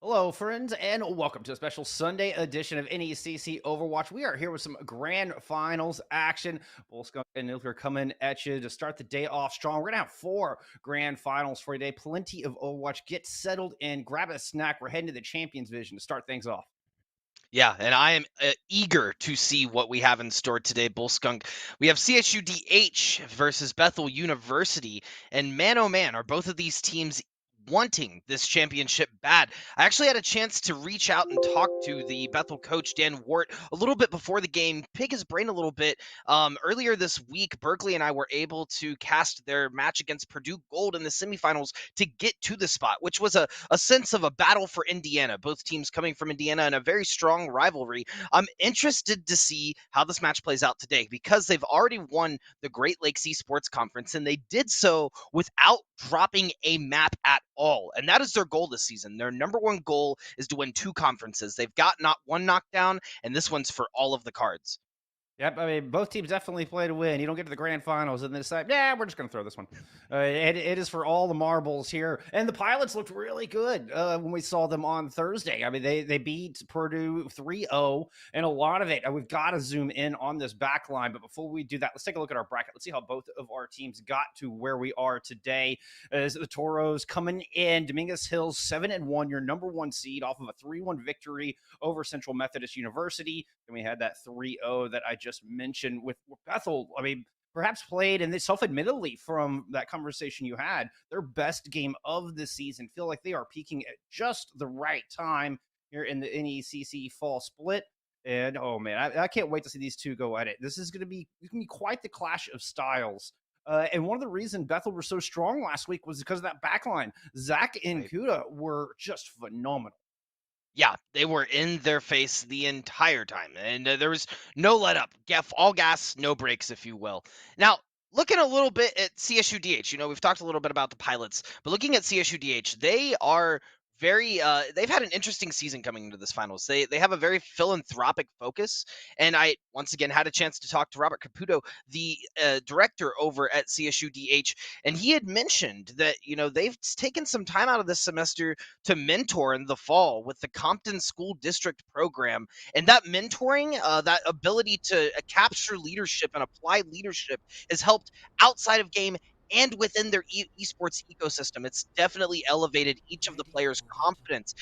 Hello, friends, and welcome to a special Sunday edition of NECC Overwatch. We are here with some grand finals action. Bullskunk and Nuclear coming at you to start the day off strong. We're going to have 4 grand finals for today. Plenty of Overwatch. Get settled in, grab a snack. We're heading to the Champions Division to start things off. Yeah, and I am eager to see what we have in store today, Bullskunk. We have CSUDH versus Bethel University, and man, oh man, are both of these teams wanting this championship bad. I actually had a chance to reach out and talk to the Bethel coach, Dan Wart, a little bit before the game, pick his brain a little bit. Earlier this week, Berkeley and I were able to cast their match against Purdue Gold in the semifinals to get to the spot, which was a sense of a battle for Indiana, both teams coming from Indiana in a very strong rivalry. I'm interested to see how this match plays out today because they've already won the Great Lakes Esports Conference, and they did so without dropping a map at all. And that is their goal this season. Their number one goal is to win 2 conferences. They've got not one knockdown, and this one's for all of the cards. Yep, I mean, both teams definitely play to win. You don't get to the grand finals and then decide, yeah, we're just going to throw this one. It is for all the marbles here. And the Pilots looked really good when we saw them on Thursday. I mean, they beat Purdue 3-0, and a lot of it, we've got to zoom in on this back line. But before we do that, let's take a look at our bracket. Let's see how both of our teams got to where we are today. As the Toros coming in, Dominguez Hills 7-1, your number 1 seed off of a 3-1 victory over Central Methodist University. And we had that 3-0 that I just mentioned with Bethel. I mean, perhaps played, and they self-admittedly from that conversation you had, their best game of the season. Feel like they are peaking at just the right time here in the NECC fall split. And oh man, I can't wait to see these two go at it. This is gonna be quite the clash of styles. And one of the reasons Bethel were so strong last week was because of that backline. Zach and Right. Kuda were just phenomenal. Yeah, they were in their face the entire time, and there was no let up. All gas, no brakes, if you will. Now, looking a little bit at CSUDH, we've talked a little bit about the pilots, but looking at CSUDH, they are very. They've had an interesting season coming into this finals. They have a very philanthropic focus, and I once again had a chance to talk to Robert Caputo, the director over at CSUDH, and he had mentioned that they've taken some time out of this semester to mentor in the fall with the Compton School District program. And that mentoring, that ability to capture leadership and apply leadership has helped outside of game and within their esports ecosystem. It's definitely elevated each of the players' confidence.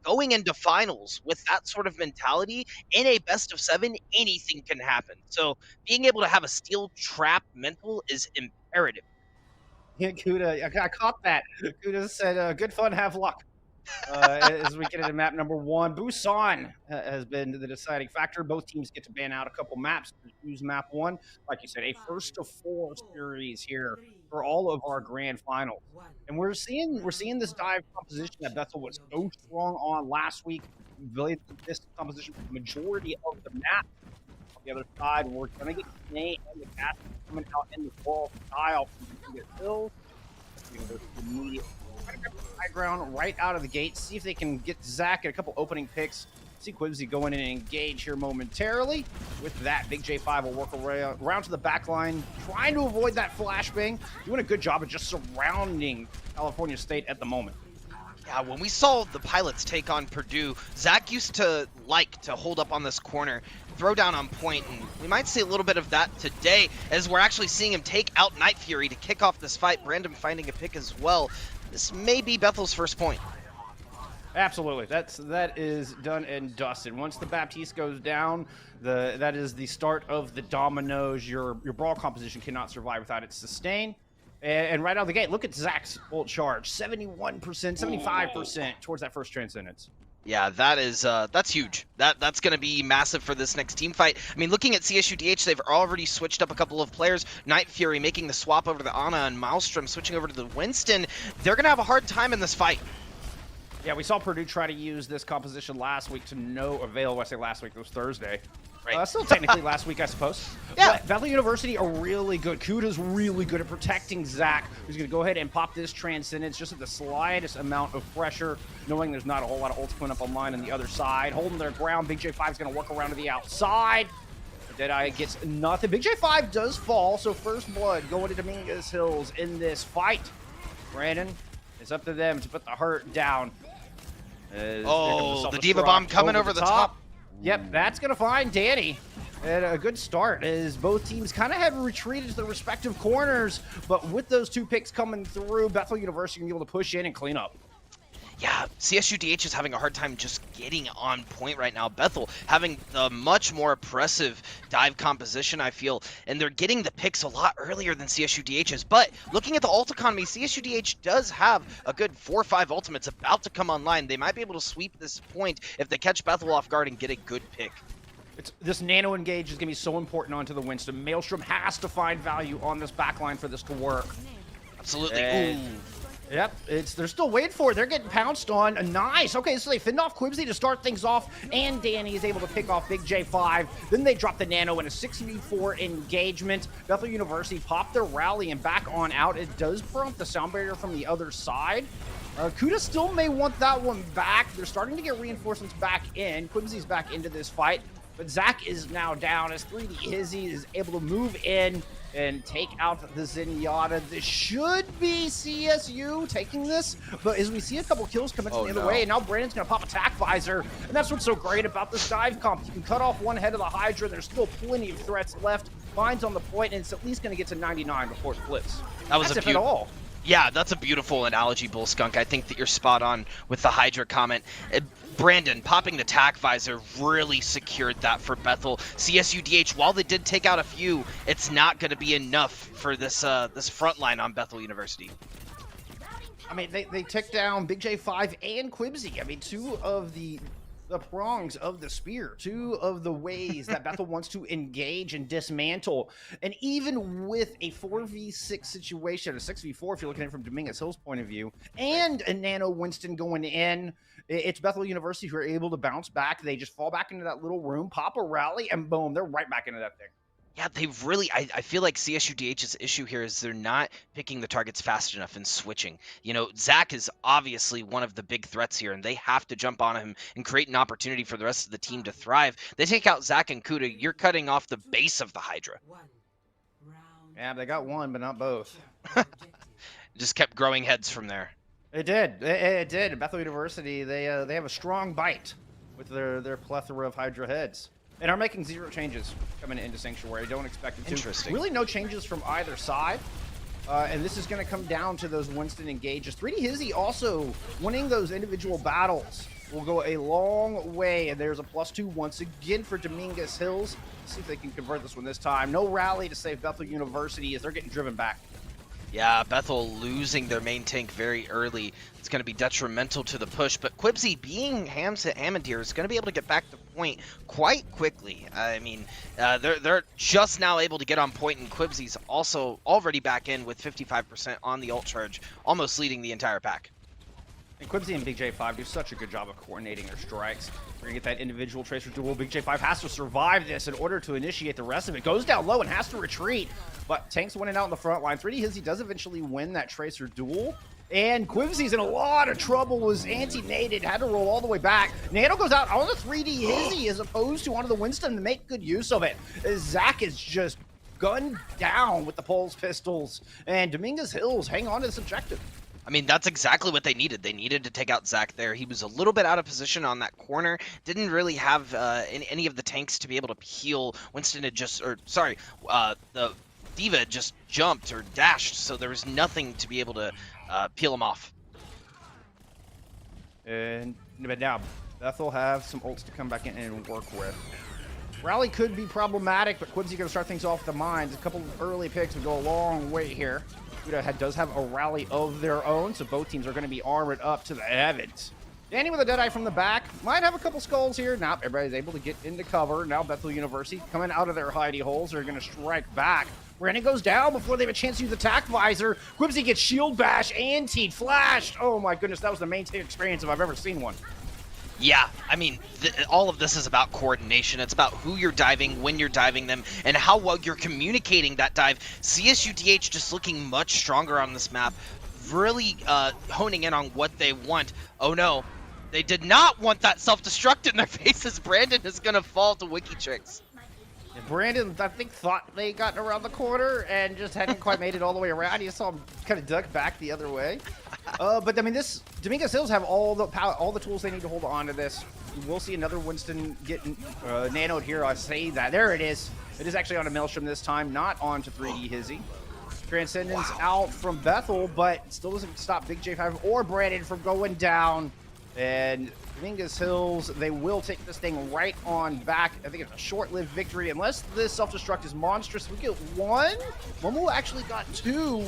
Going into finals with that sort of mentality in a best of seven, anything can happen. So being able to have a steel trap mental is imperative. Yeah, Kuda, I caught that. Kuda said, "Good fun, have luck." As we get into map number one, Busan has been the deciding factor. Both teams get to ban out a couple maps to choose map one. Like you said, a first to four series here for all of our grand finals. And we're seeing this dive composition that Bethel was so strong on last week. Really, this composition for the majority of the map. On the other side, we're gonna get Nate and the cast coming out in the ball style from the hills. Immediate high ground right out of the gate. See if they can get Zach and a couple opening picks. See Quibsy going in and engage here momentarily. With that, Big J5 will work around to the back line, trying to avoid that flashbang. Doing a good job of just surrounding California State at the moment. Yeah, when we saw the pilots take on Purdue, Zach used to like to hold up on this corner, throw down on point, and we might see a little bit of that today as we're actually seeing him take out Night Fury to kick off this fight. Brandon finding a pick as well. This may be Bethel's first point. Absolutely, that is done and dusted. Once the Baptiste goes down, that is the start of the dominoes. Your brawl composition cannot survive without its sustain. And right out of the gate, look at Zach's ult charge, 71%, 75% towards that first transcendence. Yeah, that's huge. That's going to be massive for this next team fight. I mean, looking at CSUDH, they've already switched up a couple of players. Night Fury making the swap over to the Ana, and Maelstrom switching over to the Winston. They're going to have a hard time in this fight. Yeah, we saw Purdue try to use this composition last week to no avail. I say last week, it was Thursday. Right. Still technically last week, I suppose. Yeah. But Bethel University are really good. Kuda's really good at protecting Zach, who's going to go ahead and pop this Transcendence just at the slightest amount of pressure, knowing there's not a whole lot of ults coming up online on the other side. Holding their ground. Big J5 is going to work around to the outside. Deadeye gets nothing. Big J5 does fall, so first blood going to Dominguez Hills in this fight. Brandon, it's up to them to put the hurt down. The Diva Bomb coming over the top. Yep, that's going to find Danny. And a good start as both teams kind of had retreated to their respective corners, but with those two picks coming through, Bethel University can be able to push in and clean up. Yeah, CSUDH is having a hard time just getting on point right now. Bethel having a much more oppressive dive composition, I feel, and they're getting the picks a lot earlier than CSUDH is. But looking at the ult economy, CSUDH does have a good 4 or 5 ultimates about to come online. They might be able to sweep this point if they catch Bethel off guard and get a good pick. This nano engage is going to be so important onto the Winston. Maelstrom has to find value on this backline for this to work. Absolutely. Ooh. Yep, they're still waiting for it. They're getting pounced on. Nice. Okay, so they fend off Quibsy to start things off, and Danny is able to pick off Big J5. Then they drop the nano in a 6v4 engagement. Bethel University popped their rally and back on out. It does prompt the sound barrier from the other side. Kuda still may want that one back. They're starting to get reinforcements back in. Quibsy's back into this fight, but Zach is now down as 3D Hizzy is able to move in and take out the Zenyatta. This should be CSU taking this, but as we see a couple kills coming from the other way, and now Brandon's gonna pop Attack Visor, and that's what's so great about this dive comp. You can cut off one head of the Hydra, there's still plenty of threats left. Finds on the point, and it's at least gonna get to 99 before it flips. That's if at all. Yeah, that's a beautiful analogy, Bull Skunk. I think that you're spot on with the Hydra comment. Brandon popping the Tac Visor really secured that for Bethel. CSUDH, while they did take out a few, it's not going to be enough for this this front line on Bethel University. I mean, they took down Big J5 and Quibsy. I mean, two of the the prongs of the spear, two of the ways that Bethel wants to engage and dismantle. And even with a 4v6 situation, a 6v4 if you're looking at it from Dominguez Hill's point of view, and a Nano Winston going in, it's Bethel University who are able to bounce back. They just fall back into that little room, pop a rally, and boom, they're right back into that thing. Yeah, they've really. I feel like CSUDH's issue here is they're not picking the targets fast enough and switching. You know, Zach is obviously one of the big threats here, and they have to jump on him and create an opportunity for the rest of the team to thrive. They take out Zach and Kuda, you're cutting off the base of the Hydra. Yeah, they got one, but not both. Just kept growing heads from there. It did. It did. Bethel University, they have a strong bite with their plethora of Hydra heads. And are making 0 changes coming into Sanctuary. Don't expect it to. Interesting. Really no changes from either side. And this is going to come down to those Winston engages. 3D Hizzy also winning those individual battles will go a long way. And there's a +2 once again for Dominguez Hills. Let's see if they can convert this one this time. No rally to save Bethel University as they're getting driven back. Yeah, Bethel losing their main tank very early. It's going to be detrimental to the push, but Quibsy being Hammond here is going to be able to get back to point quite quickly. I mean, they're just now able to get on point, and Quibsy's also already back in with 55% on the ult charge, almost leading the entire pack. And Quibsy and Big J5 do such a good job of coordinating their strikes. We're going to get that individual Tracer duel. Big J5 has to survive this in order to initiate the rest of it. Goes down low and has to retreat. But Tank's winning out in the front line. 3D Hizzy does eventually win that Tracer duel. And Quibsy's in a lot of trouble. Was anti-nated, had to roll all the way back. Nano goes out on the 3D Hizzy as opposed to onto the Winston to make good use of it. As Zach is just gunned down with the Pulse pistols. And Dominguez Hills hang on to this objective. I mean, that's exactly what they needed. They needed to take out Zach there. He was a little bit out of position on that corner. Didn't really have any of the tanks to be able to heal. Winston had just, the D.Va just jumped or dashed, so there was nothing to be able to peel him off. But now, Bethel have some ults to come back in and work with. Rally could be problematic, but Quibsy going to start things off with the mines. A couple of early picks would go a long way here. Kuda does have a rally of their own, so both teams are going to be armored up to the heavens. Danny with a Deadeye from the back. Might have a couple skulls here. Now everybody's able to get into cover. Now Bethel University coming out of their hidey holes. They're going to strike back. Brandon goes down before they have a chance to use attack visor. Quibsy gets shield bash, anti flashed. Oh my goodness, that was the main experience if I've ever seen one. Yeah, I mean, all of this is about coordination. It's about who you're diving, when you're diving them, and how well you're communicating that dive. CSUDH just looking much stronger on this map, really honing in on what they want. Oh no, they did not want that self-destruct in their faces. Brandon is going to fall to Wiki Tricks. Brandon, I think, thought they gotten around the corner and just hadn't quite made it all the way around. You saw him kind of duck back the other way. But I mean, this Dominguez Hills have all the power, all the tools they need to hold on to this. We'll see another Winston getting nanoed here. I say that. There it is. It is actually on a Maelstrom this time, not onto 3D Hizzy. Transcendence out from Bethel, but still doesn't stop Big J5 or Brandon from going down. And Dominguez Hills, they will take this thing right on back. I think it's a short-lived victory. Unless this self-destruct is monstrous, we get one. Momo actually got two.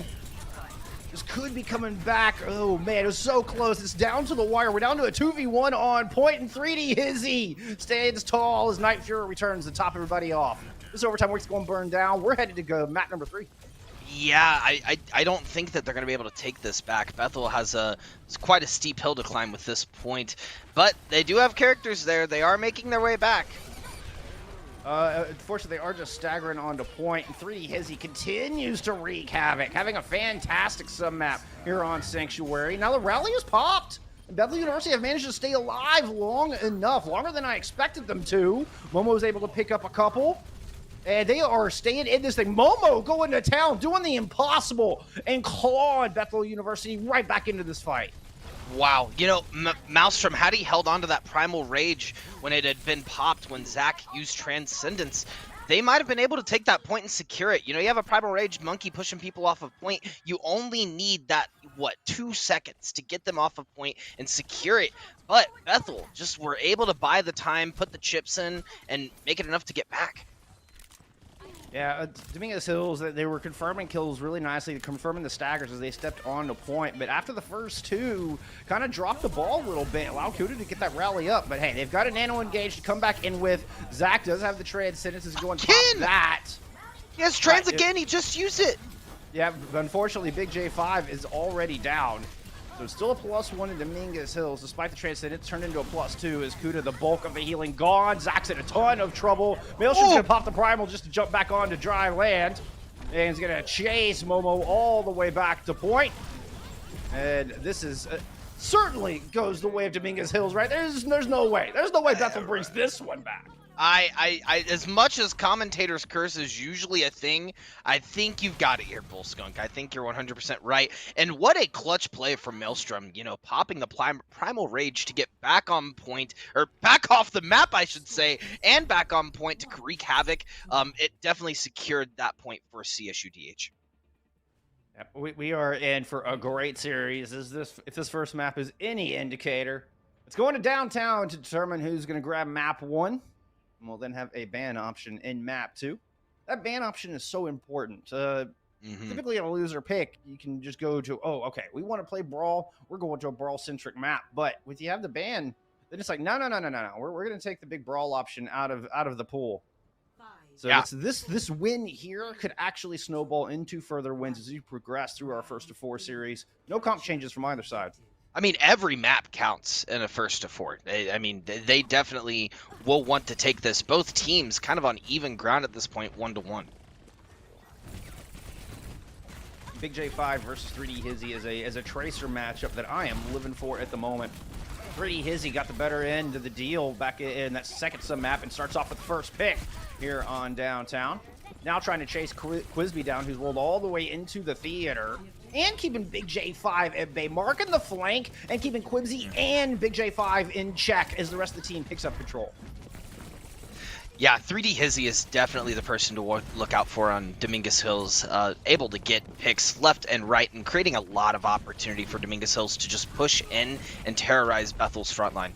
This could be coming back. Oh, man, it was so close. It's down to the wire. We're down to a 2v1 on point, and 3D Hizzy stands tall as Night Fury returns to top everybody off. This overtime week's going to burn down. We're headed to go map number 3. Yeah, I don't think that they're going to be able to take this back. Bethel has it's quite a steep hill to climb with this point, but they do have characters there. They are making their way back. Unfortunately, they are just staggering onto point, and 3D Hizzy continues to wreak havoc, having a fantastic sub-map here on Sanctuary. Now the rally is popped, and Bethel University have managed to stay alive long enough, longer than I expected them to. Momo was able to pick up a couple. And they are staying in this thing. Momo going to town, doing the impossible, and clawing Bethel University right back into this fight. Wow. You know, Maelstrom, had he held on to that Primal Rage when it had been popped, when Zach used Transcendence, they might have been able to take that point and secure it. You know, you have a Primal Rage monkey pushing people off of point. You only need that, 2 seconds to get them off of point and secure it. But Bethel just were able to buy the time, put the chips in, and make it enough to get back. Yeah, Dominguez Hills, they were confirming kills really nicely, confirming the staggers as they stepped on the point. But after the first two, kind of dropped the ball a little bit, allowed Kuda to get that rally up. But hey, they've got a nano engage to come back in with. Zach does have the transcendence, is going to pop that. Yes, trans again, he just used it. Yeah, but unfortunately, Big J5 is already down. So it's still a +1 in Dominguez Hills, despite the transcendence turned into a +2 as Kuda, the bulk of the healing gone. Zach's in a ton of trouble. Maelstrom's gonna pop the primal just to jump back onto dry land. And he's gonna chase Momo all the way back to point. And this is certainly goes the way of Dominguez Hills, right? There's no way. There's no way Bethel brings this one back. I as much as commentators' curse is usually a thing, I think you've got it here, Bull Skunk. I think you're 100% right. And what a clutch play from Maelstrom, you know, popping the Primal Rage to get back on point, or back off the map, I should say, and back on point to wreak havoc. It definitely secured that point for CSUDH. Yep, we are in for a great series. If this first map is any indicator, it's going to downtown to determine who's going to grab map 1. And we'll then have a ban option in map 2. That ban option is so important. Typically in a loser pick, you can just go to, oh, okay, we want to play Brawl. We're going to a Brawl-centric map. But if you have the ban, then it's like, no. We're going to take the big Brawl option out of the pool. So yeah. This win here could actually snowball into further wins as we progress through our first to 4 series. No comp changes from either side. I mean, every map counts in a first to 4. I mean, they definitely will want to take this. Both teams kind of on even ground at this point, 1-1. Big J5 versus 3D Hizzy is a tracer matchup that I am living for at the moment. 3D Hizzy got the better end of the deal back in that second sub map and starts off with the first pick here on downtown. Now trying to chase Quizby down, who's rolled all the way into the theater. And keeping Big J5 at bay, marking the flank, and keeping Quibsy and Big J5 in check as the rest of the team picks up control. Yeah, 3D Hizzy is definitely the person to look out for on Dominguez Hills. Able to get picks left and right and creating a lot of opportunity for Dominguez Hills to just push in and terrorize Bethel's front line.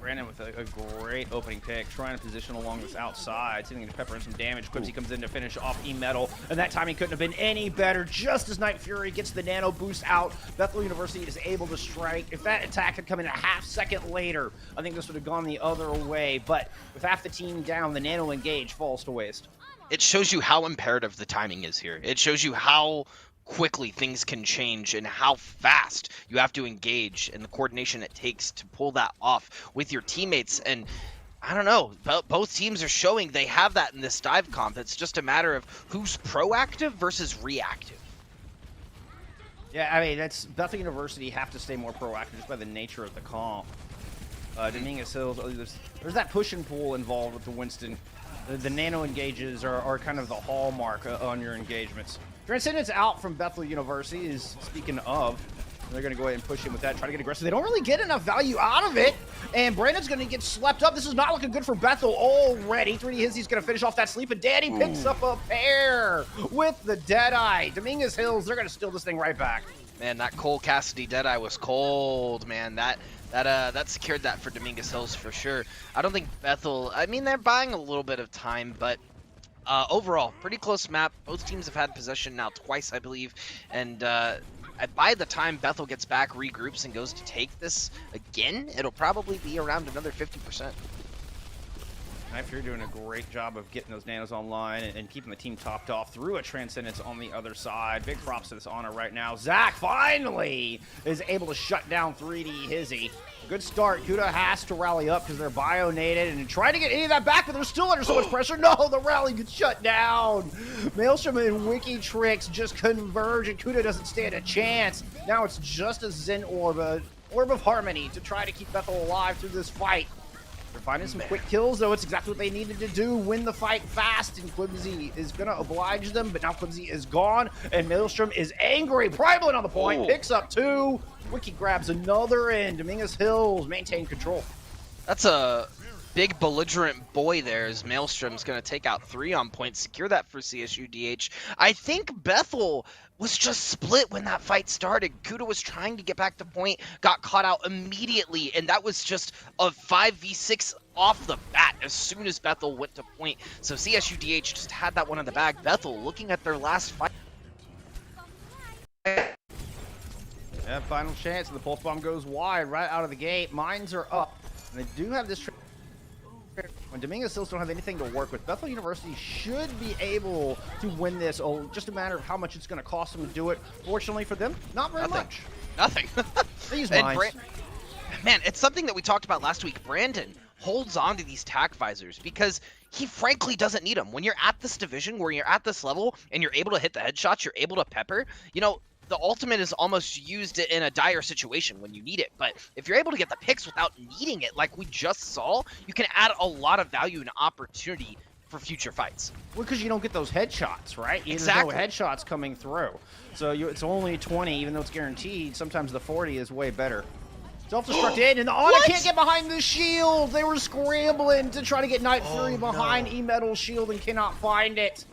Brandon with a great opening pick, trying to position along this outside, seeing to pepper in some damage. Quibsy comes in to finish off E-Metal, and that timing couldn't have been any better. Just as Night Fury gets the nano boost out, Bethel University is able to strike. If that attack had come in a half second later, I think this would have gone the other way. But with half the team down, the nano engage falls to waste. It shows you how imperative the timing is here. It shows you how quickly things can change and how fast you have to engage and the coordination it takes to pull that off with your teammates. And I don't know, both teams are showing they have that in this dive comp. It's just a matter of who's proactive versus reactive. Yeah, I mean, that's Bethel University have to stay more proactive just by the nature of the comp. Dominguez Hills, there's that push and pull involved with the Winston. The nano engages are kind of the hallmark on your engagements. Transcendence out from Bethel University is, speaking of, they're going to go ahead and push in with that, try to get aggressive. They don't really get enough value out of it, and Brandon's going to get swept up. This is not looking good for Bethel already. 3D Hizzy's going to finish off that sleep, and Danny picks up a pair with the Deadeye. Dominguez Hills, they're going to steal this thing right back. Man, that Cole Cassidy Deadeye was cold, man. That secured that for Dominguez Hills for sure. I don't think Bethel, I mean, they're buying a little bit of time, but overall, pretty close map. Both teams have had possession now twice, I believe. And by the time Bethel gets back, regroups, and goes to take this again, it'll probably be around another 50%. Night Fury doing a great job of getting those nanos online and keeping the team topped off through a Transcendence on the other side. Big props to this honor right now. Zach finally is able to shut down 3D Hizzy. Good start. Kuda has to rally up because they're bio-nated and trying to get any of that back, but they're still under so much pressure. No, the rally gets shut down. Maelstrom and Wiki Tricks just converge, and Kuda doesn't stand a chance. Now it's just a Zen Orb, Orb of Harmony, to try to keep Bethel alive through this fight. They're finding some quick kills, though. It's exactly what they needed to do. Win the fight fast, and Quibsy is going to oblige them, but now Quibsy is gone, and Maelstrom is angry. Primalin on the point, picks up 2. Wiki grabs another, and Dominguez Hills maintain control. That's a big belligerent boy there as Maelstrom's going to take out 3 on point, secure that for CSUDH. I think Bethel was just split when that fight started. Kuda was trying to get back to point, got caught out immediately, and that was just a 5v6 off the bat as soon as Bethel went to point. So CSUDH just had that one in the bag. Bethel looking at their last fight. Yeah, final chance. The pulse bomb goes wide right out of the gate. Mines are up. And they do have this. When Dominguez still don't have anything to work with, Bethel University should be able to win this. Oh, just a matter of how much it's going to cost them to do it. Fortunately for them, not very much. Nothing. They use mines. Man, it's something that we talked about last week. Brandon holds on to these tac visors because he frankly doesn't need them. When you're at this division, where you're at this level, and you're able to hit the headshots, you're able to pepper, you know, the ultimate is almost used in a dire situation when you need it. But if you're able to get the picks without needing it, like we just saw, you can add a lot of value and opportunity for future fights. Well, because you don't get those headshots, right? Exactly. There's no headshots coming through. So it's only 20, even though it's guaranteed. Sometimes the 40 is way better. Self-destruct in, and the Ana can't get behind the shield. They were scrambling to try to get Night Fury behind E-Metal's shield and cannot find it.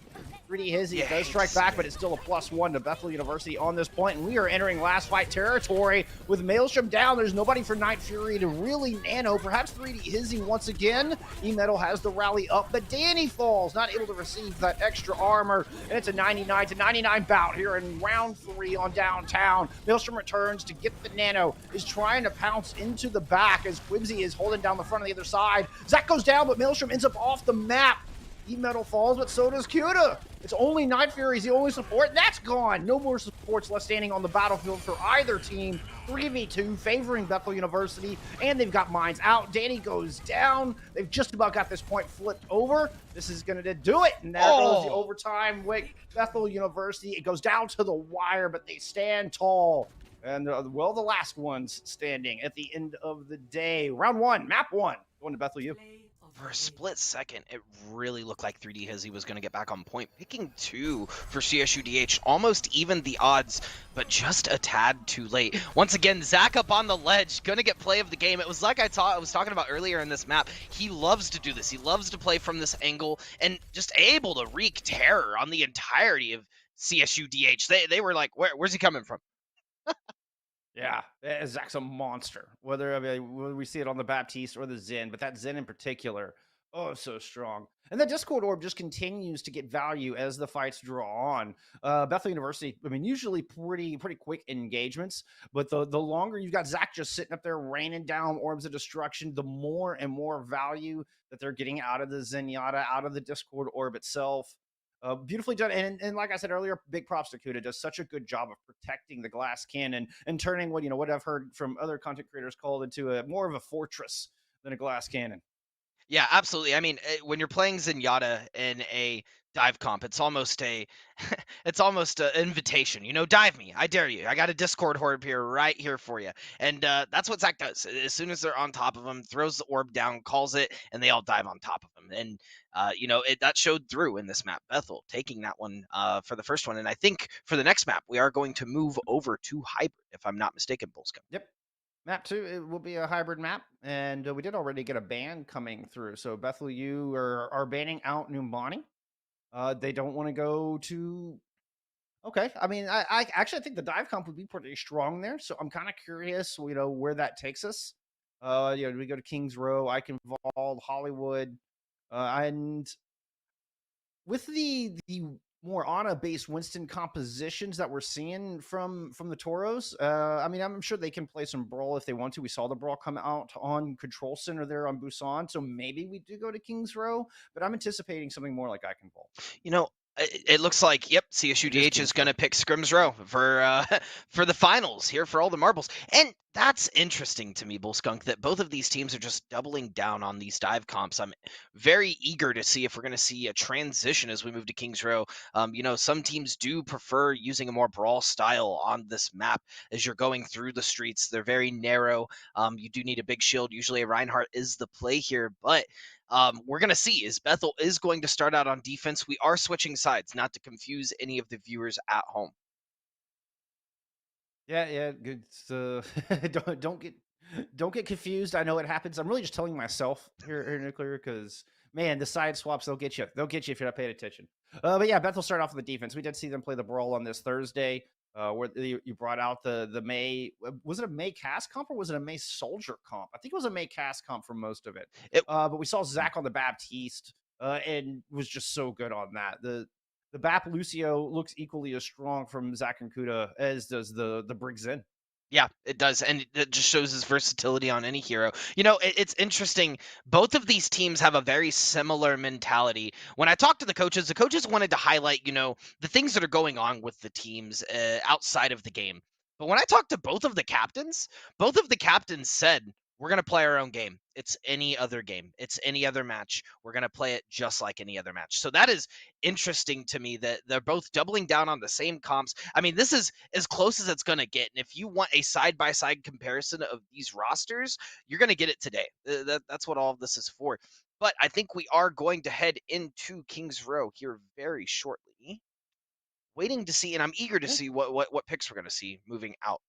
3D Hizzy does strike back, but it's still a +1 to Bethel University on this point, and we are entering last fight territory with Maelstrom down. There's nobody for Night Fury to really nano. Perhaps 3D Hizzy once again. E-Metal has the rally up, but Danny falls, not able to receive that extra armor, and it's a 99-99 bout here in round 3 on downtown. Maelstrom returns to get the nano, is trying to pounce into the back as Quibsy is holding down the front of the other side. Zach goes down, but Maelstrom ends up off the map. E-Metal falls, but so does Kuda. It's only Night Fury, the only support, and that's gone. No more supports left standing on the battlefield for either team. 3v2 favoring Bethel University, and they've got mines out. Danny goes down. They've just about got this point flipped over. This is going to do it, and there goes the overtime with Bethel University. It goes down to the wire, but they stand tall. And, well, the last ones standing at the end of the day. Round 1, map 1, going to Bethel U. For a split second, it really looked like 3D Hizzy was going to get back on point. Picking 2 for CSUDH, almost even the odds, but just a tad too late. Once again, Zach up on the ledge, going to get play of the game. It was like I was talking about earlier in this map. He loves to do this. He loves to play from this angle and just able to wreak terror on the entirety of CSUDH. They were like, where's he coming from? Yeah, Zach's a monster. Whether we see it on the Baptiste or the Zen, but that Zen in particular, oh, so strong. And the Discord orb just continues to get value as the fights draw on. Bethel University, I mean, usually pretty quick engagements, but the longer you've got Zach just sitting up there raining down orbs of destruction, the more and more value that they're getting out of the Zenyatta, out of the Discord orb itself. Beautifully done, and like I said earlier, big props to Kuda. Does such a good job of protecting the glass cannon and turning what I've heard from other content creators called into a more of a fortress than a glass cannon. Yeah, absolutely. I mean, when you're playing Zenyatta in a dive comp, it's almost it's almost an invitation. You know, dive me, I dare you. I got a Discord orb here, right here for you, and that's what Zach does. As soon as they're on top of him, throws the orb down, calls it, and they all dive on top of him. And that showed through in this map. Bethel taking that one for the first one, and I think for the next map we are going to move over to hybrid, if I'm not mistaken, Bullscum. Yep. Map 2, it will be a hybrid map, and we did already get a ban coming through. So Bethel U are banning out Numbani. They don't want to go to. Okay, I mean, I actually think the dive comp would be pretty strong there. So I'm kind of curious, where that takes us. Do we go to Kings Row, Eichenwald, Hollywood, and with the more Ana-based Winston compositions that we're seeing from the Toros, I mean, I'm sure they can play some Brawl if they want to. We saw the Brawl come out on Control Center there on Busan, so maybe we do go to Kings Row, but I'm anticipating something more like Eichenwald. It looks like, yep, CSUDH is going to pick Scrims Row for the finals here for all the marbles. And that's interesting to me, Bullskunk, that both of these teams are just doubling down on these dive comps. I'm very eager to see if we're going to see a transition as we move to Kings Row. Some teams do prefer using a more brawl style on this map as you're going through the streets. They're very narrow. You do need a big shield. Usually a Reinhardt is the play here, but we're going to see is Bethel is going to start out on defense. We are switching sides, not to confuse any of the viewers at home. Yeah, good. Don't get Don't get confused. I know it happens. I'm really just telling myself here Nuclear, because man, the side swaps, they'll get you. They'll get you if you're not paying attention. But yeah, Bethel started off with the defense. We did see them play the brawl on this Thursday. Where you brought out the May, was it a May cast comp or was it a May soldier comp? I think it was a May cast comp for most of it. It, But we saw Zach on the Baptiste and was just so good on that. The Bap Lucio looks equally as strong from Zach and Kuda as does the Briggs in. Yeah, it does, and it just shows his versatility on any hero. You know, it's interesting. Both of these teams have a very similar mentality. When I talked to the coaches wanted to highlight, you know, the things that are going on with the teams outside of the game. But when I talked to both of the captains said, "We're going to play our own game. It's any other game. It's any other match. We're going to play it just like any other match." So that is interesting to me that they're both doubling down on the same comps. I mean, this is as close as it's going to get. And if you want a side-by-side comparison of these rosters, you're going to get it today. That's what all of this is for. But I think we are going to head into Kings Row here very shortly. Waiting to see, and I'm eager to see what picks we're going to see moving out.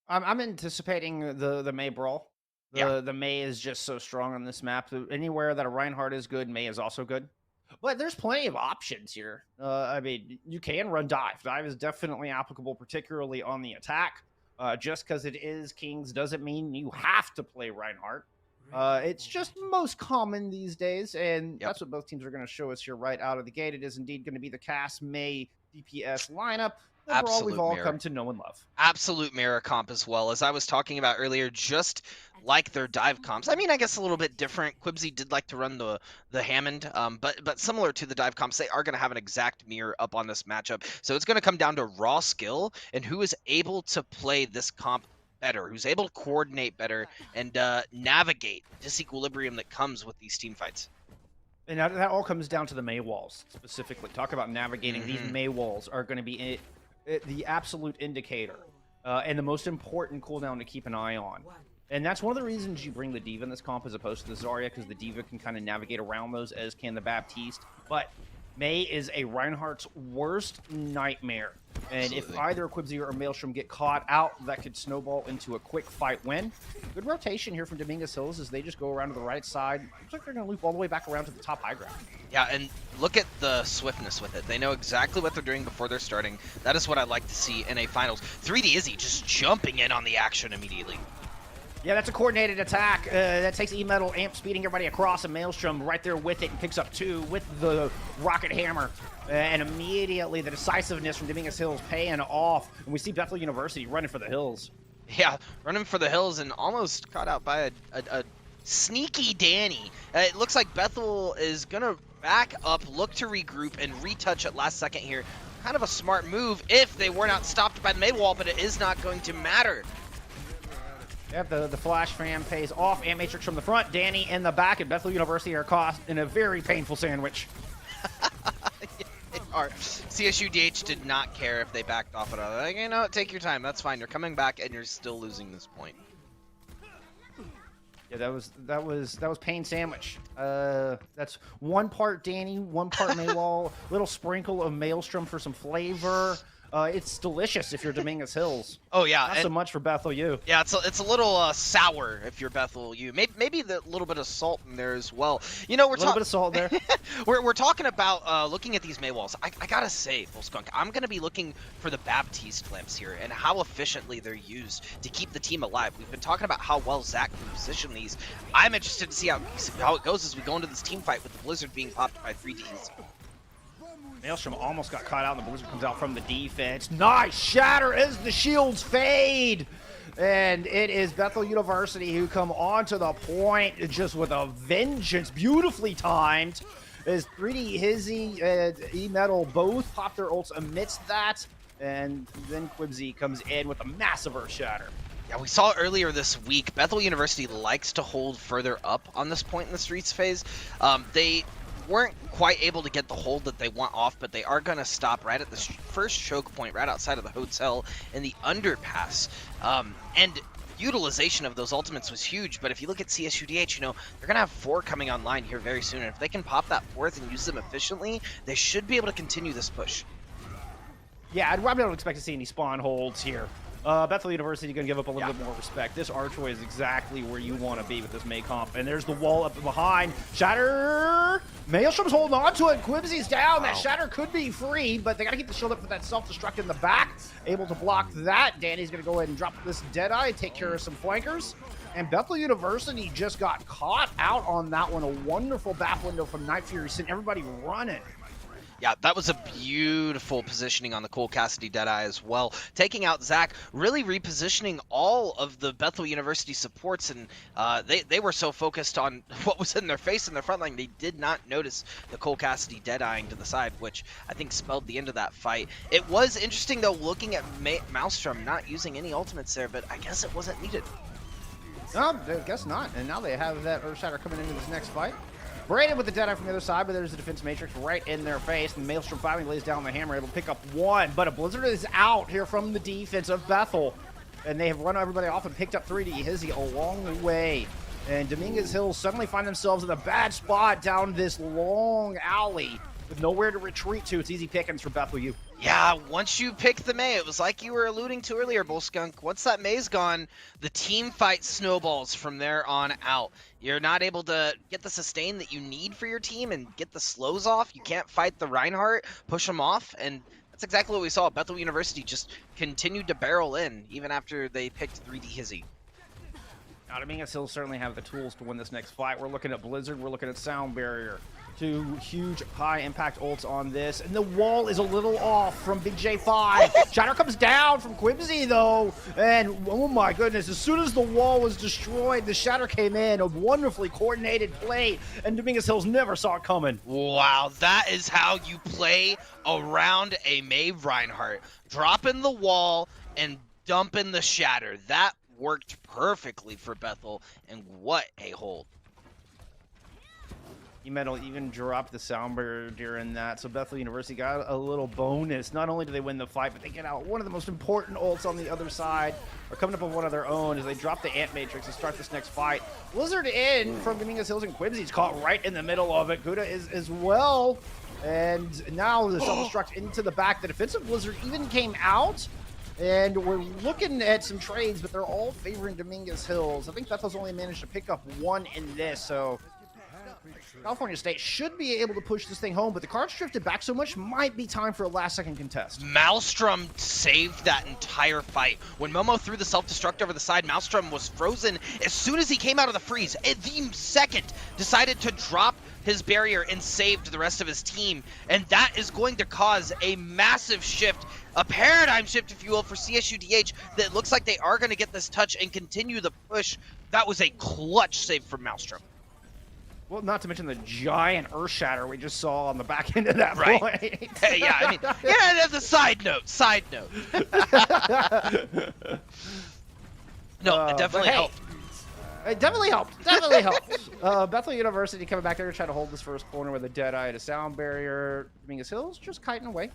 I'm anticipating the May brawl. Yeah. The May is just so strong on this map. Anywhere that a Reinhardt is good, May is also good. But there's plenty of options here. I mean, you can run dive. Dive is definitely applicable, particularly on the attack. Just because it is Kings doesn't mean you have to play Reinhardt. It's just most common these days, and that's what both teams are going to show us here right out of the gate. It is indeed going to be the Cass May DPS lineup. The brawl we've all come to know and love. Absolute mirror comp as well. As I was talking about earlier, just like their dive comps. I mean, I guess a little bit different. Quibsy did like to run the Hammond, but similar to the dive comps, they are going to have an exact mirror up on this matchup. So it's going to come down to raw skill and who is able to play this comp better, who's able to coordinate better and navigate disequilibrium that comes with these team fights. And that all comes down to the May walls specifically. Talk about navigating. These May walls are going to be the absolute indicator and the most important cooldown to keep an eye on. And that's one of the reasons you bring the D.Va in this comp as opposed to the Zarya, because the D.Va can kind of navigate around those, as can the Baptiste. But May is a Reinhardt's worst nightmare. And if either Quibsy or Maelstrom get caught out, that could snowball into a quick fight win. Good rotation here from Dominguez Hills as they just go around to the right side. Looks like they're going to loop all the way back around to the top high ground. Yeah, and look at the swiftness with it. They know exactly what they're doing before they're starting. That is what I like to see in a finals. 3D Izzy just jumping in on the action immediately. Yeah, that's a coordinated attack. That takes E-Metal, Amp speeding everybody across, and Maelstrom right there with it and picks up 2 with the Rocket Hammer. And immediately the decisiveness from Dominguez Hills paying off. And we see Bethel University running for the hills. Yeah, running for the hills and almost caught out by a sneaky Danny. It looks like Bethel is going to back up, look to regroup, and retouch at last second here. Kind of a smart move if they were not stopped by the May wall, but it is not going to matter. Yep, the flash fam pays off. Ant Matrix from the front, Danny in the back, and Bethel University are caught in a very painful sandwich. CSU DH did not care if they backed off at all. Like, you know, take your time. That's fine. You're coming back, and you're still losing this point. Yeah, that was pain sandwich. That's one part Danny, one part Maywall, little sprinkle of Maelstrom for some flavor. It's delicious if you're Dominguez Hills. Oh yeah, not so much for Bethel U. Yeah, it's a little sour if you're Bethel U. Maybe the little bit of salt in there as well. You know, we're a little bit of salt there. we're talking about looking at these Maywalls. I gotta say, Full Skunk, I'm gonna be looking for the Baptiste lamps here and how efficiently they're used to keep the team alive. We've been talking about how well Zach can position these. I'm interested to see how it goes as we go into this team fight with the Blizzard being popped by 3Ds. Maelstrom almost got caught out, and the Blizzard comes out from the defense. Nice shatter as the shields fade. And it is Bethel University who come onto the point just with a vengeance, beautifully timed. As 3D Hizzy and E-Metal both pop their ults amidst that. And then Quibsy comes in with a massive Earth Shatter. Yeah, we saw earlier this week, Bethel University likes to hold further up on this point in the Streets phase. They weren't quite able to get the hold that they want off, but they are going to stop right at the first choke point right outside of the hotel in the underpass. And utilization of those ultimates was huge, but if you look at CSUDH, you know, they're going to have 4 coming online here very soon, and if they can pop that 4th and use them efficiently, they should be able to continue this push. Yeah, I don't expect to see any spawn holds here. Bethel University going to give up a little bit more respect. This archway is exactly where you want to be with this May comp. And there's the wall up behind. Shatter! Maelstrom's holding on to it. Quibsy's down. That Shatter could be free, but they got to keep the shield up for that self-destruct in the back. Able to block that. Danny's going to go ahead and drop this Deadeye, take care of some flankers. And Bethel University just got caught out on that one. A wonderful back window from Night Fury, sent everybody running. Yeah, that was a beautiful positioning on the Cole Cassidy Deadeye as well. Taking out Zach, really repositioning all of the Bethel University supports, and they were so focused on what was in their face in their front line, they did not notice the Cole Cassidy Deadeyeing to the side, which I think spelled the end of that fight. It was interesting, though, looking at Maelstrom not using any ultimates there, but I guess it wasn't needed. No, I guess not. And now they have that Earthshatter coming into this next fight. Braden with the Deadeye from the other side, but there's a defense matrix right in their face, and Maelstrom finally lays down the hammer, able to pick up one, but a Blizzard is out here from the defense of Bethel, and they have run everybody off and picked up 3D Hizzy along the way, and Dominguez Hills suddenly find themselves in a bad spot down this long alley with nowhere to retreat to. It's easy pickings for Bethel U. Yeah, once you pick the May, it was like you were alluding to earlier, Bullskunk. Once that May's gone, the team fight snowballs from there on out. You're not able to get the sustain that you need for your team and get the slows off. You can't fight the Reinhardt, push them off, and that's exactly what we saw. Bethel University just continued to barrel in, even after they picked 3D Hizzy. Now, Dominguez Hills certainly have the tools to win this next fight. We're looking at Blizzard, we're looking at Sound Barrier. Two huge high-impact ults on this, and the wall is a little off from Big J5. Shatter comes down from Quibsy, though, and oh my goodness, as soon as the wall was destroyed, the Shatter came in, a wonderfully coordinated play, and Dominguez Hills never saw it coming. Wow, that is how you play around a May Reinhardt. Dropping the wall and dumping the Shatter. That worked perfectly for Bethel, and what a hold. Metal even dropped the sound barrier during that, so Bethel University got a little bonus. Not only do they win the fight, but they get out one of the most important ults on the other side, or coming up with one of their own as they drop the Ant Matrix and start this next fight. Blizzard in from Dominguez Hills and Quibsy's caught right in the middle of it. Gouda is as well, and now the self-destruct into the back. The defensive Blizzard even came out, and we're looking at some trades, but they're all favoring Dominguez Hills. I think Bethel's only managed to pick up one in this, so California State should be able to push this thing home, but the cards drifted back so much, might be time for a last-second contest. Maelstrom saved that entire fight. When Momo threw the self-destruct over the side, Maelstrom was frozen as soon as he came out of the freeze. At the second, decided to drop his barrier and saved the rest of his team, and that is going to cause a massive shift, a paradigm shift, if you will, for CSUDH, that looks like they are going to get this touch and continue the push. That was a clutch save from Maelstrom. Well, not to mention the giant Earth Shatter we just saw on the back end of that right. point. Yeah, I mean, yeah, as a side note. No, it definitely helped. It definitely helped. Definitely helped. Bethel University coming back there to try to hold this first corner with a Deadeye at a sound barrier. Dominguez Hills just kiting away.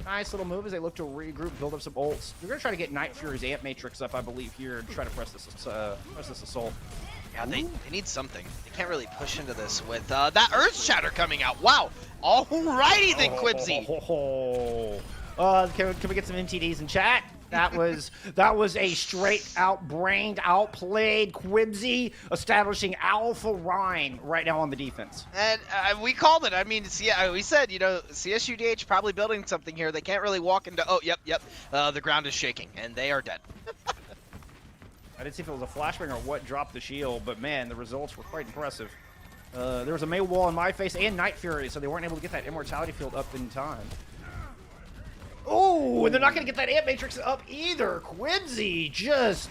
Nice little move as they look to regroup, build up some ults. We're going to try to get Night Fury's Ant Matrix up, I believe, here and try to press this assault. Yeah, they need something. They can't really push into this with that Earth Shatter coming out. Wow. Alrighty then, Quibsy. Can we get some MTDs in chat? That was a straight out brained, outplayed Quibsy establishing Alpha Rhine right now on the defense. And we called it. I mean, we said, you know, CSUDH probably building something here. They can't really walk into. Oh, yep. The ground is shaking, and they are dead. I didn't see if it was a flashbang or what dropped the shield, but man, the results were quite impressive. There was a May wall in my face and Night Fury, so they weren't able to get that immortality field up in time. Oh, and they're not going to get that Ant Matrix up either. Quibsy just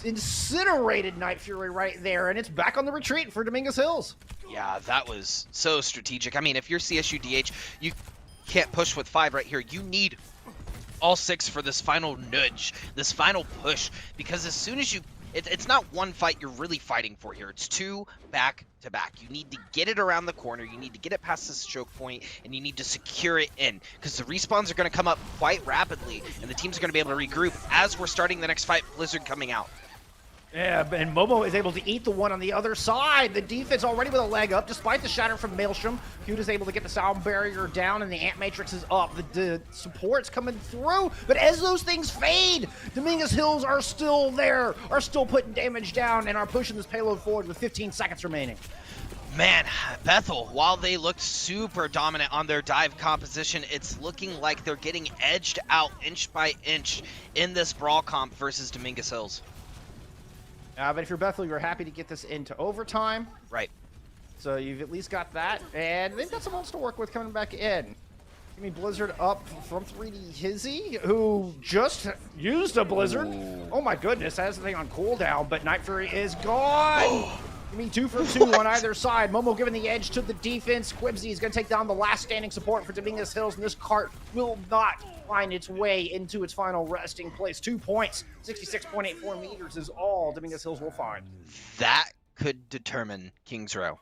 incinerated Night Fury right there, and it's back on the retreat for Dominguez Hills. Yeah, that was so strategic. I mean, if you're CSUDH, you can't push with 5 right here. You need all 6 for this final nudge, this final push, because as soon as it's not one fight you're really fighting for here. It's 2 back-to-back. You need to get it around the corner. You need to get it past this choke point, and you need to secure it in, because the respawns are going to come up quite rapidly, and the teams are going to be able to regroup as we're starting the next fight. Blizzard coming out. Yeah, and Momo is able to eat the one on the other side. The defense already with a leg up, despite the shatter from Maelstrom. Cute is able to get the sound barrier down, and the Ant Matrix is up. The support's coming through, but as those things fade, Dominguez Hills are still there, are still putting damage down, and are pushing this payload forward with 15 seconds remaining. Man, Bethel, while they looked super dominant on their dive composition, it's looking like they're getting edged out inch by inch in this brawl comp versus Dominguez Hills. But if you're Bethel, you're happy to get this into overtime. Right. So you've at least got that, and they've got someone else to work with coming back in. Give me Blizzard up from 3D Hizzy, who just used a Blizzard. Ooh. Oh my goodness, has the thing on cooldown, but Night Fury is gone. Give me 2 for 2 on either side. Momo giving the edge to the defense. Quibsy is going to take down the last standing support for Dominguez Hills, and this cart will not find its way into its final resting place. 2 points, 66.84 meters is all Dominguez Hills will find. That could determine King's Row.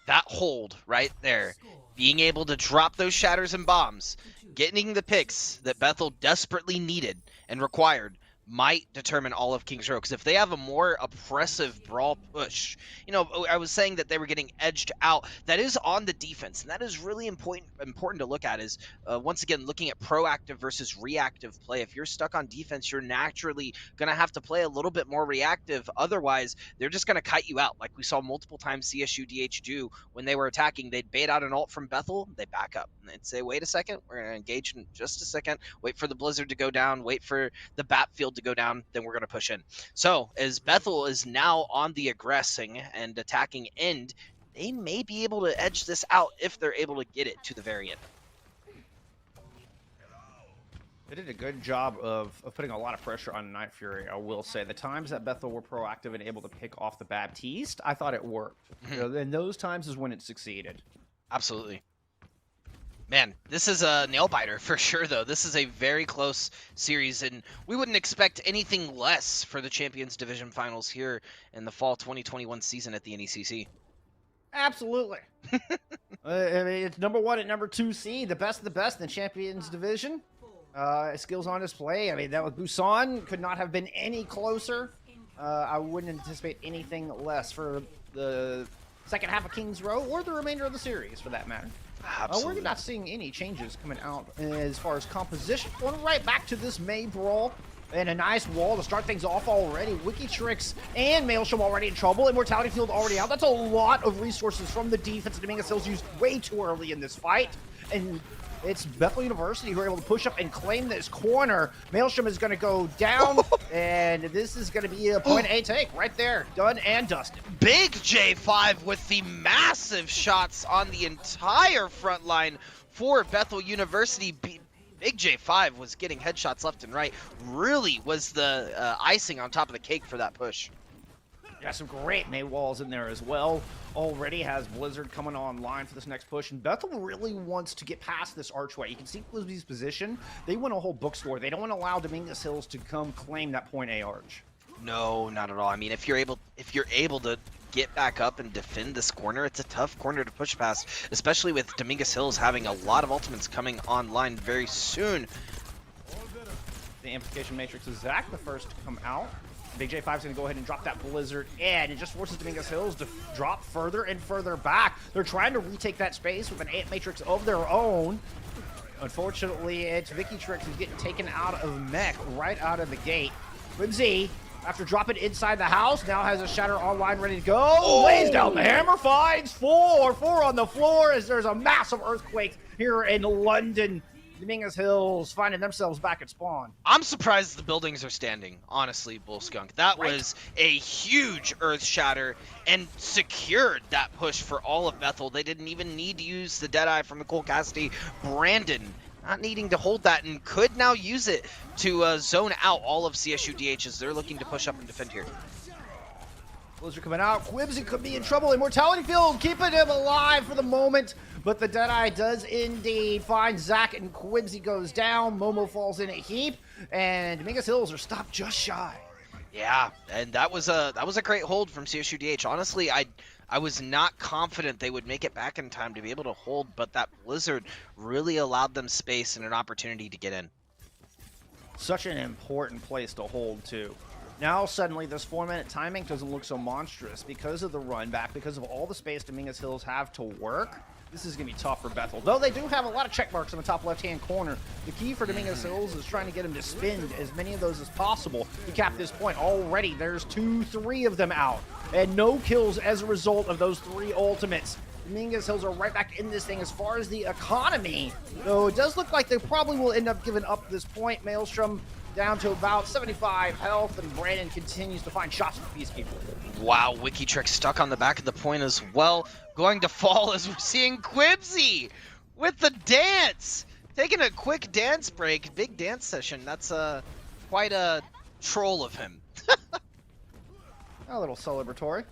That hold right there, being able to drop those shatters and bombs, getting the picks that Bethel desperately needed and required, might determine all of King's Row. Because if they have a more oppressive brawl push, you know, I was saying that they were getting edged out. That is on the defense, and that is really important to look at. Is once again looking at proactive versus reactive play. If you're stuck on defense, you're naturally gonna have to play a little bit more reactive. Otherwise, they're just gonna kite you out, like we saw multiple times CSU DH do when they were attacking. They'd bait out an ult from Bethel, they back up, and they'd say, "Wait a second, we're gonna engage in just a second. Wait for the Blizzard to go down. Wait for the bat field to go down, then we're going to push in." So as Bethel is now on the aggressing and attacking end, they may be able to edge this out if they're able to get it to the very end. They did a good job of putting a lot of pressure on Night Fury, I will say. The times that Bethel were proactive and able to pick off the Baptiste, I thought it worked. And those times is when it succeeded. Absolutely. Man, this is a nail-biter for sure, though. This is a very close series, and we wouldn't expect anything less for the Champions Division Finals here in the fall 2021 season at the NECC. Absolutely. I mean, it's number 1 and number 2 seed, the best of the best in the Champions Division. Skills on display. I mean, that with Busan could not have been any closer. I wouldn't anticipate anything less for the second half of King's Row or the remainder of the series, for that matter. We're not seeing any changes coming out as far as composition. Going right back to this May brawl, and a nice wall to start things off already. Wikitrix and Maelstrom already in trouble. Immortality Field already out. That's a lot of resources from the defense. Dominguez Hills used way too early in this fight, and it's Bethel University who are able to push up and claim this corner. Maelstrom is going to go down, and this is going to be a point A take right there. Done and dusted. Big J5 with the massive shots on the entire front line for Bethel University. Big J5 was getting headshots left and right. Really was the icing on top of the cake for that push. Yeah, some great May walls in there as well. Already has Blizzard coming online for this next push, and Bethel really wants to get past this archway. You can see Quibsy's position. They want a whole bookstore. They don't want to allow Dominguez Hills to come claim that point A arch. No, not at all. I mean, if you're able to get back up and defend this corner, it's a tough corner to push past, especially with Dominguez Hills having a lot of ultimates coming online very soon. The amplification matrix is Zach, the first to come out. Big J5 is going to go ahead and drop that Blizzard in. It just forces Dominguez Hills to drop further and further back. They're trying to retake that space with an Ant Matrix of their own. Unfortunately, it's Wikitrix who's getting taken out of mech right out of the gate. Quibsy, after dropping inside the house, now has a shatter online ready to go. Oh! Lays down the hammer, finds four on the floor as there's a massive earthquake here in London. Dominguez Hills finding themselves back at spawn. I'm surprised the buildings are standing, honestly, Bullskunk. That was a huge earth shatter and secured that push for all of Bethel. They didn't even need to use the Deadeye from the Cole Cassidy. Brandon not needing to hold that and could now use it to zone out all of CSU DH as they're looking to push up and defend here. Blizzard coming out. Quibsy could be in trouble. Immortality Field keeping him alive for the moment. But the Deadeye does indeed find Zach, and Quibsy goes down. Momo falls in a heap, and Dominguez Hills are stopped just shy. Yeah, and that was a great hold from CSU DH. Honestly, I was not confident they would make it back in time to be able to hold, but that Blizzard really allowed them space and an opportunity to get in. Such an important place to hold, too. Now suddenly this 4-minute timing doesn't look so monstrous because of the run back, because of all the space Dominguez Hills have to work. This is going to be tough for Bethel. Though they do have a lot of check marks in the top left-hand corner. The key for Dominguez Hills is trying to get him to spin as many of those as possible to cap this point. Already, there's 2-3 of them out. And no kills as a result of those 3 ultimates. Dominguez Hills are right back in this thing as far as the economy. Though it does look like they probably will end up giving up this point. Maelstrom down to about 75 health, and Brandon continues to find shots for Peacekeeper. Wow, WikiTrick stuck on the back of the point as well. Going to fall as we're seeing Quibsy with the dance. Taking a quick dance break, big dance session. That's quite a troll of him. A little celebratory.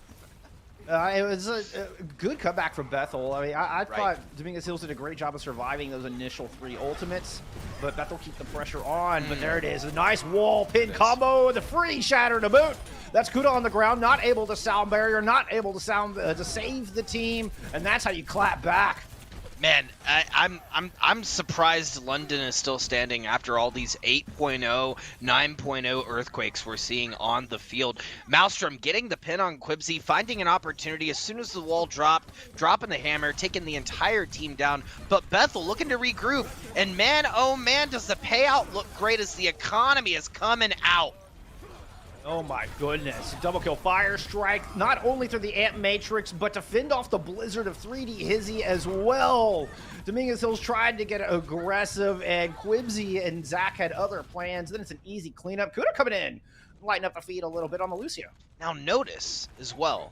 It was a good comeback from Bethel. I mean, I thought Dominguez Hills did a great job of surviving those initial 3 ultimates, but Bethel keep the pressure on. But there it is, a nice wall pin combo, the free shatter to boot. That's Kuda on the ground, not able to sound barrier, not able to sound to save the team, and that's how you clap back. Man, I'm surprised London is still standing after all these 8.0, 9.0 earthquakes we're seeing on the field. Maelstrom getting the pin on Quibsy, finding an opportunity as soon as the wall dropped, dropping the hammer, taking the entire team down. But Bethel looking to regroup, and man, oh man, does the payout look great as the economy is coming out. Oh my goodness. Double kill fire strike, not only through the Amp Matrix, but to fend off the blizzard of 3D Hizzy as well. Dominguez Hills tried to get aggressive, and Quibsy and Zach had other plans. Then it's an easy cleanup. Kuda coming in, lighten up the feed a little bit on the Lucio. Now notice as well,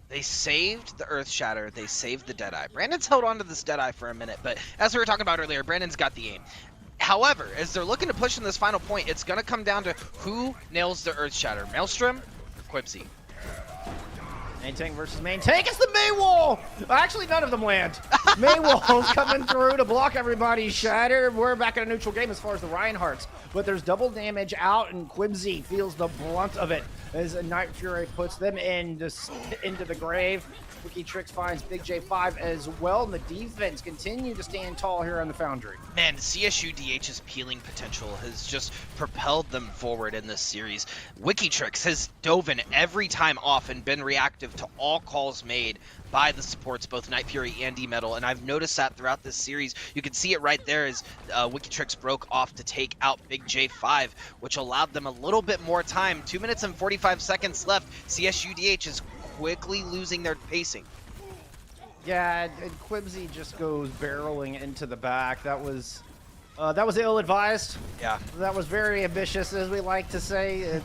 they saved the Earth Shatter, they saved the Deadeye. Brandon's held on to this Deadeye for a minute, but as we were talking about earlier, Brandon's got the aim. However, as they're looking to push in this final point, it's going to come down to who nails the Earth Shatter, Maelstrom or Quibsy. Main tank versus main tank. It's the Maywall! Actually, none of them land. Maywall's coming through to block everybody's shatter. We're back in a neutral game as far as the Reinhardts. But there's double damage out, and Quibsy feels the blunt of it as a Night Fury puts them into the grave. WikiTricks finds Big J5 as well, and the defense continue to stand tall here on the Foundry. Man, CSU DH's peeling potential has just propelled them forward in this series. WikiTricks has dove in every time off and been reactive to all calls made by the supports, both Night Fury and D-Metal, and I've noticed that throughout this series. You can see it right there as WikiTricks broke off to take out Big J5, which allowed them a little bit more time. 2 minutes and 45 seconds left. CSU DH is quickly losing their pacing. Yeah, and Quibsy just goes barreling into the back. That was ill-advised. Yeah. That was very ambitious, as we like to say.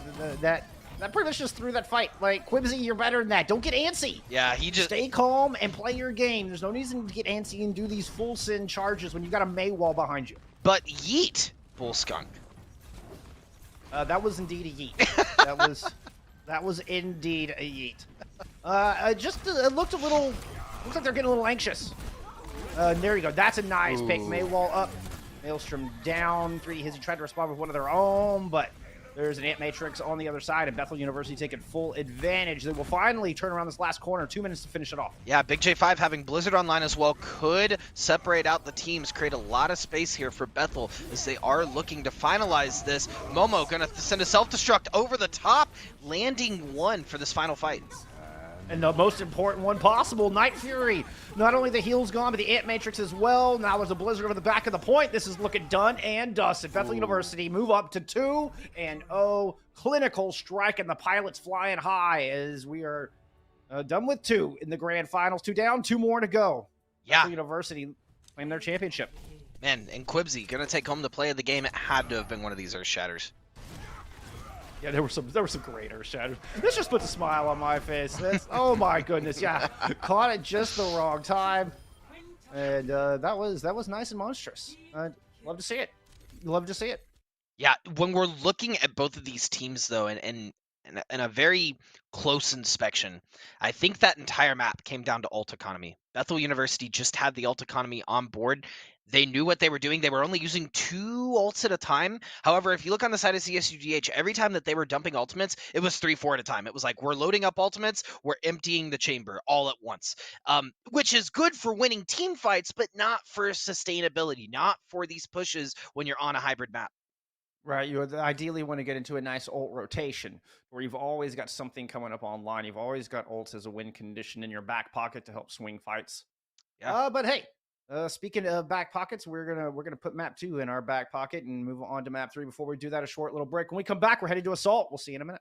That pretty much just threw that fight. Like, Quibsy, you're better than that. Don't get antsy. Yeah, he just... Stay calm and play your game. There's no reason to get antsy and do these full sin charges when you got a Maywall behind you. But yeet, Bull Skunk. That was indeed a yeet. That was indeed a yeet. It looked a little... Looks like they're getting a little anxious. There you go. That's a nice pick. Maywall up. Maelstrom down. 3 Hizzy tried to respond with one of their own, but there's an Amp Matrix on the other side, and Bethel University taking full advantage. They will finally turn around this last corner. 2 minutes to finish it off. Yeah, Big J5 having Blizzard online as well could separate out the teams, create a lot of space here for Bethel as they are looking to finalize this. Momo gonna send a self-destruct over the top, landing 1 for this final fight. And the most important one possible, Night Fury. Not only the heal's gone, but the Amp Matrix as well. Now there's a Blizzard over the back of the point. This is looking done and dusted. Bethel University move up to 2-0. Clinical strike, and the pilots flying high as we are done with 2 in the grand finals. 2 down, 2 more to go. Yeah. Bethel University claim their championship. Man, and Quibsy gonna take home the play of the game. It had to have been one of these Earth Shatters. Yeah, there were some great Earth Shatters. This just puts a smile on my face. Oh my goodness, yeah, caught it just the wrong time, and that was nice and monstrous. Love to see it. Love to see it. Yeah, when we're looking at both of these teams though, and in a very close inspection, I think that entire map came down to ult economy. Bethel University just had the ult economy on board. They knew what they were doing. They were only using 2 ults at a time. However, if you look on the side of CSUGH, every time that they were dumping ultimates, it was 3-4 at a time. It was like, we're loading up ultimates, we're emptying the chamber all at once, which is good for winning team fights, but not for sustainability, not for these pushes when you're on a hybrid map. Right, you ideally want to get into a nice ult rotation where you've always got something coming up online. You've always got ults as a win condition in your back pocket to help swing fights. Yeah. But hey, speaking of back pockets, we're gonna put map 2 in our back pocket and move on to map 3. Before we do that, a short little break. When we come back, we're headed to assault. We'll see you in a minute.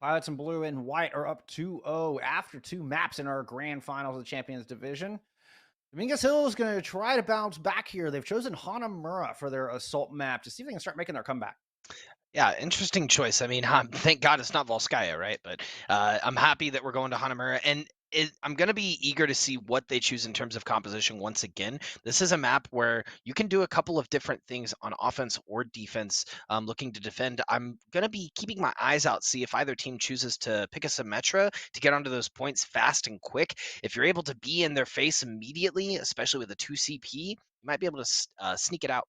Pilots in blue and white are up 2-0 after 2 maps in our grand finals of the Champions Division. Dominguez Hill is going to try to bounce back here. They've chosen Hanamura for their assault map to see if they can start making their comeback. Yeah, interesting choice. I mean, thank God it's not Volskaya, right? But I'm happy that we're going to Hanamura, and I'm going to be eager to see what they choose in terms of composition once again. This is a map where you can do a couple of different things on offense or defense, looking to defend. I'm going to be keeping my eyes out, see if either team chooses to pick a Symmetra to get onto those points fast and quick. If you're able to be in their face immediately, especially with a 2 CP, you might be able to sneak it out.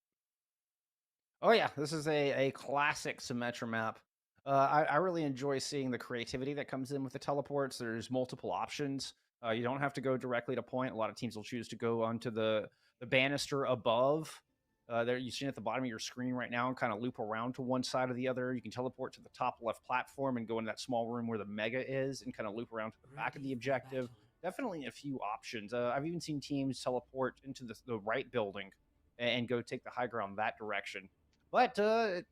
Oh yeah, this is a classic Symmetra map. I really enjoy seeing the creativity that comes in with the teleports. There's multiple options. You don't have to go directly to point. A lot of teams will choose to go onto the banister above. There, you see it at the bottom of your screen right now, and kind of loop around to one side or the other. You can teleport to the top left platform and go in that small room where the mega is, and kind of loop around to the back of the objective. Definitely a few options. I've even seen teams teleport into the right building and go take the high ground that direction. But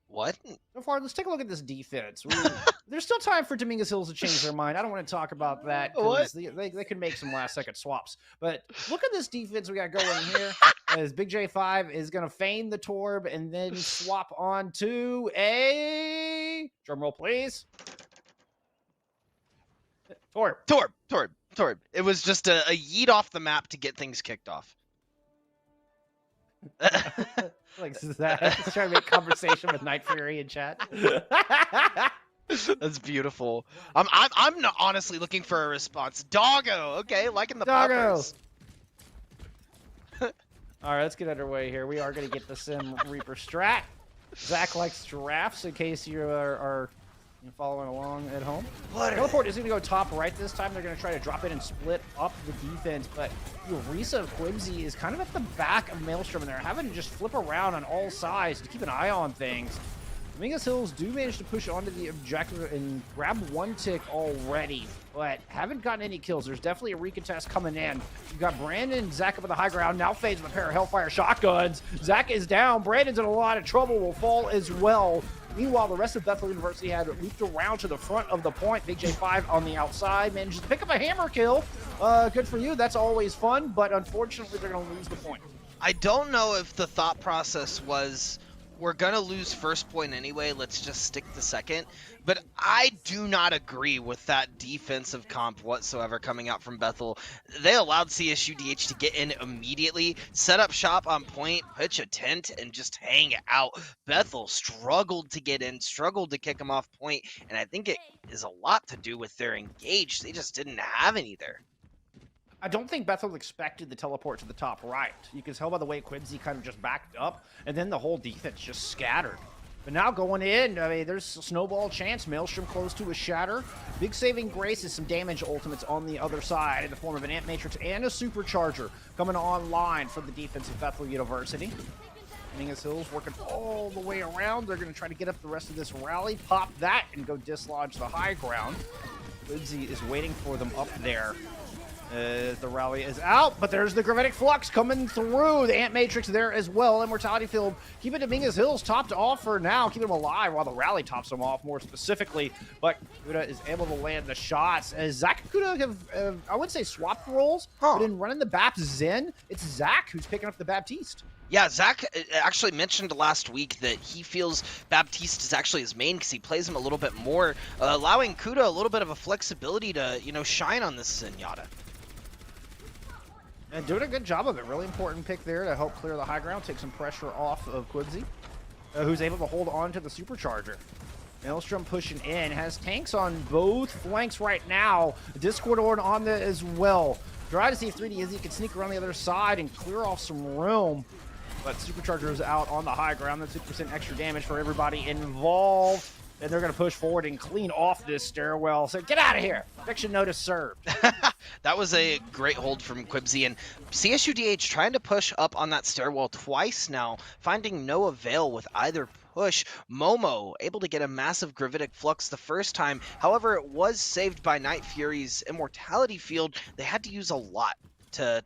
What? so far, let's take a look at this defense. There's still time for Dominguez Hills to change their mind. I don't want to talk about that What? because they could make some last-second swaps. But look at this defense we got going here. As Big J5 is going to feign the Torb and then swap onto a... Drumroll, please. Torb. Torb. It was just a yeet off the map to get things kicked off. Like that. Just trying to make conversation with Night Fury in chat. That's beautiful. I'm not honestly looking for a response. Doggo, okay, liking the Doggo. peppers. All right, let's get underway here. We are going to get the Sim Reaper strat. Zach likes giraffes, in case you are following along at home. Teleport is going to go top right this time. They're going to try to drop in and split up the defense, but Risa Quibsy is kind of at the back of Maelstrom, and they're having to just flip around on all sides to keep an eye on things. Dominguez Hills do manage to push onto the objective and grab one tick already, but haven't gotten any kills. There's definitely a recontest coming in. You've got Brandon and Zach up at the high ground, now fades with a pair of Hellfire shotguns. Zach is down. Brandon's in a lot of trouble, will fall as well. Meanwhile, the rest of Bethel University had looped around to the front of the point. Big J5 on the outside manages to pick up a hammer kill. Good for you. That's always fun, but unfortunately, they're going to lose the point. I don't know if the thought process was, we're going to lose first point anyway, let's just stick to second. But I do not agree with that defensive comp whatsoever coming out from Bethel. They allowed CSUDH to get in immediately, set up shop on point, pitch a tent, and just hang out. Bethel struggled to get in, struggled to kick them off point, and I think it is a lot to do with their engage. They just didn't have any there. I don't think Bethel expected the teleport to the top right. You can tell by the way Quibsy kind of just backed up, and then the whole defense just scattered. But now going in, I mean, there's a snowball chance. Maelstrom close to a shatter. Big saving grace is some damage ultimates on the other side in the form of an Ant Matrix and a Supercharger coming online for the defense of Bethel University. Dominguez Hills working all the way around. They're going to try to get up the rest of this rally, pop that, and go dislodge the high ground. Quibsy is waiting for them up there. The rally is out, but there's the Gravitic Flux coming through. The Ant Matrix there as well. Immortality Field keeping Dominguez Hills topped off for now, keeping them alive while the rally tops them off more specifically. But Kuda is able to land the shots. As Zach and Kuda have, I would say, swapped roles, but in running the Baps Zen, it's Zach who's picking up the Baptiste. Yeah, Zach actually mentioned last week that he feels Baptiste is actually his main because he plays him a little bit more, allowing Kuda a little bit of a flexibility to, shine on this Zenyatta. And doing a good job of it. Really important pick there to help clear the high ground, take some pressure off of Quibsy, who's able to hold on to the Supercharger. Maelstrom pushing in, has tanks on both flanks right now. Discord Ord on there as well. Try to see if 3D Izzy can sneak around the other side and clear off some room. But Supercharger is out on the high ground. That's 6% extra damage for everybody involved. And they're going to push forward and clean off this stairwell. So get out of here. Eviction notice served. That was a great hold from Quibsy. And CSUDH trying to push up on that stairwell twice now, finding no avail with either push. Momo able to get a massive Gravitic Flux the first time. However, it was saved by Night Fury's Immortality Field. They had to use a lot. to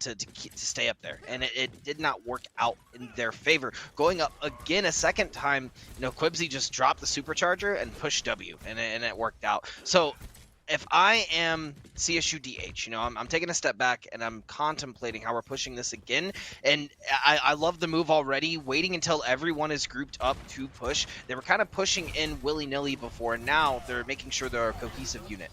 stay up there, and it did not work out in their favor. Going up again a second time, Quibsy just dropped the supercharger and pushed W, and it worked out. So if I am CSUDH, I'm taking a step back and I'm contemplating how we're pushing this again. And I love the move already, waiting until everyone is grouped up to push. They were kind of pushing in willy-nilly before, and now they're making sure they're a cohesive unit.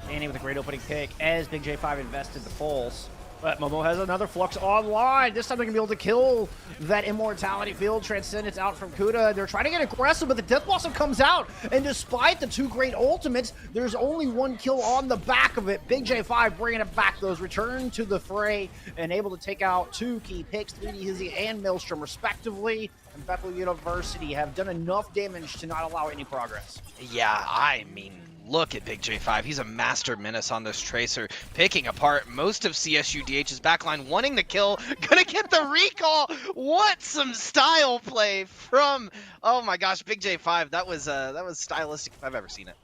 Danny with a great opening pick as Big J5 invested the pulls. But Momo has another Flux online. This time they're going to be able to kill that Immortality field. Transcendence out from Kuda. They're trying to get aggressive, but the Death Blossom comes out. And despite the two great ultimates, there's only one kill on the back of it. Big J5 bringing it back. Those return to the fray and able to take out two key picks, 3D Hizzy and Maelstrom, respectively. And Bethel University have done enough damage to not allow any progress. Yeah, I mean, look at Big J5. He's a master menace on this Tracer, picking apart most of CSUDH's backline, wanting the kill, gonna get the recall. What some style play from, oh my gosh, Big J5. That was stylistic if I've ever seen it.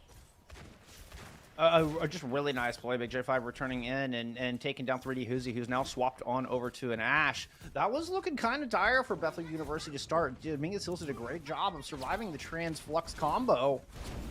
Just really nice play. Big J5 returning in and taking down 3D Hizzy, who's now swapped on over to an Ashe. That was looking kind of dire for Bethel University to start. Dominguez Hills did a great job of surviving the Transflux combo,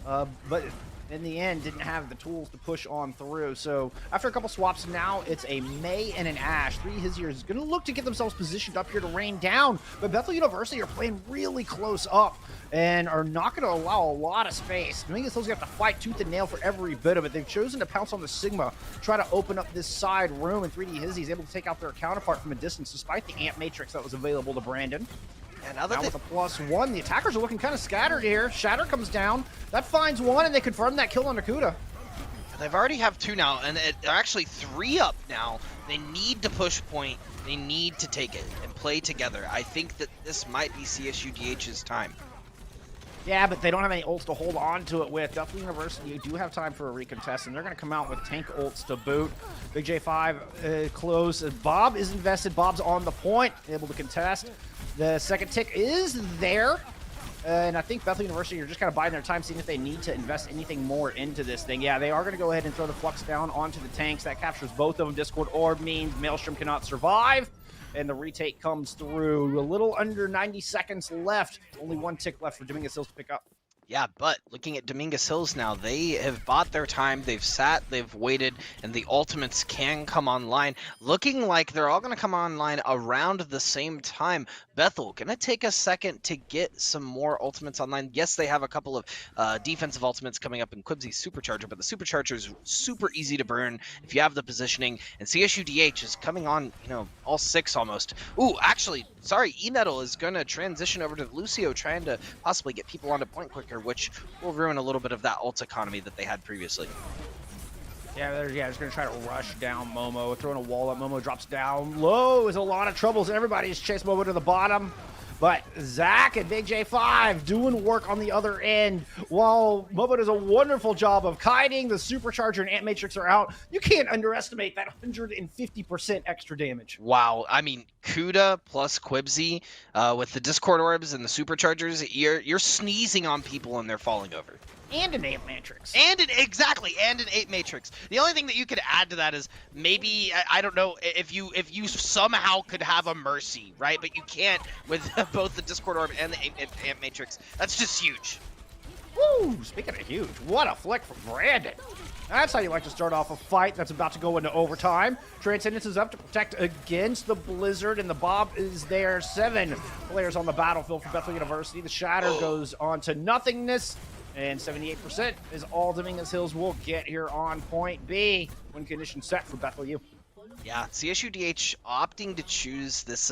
but in the end, didn't have the tools to push on through. So after a couple swaps now, it's a May and an Ashe. 3D Hizzy is going to look to get themselves positioned up here to rain down, but Bethel University are playing really close up and are not going to allow a lot of space. Dominguez Hills have to fight tooth and nail for every bit of it. They've chosen to pounce on the Sigma, try to open up this side room, and 3D Hizzy is able to take out their counterpart from a distance despite the Amp Matrix that was available to Brandon. And now with a +1, the attackers are looking kind of scattered here. Shatter comes down. That finds one, and they confirm that kill on Nakuda. They've already have two now, and they're actually 3 up now. They need to push point. They need to take it and play together. I think that this might be CSUDH's time. Yeah, but they don't have any ults to hold on to it with. Bethel University, you do have time for a recontest, and they're going to come out with tank ults to boot. Big J5 close. Bob is invested. Bob's on the point, able to contest. The second tick is there. And I think Bethel University are just kind of biding their time, seeing if they need to invest anything more into this thing. Yeah, they are going to go ahead and throw the Flux down onto the tanks. That captures both of them. Discord Orb means Maelstrom cannot survive. And the retake comes through. A little under 90 seconds left. Only one tick left for Dominguez Hills to pick up. Yeah, but looking at Dominguez Hills now, they have bought their time, they've sat, they've waited, and the ultimates can come online. Looking like they're all going to come online around the same time. Bethel, going to take a second to get some more ultimates online. Yes, they have a couple of defensive ultimates coming up in Quibsy's Supercharger, but the Supercharger is super easy to burn if you have the positioning, and CSUDH is coming on, all 6 almost. Ooh, actually, sorry, E-Metal is going to transition over to Lucio, trying to possibly get people onto point quicker, which will ruin a little bit of that ult economy that they had previously. Yeah, they're just going to try to rush down Momo, throwing a wall up. Momo drops down low. Is a lot of troubles. Everybody's chased Momo to the bottom. But Zach and Big J5 doing work on the other end. While Momo does a wonderful job of kiting, the Supercharger and Ant Matrix are out. You can't underestimate that 150% extra damage. Wow. I mean, Kuda plus Quibsy with the Discord Orbs and the Superchargers, you're sneezing on people and they're falling over. And an 8 Matrix. And an 8 Matrix. The only thing that you could add to that is maybe, I don't know, if you somehow could have a Mercy, right? But you can't with both the Discord Orb and the 8 Matrix. That's just huge. Woo! Speaking of huge, what a flick from Brandon. That's how you like to start off a fight that's about to go into overtime. Transcendence is up to protect against the Blizzard, and the Bob is there. 7 players on the battlefield for Bethel University. The Shatter goes on to nothingness. And 78% is all Dominguez Hills will get here on point B when conditions set for Bethel U. Yeah, CSUDH opting to choose this,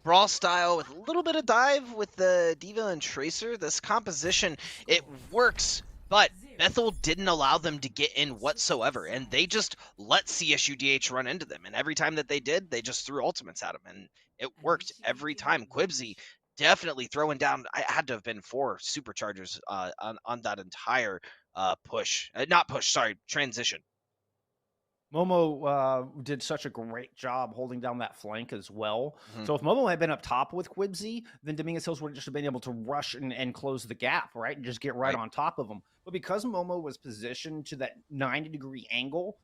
brawl style with a little bit of dive with the Diva and Tracer. This composition, it works, but Bethel didn't allow them to get in whatsoever, and they just let CSUDH run into them. And every time that they did, they just threw ultimates at them, and it worked every time. Quibsy definitely throwing down. I had to have been 4 Superchargers on that entire transition. Momo did such a great job holding down that flank as well. Mm-hmm. So if Momo had been up top with Quibsy, then Dominguez Hills would have just been able to rush and close the gap, right? And just get right on top of them. But because Momo was positioned to that 90-degree angle,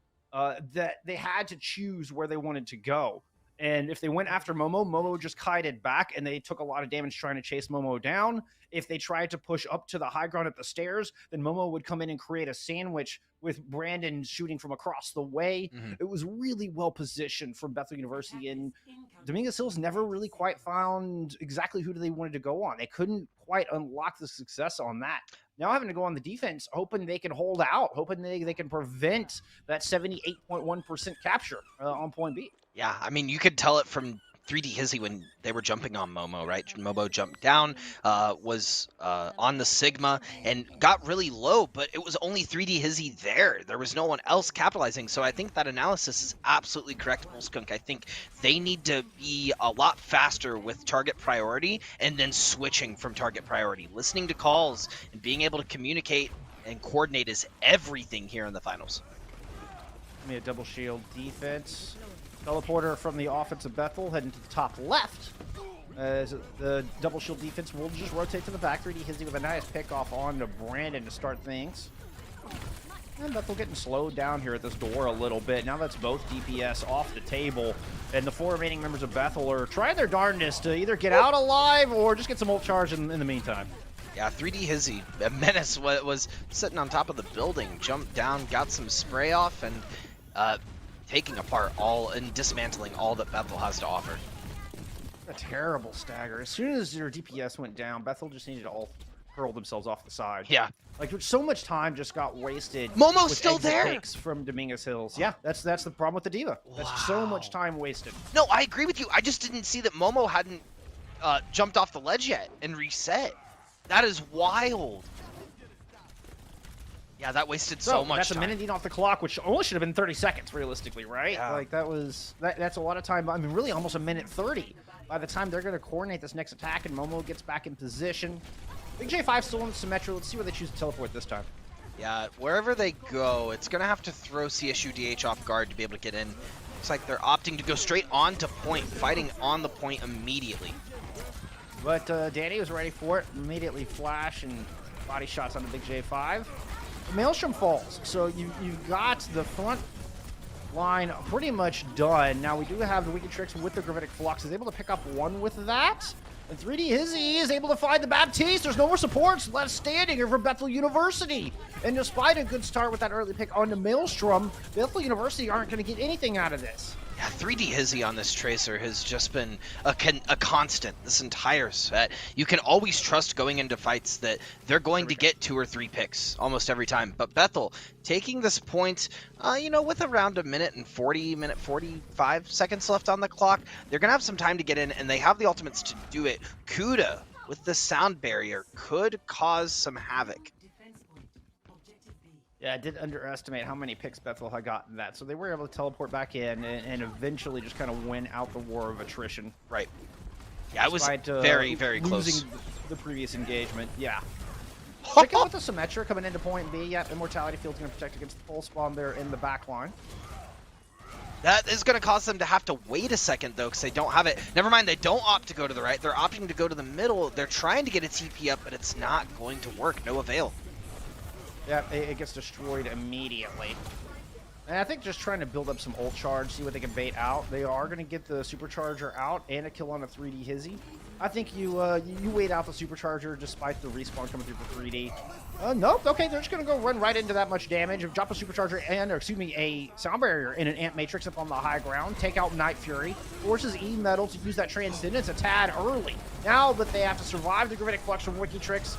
that they had to choose where they wanted to go. And if they went after Momo, Momo just kited back, and they took a lot of damage trying to chase Momo down. If they tried to push up to the high ground at the stairs, then Momo would come in and create a sandwich with Brandon shooting from across the way. It was really well positioned from Bethel University, and Dominguez Hills never really quite found exactly who they wanted to go on. They couldn't quite unlock the success on that. Now having to go on the defense, hoping they can hold out, hoping they can prevent that 78.1% capture on point B. Yeah, I mean, you could tell it from 3D Hizzy when they were jumping on Momo, right? Momo jumped down, was on the Sigma, and got really low, but it was only 3D Hizzy there. There was no one else capitalizing, so I think that analysis is absolutely correct, Bullskunk. I think they need to be a lot faster with target priority, and then switching from target priority. Listening to calls and being able to communicate and coordinate is everything here in the finals. Give me a double shield defense. Teleporter from the offensive Bethel heading to the top left. As the double shield defense will just rotate to the back. 3D Hizzy with a nice pick off on to Brandon to start things. And Bethel getting slowed down here at this door a little bit. Now that's both DPS off the table. And the 4 remaining members of Bethel are trying their darndest to either get out alive or just get some ult charge in the meantime. Yeah, 3D Hizzy, a menace, was sitting on top of the building, jumped down, got some spray off, and taking apart all and dismantling all that Bethel has to offer. A terrible stagger. As soon as your DPS went down, Bethel just needed to all hurl themselves off the side. Yeah. Like, so much time just got wasted. Momo's still there. Takes from Dominguez Hills. Yeah, that's the problem with the Diva. That's so much time wasted. No, I agree with you. I just didn't see that Momo hadn't jumped off the ledge yet and reset. That is wild. Yeah, that wasted so much that's time. That's a minute off the clock, which only should have been 30 seconds, realistically, right? Yeah. Like, that's a lot of time. I mean, really almost a minute 30 by the time they're going to coordinate this next attack, and Momo gets back in position. Big J5 still on the Symmetra. Let's see where they choose to teleport this time. Yeah, wherever they go, it's going to have to throw CSUDH off guard to be able to get in. Looks like they're opting to go straight on to point, fighting on the point immediately. But Danny was ready for it. Immediately flash and body shots on the Big J5. Maelstrom falls, so you've got the front line pretty much done. Now we do have the Wicked Tricks with the Gravitic Flux. Is able to pick up one with that. And 3D Hizzy is able to find the Baptiste. There's no more supports left standing here for Bethel University. And despite a good start with that early pick on the Maelstrom, Bethel University aren't going to get anything out of this. Yeah, 3D Hizzy on this Tracer has just been a constant this entire set. You can always trust going into fights that they're going to get 2 or 3 picks almost every time. But Bethel taking this point, with around a minute 45 seconds left on the clock, they're going to have some time to get in, and they have the ultimates to do it. Kuda with the sound barrier could cause some havoc. Yeah, I did underestimate how many picks Bethel had gotten that. So they were able to teleport back in and eventually just kind of win out the war of attrition. Right. Yeah, it was despite, very, very close. Losing the previous engagement. Yeah. Picking with the Symmetra coming into point B. Yep, Immortality Field's going to protect against the pulse bomb there in the back line. That is going to cause them to have to wait a second, though, because they don't have it. Never mind, they don't opt to go to the right. They're opting to go to the middle. They're trying to get a TP up, but it's not going to work. No avail. Yeah, it gets destroyed immediately. And I think just trying to build up some ult charge, see what they can bait out. They are going to get the supercharger out and a kill on a 3D Hizzy. I think you wait out the supercharger despite the respawn coming through for 3D. Nope. Okay, they're just going to go run right into that much damage. Drop a supercharger a sound barrier in an Ant Matrix up on the high ground. Take out Night Fury. Forces E-Metal to use that Transcendence a tad early. Now that they have to survive the Gravitic Flux from Wiki Tricks,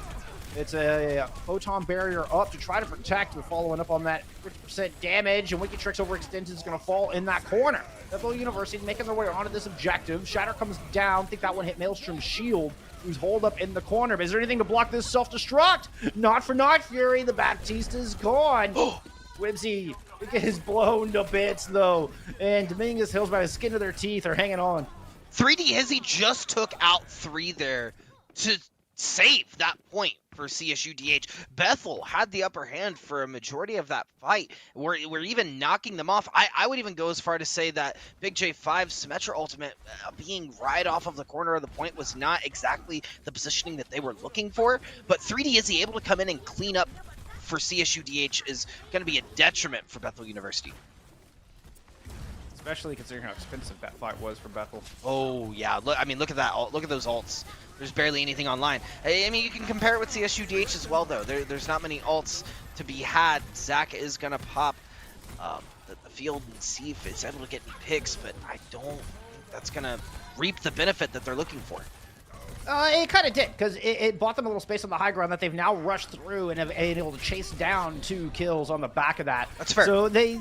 it's a photon barrier up to try to protect. We're following up on that 50% damage, and Wicked Tricks overextended is going to fall in that corner. Bethel University making their way onto this objective. Shatter comes down. I think that one hit Maelstrom's shield, who's holed up in the corner. But is there anything to block this self-destruct? Not for Night Fury. The Baptiste is gone. Wibsy is blown to bits, though. And Dominguez Hills, by the skin of their teeth, are hanging on. 3D Hizzy just took out 3 there to save that point for CSUDH. Bethel had the upper hand for a majority of that fight. We're even knocking them off. I would even go as far to say that Big J5's Symmetra ultimate being right off of the corner of the point was not exactly the positioning that they were looking for, but 3D is he able to come in and clean up for CSUDH is going to be a detriment for Bethel University. especially considering how expensive that fight was for Bethel. Oh yeah, look. I mean, look at that. Look at those alts. There's barely anything online. I mean, you can compare it with CSUDH as well, though. There's not many alts to be had. Zach is gonna pop the field and see if it's able to get any picks, but I don't think that's gonna reap the benefit that they're looking for. It kind of did, because it bought them a little space on the high ground that they've now rushed through and have been able to chase down 2 kills on the back of that. That's fair. So they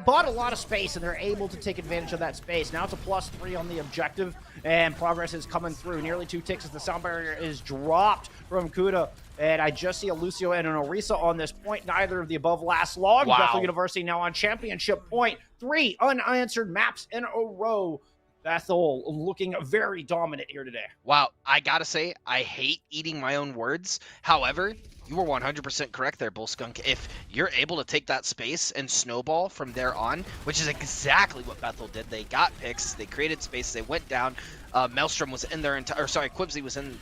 bought a lot of space, and they're able to take advantage of that space. Now it's a +3 on the objective, and progress is coming through. Nearly 2 ticks as the sound barrier is dropped from Kuda. And I just see a Lucio and an Orisa on this point. Neither of the above last long. Wow. Bethel University now on championship point. 3 unanswered maps in a row. Bethel looking very dominant here today. Wow, I gotta say, I hate eating my own words. However, you were 100% correct there, Bullskunk. If you're able to take that space and snowball from there on, which is exactly what Bethel did. They got picks, they created space, they went down. Maelstrom was in their entire, Quibsy was in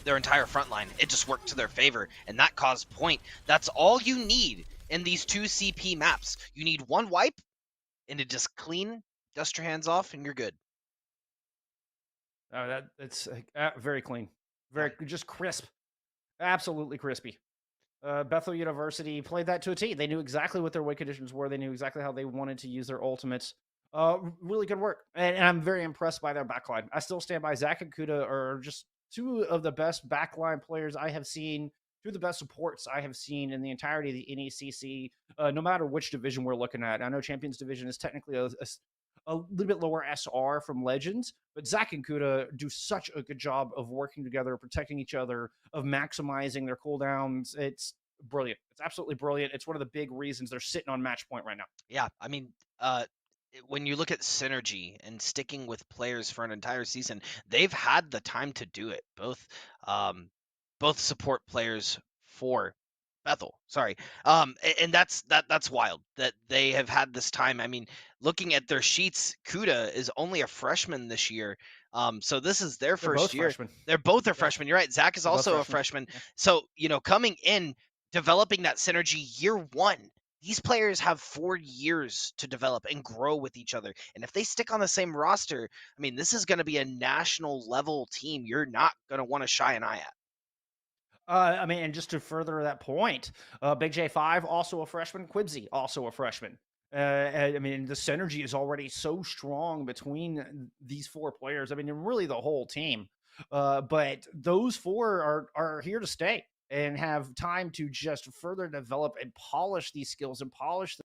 their entire front line. It just worked to their favor, and that caused point. That's all you need in these 2 CP maps. You need 1 wipe, and to just clean, dust your hands off, and you're good. Oh, that's very clean, very just crisp, absolutely crispy. Bethel University played that to a T. They knew exactly what their win conditions were. They knew exactly how they wanted to use their ultimates. Really good work, and I'm very impressed by their backline. I still stand by Zach and Kuda are just 2 of the best backline players I have seen. 2 of the best supports I have seen in the entirety of the NECC. No matter which division we're looking at. I know Champions Division is technically a little bit lower SR from Legends, but Zach and Kuda do such a good job of working together, protecting each other, of maximizing their cooldowns. It's brilliant. It's absolutely brilliant. It's one of the big reasons they're sitting on match point right now. Yeah, I mean, when you look at synergy and sticking with players for an entire season, they've had the time to do it. Both support players for Bethel. Sorry, and that's wild that they have had this time. I mean, looking at their sheets, Kuda is only a freshman this year. So this is their They're first both year. freshmen. They're both are Yeah, freshmen. You're right. Zach is they're both also a freshmen. freshman. Yeah. So coming in, developing that synergy year 1. These players have 4 years to develop and grow with each other. And if they stick on the same roster, I mean, this is going to be a national level team you're not going to want to shy an eye at. I mean, and just to further that point, Big J5 also a freshman, Quibsy also a freshman. I mean, the synergy is already so strong between these 4 players. I mean, and really the whole team. But those 4 are here to stay and have time to just further develop and polish these skills and polish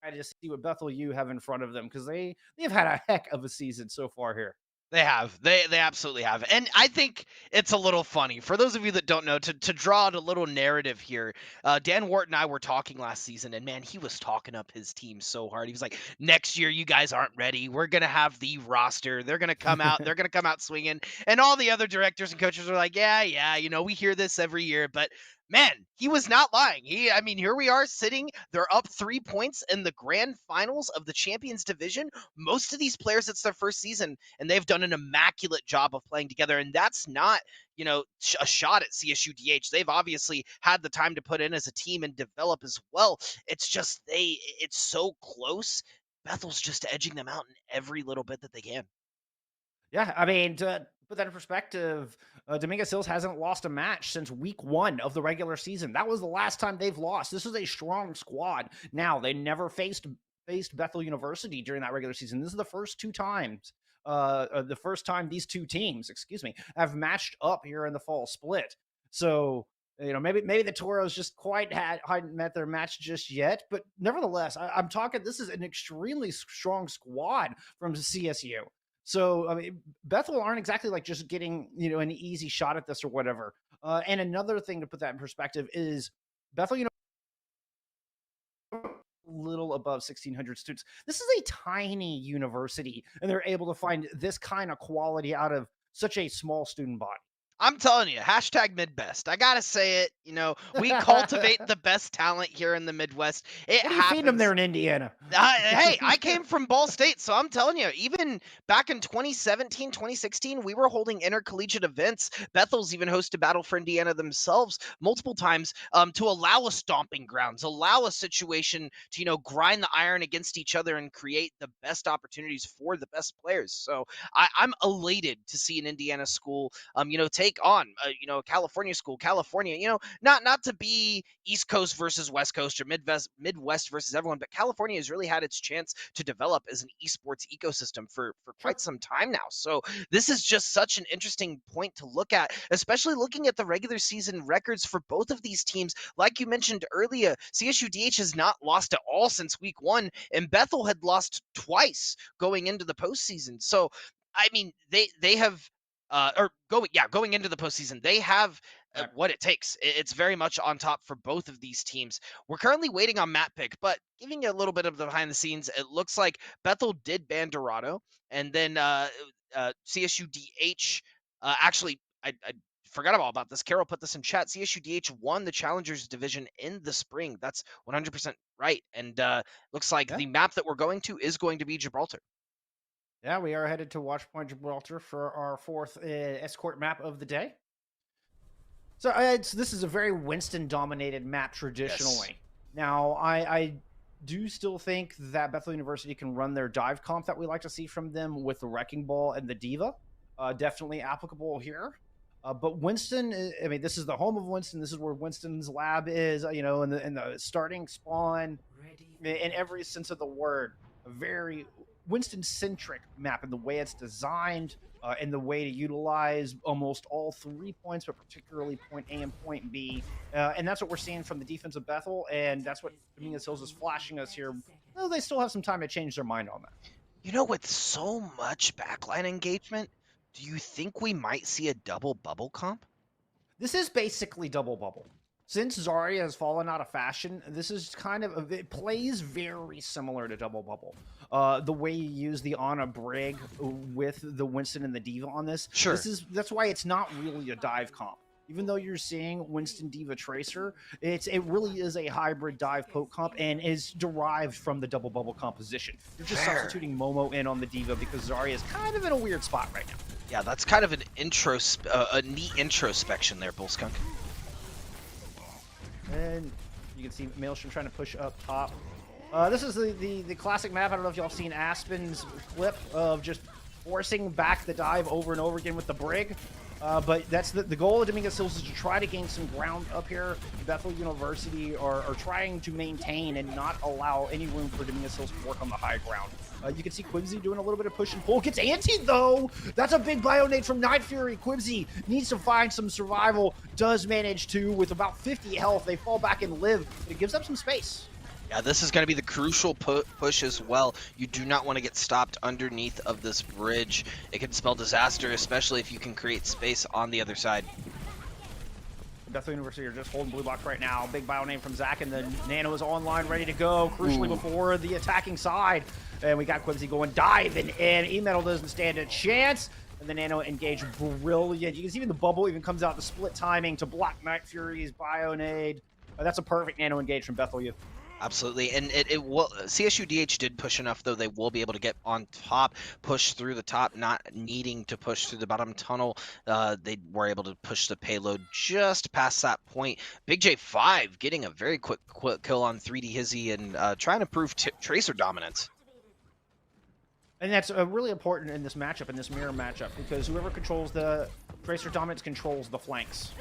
I just see what Bethel U have in front of them, because they've had a heck of a season so far here. They have. They absolutely have. And I think it's a little funny. For those of you that don't know, to draw out a little narrative here, Dan Wart and I were talking last season, and man, he was talking up his team so hard. He was like, next year, you guys aren't ready. We're going to have the roster. They're going to come out. They're going to come out swinging. And all the other directors and coaches are like, yeah, we hear this every year. But man, he was not lying. I mean, here we are sitting. They're up 3 points in the grand finals of the Champions Division. Most of these players, it's their first season, and they've done an immaculate job of playing together. And that's not, a shot at CSUDH. They've obviously had the time to put in as a team and develop as well. It's just it's so close. Bethel's just edging them out in every little bit that they can. Yeah, I mean, to put that in perspective, Dominguez Hills hasn't lost a match since week 1 of the regular season. That was the last time they've lost. This is a strong squad. Now, they never faced Bethel University during that regular season. This is the first 2 times, the first time these 2 teams, excuse me, have matched up here in the fall split. So, maybe the Toros just hadn't met their match just yet, but nevertheless, I'm talking. This is an extremely strong squad from CSU. So, I mean, Bethel aren't exactly like just getting, an easy shot at this or whatever. And another thing to put that in perspective is Bethel, little above 1,600 students. This is a tiny university, and they're able to find this kind of quality out of such a small student body. I'm telling you, hashtag Midbest. I gotta say it. You know, we cultivate the best talent here in the Midwest. It What are you feeding them happens. there in Indiana? Hey, I came from Ball State, so I'm telling you, even back in 2017, 2016, we were holding intercollegiate events. Bethel's even hosted Battle for Indiana themselves multiple times to allow a stomping grounds, allow a situation to, grind the iron against each other and create the best opportunities for the best players. So I'm elated to see an Indiana school, take on, a California school. California, not to be East Coast versus West Coast or Midwest versus everyone, but California has really had its chance to develop as an esports ecosystem for Sure. quite some time now. So this is just such an interesting point to look at, especially looking at the regular season records for both of these teams. Like you mentioned earlier, CSUDH has not lost at all since week 1, and Bethel had lost twice going into the postseason. So I mean, they have going into the postseason, they have Right. what it takes. It's very much on top for both of these teams. We're currently waiting on map pick, but giving you a little bit of the behind the scenes, it looks like Bethel did ban Dorado, and then CSUDH actually I forgot all about this. Carol put this in chat. CSUDH won the Challengers division in the spring. That's 100% right, and looks like Yeah. the map that we're going to is going to be Gibraltar. Yeah, we are headed to Watchpoint Gibraltar for our 4th escort map of the day. So this is a very Winston-dominated map traditionally. Yes. Now, I do still think that Bethel University can run their dive comp that we like to see from them with the Wrecking Ball and the Diva. Definitely applicable here. But Winston, I mean, this is the home of Winston. This is where Winston's lab is, in the starting spawn, in every sense of the word. A very Winston-centric map in the way it's designed, and the way to utilize almost all 3 points, but particularly point A and point B. And that's what we're seeing from the defense of Bethel, and that's what Dominguez Hills is flashing us here. Well, they still have some time to change their mind on that. With so much backline engagement, do you think we might see a double bubble comp? This is basically double bubble. Since Zarya has fallen out of fashion, this is it plays very similar to double bubble. The way you use the Ana Brig with the Winston and the Diva on this. Sure. That's why it's not really a dive comp. Even though you're seeing Winston Diva Tracer, it really is a hybrid dive poke comp and is derived from the double bubble composition. You're just substituting Momo in on the Diva because Zarya is kind of in a weird spot right now. Yeah, that's kind of an a neat introspection there, Bullskunk. And you can see Maelstrom trying to push up top. This is the classic map. I don't know if y'all have seen Aspen's clip of just forcing back the dive over and over again with the Brig. But that's the goal of Dominguez Hills is to try to gain some ground up here. Bethel University are trying to maintain and not allow any room for Dominguez Hills to work on the high ground. You can see Quibsy doing a little bit of push and pull. Gets antied, though. That's a big Bionade from Night Fury. Quibsy needs to find some survival. Does manage to, with about 50 health. They fall back and live. It gives up some space. Yeah, this is going to be the crucial push as well. You do not want to get stopped underneath of this bridge. It can spell disaster, especially if you can create space on the other side. Bethel University are just holding blue box right now. Big bio name from Zach, and the Nano is online, ready to go. Crucially before the attacking side. And we got Quincy going diving in. E-Metal doesn't stand a chance. And the Nano engage brilliant. You can see even the bubble even comes out, the split timing to block Night Fury's Bionade. That's a perfect Nano engage from Bethel U. Absolutely, and it will. CSUDH did push enough, though. They will be able to get on top, push through the top, not needing to push through the bottom tunnel. They were able to push the payload just past that point. Big J5 getting a very quick kill on 3D Hizzy and trying to prove Tracer dominance. And that's really important in this matchup, in this mirror matchup, because whoever controls the Tracer dominance controls the flanks.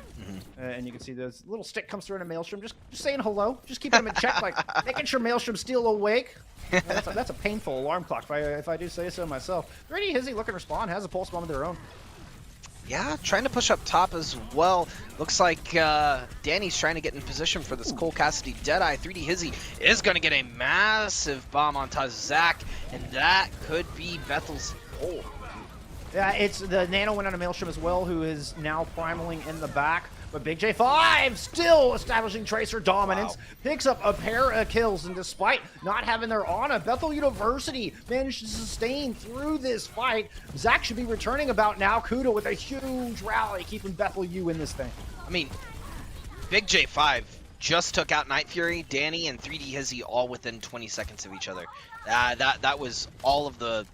And you can see this little stick comes through in a Maelstrom, just saying hello, just keeping him in check, like making sure Maelstrom's still awake. That's a painful alarm clock, if I do say so myself. 3D Hizzy looking to respond, has a pulse bomb of their own. Yeah, trying to push up top as well. Looks like Danny's trying to get in position for this Cole Cassidy Deadeye. 3D Hizzy is going to get a massive bomb on top of Zach, and that could be Bethel's goal. Yeah, it's the Nano went on a Maelstrom as well, who is now primaling in the back. But Big J5 still establishing Tracer dominance, picks up a pair of kills, and despite not having their Ana, Bethel University managed to sustain through this fight. Zach should be returning about now. Kuda with a huge rally, keeping Bethel U in this thing. I mean, Big J5 just took out Night Fury, Danny, and 3D Hizzy all within 20 seconds of each other. That was all of the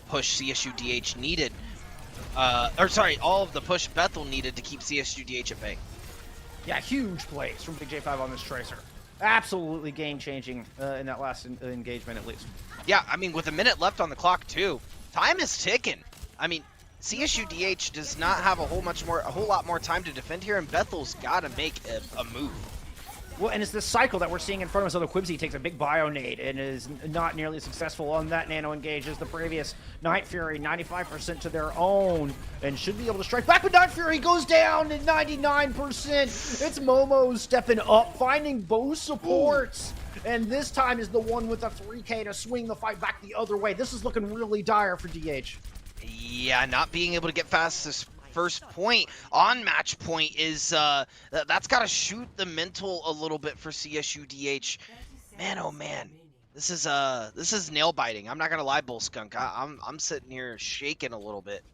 push CSU DH needed. All of the push Bethel needed to keep CSU DH at bay. Yeah, huge plays from Big J5 on this Tracer. Absolutely game-changing in that last engagement, at least. Yeah, I mean, with a minute left on the clock, too. Time is ticking. I mean, CSU DH does not have a whole lot more time to defend here, and Bethel's got to make a move. Well, and it's this cycle that we're seeing in front of us. So the Quibsy takes a big bio nade and is not nearly as successful on that nano engage as the previous. Night Fury, 95% to their own, and should be able to strike back, but Night Fury goes down at 99%. It's Momo stepping up, finding both supports, and this time is the one with a 3K to swing the fight back the other way. This is looking really dire for DH. Yeah, not being able to get past this first point on match point is that's got to shoot the mental a little bit for CSU DH. Man, oh man, this is nail biting. I'm not gonna lie, Bull Skunk. I'm sitting here shaking a little bit.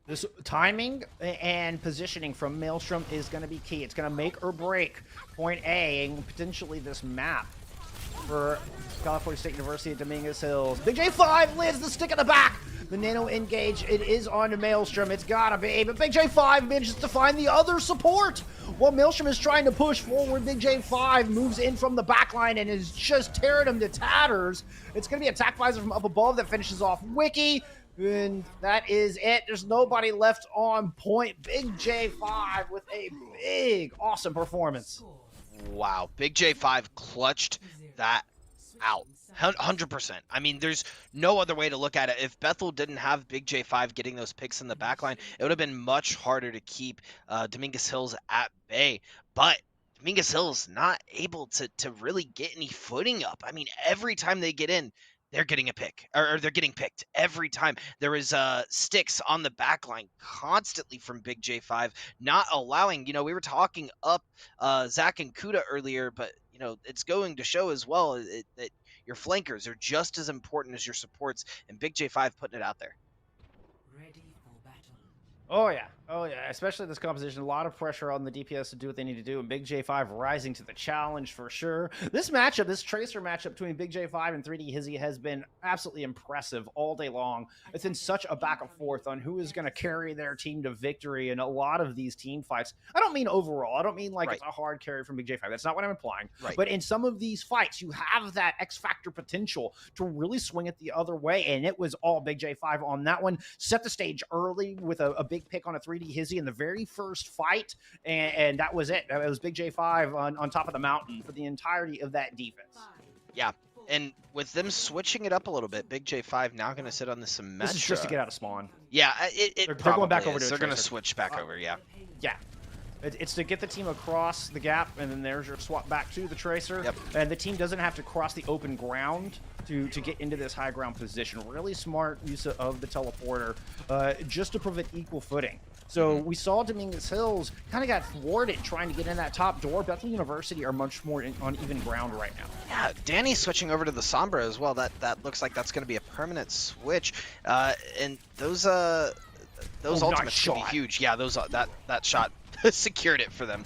This timing and positioning from Maelstrom is going to be key. It's going to make or break point A and potentially this map for California State University at Dominguez Hills. Big J5 lands the stick in the back. The nano engage, it is on to Maelstrom. It's gotta be, but Big J5 manages to find the other support. While Maelstrom is trying to push forward, Big J5 moves in from the backline and is just tearing him to tatters. It's gonna be attack visor from up above that finishes off Wiki, and that is it. There's nobody left on point. Big J5 with a big, awesome performance. Wow, Big J5 clutched that out. 100%. I mean, there's no other way to look at it. If Bethel didn't have Big J5 getting those picks in the backline, it would have been much harder to keep Dominguez Hills at bay. But Dominguez Hills not able to really get any footing up. I mean, every time they get in, they're getting a pick, or they're getting picked every time. There is sticks on the back line constantly from Big J5, not allowing, we were talking up Zach and Kuda earlier, but, it's going to show as well that your flankers are just as important as your supports, and Big J5 putting it out there. Ready for battle. Oh yeah, especially this composition. A lot of pressure on the DPS to do what they need to do, and Big J5 rising to the challenge for sure. This matchup, this Tracer matchup between Big J5 and 3D Hizzy has been absolutely impressive all day long. It's been such a back and forth on who is going to carry their team to victory in a lot of these team fights. I don't mean overall. I don't mean like it's a hard carry from Big J5. That's not what I'm implying. Right. But in some of these fights, you have that X Factor potential to really swing it the other way, and it was all Big J5 on that one. Set the stage early with a big pick on a 3D Hizzy in the very first fight, and that was it. It was Big J5 on top of the mountain for the entirety of that defense. Yeah, and with them switching it up a little bit, Big J5 now going to sit on the Symmetra. This is just to get out of spawn. Yeah, they're going back over to they're going to Tracer. switch back over, yeah. Yeah. It's to get the team across the gap, and then there's your swap back to the Tracer. Yep. And the team doesn't have to cross the open ground to get into this high ground position. Really smart use of the teleporter just to prevent equal footing. So we saw Dominguez Hills kind of got thwarted trying to get in that top door. Bethel University are much more on even ground right now. Yeah, Danny's switching over to the Sombra as well. That looks like that's going to be a permanent switch. And those ultimates can be huge. Yeah, that shot secured it for them.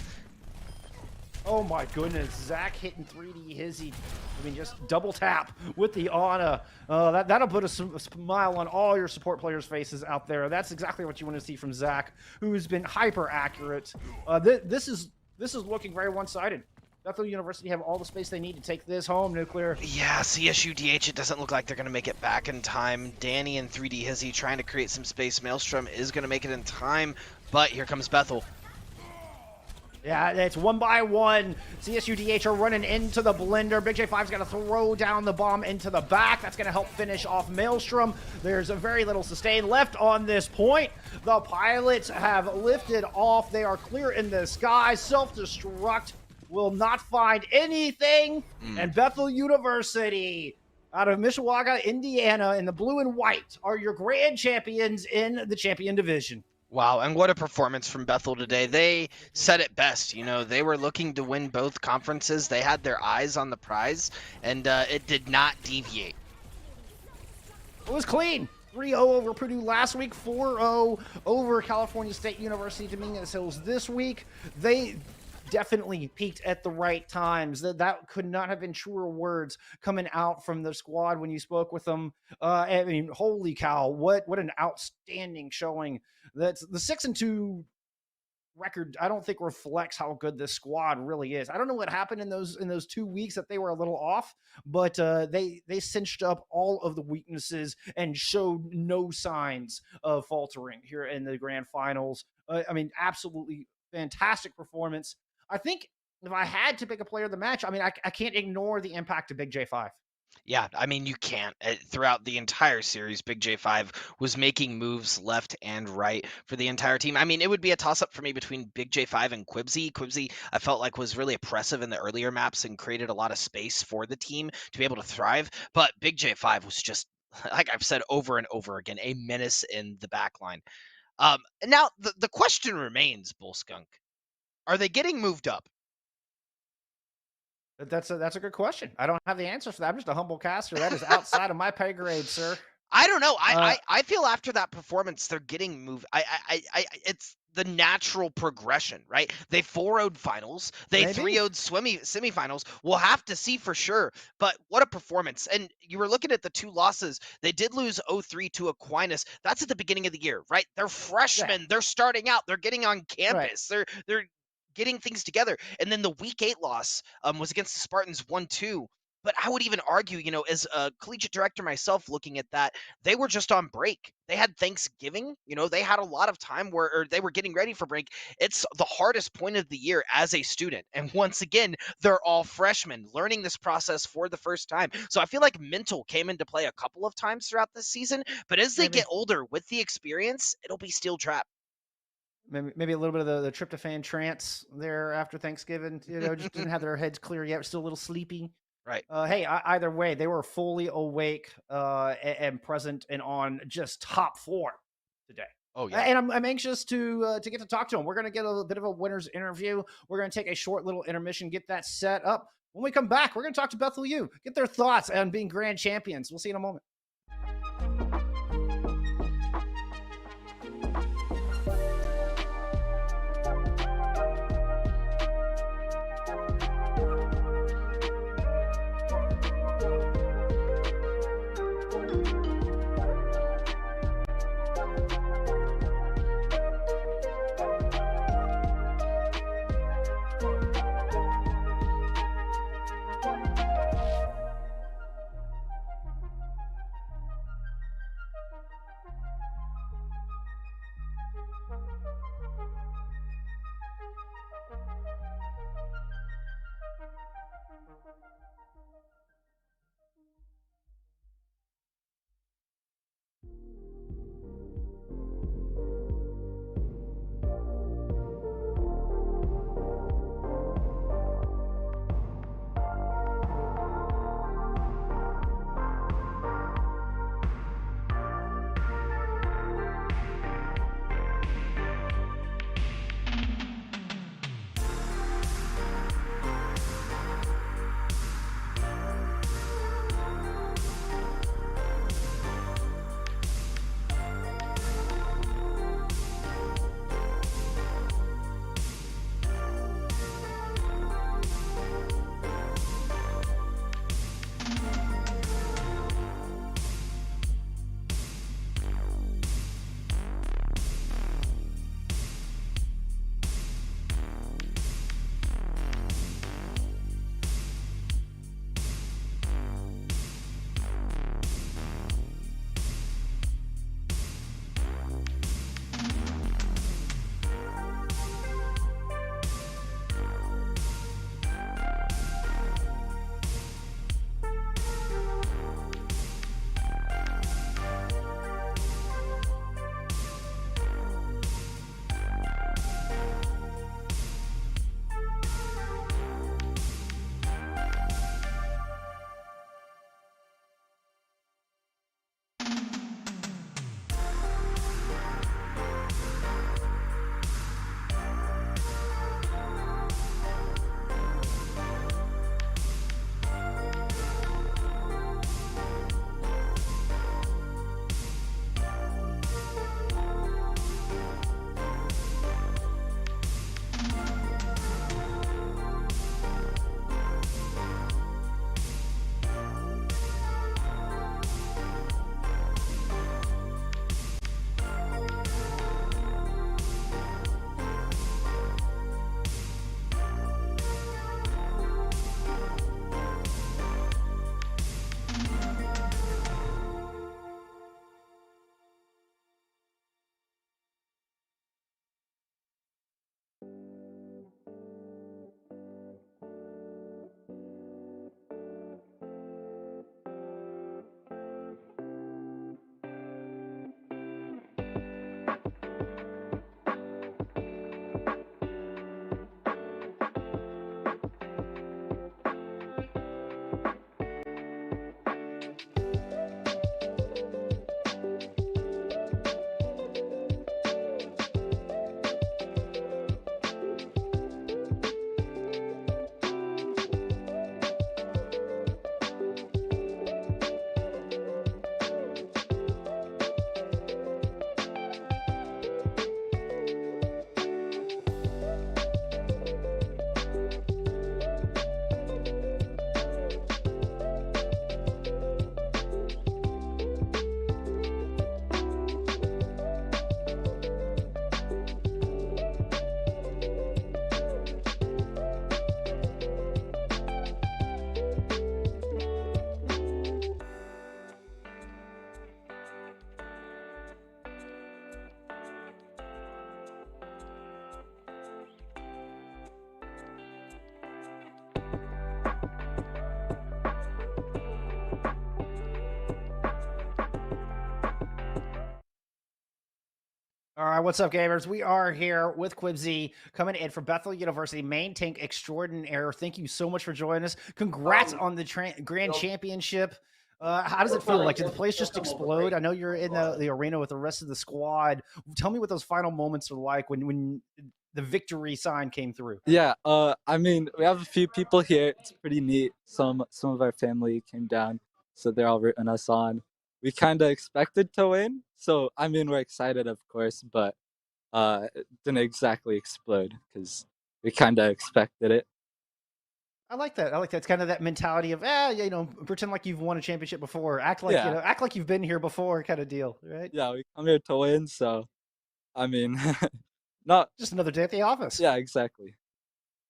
Oh my goodness, Zach hitting 3D Hizzy. I mean, just double tap with the Ana. That'll put a smile on all your support players' faces out there. That's exactly what you want to see from Zach, who's been hyper accurate. This is looking very one-sided. Bethel University have all the space they need to take this home, Nuclear. Yeah, CSU DH, it doesn't look like they're going to make it back in time. Danny and 3D Hizzy trying to create some space. Maelstrom is going to make it in time, but here comes Bethel. Yeah, it's one by one. CSU DH are running into the blender. Big J5's got to throw down the bomb into the back. That's going to help finish off Maelstrom. There's a very little sustain left on this point. The pilots have lifted off. They are clear in the sky. Self-destruct will not find anything. And Bethel University out of Mishawaka, Indiana, in the blue and white are your grand champions in the champion division. Wow, and what a performance from Bethel today. They said it best. They were looking to win both conferences. They had their eyes on the prize, and it did not deviate. It was clean. 3-0 over Purdue last week, 4-0 over California State University Dominguez Hills this week. They definitely peaked at the right times. That could not have been truer words coming out from the squad when you spoke with them. I mean, holy cow, what an outstanding showing. That's the 6-2 record. I don't think reflects how good this squad really is. I don't know what happened in those 2 weeks that they were a little off, but they cinched up all of the weaknesses and showed no signs of faltering here in the grand finals. I mean, absolutely fantastic performance. I think if I had to pick a player of the match, I mean, I can't ignore the impact of Big J5. Yeah, I mean, you can't. Throughout the entire series, Big J5 was making moves left and right for the entire team. I mean, it would be a toss-up for me between Big J5 and Quibsy. Quibsy, I felt like, was really oppressive in the earlier maps and created a lot of space for the team to be able to thrive. But Big J5 was just, like I've said over and over again, a menace in the backline. Now, the question remains, Bullskunk. Are they getting moved up? That's a good question. I don't have the answer for that. I'm just a humble caster. That is outside of my pay grade, sir. I don't know. I feel after that performance, they're getting moved. It's the natural progression, right? They 4-0'd finals. They Maybe. 3-0'd semifinals. We'll have to see for sure. But what a performance. And you were looking at the 2 losses. They did lose 0-3 to Aquinas. That's at the beginning of the year, right? They're freshmen. Yeah. They're starting out. They're getting on Right. campus. They're getting things together. And then the week 8 loss was against the Spartans 1-2. But I would even argue, as a collegiate director myself looking at that, they were just on break. They had Thanksgiving, they had a lot of time or they were getting ready for break. It's the hardest point of the year as a student. And once again, they're all freshmen learning this process for the first time. So I feel like mental came into play a couple of times throughout this season. But as they Maybe. get older with the experience, it'll be steel trap. Maybe a little bit of the tryptophan trance there after Thanksgiving. Just didn't have their heads clear yet. Still a little sleepy. Right. Hey, either way, they were fully awake and present and on just top form today. Oh, yeah. And I'm anxious to get to talk to them. We're going to get a bit of a winner's interview. We're going to take a short little intermission, get that set up. When we come back, we're going to talk to Bethel U, get their thoughts on being grand champions. We'll see you in a moment. All right, what's up, gamers? We are here with Quibzy coming in from Bethel University, main tank extraordinaire. Thank you so much for joining us. Congrats on the Grand Championship. How does it feel? Like, did the place just explode? I know you're in the arena with the rest of the squad. Tell me what those final moments are like when the victory sign came through. Yeah, I mean, we have a few people here. It's pretty neat. Some of our family came down, so they're all rooting us on. We kind of expected to win, so I mean, we're excited, of course, but it didn't exactly explode because we kind of expected it. I like that. I like that. It's kind of that mentality of, pretend like you've won a championship before. Act like, Yeah. act like you've been here before kind of deal, right? Yeah, we come here to win, so I mean, not Just another day at the office. yeah, exactly.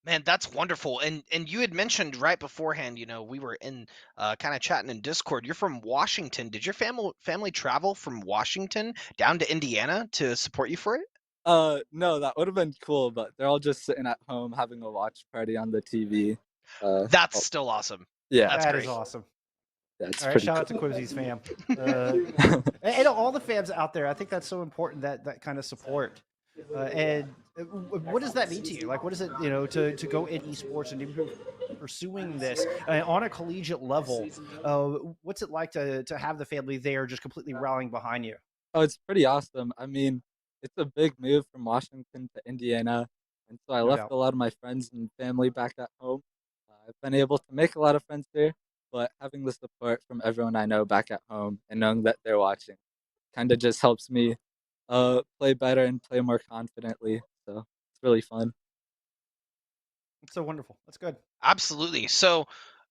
Man, that's wonderful. And you had mentioned right beforehand, we were in kind of chatting in Discord. You're from Washington. Did your family travel from Washington down to Indiana to support you for it? No, that would have been cool, but they're all just sitting at home having a watch party on the TV. That's still awesome. Yeah, That's That great. is awesome. that's All right, pretty shout cool. out to Quibzy's fam. And all the fams out there. I think that's so important, that kind of support. What does that mean to you? Like, what is it, to go in esports and to pursuing this on a collegiate level? What's it like to have the family there just completely rallying behind you? Oh, it's pretty awesome. I mean, it's a big move from Washington to Indiana, and so I No left doubt. a lot of my friends and family back at home. I've been able to make a lot of friends here, but having the support from everyone I know back at home and knowing that they're watching kind of just helps me play better and play more confidently. So it's really fun. It's so wonderful. That's good. Absolutely. So,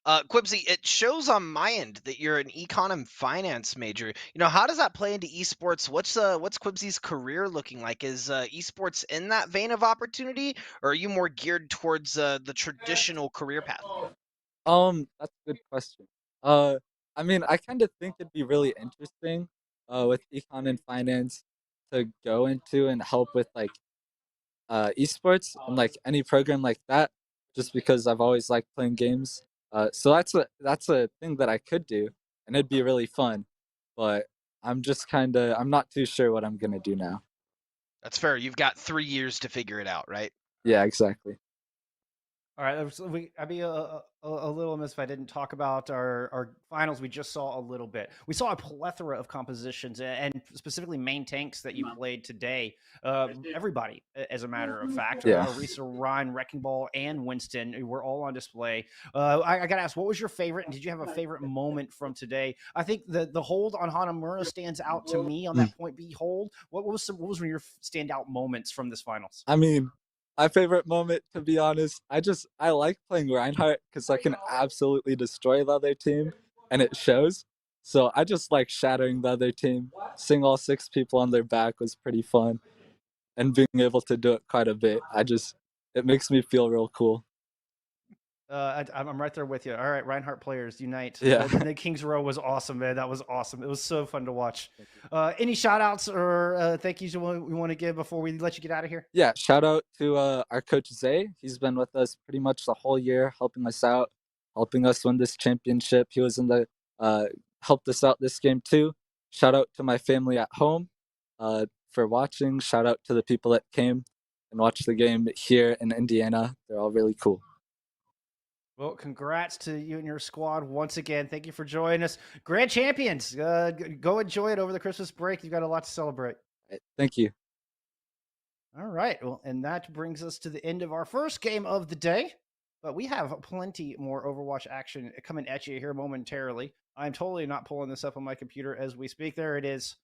Quibsy, it shows on my end that you're an econ and finance major. How does that play into esports? What's Quibsy's career looking like? Is esports in that vein of opportunity, or are you more geared towards the traditional career path? That's a good question. I mean, I kind of think it'd be really interesting, with econ and finance to go into and help with like esports and like any program like that, just because I've always liked playing games. So that's a thing that I could do, and it'd be really fun. But I'm not too sure what I'm gonna do now. That's fair. You've got 3 years to figure it out, right? Yeah, exactly. All right, I'd be a little amiss if I didn't talk about our finals. We just saw a little bit. We saw a plethora of compositions and specifically main tanks that you played today. Everybody, as a matter of fact, Yeah. Arisa, Ryan, Wrecking Ball, and Winston were all on display. I got to ask, what was your favorite? And did you have a favorite moment from today? I think the hold on Hanamura stands out to me on that point B hold. What was one of your standout moments from this finals? I mean, my favorite moment, to be honest, I like playing Reinhardt because I can absolutely destroy the other team, and it shows. So I just like shattering the other team. Seeing all 6 people on their back was pretty fun, and being able to do it quite a bit. It makes me feel real cool. I'm right there with you. All right, Reinhardt players unite. Yeah. The Kings Row was awesome, man. That was awesome. It was so fun to watch. Any shout outs or thank yous we want to give before we let you get out of here? Yeah, shout out to our coach Zay. He's been with us pretty much the whole year, helping us out, helping us win this championship. He was in the helped us out this game too. Shout out to my family at home for watching. Shout out to the people that came and watched the game here in Indiana. They're all really cool. Well, congrats to you and your squad once again. Thank you for joining us. Grand champions. Go enjoy it over the Christmas break. You've got a lot to celebrate. Thank you. All right. Well, and that brings us to the end of our first game of the day. But we have plenty more Overwatch action coming at you here momentarily. I'm totally not pulling this up on my computer as we speak. There it is.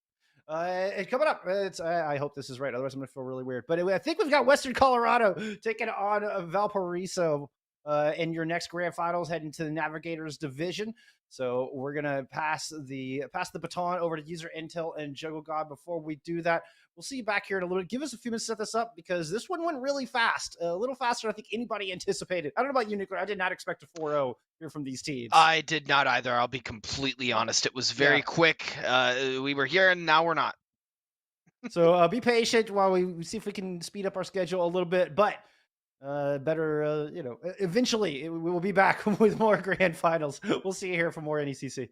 It's coming up. I hope this is right. Otherwise, I'm going to feel really weird. But anyway, I think we've got Western Colorado taking on Valparaiso in your next grand finals, heading to the Navigators division. So we're gonna pass the baton over to user intel and Juggle God. Before we do that, we'll see you back here in a little bit. Give us a few minutes to set this up because this one went really fast, a little faster than I think anybody anticipated. I don't know about you, Nuclear. I did not expect a 4-0 here from these teams. I did not either. I'll be completely honest. It was very quick. We were here and now we're not. So be patient while we see if we can speed up our schedule a little bit. But eventually we will be back with more grand finals. We'll see you here for more NECC.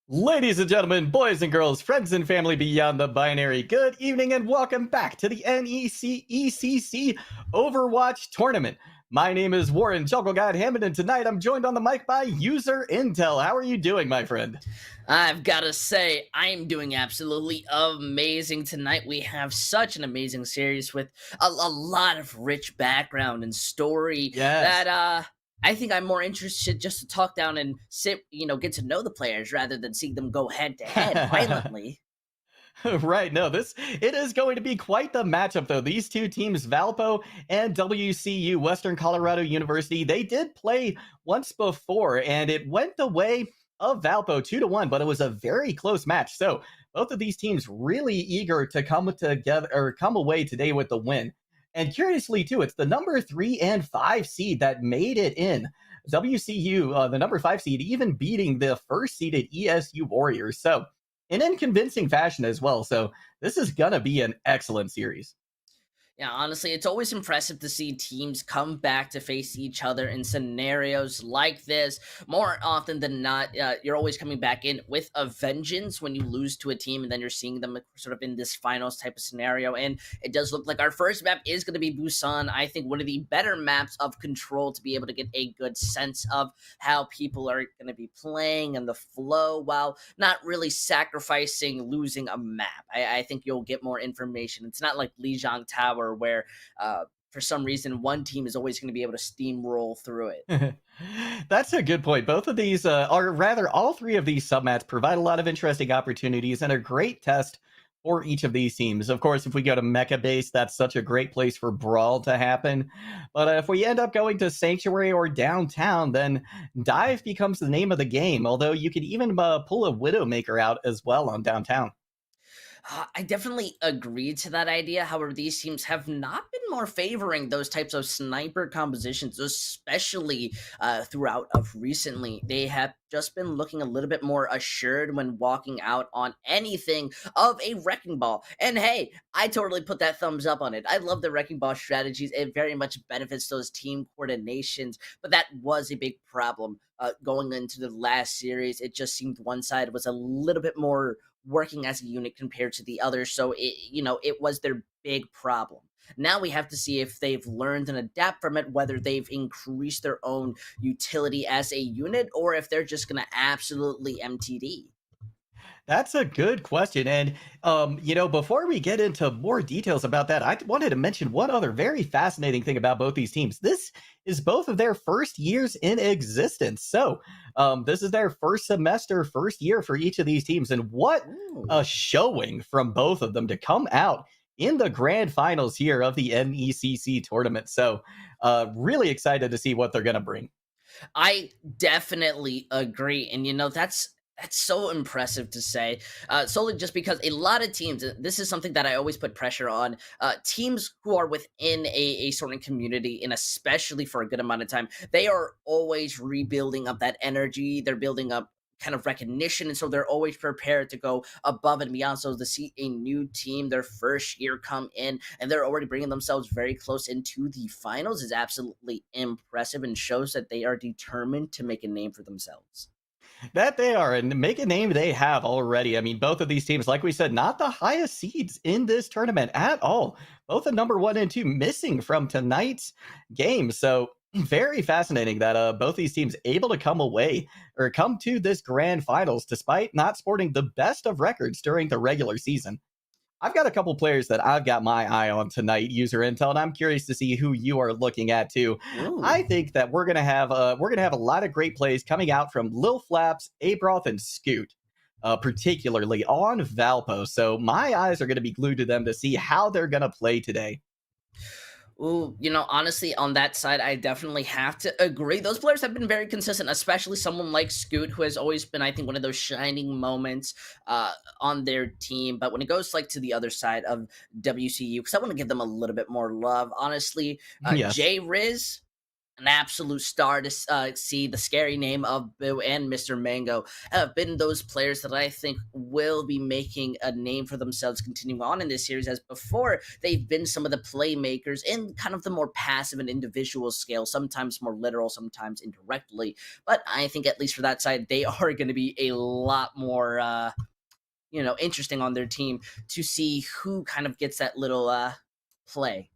Ladies and gentlemen, boys and girls, friends and family beyond the binary, good evening and welcome back to the NECC Overwatch Tournament. My name is Warren Jungle God Hammond, and tonight I'm joined on the mic by User Intel. How are you doing, my friend? I've got to say, I am doing absolutely amazing tonight. We have such an amazing series with a lot of rich background and story Yes. that I think I'm more interested just to talk down and sit, get to know the players rather than see them go head to head violently. Right, no, it is going to be quite the matchup, though. These two teams, Valpo and WCU, Western Colorado University, they did play once before, and it went the way of Valpo 2-1, but it was a very close match. So both of these teams really eager to come together or come away today with the win. And curiously, too, it's the number 3 and 5 seed that made it in. WCU, the number 5 seed, even beating the first seeded ESU Warriors. So and in convincing fashion as well. So this is gonna be an excellent series. Yeah, honestly, it's always impressive to see teams come back to face each other in scenarios like this. More often than not, you're always coming back in with a vengeance when you lose to a team, and then you're seeing them sort of in this finals type of scenario. And it does look like our first map is going to be Busan. I think one of the better maps of Control to be able to get a good sense of how people are going to be playing and the flow while not really sacrificing losing a map. I think you'll get more information. It's not like Lijiang Tower where for some reason one team is always going to be able to steamroll through it. That's a good point. Both of these, or rather, all three of these submats provide a lot of interesting opportunities and a great test for each of these teams. Of course, if we go to Mecha Base, that's such a great place for Brawl to happen. But if we end up going to Sanctuary or Downtown, then Dive becomes the name of the game, although you could even pull a Widowmaker out as well on Downtown. I definitely agree to that idea. However, these teams have not been more favoring those types of sniper compositions, especially throughout of recently. They have just been looking a little bit more assured when walking out on anything of a wrecking ball. And hey, I totally put that thumbs up on it. I love the wrecking ball strategies. It very much benefits those team coordinations, but that was a big problem going into the last series. It just seemed one side was a little bit more working as a unit compared to the others. So it was their big problem. Now we have to see if they've learned and adapt from it, whether they've increased their own utility as a unit, or if they're just going to absolutely MTD. That's a good question. And, before we get into more details about that, I wanted to mention one other very fascinating thing about both these teams. This is both of their first years in existence. So, this is their first semester, first year for each of these teams. And what a showing from both of them to come out in the grand finals here of the NECC tournament. So, really excited to see what they're going to bring. I definitely agree. And that's so impressive to say, solely just because a lot of teams, this is something that I always put pressure on, teams who are within a certain community, and especially for a good amount of time, they are always rebuilding up that energy. They're building up kind of recognition, and so they're always prepared to go above and beyond. So to see a new team their first year come in and they're already bringing themselves very close into the finals is absolutely impressive and shows that they are determined to make a name for themselves. That they are, and make a name they have already. I mean, both of these teams, like we said, not the highest seeds in this tournament at all. Both the number 1 and 2 missing from tonight's game. So very fascinating that both these teams able to come away or come to this grand finals despite not sporting the best of records during the regular season. I've got a couple players that I've got my eye on tonight, User Intel, and I'm curious to see who you are looking at too. Ooh. I think that we're gonna have a lot of great plays coming out from Lil Flaps, Abroth, and Scoot, particularly on Valpo. So my eyes are gonna be glued to them to see how they're gonna play today. Ooh, honestly, on that side, I definitely have to agree. Those players have been very consistent, especially someone like Scoot, who has always been, I think, one of those shining moments on their team. But when it goes like to the other side of WCU, because I want to give them a little bit more love, honestly, Yes. Jay Riz. an absolute star to see. The scary name of Boo and Mr. Mango have been those players that I think will be making a name for themselves continuing on in this series, as before they've been some of the playmakers in kind of the more passive and individual scale, sometimes more literal, sometimes indirectly. But I think at least for that side, they are going to be a lot more interesting on their team to see who kind of gets that little play.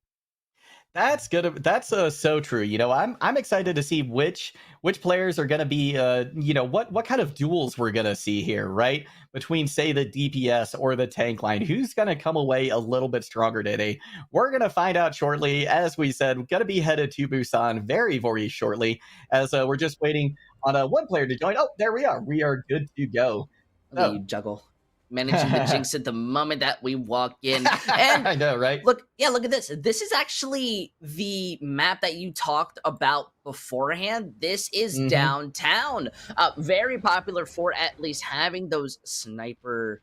That's good. That's so true. I'm excited to see which players are going to be. What kind of duels we're going to see here, right? Between, say, the DPS or the tank line, who's going to come away a little bit stronger today? We're going to find out shortly. As we said, we're going to be headed to Busan very, very shortly. As we're just waiting on one player to join. Oh, there we are. We are good to go. Look at you juggle. Managing the jinx at the moment that we walk in. And I know, right? look at this. This is actually the map that you talked about beforehand. This is downtown. Very popular for at least having those sniper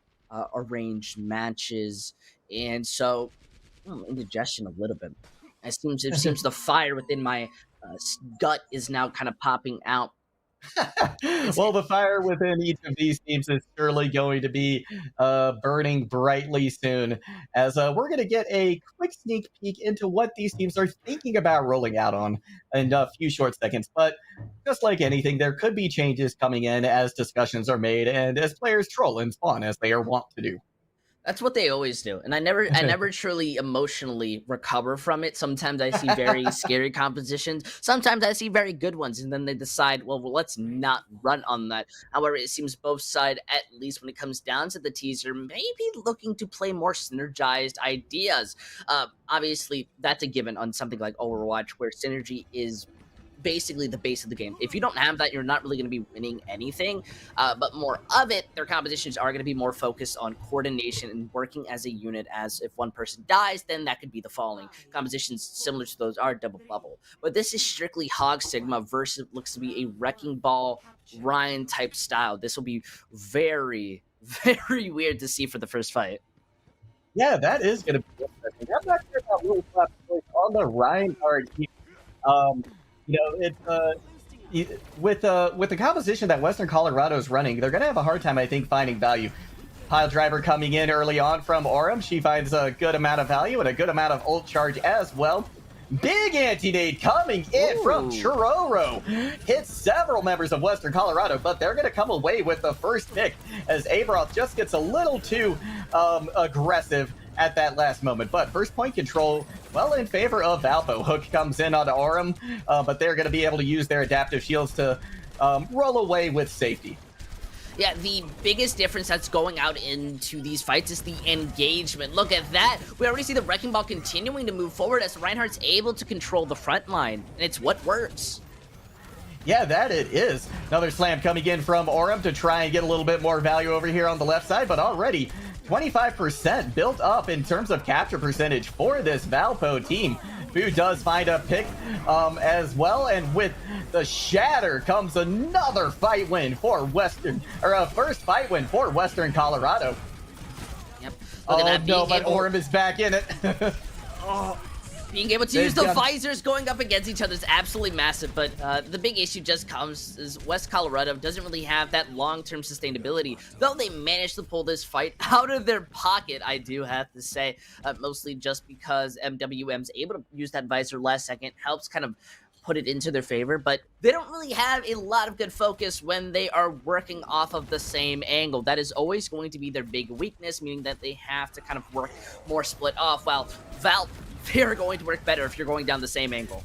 arranged matches. And so, indigestion a little bit. It seems the fire within my gut is now kind of popping out. Well, the fire within each of these teams is surely going to be burning brightly soon, as we're going to get a quick sneak peek into what these teams are thinking about rolling out on in a few short seconds. But just like anything, there could be changes coming in as discussions are made and as players troll and spawn, as they are wont to do. That's what they always do. And I never truly emotionally recover from it. Sometimes I see very scary compositions. Sometimes I see very good ones. And then they decide, well, let's not run on that. However, it seems both sides, at least when it comes down to the teaser, may be looking to play more synergized ideas. Obviously, that's a given on something like Overwatch, where synergy is basically the base of the game. If you don't have that, you're not really going to be winning anything. But more of it, their compositions are going to be more focused on coordination and working as a unit. As if one person dies, then that could be the falling. Compositions similar to those are double bubble. But this is strictly Hog Sigma versus looks to be a Wrecking Ball Ryan type style. This will be very, very weird to see for the first fight. Yeah, that is going to be interesting. I'm not sure about Little Flap's choice on the Reinhardt team. With the composition that Western Colorado is running, they're going to have a hard time, I think, finding value. Pile Driver coming in early on from Aurum. She finds a good amount of value and a good amount of ult charge as well. Big anti-nade coming in from Churoro. Hits several members of Western Colorado, but they're going to come away with the first pick as Abroth just gets a little too aggressive at that last moment. But first point control, well, in favor of Valpo. Hook comes in onto Aurum, but they're going to be able to use their adaptive shields to roll away with safety. Yeah, the biggest difference that's going out into these fights is the engagement. Look at that. We already see the Wrecking Ball continuing to move forward as Reinhardt's able to control the front line, and it's what works. Yeah, that it is. Another slam coming in from Aurum to try and get a little bit more value over here on the left side, but already 25% built up in terms of capture percentage for this Valpo team. Boo does find a pick as well, and with the shatter comes another fight win for first fight win for Western Colorado. Yep. Look at that. No, but Aurum is back in it. Being able to use the visors going up against each other is absolutely massive, but the big issue just comes is West Colorado doesn't really have that long-term sustainability, though they managed to pull this fight out of their pocket, I do have to say, mostly just because MWM's able to use that visor last second, helps kind of put it into their favor, but they don't really have a lot of good focus when they are working off of the same angle. That is always going to be their big weakness, meaning that they have to kind of work more split off, while Valve, they're going to work better if you're going down the same angle.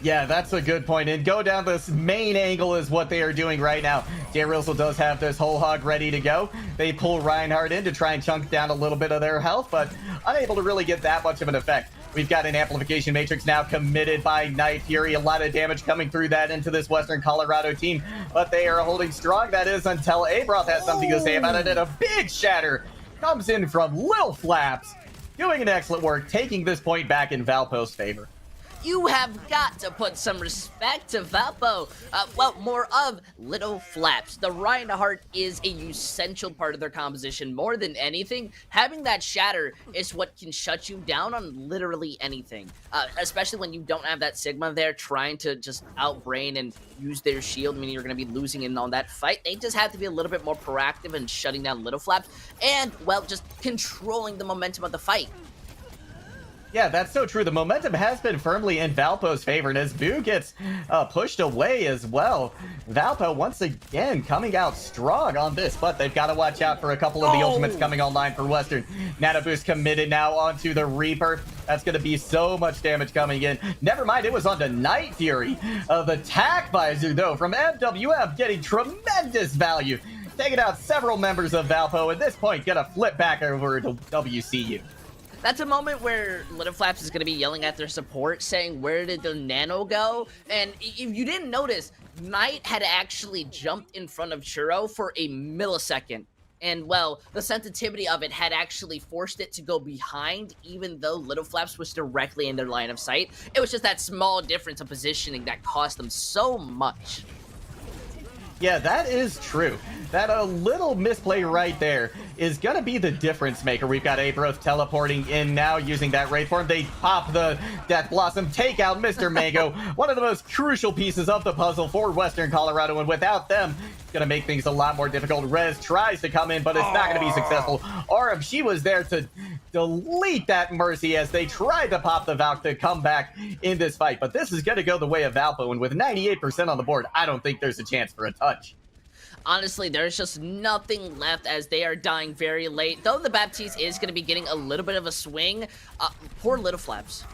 Yeah, that's a good point. And go down this main angle is what they are doing right now. J-Rizzle does have this whole hog ready to go. They pull Reinhardt in to try and chunk down a little bit of their health, but unable to really get that much of an effect. We've got an amplification matrix now committed by Night Fury. A lot of damage coming through that into this Western Colorado team, but they are holding strong. That is until Abroth has something to say about it. And a big shatter comes in from Lil Flaps, doing an excellent work, taking this point back in Valpo's favor. You have got to put some respect to Valpo. Well, more of Little Flaps. The Reinhardt is a essential part of their composition. More than anything, having that shatter is what can shut you down on literally anything. Especially when you don't have that Sigma there trying to just outbrain and use their shield, meaning you're going to be losing in on that fight. They just have to be a little bit more proactive in shutting down Little Flaps and, well, just controlling the momentum of the fight. Yeah, that's so true. The momentum has been firmly in Valpo's favor, and as Boo gets pushed away as well, Valpo once again coming out strong on this, but they've got to watch out for a couple of the ultimates coming online for Western. Nano Boost committed now onto the Reaper. That's going to be so much damage coming in. Never mind, it was onto Night Fury. The Tac Visor, though, from MWM getting tremendous value. Taking out several members of Valpo. At this point, gonna flip back over to WCU. That's a moment where Little Flaps is going to be yelling at their support, saying, where did the Nano go? And if you didn't notice, Knight had actually jumped in front of Churro for a millisecond. And, well, the sensitivity of it had actually forced it to go behind, even though Little Flaps was directly in their line of sight. It was just that small difference of positioning that cost them so much. Yeah, that is true. That a little misplay right there is going to be the difference maker. We've got Abroth teleporting in now using that Wraith form. They pop the Death Blossom, take out Mr. Mango, one of the most crucial pieces of the puzzle for Western Colorado, and without them, it's going to make things a lot more difficult. Rez tries to come in, but it's not going to be successful. Aram, she was there to delete that Mercy as they tried to pop the Valk to come back in this fight, but this is going to go the way of Valpo, and with 98% on the board, I don't think there's a chance for a touch. Honestly, there's just nothing left as they are dying very late. Though the Baptiste is going to be getting a little bit of a swing. Poor Little Flaps.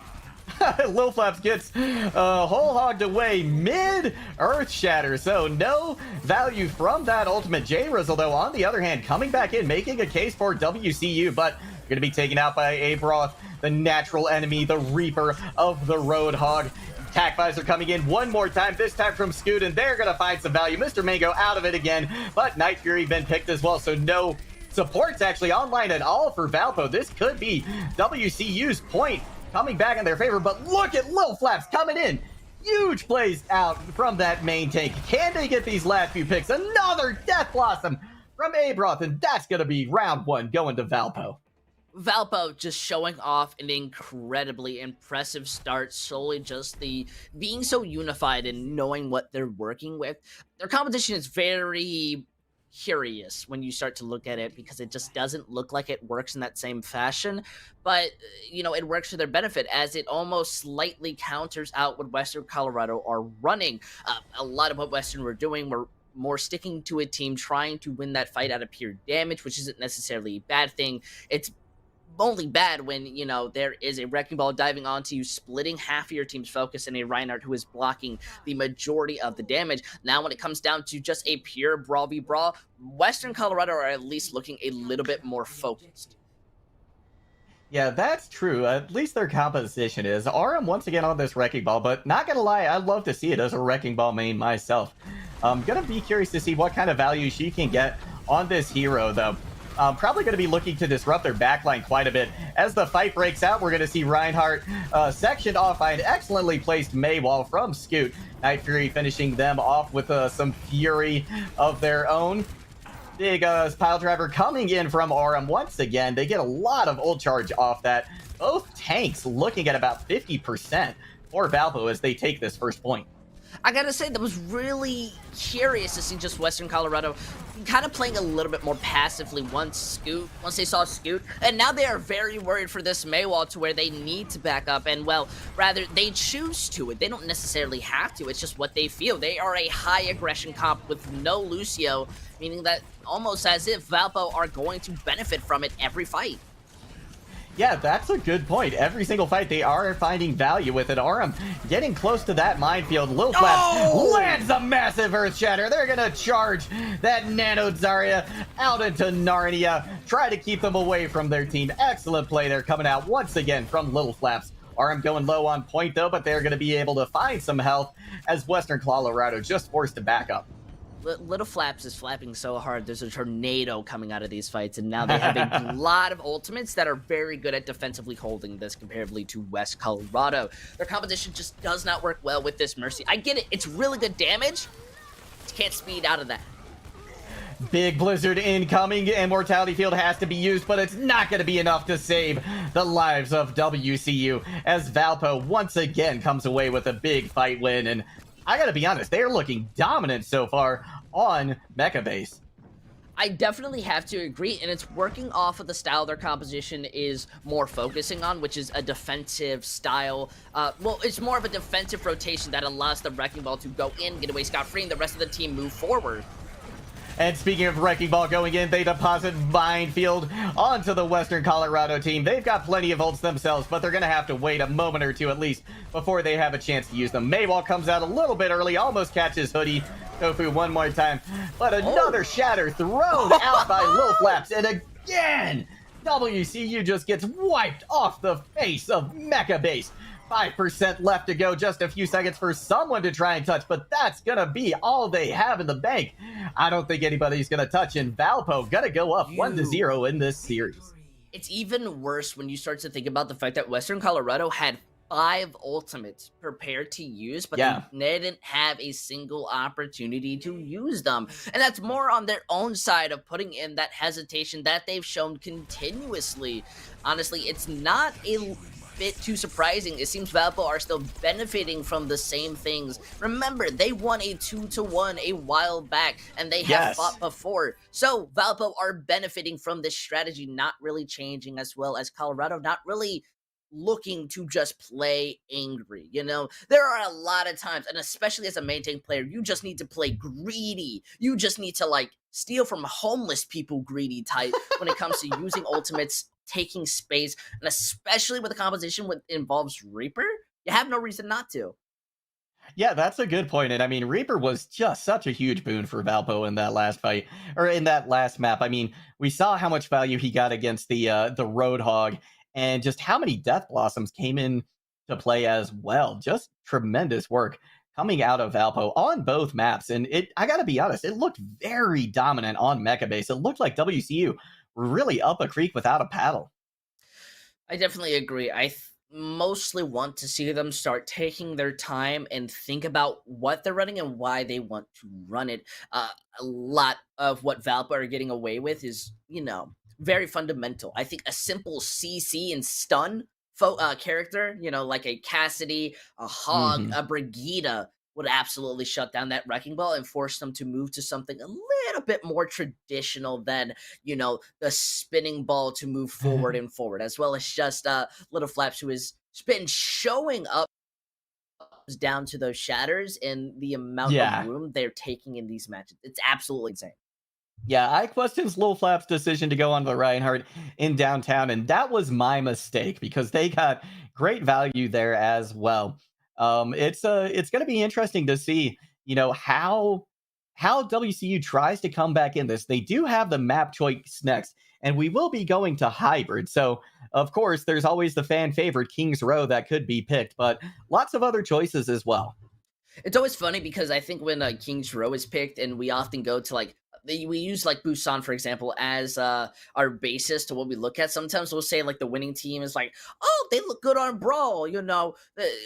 Little Flaps gets whole hogged away mid Earth Shatter, so no value from that ultimate. J-Rizzle, though, on the other hand, coming back in, making a case for WCU, but going to be taken out by Abroth, the natural enemy, the Reaper of the Roadhog. Tac Visor coming in one more time, this time from Scoot, and they're going to find some value. Mr. Mango out of it again, but Night Fury been picked as well, so no supports actually online at all for Valpo. This could be WCU's point coming back in their favor, but look at Lil Flaps coming in. Huge plays out from that main tank. Can they get these last few picks? Another Death Blossom from Abroth, and that's going to be round one going to Valpo. Valpo just showing off an incredibly impressive start, solely just the being so unified and knowing what they're working with. Their competition is very curious when you start to look at it because it just doesn't look like it works in that same fashion, but you know, it works for their benefit as it almost slightly counters out what Western Colorado are running. A lot of what Western were doing were more sticking to a team, trying to win that fight out of pure damage, which isn't necessarily a bad thing. It's only bad when, you know, there is a Wrecking Ball diving onto you, splitting half of your team's focus, and a Reinhardt who is blocking the majority of the damage. Now, when it comes down to just a pure Brawl v Brawl, Western Colorado are at least looking a little bit more focused. Yeah, that's true. At least their composition is. Aram once again on this Wrecking Ball, but not gonna lie, I'd love to see it as a Wrecking Ball main myself. I'm gonna be curious to see what kind of value she can get on this hero, though. Probably going to be looking to disrupt their backline quite a bit. As the fight breaks out, we're going to see Reinhardt sectioned off by an excellently placed Maywall from Scoot. Night Fury finishing them off with some fury of their own. Big pile driver coming in from Aram once again. They get a lot of ult charge off that. Both tanks looking at about 50% for Valpo as they take this first point. I gotta say, that was really curious to see just Western Colorado kind of playing a little bit more passively once they saw Scoot, and now they are very worried for this Maywall to where they need to back up, and well, rather, they choose to it. They don't necessarily have to, it's just what they feel. They are a high aggression comp with no Lucio, meaning that almost as if Valpo are going to benefit from it every fight. Yeah, that's a good point. Every single fight, they are finding value with it. Aram getting close to that minefield. Lil Flaps lands a massive Earth Shatter. They're going to charge that Nano Zarya out into Narnia. Try to keep them away from their team. Excellent play there coming out once again from Lil Flaps. Aram going low on point, though, but they're going to be able to find some health as Western Colorado just forced to back up. Little Flaps is flapping so hard, there's a tornado coming out of these fights, and now they have a lot of ultimates that are very good at defensively holding this comparatively to West Colorado. Their competition just does not work well with this Mercy. I get it, it's really good damage, just can't speed out of that. Big blizzard incoming. Immortality Field has to be used, but it's not going to be enough to save the lives of WCU as Valpo once again comes away with a big fight win. And I got to be honest, they're looking dominant so far on Mecha Base. I definitely have to agree, and it's working off of the style their composition is more focusing on, which is a defensive style. Well, it's more of a defensive rotation that allows the Wrecking Ball to go in, get away scot-free, and the rest of the team move forward. And speaking of Wrecking Ball going in, they deposit Minefield onto the Western Colorado team. They've got plenty of ults themselves, but they're going to have to wait a moment or two at least before they have a chance to use them. Maywall comes out a little bit early, almost catches Hoodie. Tofu one more time, but another shatter thrown out by Lil Flaps. And again, WCU just gets wiped off the face of Mecha Base. 5% left to go, just a few seconds for someone to try and touch, but that's gonna be all they have in the bank. I don't think anybody's gonna touch, and Valpo gonna go up 1-0 in this series. It's even worse when you start to think about the fact that Western Colorado had 5 ultimates prepared to use, but they didn't have a single opportunity to use them. And that's more on their own side of putting in that hesitation that they've shown continuously. Honestly, it's not a bit too surprising. It seems Valpo are still benefiting from the same things. Remember, they won a 2-1 a while back, and they have fought before. So Valpo are benefiting from this strategy not really changing, as well as Colorado not really looking to just play angry. You know, there are a lot of times, and especially as a main tank player, you just need to play greedy. You just need to like steal from homeless people greedy type when it comes to using ultimates, taking space, and especially with a composition that involves Reaper, you have no reason not to. Yeah, that's a good point. And I mean, Reaper was just such a huge boon for Valpo in that last fight, or in that last map. I mean, we saw how much value he got against the Roadhog, and just how many Death Blossoms came in to play as well. Just tremendous work coming out of Valpo on both maps. And I gotta be honest, it looked very dominant on Mecha Base. It looked like WCU were really up a creek without a paddle. I definitely agree. I mostly want to see them start taking their time and think about what they're running and why they want to run it. A lot of what Valpo are getting away with is, you know, very fundamental. I think a simple CC and stun character, you know, like a Cassidy, a Hog, a Brigida, would absolutely shut down that Wrecking Ball and force them to move to something a little bit more traditional than, you know, the spinning ball to move forward and forward, as well as just Little Flaps, who has been showing up down to those shatters and the amount of room they're taking in these matches. It's absolutely insane. Yeah, I questioned Lil Flap's decision to go on the Reinhardt in downtown, and that was my mistake because they got great value there as well. It's going to be interesting to see, you know, how WCU tries to come back in this. They do have the map choice next, and we will be going to hybrid. So, of course, there's always the fan favorite Kings Row that could be picked, but lots of other choices as well. It's always funny because I think when Kings Row is picked, and we often go to like, we use like Busan, for example, as our basis to what we look at. Sometimes we'll say like the winning team is like, oh, they look good on Brawl. You know,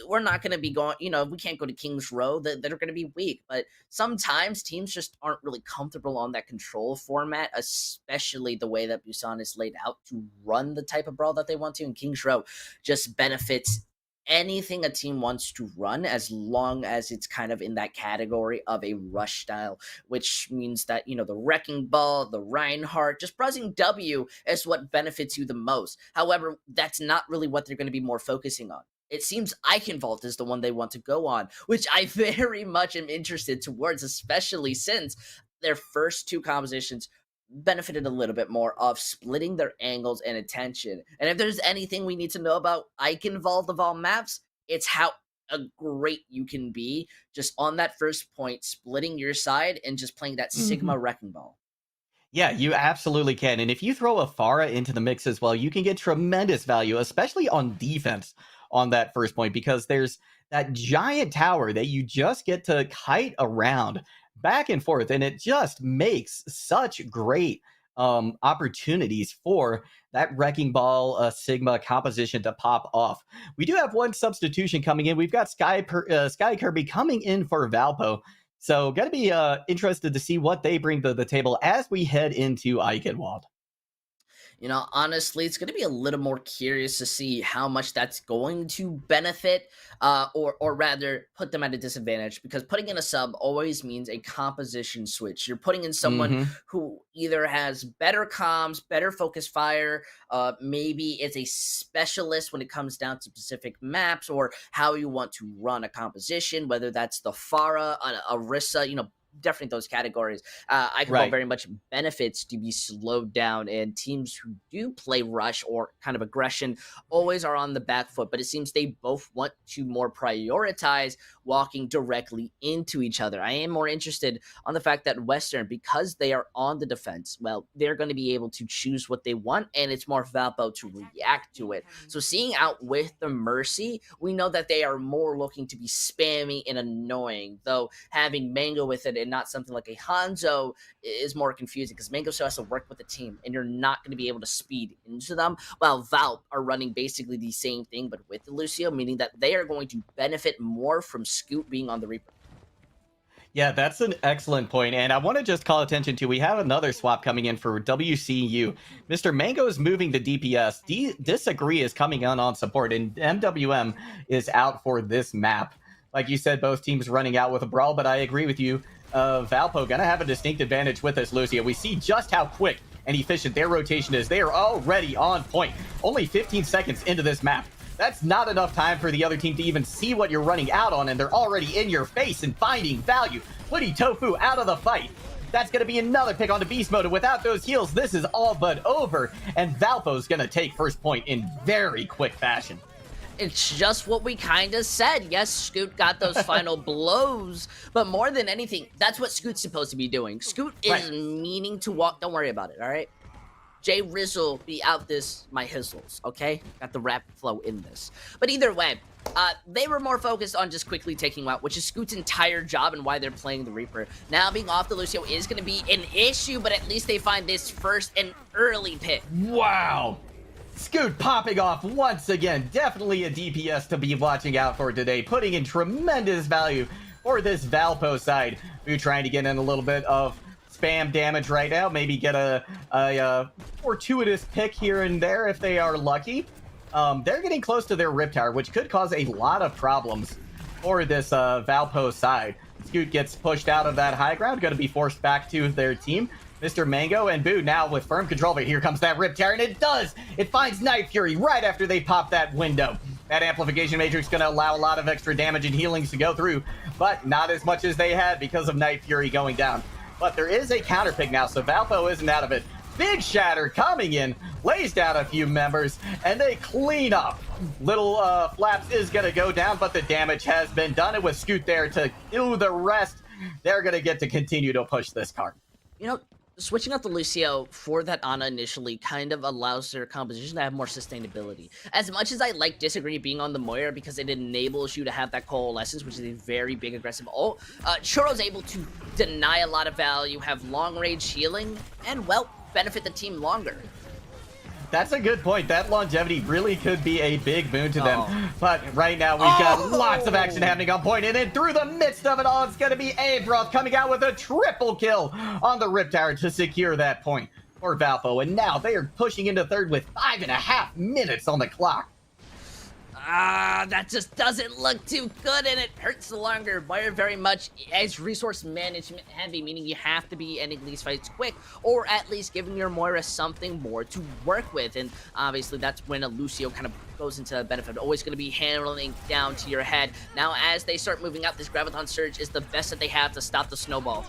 we're not going to be going, you know, we can't go to Kings Row. They're going to be weak. But sometimes teams just aren't really comfortable on that control format, especially the way that Busan is laid out to run the type of Brawl that they want to. And Kings Row just benefits anything a team wants to run, as long as it's kind of in that category of a rush style, which means that, you know, the Wrecking Ball, the Reinhardt, just pressing W is what benefits you the most. However, that's not really what they're going to be more focusing on. It seems Eichenwald is the one they want to go on, which I very much am interested towards, especially since their first two compositions benefited a little bit more of splitting their angles and attention. And if there's anything we need to know about Eichenwald of all maps, it's how great you can be just on that first point, splitting your side and just playing that Sigma Wrecking Ball. Yeah, you absolutely can. And if you throw a Pharah into the mix as well, you can get tremendous value, especially on defense on that first point, because there's that giant tower that you just get to kite around back and forth, and it just makes such great opportunities for that Wrecking Ball Sigma composition to pop off. We do have one substitution coming in. We've got Sky Kirby coming in for Valpo. So going to be interested to see what they bring to the table as we head into Eichenwald. You know, honestly, it's going to be a little more curious to see how much that's going to benefit, or rather put them at a disadvantage, because putting in a sub always means a composition switch. You're putting in someone who either has better comms, better focus fire, maybe is a specialist when it comes down to specific maps or how you want to run a composition, whether that's the Pharah, Orisa, you know, definitely those categories. Eichenwald very much benefits to be slowed down, and teams who do play rush or kind of aggression always are on the back foot, but it seems they both want to more prioritize walking directly into each other. I am more interested on the fact that Western, because they are on the defense, well, they're going to be able to choose what they want, and it's more Valpo to react to it. So seeing out with the Mercy, we know that they are more looking to be spammy and annoying, though having Mango with it and not something like a Hanzo is more confusing, because Mango still has to work with the team, and you're not going to be able to speed into them, while Valp are running basically the same thing, but with the Lucio, meaning that they are going to benefit more from Scoot being on the Reaper. Yeah, that's an excellent point, and I want to just call attention to, we have another swap coming in for WCU. Mr. Mango is moving to DPS. Disagree is coming on support, and MWM is out for this map. Like you said, both teams running out with a brawl, but I agree with you. Valpo gonna have a distinct advantage with this Lucio. We see just how quick and efficient their rotation is. They are already on point. Only 15 seconds into this map. That's not enough time for the other team to even see what you're running out on, and they're already in your face and finding value. Putting Tofu out of the fight. That's going to be another pick onto Beast Mode, and without those heals, this is all but over, and Valpo's going to take first point in very quick fashion. It's just what we kind of said. Yes, Scoot got those final blows, but more than anything, that's what Scoot's supposed to be doing. Scoot is meaning to walk. Don't worry about it, all right? Jay Rizzle be out this my hizzles, okay? Got the rap flow in this. But either way, they were more focused on just quickly taking out, which is Scoot's entire job and why they're playing the Reaper. Now being off the Lucio is going to be an issue, but at least they find this first and early pick. Wow! Scoot popping off once again. Definitely a DPS to be watching out for today. Putting in tremendous value for this Valpo side. We're trying to get in a little bit of spam damage right now. Maybe get a fortuitous pick here and there if they are lucky. They're getting close to their Rip Tower, which could cause a lot of problems for this Valpo side. Scoot gets pushed out of that high ground. Going to be forced back to their team. Mr. Mango and Boo now with firm control, but here comes that Rip Tower, and it does! It finds Night Fury right after they pop that window. That Amplification Matrix going to allow a lot of extra damage and healings to go through, but not as much as they had because of Night Fury going down. But there is a counter pick now, so Valpo isn't out of it. Big Shatter coming in, lays down a few members, and they clean up. Little Flaps is going to go down, but the damage has been done, and with Scoot there to do the rest, they're going to get to continue to push this card. You know, switching out the Lucio for that Ana initially kind of allows their composition to have more sustainability. As much as I like Disagree being on the Moira because it enables you to have that Coalescence, which is a very big aggressive ult, Churro's able to deny a lot of value, have long range healing, and, well, benefit the team longer. That's a good point. That longevity really could be a big boon to them. But right now, we've got lots of action happening on point, and then through the midst of it all, it's going to be Abroth coming out with a triple kill on the Rip Tower to secure that point for Valpo. And now they are pushing into third with 5.5 minutes on the clock. That just doesn't look too good, and it hurts the longer. Moira very much as resource management heavy, meaning you have to be ending these fights quick, or at least giving your Moira something more to work with. And obviously that's when a Lucio kind of goes into benefit. Always going to be handling down to your head. Now as they start moving out, this Graviton Surge is the best that they have to stop the snowball.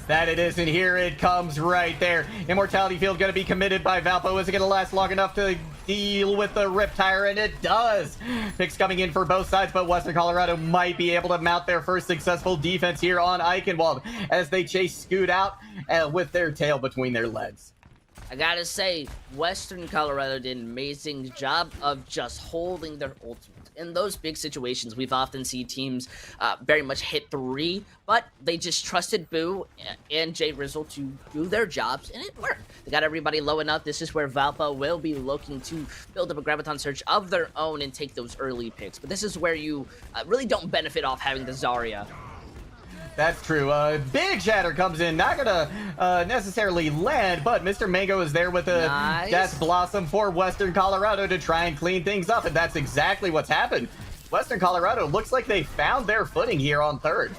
That it is, and here it comes right there. Immortality Field going to be committed by Valpo. Is it going to last long enough to deal with the Rip Tire? And it does. Picks coming in for both sides, but Western Colorado might be able to mount their first successful defense here on Eichenwald as they chase Scoot out with their tail between their legs. I gotta say, Western Colorado did an amazing job of just holding their ultimate. in those big situations, we've often seen teams very much hit 3, but they just trusted Boo and Jay Rizzle to do their jobs, and it worked. They got everybody low enough. This is where Valpo will be looking to build up a Graviton Surge of their own and take those early picks. But this is where you really don't benefit off having the Zarya. That's true. Big Shatter comes in, not gonna necessarily land, but Mr. Mango is there with a Nice. Death Blossom for Western Colorado to try and clean things up, and that's exactly what's happened. Western Colorado looks like they found their footing here on third.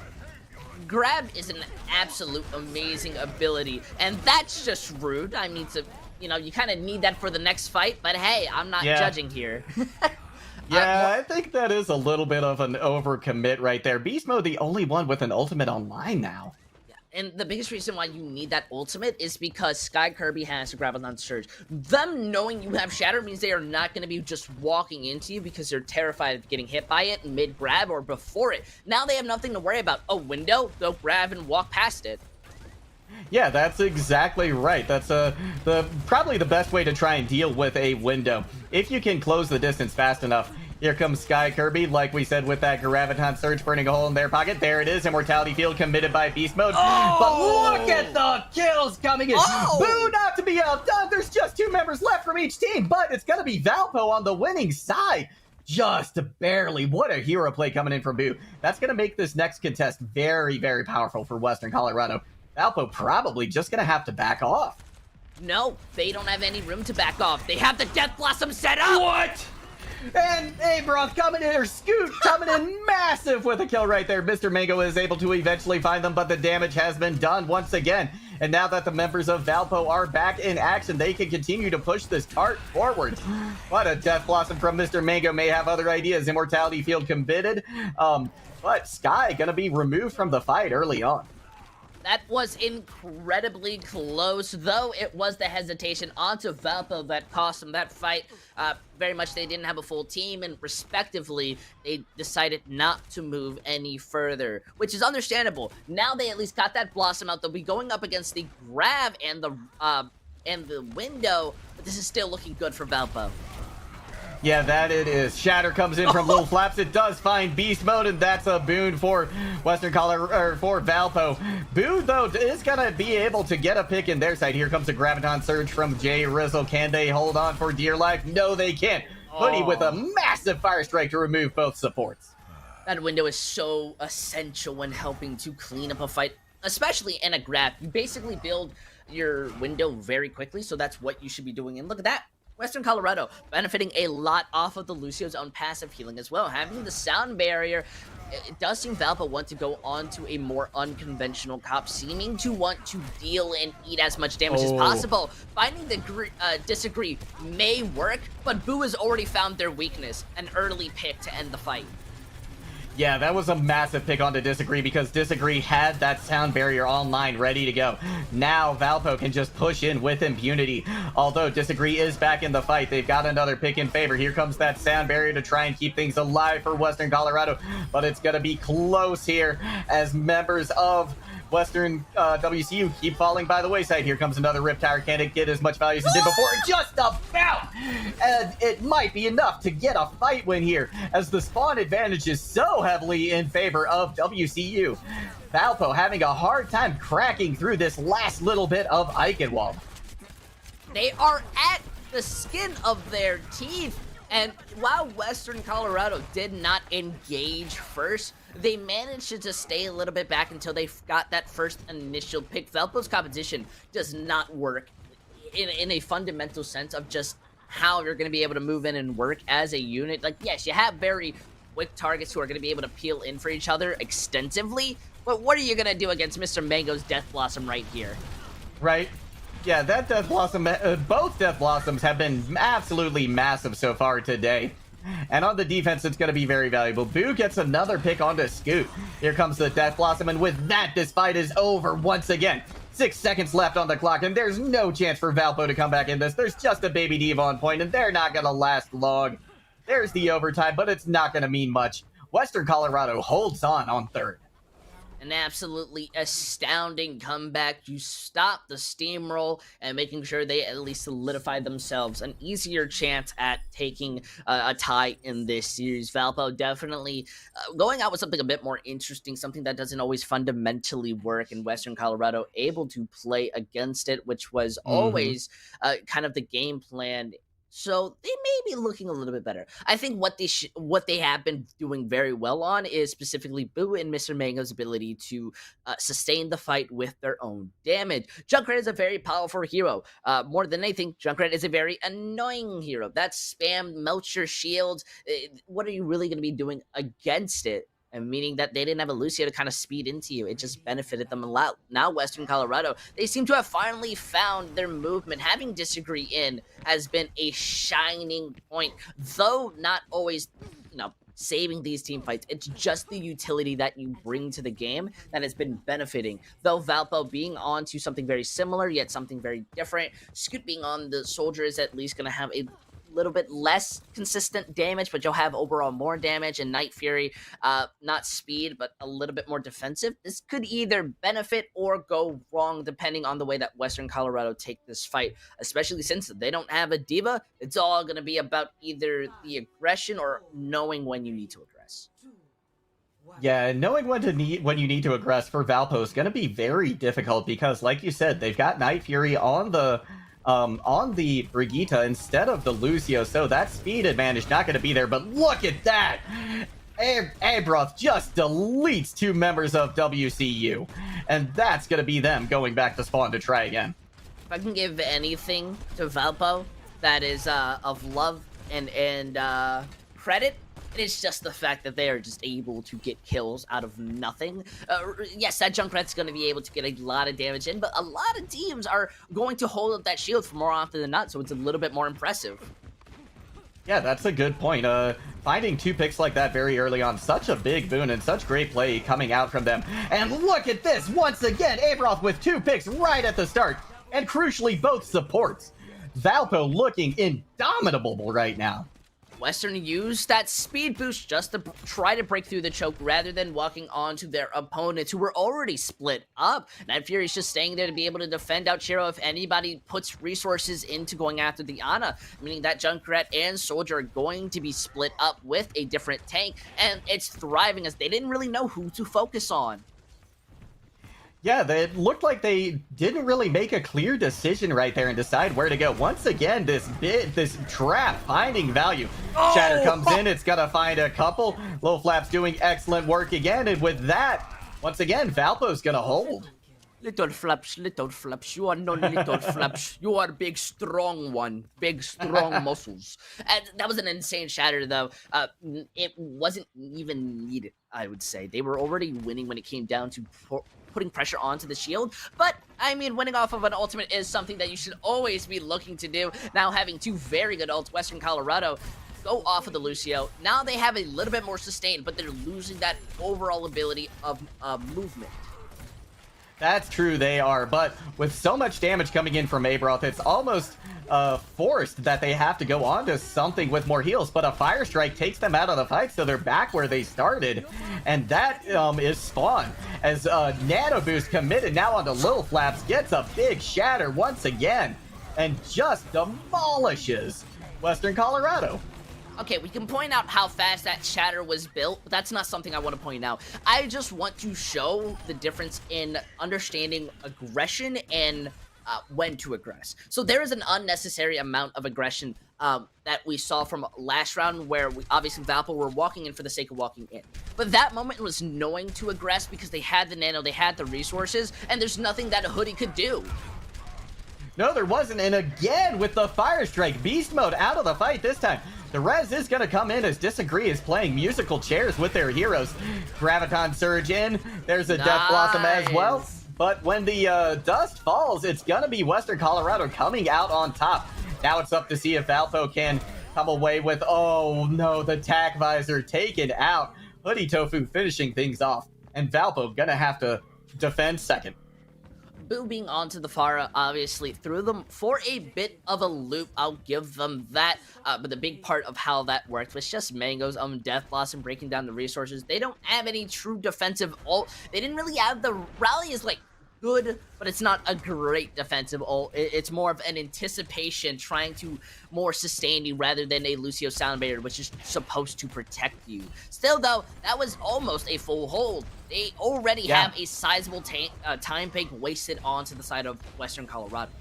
Grab is an absolute amazing ability, and that's just rude. I mean, you kind of need that for the next fight, but hey, I'm not judging here. Yeah, I think that is a little bit of an overcommit right there. Beast Mode, the only one with an ultimate online now. And the biggest reason why you need that ultimate is because Sky Kirby has to Graviton Surge. Them knowing you have Shatter means they are not going to be just walking into you because they're terrified of getting hit by it mid-grab or before it. Now they have nothing to worry about. A window, they'll grab and walk past it. Yeah, that's exactly right. That's probably the best way to try and deal with a window. If you can close the distance fast enough. Here comes Sky Kirby, like we said, with that Graviton Surge burning a hole in their pocket. There it is, Immortality Field committed by Beast Mode. Oh! But look at the kills coming in. Oh! Boo, not to be outdone. There's just 2 members left from each team, but it's going to be Valpo on the winning side. Just barely. What a hero play coming in from Boo. That's going to make this next contest very, very powerful for Western Colorado. Valpo probably just going to have to back off. No, they don't have any room to back off. They have the Death Blossom set up. What? And Abroth coming in, or Scoot coming in massive with a kill right there. Mr. Mango is able to eventually find them, but the damage has been done once again. And now that the members of Valpo are back in action, they can continue to push this cart forward. What a Death Blossom from Mr. Mango. May have other ideas. Immortality Field committed. But Sky gonna be removed from the fight early on. That was incredibly close, though it was the hesitation onto Valpo that cost them that fight. Very much they didn't have a full team, and respectively, they decided not to move any further, which is understandable. Now they at least got that Blossom out. They'll be going up against the Grab and the window, but this is still looking good for Valpo. Yeah, that it is. Shatter comes in from Little Flaps. It does find Beast Mode, and that's a boon for Western Colorado, or for Valpo. Boo, though, is going to be able to get a pick in their side. Here comes a Graviton Surge from Jay Rizzle. Can they hold on for dear life? No, they can't. Hoodie with a massive Fire Strike to remove both supports. That window is so essential when helping to clean up a fight, especially in a grab. You basically build your window very quickly, so that's what you should be doing. And look at that. Western Colorado benefiting a lot off of the Lucio's own passive healing as well. Having the sound barrier, it does seem Valpo want to go on to a more unconventional cop, seeming to want to deal and eat as much damage as possible. Finding the Disagree may work, but Boo has already found their weakness, an early pick to end the fight. Yeah, that was a massive pick onto Disagree because Disagree had that sound barrier online ready to go. Now Valpo can just push in with impunity. Although Disagree is back in the fight, they've got another pick in favor. Here comes that sound barrier to try and keep things alive for Western Colorado, but it's going to be close here as members of Western WCU keep falling by the wayside. Here comes another Rip Tower. Can it get as much value as it did before? Just about! And it might be enough to get a fight win here, as the spawn advantage is so heavily in favor of WCU. Valpo having a hard time cracking through this last little bit of Eichenwald. They are at the skin of their teeth. And while Western Colorado did not engage first, they managed to just stay a little bit back until they got that first initial pick. Valpo's competition does not work in a fundamental sense of just how you're going to be able to move in and work as a unit. Like, yes, you have very quick targets who are going to be able to peel in for each other extensively, but what are you going to do against Mr. Mango's Death Blossom right here? Right. Yeah, that Death Blossom, both Death Blossoms have been absolutely massive so far today. And on the defense, it's going to be very valuable. Boo gets another pick onto Scoot. Here comes the Death Blossom, and with that, this fight is over once again. 6 seconds left on the clock, and there's no chance for Valpo to come back in this. There's just a Baby Diva on point, and they're not going to last long. There's the overtime, but it's not going to mean much. Western Colorado holds on third. An absolutely astounding comeback to stop the steamroll and making sure they at least solidify themselves an easier chance at taking a tie in this series. Valpo definitely going out with something a bit more interesting, something that doesn't always fundamentally work in Western Colorado, able to play against it, which was always kind of the game plan. So they may be looking a little bit better. I think what they have been doing very well on is specifically Boo and Mr. Mango's ability to sustain the fight with their own damage. Junkrat is a very powerful hero. More than anything, Junkrat is a very annoying hero. That spam melts your shields. What are you really going to be doing against it? And meaning that they didn't have a Lucio to kind of speed into you. It just benefited them a lot. Now Western Colorado, they seem to have finally found their movement. Having Disagree in has been a shining point, though not always, saving these team fights. It's just the utility that you bring to the game that has been benefiting. Though Valpo being on to something very similar, yet something very different. Scoot being on the Soldier is at least going to have a little bit less consistent damage, but you'll have overall more damage. And Night Fury, not speed, but a little bit more defensive. This could either benefit or go wrong depending on the way that Western Colorado take this fight, especially since they don't have a diva. It's all going to be about either the aggression or knowing when you need to aggress. Yeah, knowing when you need to aggress for Valpo is going to be very difficult because, like you said, they've got Night Fury on the Brigitte instead of the Lucio, so that speed advantage not going to be there. But look at that! Abroth just deletes 2 members of WCU, and that's going to be them going back to spawn to try again. If I can give anything to Valpo that is of love and credit, it is just the fact that they are just able to get kills out of nothing. Yes, that Junkrat's going to be able to get a lot of damage in, but a lot of teams are going to hold up that shield for more often than not, so it's a little bit more impressive. Yeah, that's a good point. Finding 2 picks like that very early on, such a big boon and such great play coming out from them. And look at this, once again, Abroth with 2 picks right at the start, and crucially both supports. Valpo looking indomitable right now. Western used that speed boost just to try to break through the choke rather than walking onto their opponents who were already split up. Night Fury's just staying there to be able to defend out Chiro if anybody puts resources into going after the Ana, meaning that Junkrat and Soldier are going to be split up with a different tank, and it's thriving as they didn't really know who to focus on. Yeah, it looked like they didn't really make a clear decision right there and decide where to go. Once again, this trap finding value. Shatter comes in, it's gonna find a couple. Low Flap's doing excellent work again, and with that, once again, Valpo's gonna hold. Little Flaps, you are no little Flaps. You are big, strong one. Big, strong muscles. And that was an insane shatter, though. It wasn't even needed, I would say. They were already winning when it came down to putting pressure onto the shield. But, I mean, winning off of an ultimate is something that you should always be looking to do. Now having 2 very good ults, Western Colorado go off of the Lucio. Now they have a little bit more sustain, but they're losing that overall ability of movement. That's true, they are, but with so much damage coming in from Abroth, it's almost forced that they have to go on to something with more heals, but a Fire Strike takes them out of the fight, so they're back where they started, and that is Spawn, as Nano Boost committed now onto Lil Flaps, gets a big shatter once again, and just demolishes Western Colorado. Okay, we can point out how fast that shatter was built, but that's not something I want to point out. I just want to show the difference in understanding aggression and when to aggress. So there is an unnecessary amount of aggression that we saw from last round where obviously Valpo were walking in for the sake of walking in. But that moment was knowing to aggress because they had the nano, they had the resources, and there's nothing that a Hoodie could do. No, there wasn't, and again with the Fire Strike, Beast Mode out of the fight this time. The res is going to come in as Disagree is playing musical chairs with their heroes. Graviton Surge in, there's a Death Blossom as well. But when the dust falls, it's going to be Western Colorado coming out on top. Now it's up to see if Valpo can come away with, oh no, the Tac Visor taken out. Hoodie Tofu finishing things off, and Valpo going to have to defend second. Boo being onto the Pharah obviously threw them for a bit of a loop. I'll give them that. But the big part of how that worked was just Mango's own Death Blossom breaking down the resources. They don't have any true defensive ult. They didn't really have the rally is like good, but it's not a great defensive ult. It's more of an anticipation trying to more sustain you rather than a Lucio Sound Barrier, which is supposed to protect you. Still though, that was almost a full hold. They already have a sizable time bank wasted onto the side of Western Colorado.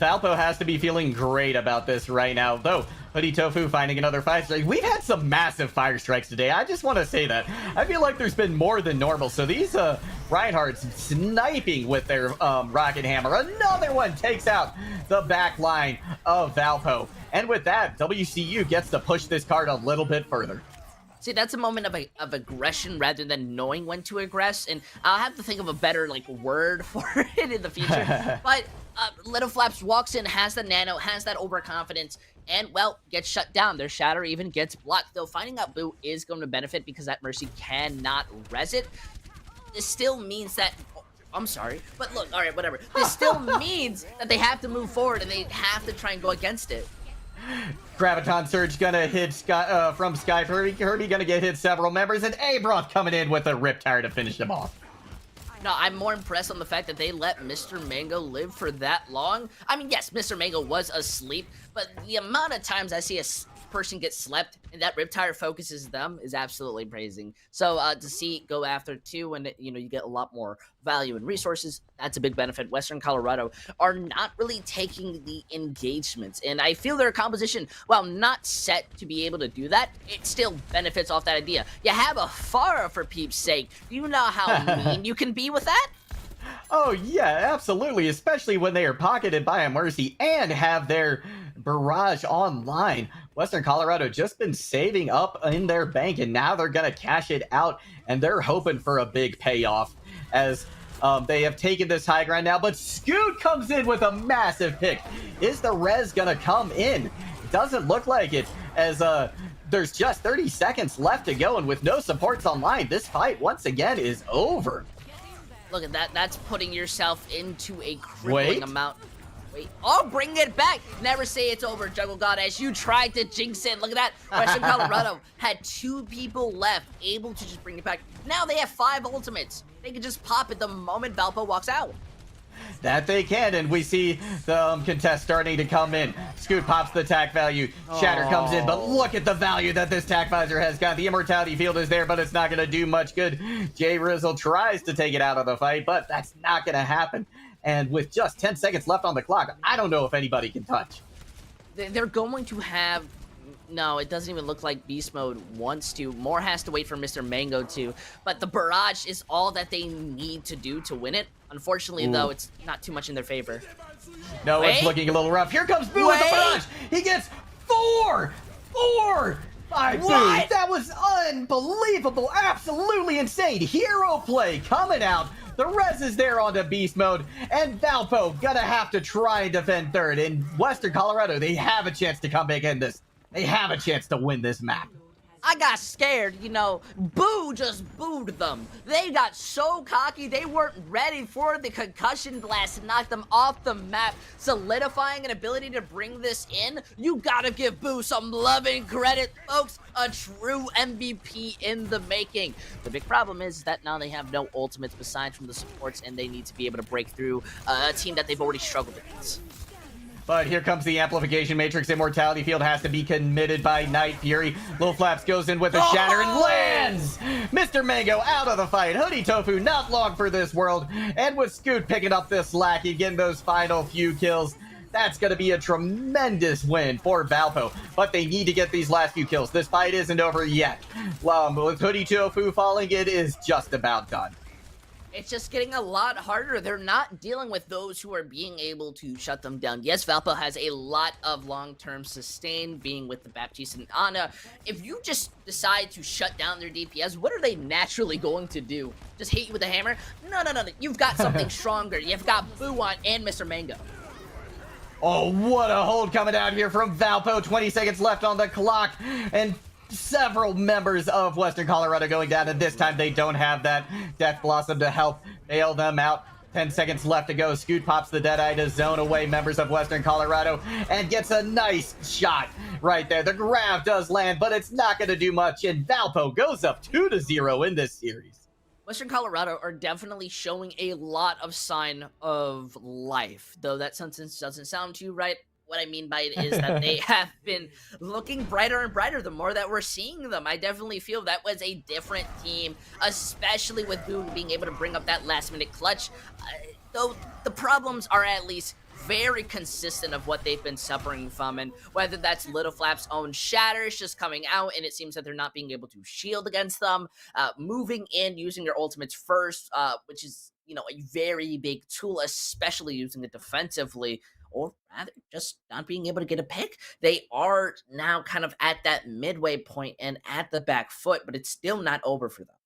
Valpo has to be feeling great about this right now, though. Hoodie Tofu finding another 5 strike. We've had some massive fire strikes today. I just want to say that. I feel like there's been more than normal. So these Reinhardts sniping with their rocket hammer. Another one takes out the back line of Valpo. And with that, WCU gets to push this card a little bit further. See, that's a moment of aggression rather than knowing when to aggress, and I'll have to think of a better like word for it in the future. But Little Flaps walks in, has the nano, has that overconfidence, and well, gets shut down. Their shatter even gets blocked. Though finding out Boo is going to benefit because that Mercy cannot res it. This still means that I'm sorry, but look, all right, whatever. This still means that they have to move forward and they have to try and go against it. Graviton Surge gonna hit from Sky Herbie gonna get hit several members, and Abroth coming in with a Riptire to finish him off. No, I'm more impressed on the fact that they let Mr. Mango live for that long. I mean, yes, Mr. Mango was asleep, but the amount of times I see a person get slept and that Riptire focuses them is absolutely praising. So to see it go after 2 and you get a lot more value and resources, that's a big benefit. Western Colorado are not really taking the engagements, and I feel their composition, while not set to be able to do that, it still benefits off that idea. You have a Pharah, for peeps sake. Do you know how mean you can be with that? Oh yeah, absolutely, especially when they are pocketed by a Mercy and have their barrage online. Western Colorado just been saving up in their bank, and now they're gonna cash it out, and they're hoping for a big payoff as they have taken this high ground now. But Scoot comes in with a massive pick. Is the res gonna come in? Doesn't look like it, as there's just 30 seconds left to go, and with no supports online, this fight once again is over. Look at that. That's putting yourself into a crippling amount. Wait. Oh, bring it back. Never say it's over, Juggle Goddess. You tried to jinx it. Look at that. Western Colorado had 2 people left, able to just bring it back. Now they have 5 ultimates. They can just pop it the moment Valpo walks out. That they can, and we see the contest starting to come in. Scoot pops the tack value. Shatter comes in, but look at the value that this tack visor has got. The immortality field is there, but it's not going to do much good. Jay Rizzle tries to take it out of the fight, but that's not going to happen. And with just 10 seconds left on the clock, I don't know if anybody can touch. They're going to have... No, it doesn't even look like Beast Mode wants to. More has to wait for Mr. Mango to. But the barrage is all that they need to do to win it. Unfortunately, though, it's not too much in their favor. No, it's looking a little rough. Here comes Boo with the barrage. He gets 4 by Boo. That was unbelievable. Absolutely insane. Hero play coming out. The res is there onto Beast Mode, and Valpo gonna have to try and defend third. In Western Colorado, they have a chance to come back in this. They have a chance to win this map. I got scared, Boo just booed them. They got so cocky, they weren't ready for the concussion blast to knock them off the map, solidifying an ability to bring this in. You gotta give Boo some loving credit, folks. A true MVP in the making. The big problem is that now they have no ultimates besides from the supports, and they need to be able to break through a team that they've already struggled against. But here comes the Amplification Matrix. Immortality Field has to be committed by Night Fury. Lil Flaps goes in with a shatter and lands! Mr. Mango out of the fight. Hoodie Tofu not long for this world. And with Scoot picking up this slack and getting those final few kills, that's going to be a tremendous win for Valpo. But they need to get these last few kills. This fight isn't over yet. With Hoodie Tofu falling, it is just about done. It's just getting a lot harder. They're not dealing with those who are being able to shut them down. Yes, Valpo has a lot of long-term sustain, being with the Baptiste and Ana. If you just decide to shut down their DPS, what are they naturally going to do? Just hit you with a hammer? No. You've got something stronger. You've got Boo on and Mr. Mango. Oh, what a hold coming out here from Valpo. 20 seconds left on the clock, and several members of Western Colorado going down, and this time they don't have that Death Blossom to help bail them out. 10 seconds left to go. Scoot pops the Deadeye to zone away members of Western Colorado and gets a nice shot right there. The grab does land, but it's not going to do much, and Valpo goes up 2-0 in this series. Western Colorado are definitely showing a lot of sign of life, though that sentence doesn't sound too right. What I mean by it is that they have been looking brighter and brighter the more that we're seeing them. I definitely feel that was a different team, especially with Boone being able to bring up that last-minute clutch. Though the problems are at least very consistent of what they've been suffering from, and whether that's Little Flap's own shatters just coming out and it seems that they're not being able to shield against them, moving in, using their ultimates first, which is, you know, a very big tool, especially using it defensively, or rather just not being able to get a pick. They are now kind of at that midway point and at the back foot, but it's still not over for them.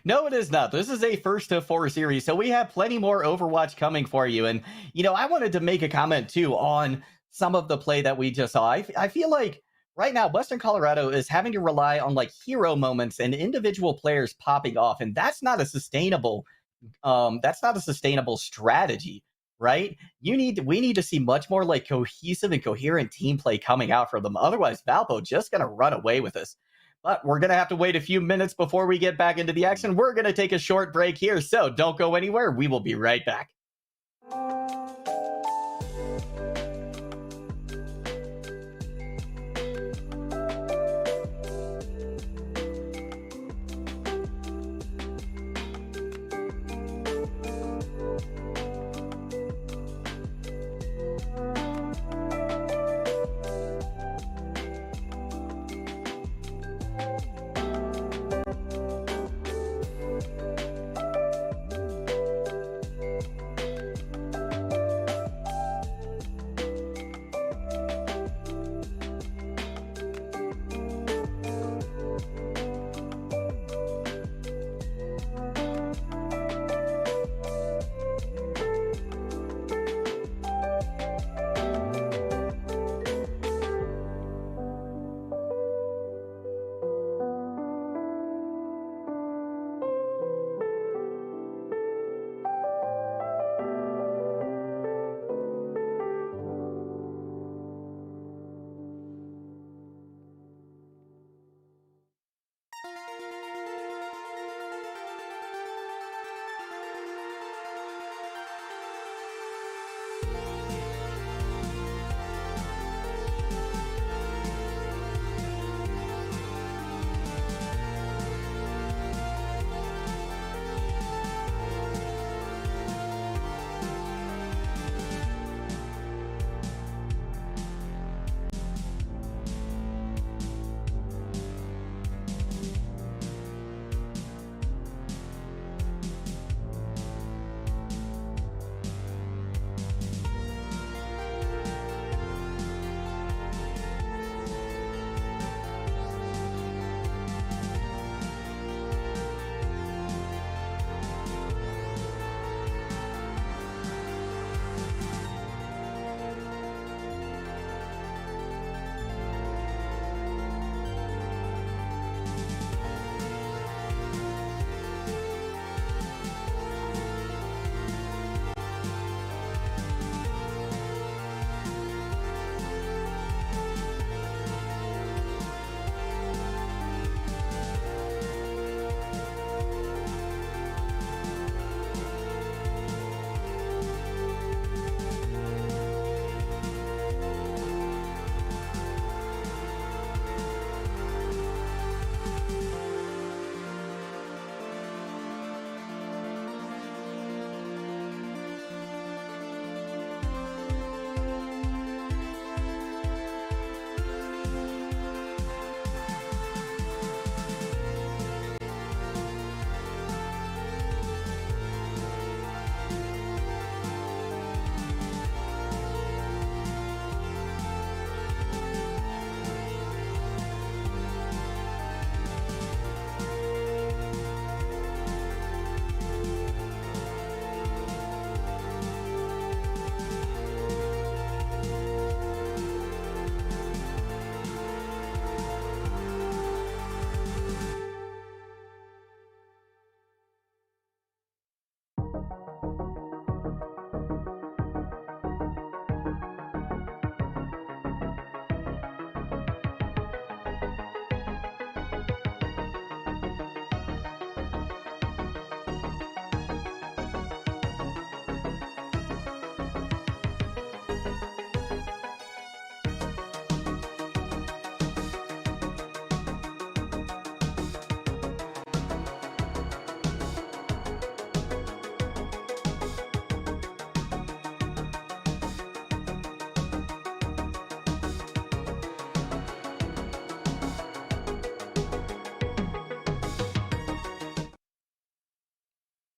No, it is not. This is a 1-4 series, so we have plenty more Overwatch coming for you. And, you know, I wanted to make a comment, too, on some of the play that we just saw. I feel like right now, Western Colorado is having to rely on, like, hero moments and individual players popping off, and that's not a sustainable strategy, right? We need to see much more, like, cohesive and coherent team play coming out from them. Otherwise, Valpo just going to run away with this. But we're going to have to wait a few minutes before we get back into the action. We're going to take a short break here, so don't go anywhere. We will be right back.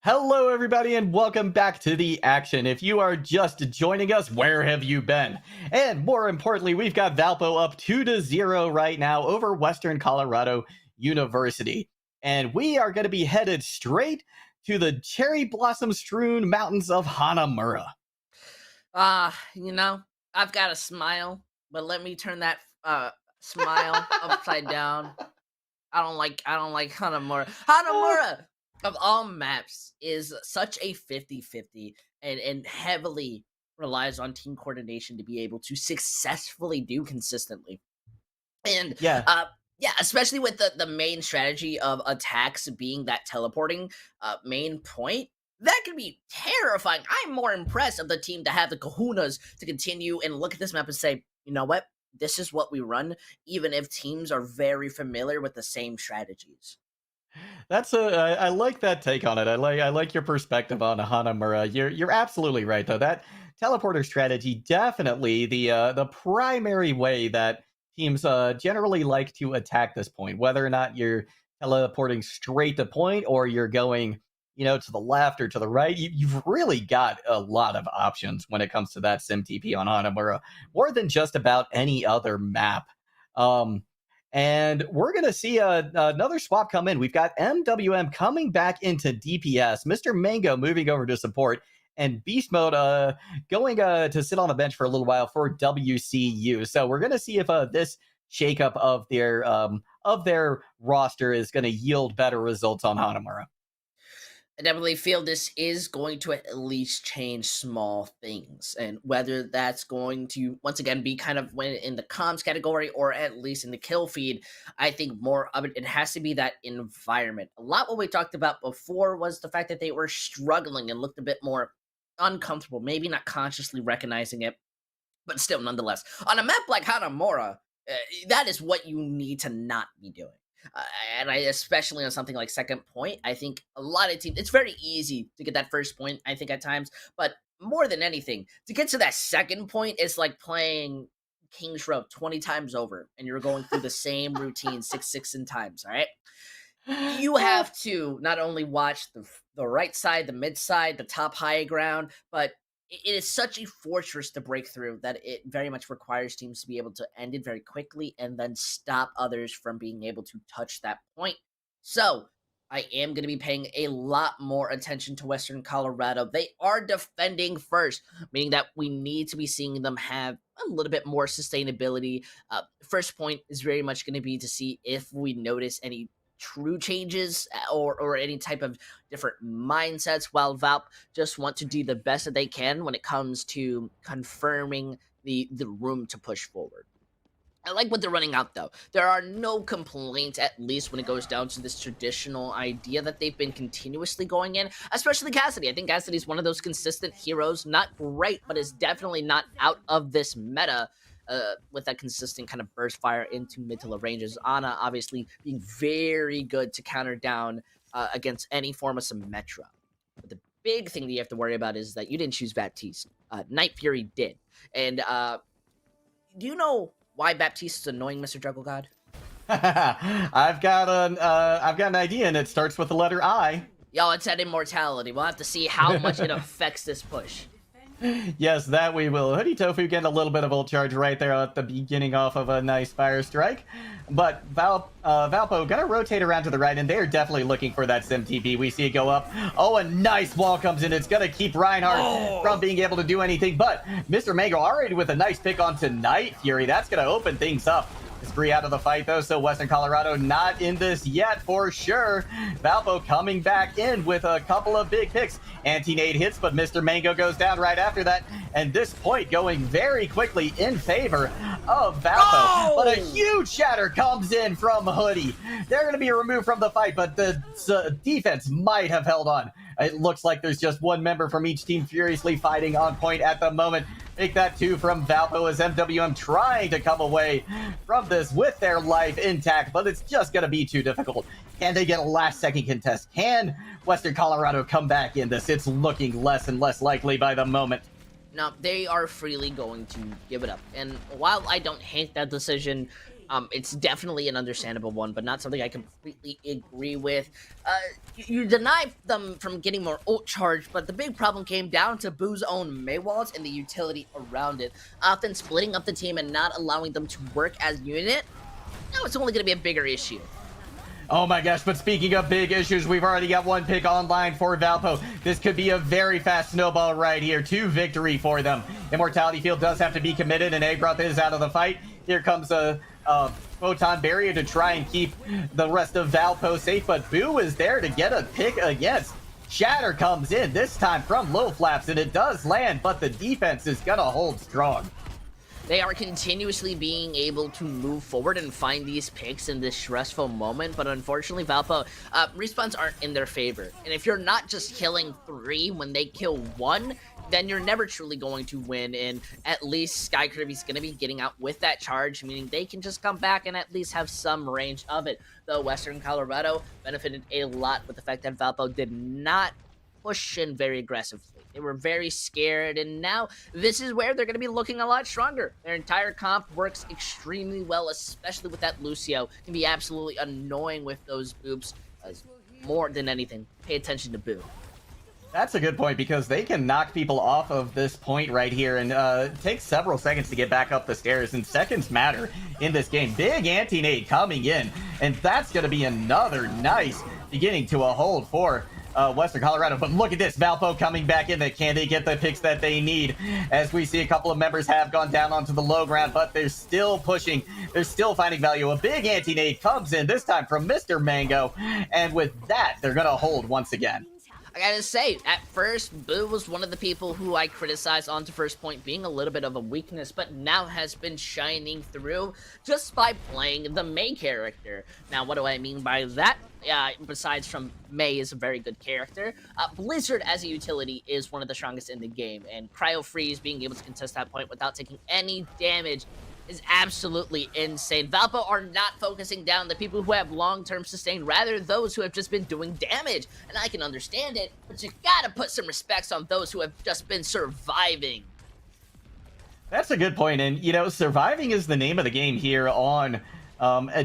Hello, everybody, and welcome back to the action. If you are just joining us, where have you been? And more importantly, we've got Valpo up 2-0 right now over Western Colorado University. And we are going to be headed straight to the cherry blossom strewn mountains of Hanamura. I've got a smile, but let me turn that smile upside down. I don't like Hanamura. Hanamura, of all maps, is such a 50-50 and heavily relies on team coordination to be able to successfully do consistently. And Yeah. especially with the main strategy of attacks being that teleporting main point, that could be terrifying. I'm more impressed of the team to have the kahunas to continue and look at this map and say, you know what? This is what we run, even if teams are very familiar with the same strategies. I like that take on it. I like your perspective on Hanamura. You're absolutely right though. That teleporter strategy definitely the primary way that teams generally like to attack this point, whether or not you're teleporting straight to point or you're going, to the left or to the right. You've really got a lot of options when it comes to that sim TP on Hanamura, more than just about any other map. And we're going to see another swap come in. We've got MWM coming back into DPS, Mr. Mango moving over to support, and Beast Mode going to sit on the bench for a little while for WCU. So we're going to see if this shakeup of their roster is going to yield better results on Hanamura. I definitely feel this is going to at least change small things, and whether that's going to once again be kind of when in the comms category or at least in the kill feed, I think more of it has to be that environment. A lot what we talked about before was the fact that they were struggling and looked a bit more uncomfortable, maybe not consciously recognizing it, but still nonetheless. On a map like Hanamura, that is what you need to not be doing. And especially on something like second point, I think a lot of teams, it's very easy to get that first point, I think, at times. But more than anything, to get to that second point, it's like playing King's Row 20 times over, and you're going through the same routine 6 times, all right? You have to not only watch the right side, the mid side, the top high ground, but it is such a fortress to break through that it very much requires teams to be able to end it very quickly and then stop others from being able to touch that point. So I am going to be paying a lot more attention to Western Colorado. They are defending first, meaning that we need to be seeing them have a little bit more sustainability. First point is very much going to be to see if we notice any true changes or any type of different mindsets, while Valp just want to do the best that they can when it comes to confirming the room to push forward. I like what they're running out, though. There are no complaints, at least when it goes down to this traditional idea that they've been continuously going in, especially Cassidy. I think Cassidy is one of those consistent heroes. Not great, but is definitely not out of this meta. With that consistent kind of burst fire into mid to low ranges. Ana obviously being very good to counter down against any form of Symmetra. But the big thing that you have to worry about is that you didn't choose Baptiste. Night Fury did. And do you know why Baptiste is annoying, Mr. Juggle God? I've got an idea, and it starts with the letter I. Yo, it's at Immortality. We'll have to see how much it affects this push. Yes, that we will. Hoodie Tofu getting a little bit of ult charge right there at the beginning off of a nice fire strike. But Valpo gonna rotate around to the right, and they're definitely looking for that sim TP. We see it go up. Oh, a nice wall comes in. It's gonna keep Reinhardt from being able to do anything. But Mr. Mango already with a nice pick onto Night Fury. That's gonna open things up. Spree out of the fight though, so Western Colorado not in this yet for sure. Valpo coming back in with a couple of big picks. Anti-nade hits, but Mr. Mango goes down right after that. And this point going very quickly in favor of Valpo. But a huge shatter comes in from Hoodie. They're going to be removed from the fight, but the defense might have held on. It looks like there's just one member from each team furiously fighting on point at the moment. Take that too from Valpo as MWM trying to come away from this with their life intact, but it's just going to be too difficult. Can they get a last second contest? Can Western Colorado come back in this? It's looking less and less likely by the moment. No, they are freely going to give it up. And while I don't hate that decision, It's definitely an understandable one, but not something I completely agree with. You deny them from getting more ult charge, but the big problem came down to Boo's own Mei walls and the utility around it, often splitting up the team and not allowing them to work as unit. Now it's only going to be a bigger issue. Oh my gosh, but speaking of big issues, we've already got one pick online for Valpo. This could be a very fast snowball right here to victory for them. Immortality Field does have to be committed, and Agroth is out of the fight. Here comes a Photon Barrier to try and keep the rest of Valpo safe, but Boo is there to get a pick against. Shatter comes in, this time from Low Flaps, and it does land, but the defense is gonna hold strong. They are continuously being able to move forward and find these picks in this stressful moment, but unfortunately, Valpo, respawns aren't in their favor. And if you're not just killing 3 when they kill 1, then you're never truly going to win, and at least Sky Kirby's going to be getting out with that charge, meaning they can just come back and at least have some range of it. Though Western Colorado benefited a lot with the fact that Valpo did not push in very aggressively. They were very scared, and now this is where they're going to be looking a lot stronger. Their entire comp works extremely well, especially with that Lucio. Can be absolutely annoying with those boops. More than anything, pay attention to Boo. That's a good point, because they can knock people off of this point right here, and it takes several seconds to get back up the stairs, and seconds matter in this game. Big anti-nade coming in, and that's going to be another nice beginning to a hold for Western Colorado. But look at this, Valpo coming back in. Can they get the picks that they need? As we see, a couple of members have gone down onto the low ground, but they're still pushing. They're still finding value. A big anti-nade comes in, this time from Mr. Mango, and with that, they're going to hold once again. I gotta say, at first, Boo was one of the people who I criticized onto first point being a little bit of a weakness, but now has been shining through just by playing the Mei character. Now, what do I mean by that? Besides from Mei is a very good character, Blizzard as a utility is one of the strongest in the game, and Cryo Freeze being able to contest that point without taking any damage is absolutely insane. Valpo are not focusing down the people who have long-term sustain, rather those who have just been doing damage. And I can understand it, but you gotta put some respects on those who have just been surviving. That's a good point, and you know, surviving is the name of the game here on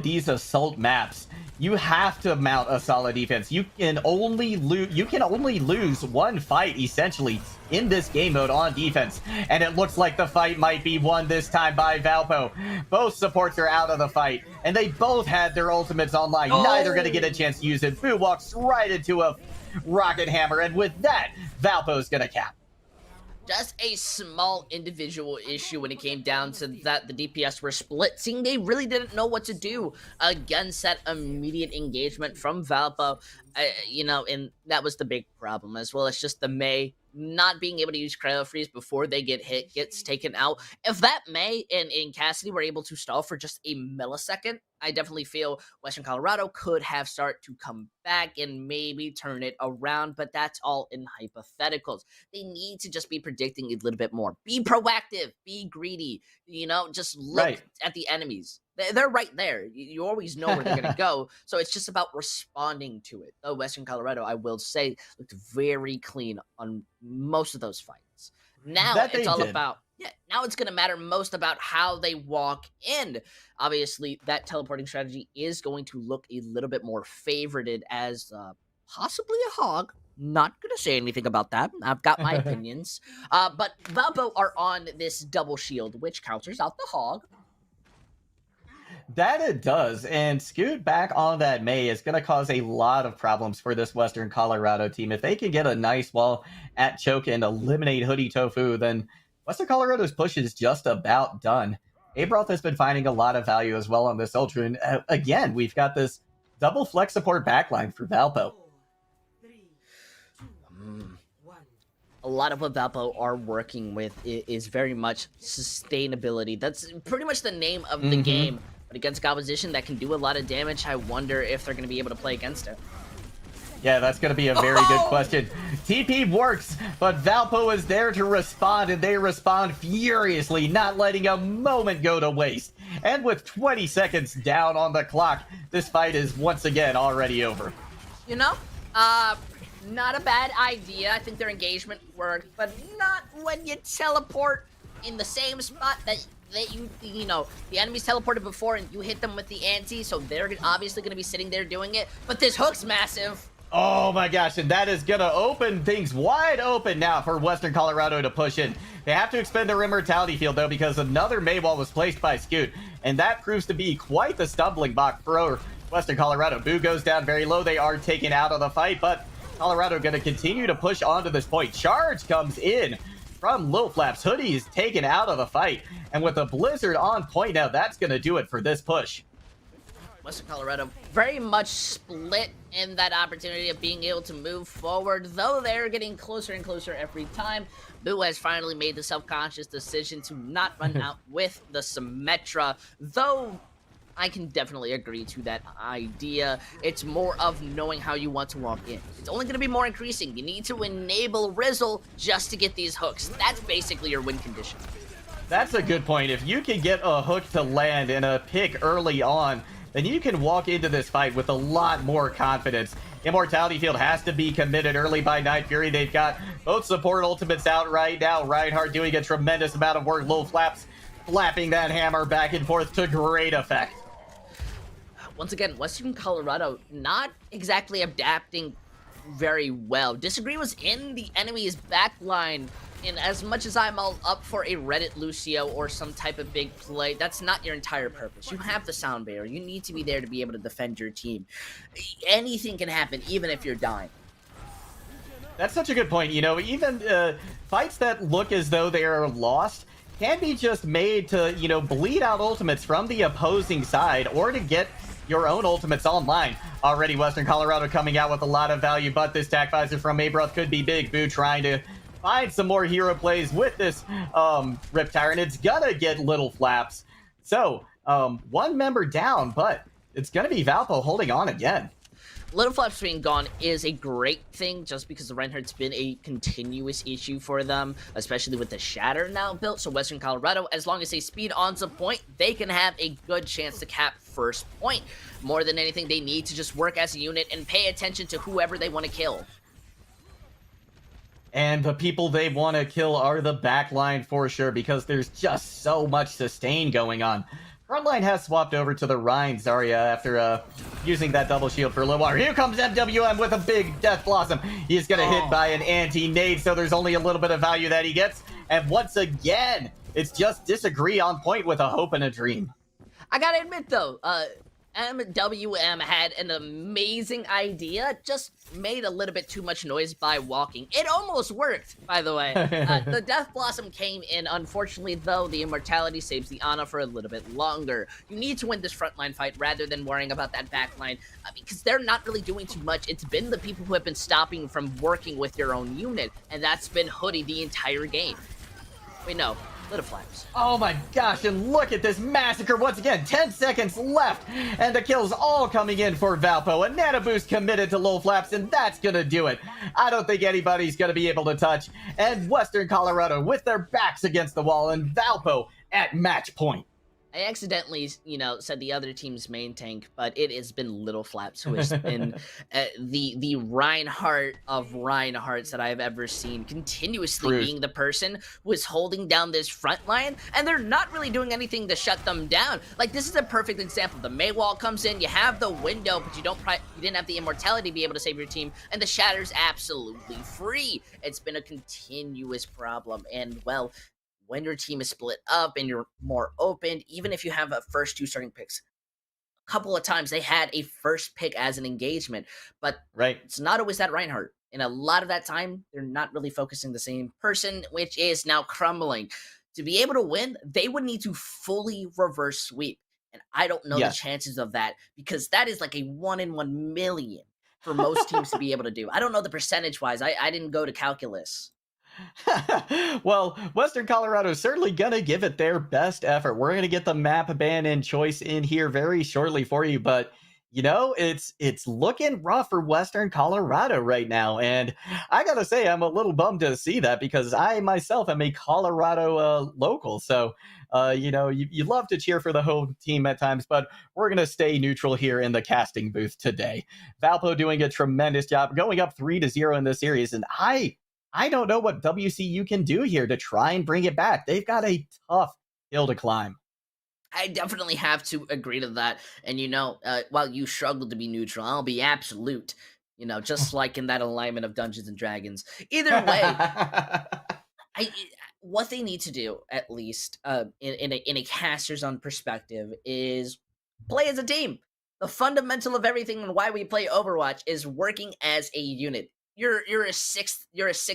these assault maps. You have to mount a solid defense. You can only lose one fight essentially in this game mode on defense, and it looks like the fight might be won this time by Valpo. Both supports are out of the fight, and they both had their ultimates online. Neither going to get a chance to use it. Boo walks right into a rocket hammer, and with that, Valpo's going to cap. Just a small individual issue when it came down to that the DPS were split, seeing they really didn't know what to do against that immediate engagement from Valpo, you know, and that was the big problem, as well as just the Mei not being able to use Cryo Freeze before they get hit, gets taken out. If that Mei and Cassidy were able to stall for just a millisecond, I definitely feel Western Colorado could have started to come back and maybe turn it around, but that's all in hypotheticals. They need to just be predicting a little bit more. Be proactive, be greedy, you know, just look at the enemies. They're right there. You always know where they're going to go, so it's just about responding to it. Though Western Colorado, I will say, looked very clean on most of those fights. Now it's all about... Yeah, now it's going to matter most about how they walk in. Obviously, that teleporting strategy is going to look a little bit more favorited as possibly a hog. Not going to say anything about that. I've got my opinions. But Valpo are on this double shield, which counters out the hog. That it does, and Scoot back on that Mei is going to cause a lot of problems for this Western Colorado team. If they can get a nice wall at choke and eliminate Hoodie Tofu, then Western Colorado's push is just about done. Abroth has been finding a lot of value as well on this Ultra, and again, we've got this double flex support backline for Valpo. A lot of what Valpo are working with is very much sustainability. That's pretty much the name of the game. But against composition that can do a lot of damage, I wonder if they're going to be able to play against it. Yeah, that's going to be a very good question. TP works, but Valpo is there to respond, and they respond furiously, not letting a moment go to waste. And with 20 seconds down on the clock, this fight is once again already over. You know, not a bad idea. I think their engagement worked, but not when you teleport in the same spot that that the enemy's teleported before and you hit them with the anti, so they're obviously going to be sitting there doing it. But this hook's massive. Oh my gosh, and that is gonna open things wide open now for Western Colorado to push in. They have to expend their immortality field though, because another Maywall was placed by Scoot, and that proves to be quite the stumbling block for Western Colorado. Boo goes down very low. They are taken out of the fight, but Colorado gonna continue to push on to this point. Charge comes in from Lil Flaps. Hoodie is taken out of the fight, and with a Blizzard on point now, that's gonna do it for this push. Western Colorado very much split in that opportunity of being able to move forward, though they're getting closer and closer every time. Boo has finally made the self-conscious decision to not run out with the Symmetra, though I can definitely agree to that idea. It's more of knowing how you want to walk in. It's only going to be more increasing. You need to enable Rizzle just to get these hooks. That's basically your win condition. That's a good point. If you can get a hook to land and a pick early on, then you can walk into this fight with a lot more confidence. Immortality field has to be committed early by Night Fury. They've got both support ultimates out right now. Reinhardt doing a tremendous amount of work. Lil Flaps flapping that hammer back and forth to great effect. Once again, Western Colorado not exactly adapting very well. Disagree was in the enemy's backline, and as much as I'm all up for a Reddit Lucio or some type of big play, that's not your entire purpose. You have the sound barrier. You need to be there to be able to defend your team. Anything can happen, even if you're dying. That's such a good point. You know, even fights that look as though they are lost can be just made to, you know, bleed out ultimates from the opposing side or to get your own ultimates online. Already Western Colorado coming out with a lot of value, but this tac visor from Maybroth could be big. Boo trying to find some more hero plays with this Riptire, and it's gonna get Little Flaps. So, one member down, but it's gonna be Valpo holding on again. Little Flaps being gone is a great thing just because the Reinhardt's been a continuous issue for them, especially with the Shatter now built. So Western Colorado, as long as they speed on to point, they can have a good chance to cap first point. More than anything, they need to just work as a unit and pay attention to whoever they want to kill. And the people they want to kill are the backline for sure, because there's just so much sustain going on. Frontline has swapped over to the Rhine Zarya after using that double shield for a little while. Here comes MWM with a big Death Blossom. He's going to hit by an anti-nade, so there's only a little bit of value that he gets. And once again, it's just Disagree on point with a hope and a dream. I gotta admit though, MWM had an amazing idea, just made a little bit too much noise by walking. It almost worked, by the way. The Death Blossom came in. Unfortunately, though, the Immortality saves the Ana for a little bit longer. You need to win this frontline fight rather than worrying about that backline, because they're not really doing too much. It's been the people who have been stopping from working with your own unit, and that's been Hoodie the entire game. Wait, no. Little Flaps. Oh my gosh, and look at this massacre once again. 10 seconds left, and the kills all coming in for Valpo. A nano boost committed to Lil Flaps, and that's gonna do it. I don't think anybody's gonna be able to touch. And Western Colorado with their backs against the wall, and Valpo at match point. I accidentally, said the other team's main tank, but it has been Little Flaps who has been the Reinhardt of Reinhardts that I've ever seen, continuously being the person who is holding down this front line, and they're not really doing anything to shut them down. Like, this is a perfect example. The Maywall comes in, you have the window, but you didn't have the immortality to be able to save your team, and the Shatter's absolutely free. It's been a continuous problem, and well, when your team is split up and you're more open, even if you have a first two starting picks, a couple of times they had a first pick as an engagement, but it's not always that Reinhardt. And a lot of that time, they're not really focusing the same person, which is now crumbling. To be able to win, they would need to fully reverse sweep. And I don't know the chances of that, because that is like a 1 in 1 million for most teams to be able to do. I don't know the percentage-wise. I didn't go to calculus. Well, Western Colorado is certainly gonna give it their best effort. We're gonna get the map ban and choice in here very shortly for you, but it's looking rough for Western Colorado right now, and I gotta say I'm a little bummed to see that, because I myself am a Colorado local, so you love to cheer for the home team at times, but we're gonna stay neutral here in the casting booth today. Valpo doing a tremendous job, going up 3-0 in this series, and I don't know what WCU can do here to try and bring it back. They've got a tough hill to climb. I definitely have to agree to that. And while you struggle to be neutral, I'll be absolute. Just like in that alignment of Dungeons and Dragons. Either way, what they need to do, at least in a caster's own perspective, is play as a team. The fundamental of everything and why we play Overwatch is working as a unit. You're a six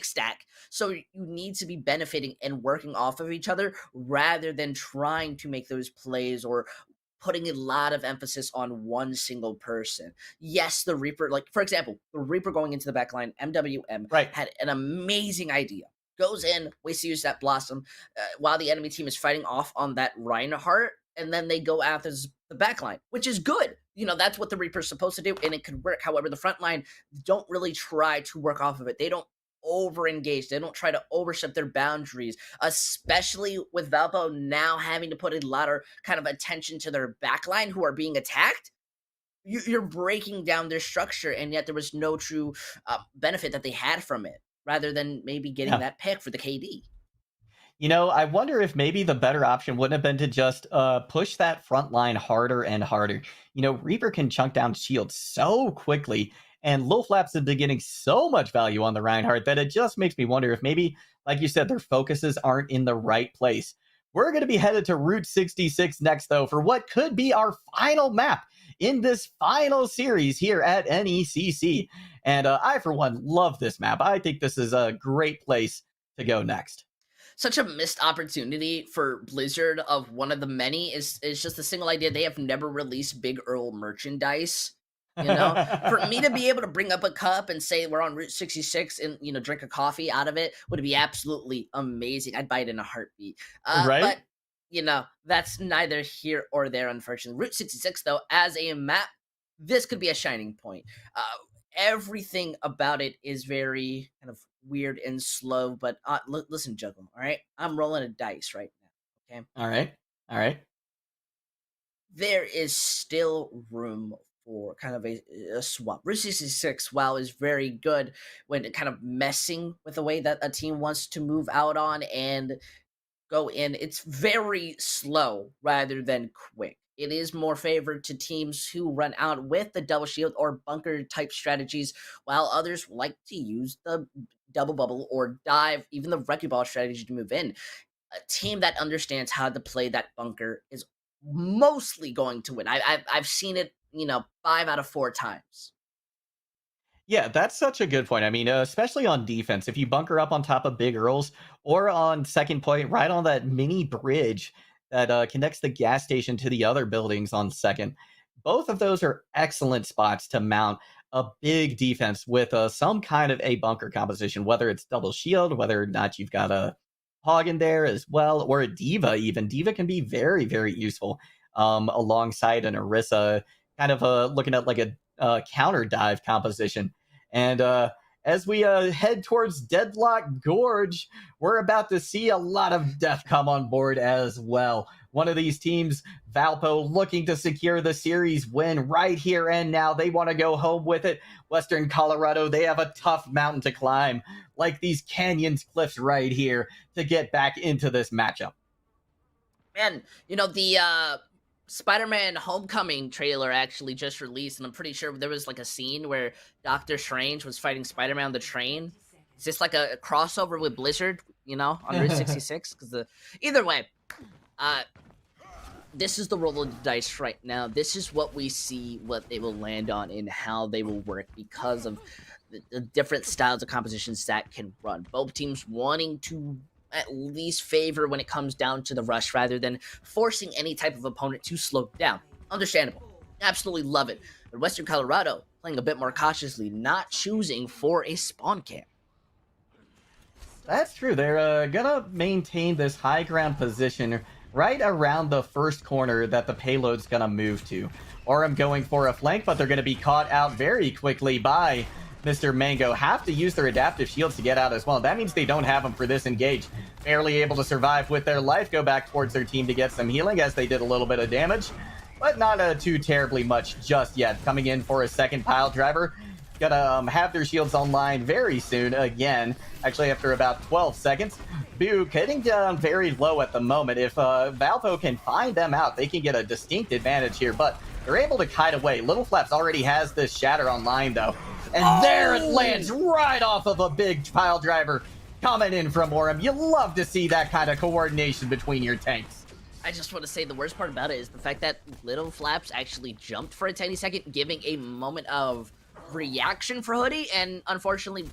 stack, so you need to be benefiting and working off of each other rather than trying to make those plays or putting a lot of emphasis on one single person. Yes, the Reaper, like for example, the Reaper going into the backline, MWM, Right. had an amazing idea. Goes in, waits to use that Blossom while the enemy team is fighting off on that Reinhardt, and then they go after the backline, which is good. That's what the Reaper's supposed to do, and it could work. However, the front line don't really try to work off of it. They don't over-engage. They don't try to overstep their boundaries, especially with Valpo now having to put a lot of kind of attention to their backline who are being attacked. You're breaking down their structure, and yet there was no true benefit that they had from it, rather than maybe getting that pick for the KD. I wonder if maybe the better option wouldn't have been to just push that front line harder and harder. Reaper can chunk down shields so quickly, and Lil Flaps have been getting so much value on the Reinhardt that it just makes me wonder if maybe, like you said, their focuses aren't in the right place. We're going to be headed to Route 66 next, though, for what could be our final map in this final series here at NECC. And I, for one, love this map. I think this is a great place to go next. Such a missed opportunity for Blizzard of one of the many is just a single idea. They have never released Big Earl merchandise. For me to be able to bring up a cup and say we're on Route 66 and drink a coffee out of it would be absolutely amazing. I'd buy it in a heartbeat. Right? But that's neither here or there, unfortunately. Route 66, though, as a map, this could be a shining point. Everything about it is very kind of weird and slow, but listen, Juggle, all right? I'm rolling a dice right now, okay? All right. There is still room for kind of a swap. Route 66, while is very good when kind of messing with the way that a team wants to move out on and go in, it's very slow rather than quick. It is more favored to teams who run out with the double shield or bunker type strategies, while others like to use the double bubble or dive, even the wrecking ball strategy to move in. A team that understands how to play that bunker is mostly going to win. I've seen it, 5 out of 4 times. Yeah, that's such a good point. I mean, especially on defense, if you bunker up on top of Big Earls or on second point, right on that mini bridge that connects the gas station to the other buildings on second, both of those are excellent spots to mount a big defense with some kind of a bunker composition, whether it's double shield, whether or not you've got a hog in there as well, or a diva even. Diva can be very, very useful alongside an Orisa, kind of looking at like a counter dive composition. And as we head towards Deadlock Gorge, we're about to see a lot of death come on board as well. One of these teams, Valpo, looking to secure the series win right here and now. They want to go home with it. Western Colorado, they have a tough mountain to climb, like these canyons, cliffs right here, to get back into this matchup. Man, the Spider-Man Homecoming trailer actually just released, and I'm pretty sure there was like a scene where Doctor Strange was fighting Spider-Man on the train. Is this like a crossover with Blizzard, on Route 66? Because either way, this is the roll of the dice right now. This is what we see, what they will land on, and how they will work because of the different styles of compositions that can run. Both teams wanting to at least favor when it comes down to the rush rather than forcing any type of opponent to slow down. Understandable. Absolutely love it. But Western Colorado playing a bit more cautiously, not choosing for a spawn camp. That's true. They're gonna maintain this high ground position right around the first corner that the payload's gonna move to. Orem going for a flank, but they're gonna be caught out very quickly by Mr. Mango. Have to use their adaptive shields to get out as well. That means they don't have them for this engage. Barely able to survive with their life. Go back towards their team to get some healing as they did a little bit of damage, but not too terribly much just yet. Coming in for a second pile driver. gonna have their shields online very soon again. Actually, after about 12 seconds. Book hitting down very low at the moment. If Valpo can find them out, they can get a distinct advantage here, but they're able to kite away. Little Flaps already has this Shatter online, though. And there it lands right off of a big pile driver coming in from Orem. You love to see that kind of coordination between your tanks. I just want to say the worst part about it is the fact that Little Flaps actually jumped for a tiny second, giving a moment of reaction for Hoodie, and unfortunately,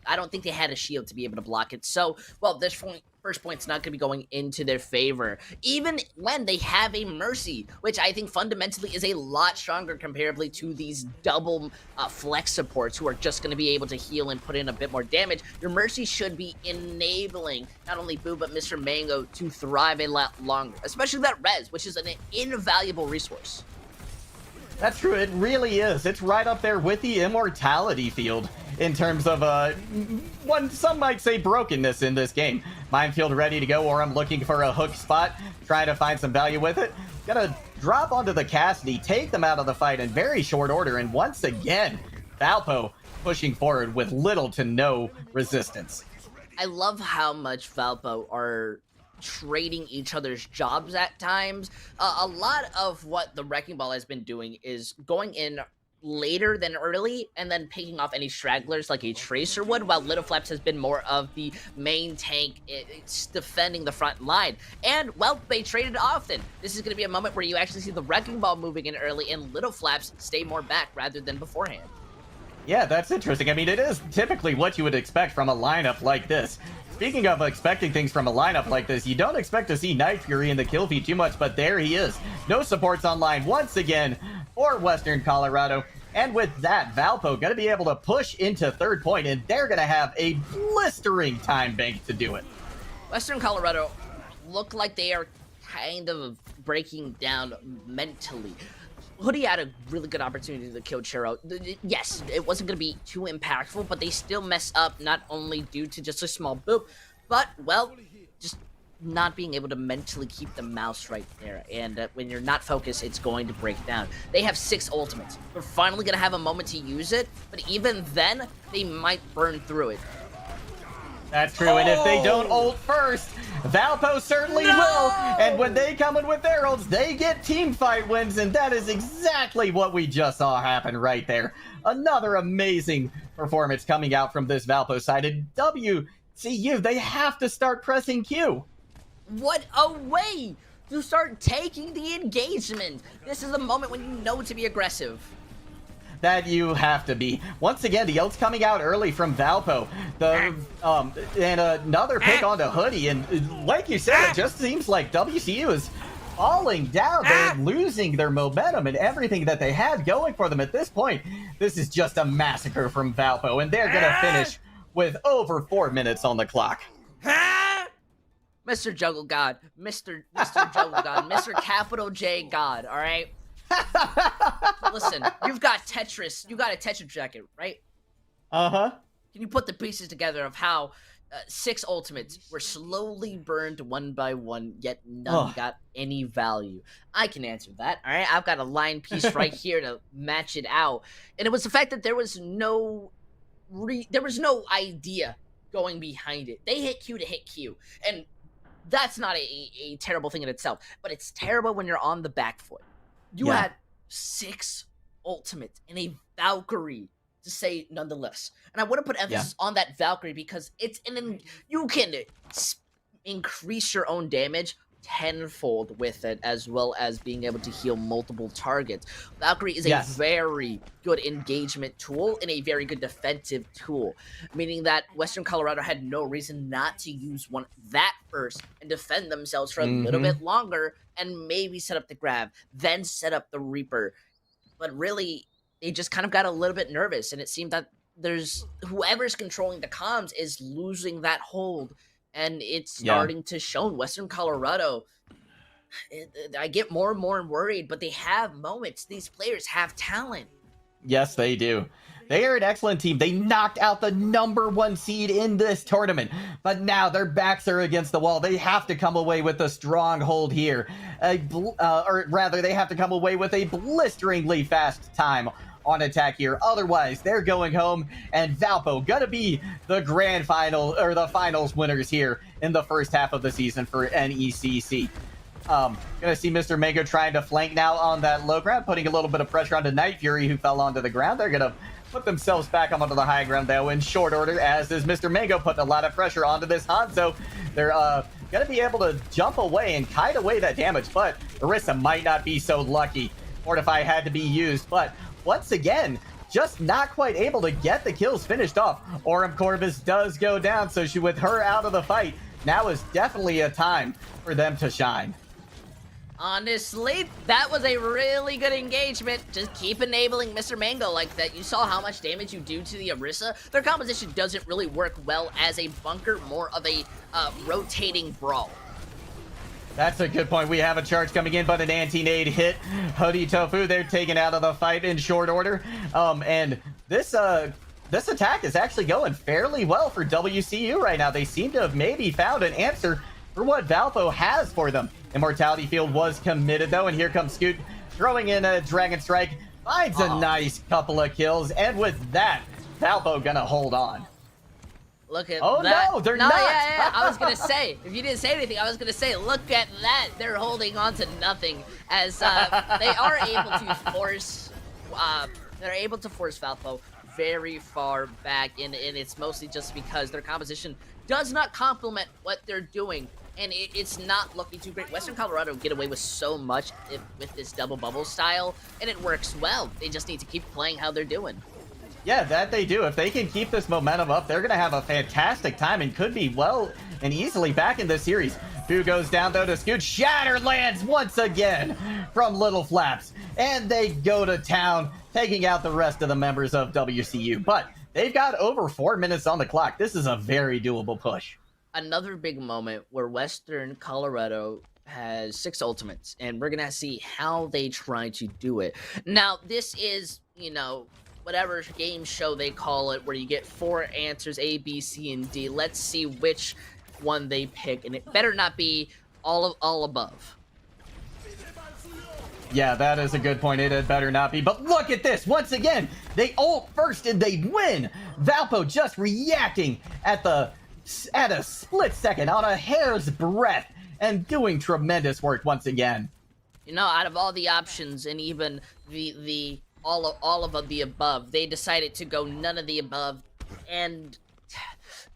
I don't think they had a shield to be able to block it. So, well, this first point's not going to be going into their favor, even when they have a Mercy, which I think fundamentally is a lot stronger comparably to these double flex supports who are just going to be able to heal and put in a bit more damage. Your Mercy should be enabling not only Boo, but Mr. Mango to thrive a lot longer, especially that res, which is an invaluable resource. That's true, it really is. It's right up there with the immortality field in terms of, some might say brokenness in this game. Minefield ready to go, or I'm looking for a hook spot, trying to find some value with it. Gonna drop onto the Cassidy, take them out of the fight in very short order, and once again, Valpo pushing forward with little to no resistance. I love how much Valpo are trading each other's jobs at times. A lot of what the Wrecking Ball has been doing is going in later than early and then picking off any stragglers like a Tracer would, while Little Flaps has been more of the main tank. It's defending the front line. And, well, they traded often. This is going to be a moment where you actually see the Wrecking Ball moving in early and Little Flaps stay more back rather than beforehand. Yeah, that's interesting. I mean, it is typically what you would expect from a lineup like this. Speaking of expecting things from a lineup like this, you don't expect to see Night Fury in the kill feed too much, but there he is. No supports online once again for Western Colorado. And with that, Valpo going to be able to push into third point, and they're going to have a blistering time bank to do it. Western Colorado look like they are kind of breaking down mentally. Hoodie had a really good opportunity to kill Churro. Yes, it wasn't going to be too impactful, but they still mess up, not only due to just a small boop, but, well, just not being able to mentally keep the mouse right there. And when you're not focused, it's going to break down. They have 6 ultimates. They're finally going to have a moment to use it, but even then, they might burn through it. That's true, and if they don't ult first, Valpo certainly will. And when they come in with their ults, they get team fight wins, and that is exactly what we just saw happen right there. Another amazing performance coming out from this Valpo side. And WCU, they have to start pressing Q. What a way to start taking the engagement. This is the moment when you know to be aggressive. That you have to be. Once again, the ult's coming out early from Valpo. And another pick onto Hoodie. And like you said, it just seems like WCU is falling down. They're losing their momentum and everything that they had going for them at this point. This is just a massacre from Valpo, and they're going to finish with over 4 minutes on the clock. Mr. Juggle God, Mr. Juggle God, Mr. Capital J God, all right? Listen, you've got Tetris. You got a Tetris jacket, right? Uh-huh. Can you put the pieces together of how 6 ultimates were slowly burned one by one, yet none got any value? I can answer that, all right? I've got a line piece right here to match it out. And it was the fact that there was no idea going behind it. They hit Q to hit Q. And that's not a terrible thing in itself, but it's terrible when you're on the back foot. You had 6 ultimates and a Valkyrie, to say nonetheless. And I want to put emphasis on that Valkyrie because you can increase your own damage tenfold with it, as well as being able to heal multiple targets. Valkyrie is a very good engagement tool and a very good defensive tool, meaning that Western Colorado had no reason not to use that first and defend themselves for a little bit longer and maybe set up the grab, then set up the Reaper. But really, they just kind of got a little bit nervous, and it seemed that whoever's controlling the comms is losing that hold. And it's starting to show in Western Colorado. I get more and more worried, but they have moments. These players have talent. Yes, they do. They are an excellent team. They knocked out the #1 seed in this tournament, but now their backs are against the wall. They have to come away with a stronghold here. Or rather, they have to come away with a blisteringly fast time on attack here. Otherwise, they're going home, and Valpo gonna be the grand final or the finals winners here in the first half of the season for NECC. Gonna see Mr. Mango trying to flank now on that low ground, putting a little bit of pressure onto Night Fury, who fell onto the ground. They're gonna put themselves back onto the high ground, though, in short order, as is Mr. Mango putting a lot of pressure onto this Hanzo. They're gonna be able to jump away and kite away that damage, but Orisa might not be so lucky. Fortify had to be used, but once again, just not quite able to get the kills finished off. Aurum Corvus does go down, so with her out of the fight, now is definitely a time for them to shine. Honestly, that was a really good engagement. Just keep enabling Mr. Mango like that. You saw how much damage you do to the Orisa. Their composition doesn't really work well as a bunker, more of a rotating brawl. That's a good point. We have a charge coming in, but an anti-nade hit. Hoodie Tofu, they're taken out of the fight in short order. And this attack is actually going fairly well for WCU right now. They seem to have maybe found an answer for what Valpo has for them. Immortality Field was committed, though, and here comes Scoot throwing in a Dragon Strike. Finds a nice couple of kills, and with that, Valpo gonna hold on. Look at oh, that. No, they're not. Yeah. I was going to say, if you didn't say anything, I was going to say, look at that. They're holding on to nothing as they are able to force, Valpo very far back, and it's mostly just because their composition does not complement what they're doing, and it's not looking too great. Western Colorado get away with so much with this double bubble style, and it works well. They just need to keep playing how they're doing. Yeah, that they do. If they can keep this momentum up, they're going to have a fantastic time and could be well and easily back in this series. Boo goes down, though, to Scoot. Shatter lands once again from Little Flaps. And they go to town, taking out the rest of the members of WCU. But they've got over 4 minutes on the clock. This is a very doable push. Another big moment where Western Colorado has 6 ultimates, and we're going to see how they try to do it. Now, this is, whatever game show they call it, where you get 4 answers, A, B, C, and D. Let's see which one they pick, and it better not be all above. Yeah, that is a good point. It had better not be. But look at this. Once again, they ult first and they win. Valpo just reacting at a split second, on a hair's breadth, and doing tremendous work once again. Out of all the options, and even the all of the above, they decided to go none of the above and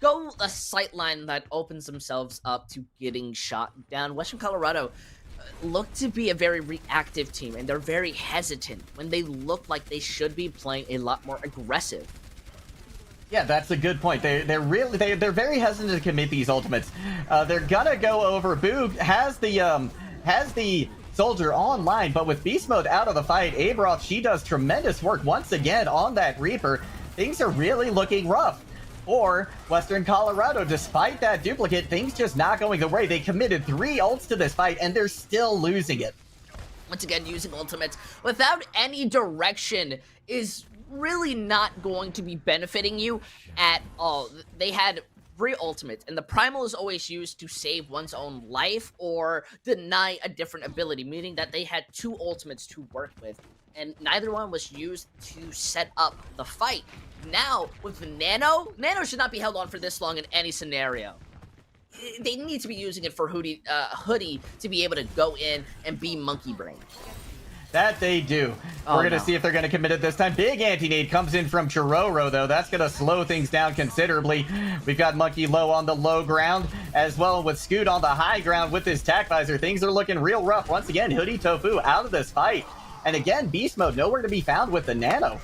go a sight line that opens themselves up to getting shot down. Western Colorado look to be a very reactive team, and they're very hesitant when they look like they should be playing a lot more aggressive. Yeah, that's a good point. They're very hesitant to commit these ultimates. They're gonna go over. Boo has the soldier online, but with beast mode out of the fight, Abroth, she does tremendous work once again on that Reaper. Things are really looking rough for Western Colorado. Despite that duplicate, things just not going their way. They committed 3 ults to this fight, and they're still losing it. Once again, using ultimates without any direction is really not going to be benefiting you at all. They had 3 ultimates, and the primal is always used to save one's own life or deny a different ability, meaning that they had 2 ultimates to work with, and neither one was used to set up the fight. Now, with Nano should not be held on for this long in any scenario. They need to be using it for Hoodie to be able to go in and be Monkey Brain. That they do. We're going to see if they're going to commit it this time. Big anti-nade comes in from Chiroro, though. That's going to slow things down considerably. We've got Monkey Low on the low ground, as well with Scoot on the high ground with his tac visor. Things are looking real rough. Once again, Hoodie Tofu out of this fight. And again, Beast Mode nowhere to be found with the Nano.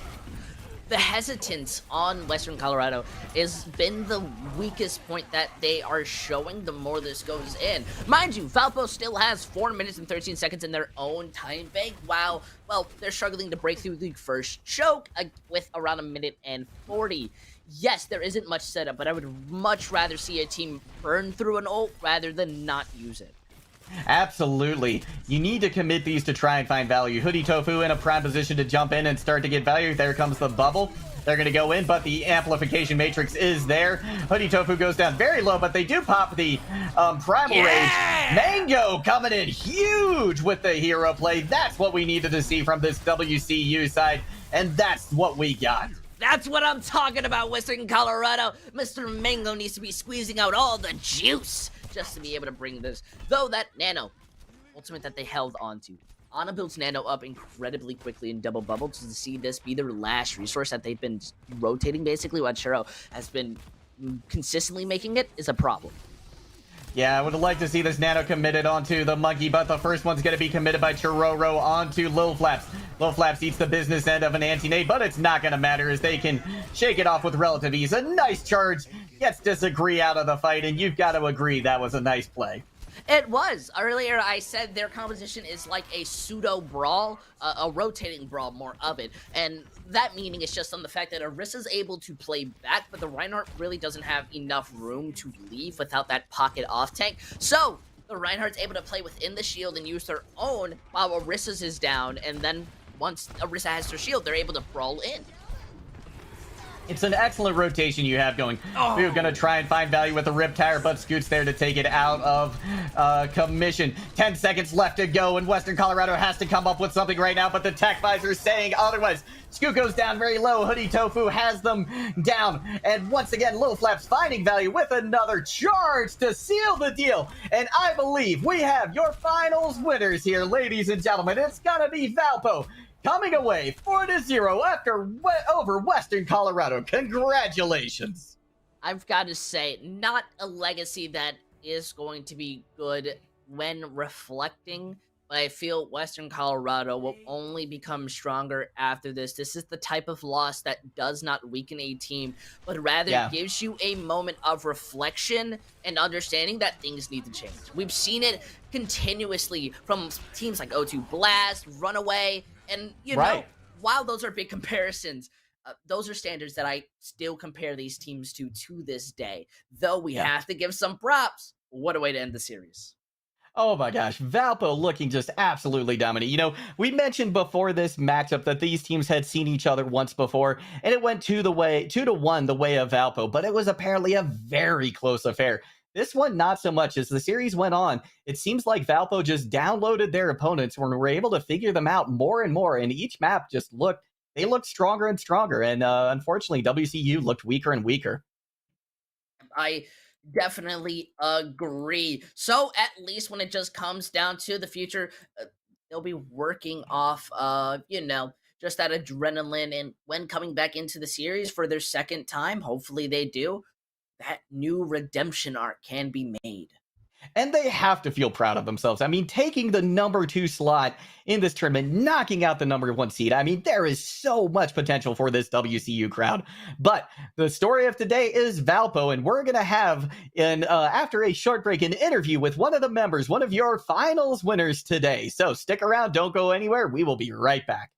The hesitance on Western Colorado has been the weakest point that they are showing the more this goes in. Mind you, Valpo still has 4 minutes and 13 seconds in their own time bank, while, well, they're struggling to break through the first choke with around 1 minute and 40. Yes, there isn't much setup, but I would much rather see a team burn through an ult rather than not use it. Absolutely. You need to commit these to try and find value. Hoodie Tofu in a prime position to jump in and start to get value. There comes the bubble. They're going to go in, but the amplification matrix is there. Hoodie Tofu goes down very low, but they do pop the primal rage. Mango coming in huge with the hero play. That's what we needed to see from this WCU side. and that's what we got. That's what I'm talking about, Western Colorado. Mr. Mango needs to be squeezing out all the juice just to be able to bring this. Though that Nano ultimate that they held onto. Ana builds Nano up incredibly quickly in double bubble to see this be their last resource that they've been rotating basically. What Churro has been consistently making it is a problem. Yeah, I would like to see this Nano committed onto the Monkey, but the first one's going to be committed by Churro onto Lil Flaps. Lil Flaps eats the business end of an anti-nade, but it's not going to matter as they can shake it off with relative ease. A nice charge gets Disagree out of the fight, and you've got to agree that was a nice play. It was. Earlier I said their composition is like a pseudo-brawl, a rotating brawl, more of it. And that meaning is just on the fact that Orissa's able to play back, but the Reinhardt really doesn't have enough room to leave without that pocket off-tank. So, the Reinhardt's able to play within the shield and use their own while Orissa's is down, and then once Orisa has their shield, they're able to brawl in. It's an excellent rotation you have going. We're going to try and find value with the Riptire, but Scoot's there to take it out of commission. 10 seconds left to go, and Western Colorado has to come up with something right now, but the tech visor is saying otherwise. Scoot goes down very low. Hoodie Tofu has them down. And once again, Lil Flaps finding value with another charge to seal the deal. And I believe we have your finals winners here, ladies and gentlemen. It's going to be Valpo coming away 4-0 over Western Colorado. Congratulations. I've got to say, not a legacy that is going to be good when reflecting, but I feel Western Colorado will only become stronger after this. This is the type of loss that does not weaken a team, but rather gives you a moment of reflection and understanding that things need to change. We've seen it continuously from teams like O2 Blast, Runaway, and, you know, while those are big comparisons, those are standards that I still compare these teams to this day. Though we have to give some props. What a way to end the series. Oh my gosh, Valpo looking just absolutely dominant. You know, we mentioned before this matchup that these teams had seen each other once before, and it went 2-1 the way of Valpo, but it was apparently a very close affair. This one, not so much. As the series went on, it seems like Valpo just downloaded their opponents and were able to figure them out more and more, and each map just looked stronger and stronger, and unfortunately, WCU looked weaker and weaker. I definitely agree. So at least when it just comes down to the future, they'll be working off, you know, just that adrenaline, and when coming back into the series for their second time, hopefully they do, that new redemption arc can be made. And they have to feel proud of themselves. I mean, taking the number 2 slot in this tournament, knocking out the number 1 seed. I mean, there is so much potential for this WCU crowd. But the story of today is Valpo, and we're going to have, after a short break, an interview with one of the members, one of your finals winners today. So stick around, don't go anywhere. We will be right back.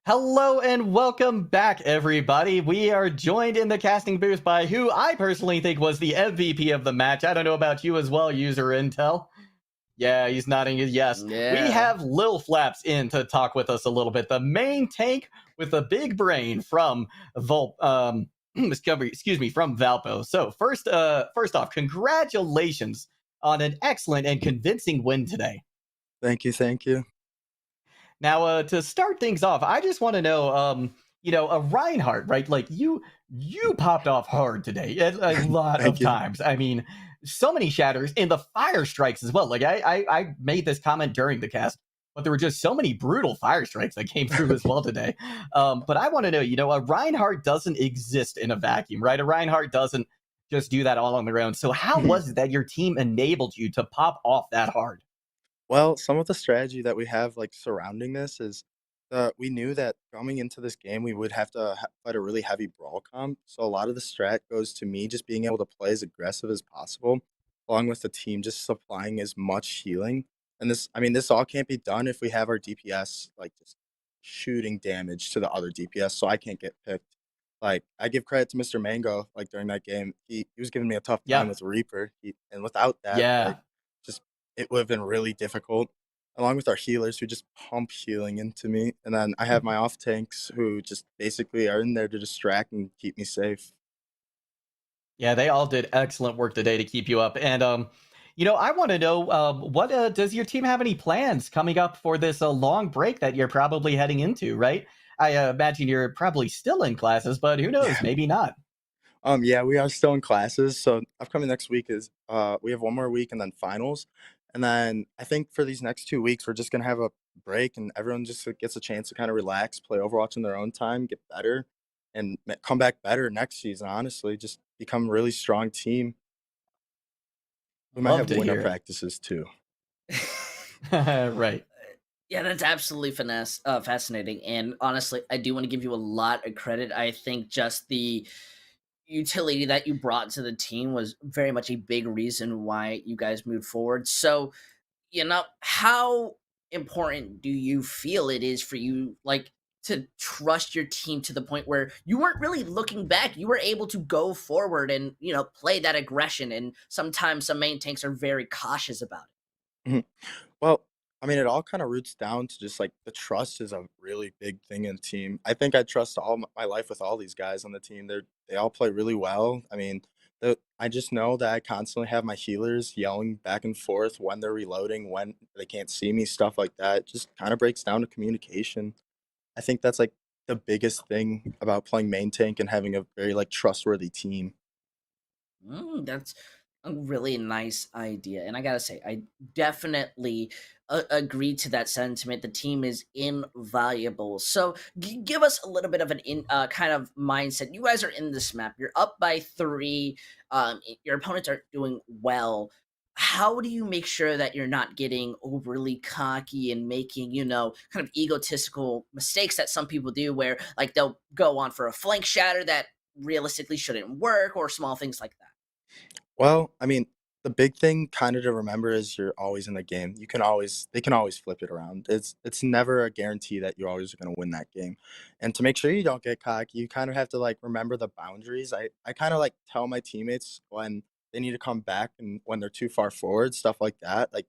Hello and welcome back, everybody. We are joined in the casting booth by who I personally think was the MVP of the match. I don't know about you as well, user Intel. Yeah, he's nodding his yes. Yeah. We have Lil Flaps in to talk with us a little bit. The main tank with a big brain from excuse me, from Valpo. So first off, congratulations on an excellent and convincing win today. Thank you, thank you. Now, to start things off, I just want to know, a Reinhardt, right? Like you popped off hard today a lot Thank of you. times. I mean, so many shatters and the fire strikes as well. Like I made this comment during the cast, but there were just so many brutal fire strikes that came through as well today. But I want to know, a Reinhardt doesn't exist in a vacuum, right? A Reinhardt doesn't just do that all on their own. So how was it that your team enabled you to pop off that hard? Well, some of the strategy that we have like surrounding this is we knew that coming into this game we would have to fight a really heavy brawl comp. So a lot of the strat goes to me just being able to play as aggressive as possible, along with the team just supplying as much healing. And this all can't be done if we have our DPS like just shooting damage to the other DPS, so I can't get picked. Like I give credit to Mr. Mango, like during that game, he was giving me a tough time Yeah. with Reaper, and without that, Yeah. like just it would have been really difficult. Along with our healers who just pump healing into me, and then I have my off tanks who just basically are in there to distract and keep me safe. Yeah, they all did excellent work today to keep you up. And I want to know what does your team have any plans coming up for this long break that you're probably heading into, right? I imagine you're probably still in classes, but who knows? Yeah. Maybe not. Yeah, we are still in classes. So upcoming next week is we have one more week and then finals. And then I think for these next 2 weeks we're just gonna have a break and everyone just gets a chance to kind of relax, play Overwatch in their own time, get better, and come back better next season. Honestly, just become a really strong team. We might Love have to winter hear it. practices too. Right. Yeah, that's absolutely fascinating. And honestly, I do want to give you a lot of credit. I think just the utility that you brought to the team was very much a big reason why you guys moved forward. So, how important do you feel it is for you, like, to trust your team to the point where you weren't really looking back? You were able to go forward and, play that aggression. And sometimes some main tanks are very cautious about it. Mhm. Well, I mean, it all kind of roots down to just like the trust is a really big thing in a team. I think I trust my life with all these guys on the team. They all play really well. I mean, I just know that I constantly have my healers yelling back and forth when they're reloading, when they can't see me, stuff like that. It just kind of breaks down to communication. I think that's like the biggest thing about playing main tank and having a very like trustworthy team. That's a really nice idea. And I gotta say, I definitely agree to that sentiment. The team is invaluable. So give us a little bit of an kind of mindset. You guys are in this map. You're up by 3. Your opponents aren't doing well. How do you make sure that you're not getting overly cocky and making, kind of egotistical mistakes that some people do, where like they'll go on for a flank shatter that realistically shouldn't work, or small things like that? Well, I mean, the big thing kind of to remember is you're always in the game. They can always flip it around. It's never a guarantee that you're always going to win that game. And to make sure you don't get cocky, you kind of have to like remember the boundaries. I kind of like tell my teammates when they need to come back and when they're too far forward, stuff like that. Like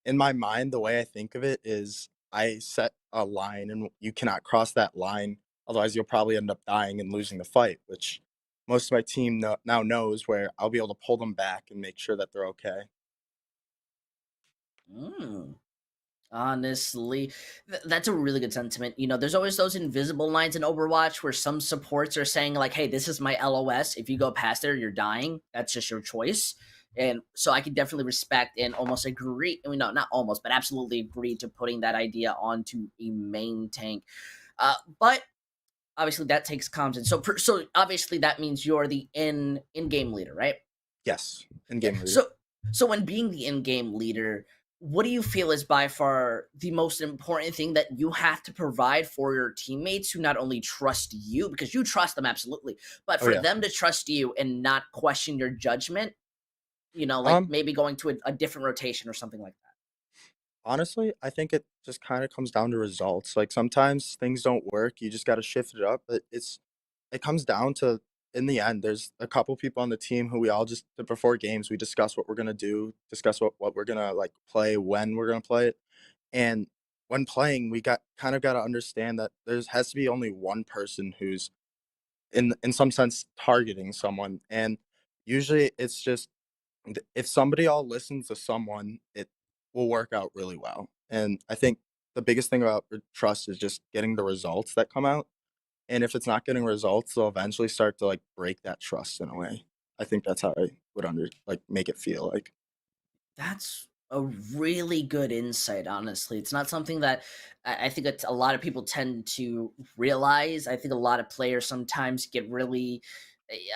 in my mind, the way I think of it is I set a line and you cannot cross that line. Otherwise, you'll probably end up dying and losing the fight, which most of my team now knows where I'll be able to pull them back and make sure that they're okay. Mm. Honestly, that's a really good sentiment. There's always those invisible lines in Overwatch where some supports are saying, like, hey, this is my LOS. If you go past there, you're dying. That's just your choice. And so I can definitely respect and almost agree. I mean, no, not almost, but absolutely agree to putting that idea onto a main tank. But obviously, that takes comms. And so obviously, that means you're the in-game leader, right? Yes, in Yeah. game leader. So when being the in-game leader, what do you feel is by far the most important thing that you have to provide for your teammates who not only trust you, because you trust them absolutely, but Oh for yeah. them to trust you and not question your judgment, like Um, maybe going to a different rotation or something like that? Honestly, I think it just kind of comes down to results. Like sometimes things don't work, you just got to shift it up. But it comes down to in the end, there's a couple people on the team who we all just before games we discuss what we're gonna do, discuss what we're gonna like play, when we're gonna play it, and when playing, we got to understand that there's has to be only one person who's in some sense targeting someone, and usually it's just if somebody all listens to someone, it will work out really well. And I think the biggest thing about trust is just getting the results that come out. And if it's not getting results, they'll eventually start to like break that trust in a way. I think that's how I would make it feel like. That's a really good insight, honestly. It's not something that I think that a lot of people tend to realize. I think a lot of players sometimes get really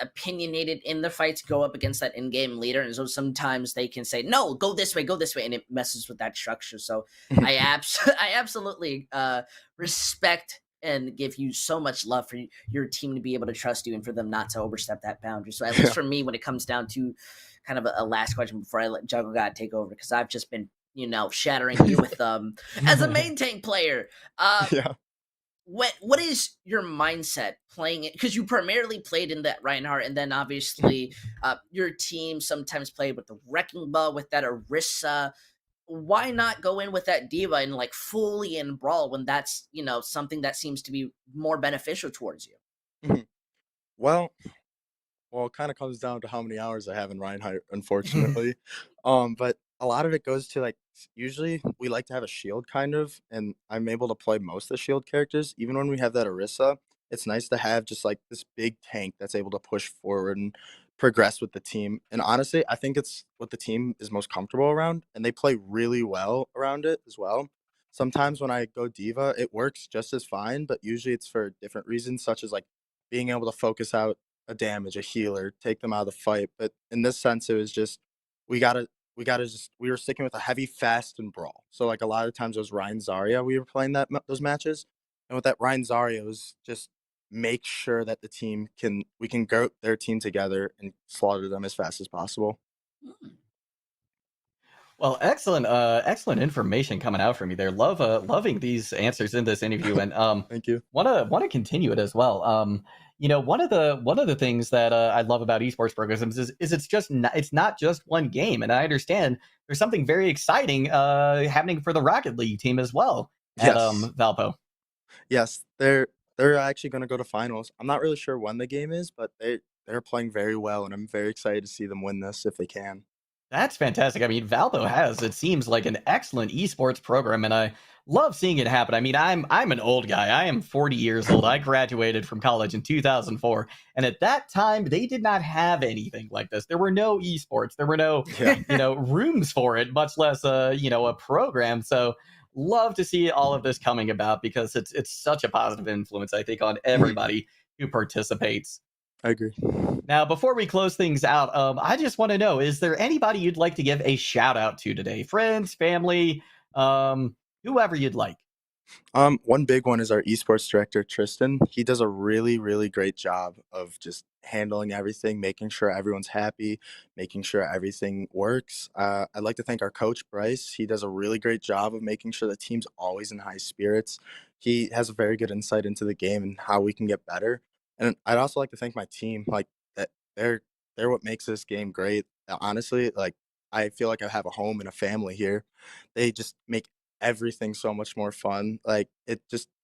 opinionated in the fights, go up against that in-game leader, and so sometimes they can say, "No, go this way," and it messes with that structure. So I absolutely respect and give you so much love for your team to be able to trust you and for them not to overstep that boundary. So at least Yeah. for me, when it comes down to kind of a last question before I let Juggle God take over, because I've just been, shattering you with as a main tank player. Yeah. What is your mindset playing it? Because you primarily played in that Reinhardt, and then obviously your team sometimes played with the Wrecking Ball, with that Orisa. Why not go in with that Diva and like fully in Brawl when that's something that seems to be more beneficial towards you? Mhm. Well, Well, it kind of comes down to how many hours I have in Reinhardt, unfortunately. But a lot of it goes to like usually we like to have a shield kind of, and I'm able to play most of the shield characters. Even when we have that Orisa, it's nice to have just like this big tank that's able to push forward and progress with the team. And honestly, I think it's what the team is most comfortable around, and they play really well around it as well. Sometimes when I go diva, it works just as fine, but usually it's for different reasons, such as like being able to focus out a damage, a healer, take them out of the fight. But in this sense, it was just we gotta we were sticking with a heavy fast and brawl. So like a lot of times it was Ryan Zarya we were playing those matches, and with that Ryan Zarya it was just make sure that we can go their team together and slaughter them as fast as possible. Hmm. Well, excellent information coming out from you there. Loving these answers in this interview, and Thank you. wanna continue it as well. One of the things that I love about esports programs is it's not just one game, and I understand there's something very exciting happening for the Rocket League team as well at Yes. Valpo. Yes, they're actually going to go to finals. I'm not really sure when the game is, but they're playing very well, and I'm very excited to see them win this if they can. That's fantastic. I mean, Valpo has, it seems like, an excellent esports program, and I love seeing it happen. I mean, I'm an old guy. I am 40 years old. I graduated from college in 2004, and at that time, they did not have anything like this. There were no esports. There were no, Yeah. rooms for it, much less a program. So, love to see all of this coming about because it's such a positive influence, I think, on everybody who participates. I agree. Now, before we close things out, I just want to know, is there anybody you'd like to give a shout out to today? Friends, family, whoever you'd like. One big one is our esports director, Tristan. He does a really, really great job of just handling everything, making sure everyone's happy, making sure everything works. I'd like to thank our coach, Bryce. He does a really great job of making sure the team's always in high spirits. He has a very good insight into the game and how we can get better. And I'd also like to thank my team. Like that, they're what makes this game great. Honestly, like I feel like I have a home and a family here. They just make everything so much more fun. Like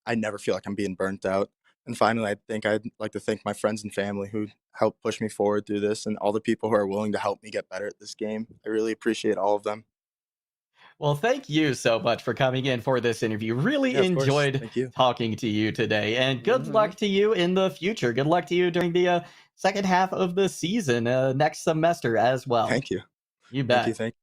I never feel like I'm being burnt out. And finally, I think I'd like to thank my friends and family who helped push me forward through this and all the people who are willing to help me get better at this game. I really appreciate all of them. Well, thank you so much for coming in for this interview. Really Yeah, of course. enjoyed Thank you. talking to you today, and good Mhm. luck to you in the future. Good luck to you during the second half of the season next semester as well. Thank you. You bet. Thank you. Thank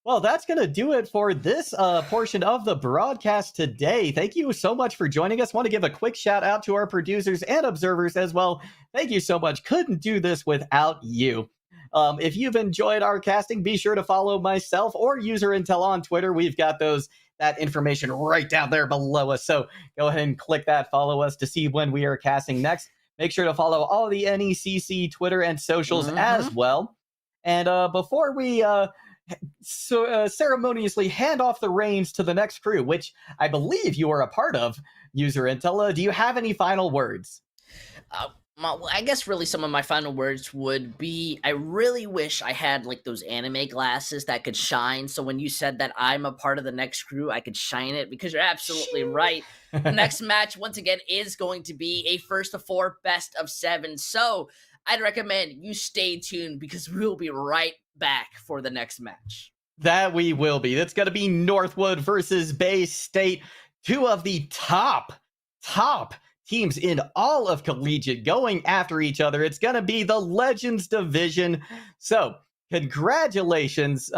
Well, that's going to do it for this portion of the broadcast today. Thank you so much for joining us. Want to give a quick shout out to our producers and observers as well. Thank you so much. Couldn't do this without you. If you've enjoyed our casting, be sure to follow myself or User Intel on Twitter. We've got that information right down there below us. So go ahead and click that, follow us to see when we are casting next. Make sure to follow all the NECC Twitter and socials as well. And before we ceremoniously hand off the reins to the next crew, which I believe you are a part of, User Intel, do you have any final words? I guess really some of my final words would be, I really wish I had like those anime glasses that could shine. So when you said that I'm a part of the next crew, I could shine it, because you're absolutely right. The next match, once again, is going to be a first of 4, best of 7. So I'd recommend you stay tuned, because we'll be right back for the next match. That we will be. That's going to be Northwood versus Bay State. Two of the top teams in all of collegiate going after each other. It's going to be the Legends division. So congratulations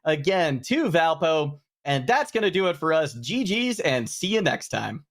again to Valpo. And that's going to do it for us. GG's, and see you next time.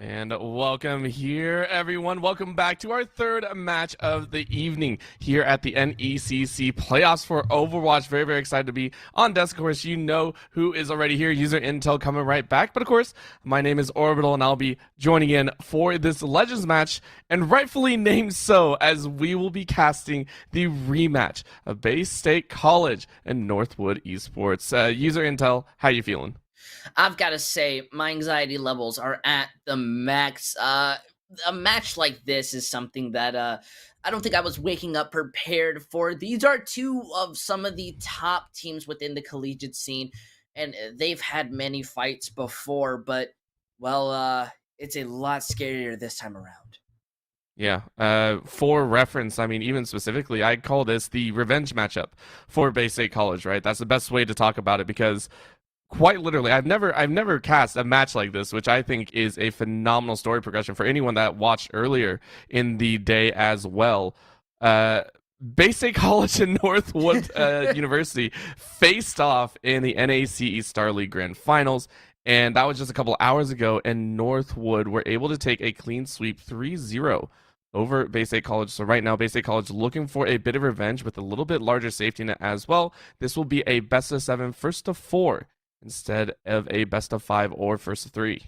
And welcome here, everyone. Welcome back to our third match of the evening here at the NECC playoffs for Overwatch. Very, very excited to be on desk. Of course, you know who is already here. User Intel coming right back. But of course, my name is Orbital, and I'll be joining in for this Legends match, and rightfully named so, as we will be casting the rematch of Bay State College and Northwood Esports. User Intel, how you feeling? I've got to say, my anxiety levels are at the max. A match like this is something that I don't think I was waking up prepared for. These are two of some of the top teams within the collegiate scene, and they've had many fights before, but, well, it's a lot scarier this time around. Yeah, for reference, I mean, even specifically, I call this the revenge matchup for Bay State College, right? That's the best way to talk about it, because quite literally, I've never cast a match like this, which I think is a phenomenal story progression for anyone that watched earlier in the day as well. Bay State College and Northwood University faced off in the NACE Star League Grand Finals, and that was just a couple hours ago, and Northwood were able to take a clean sweep 3-0 over Bay State College. So right now, Bay State College looking for a bit of revenge with a little bit larger safety net as well. This will be a best of 7, first of 4. Instead of a best of 5 or first of 3.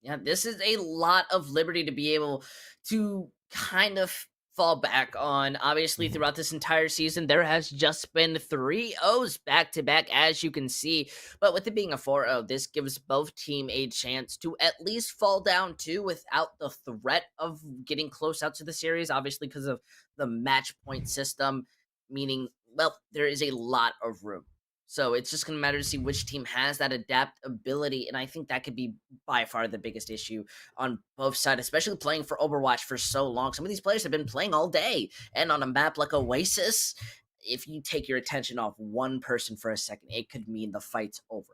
Yeah, this is a lot of liberty to be able to kind of fall back on. Obviously, throughout this entire season, there has just been 3 O's back-to-back, as you can see. But with it being a 4-0, this gives both team a chance to at least fall down 2 without the threat of getting close out to the series, obviously because of the match point system, meaning, well, there is a lot of room. So it's just going to matter to see which team has that adaptability, and I think that could be by far the biggest issue on both sides, especially playing for Overwatch for so long. Some of these players have been playing all day, and on a map like Oasis, if you take your attention off one person for a second, it could mean the fight's over.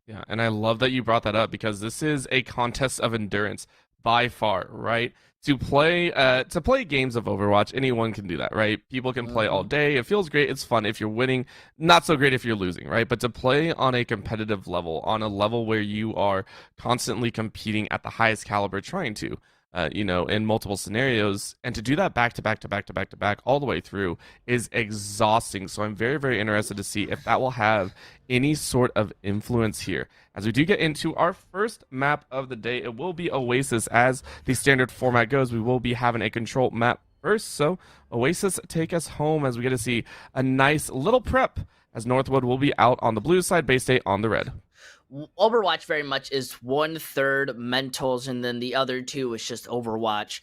Yeah, and I love that you brought that up, because this is a contest of endurance by far, right? To play games of Overwatch, anyone can do that, right? People can play all day. It feels great. It's fun if you're winning. Not so great if you're losing, right? But to play on a competitive level, on a level where you are constantly competing at the highest caliber, trying to, in multiple scenarios, and to do that back to back to back to back to back all the way through is exhausting. So I'm very, very interested to see if that will have any sort of influence here. As we do get into our first map of the day, it will be Oasis. As the standard format goes, we will be having a control map first. So Oasis, take us home as we get to see a nice little prep, as Northwood will be out on the blue side, Bay State on the red. Overwatch very much is 1/3 mentals, and then the other 2 is just Overwatch.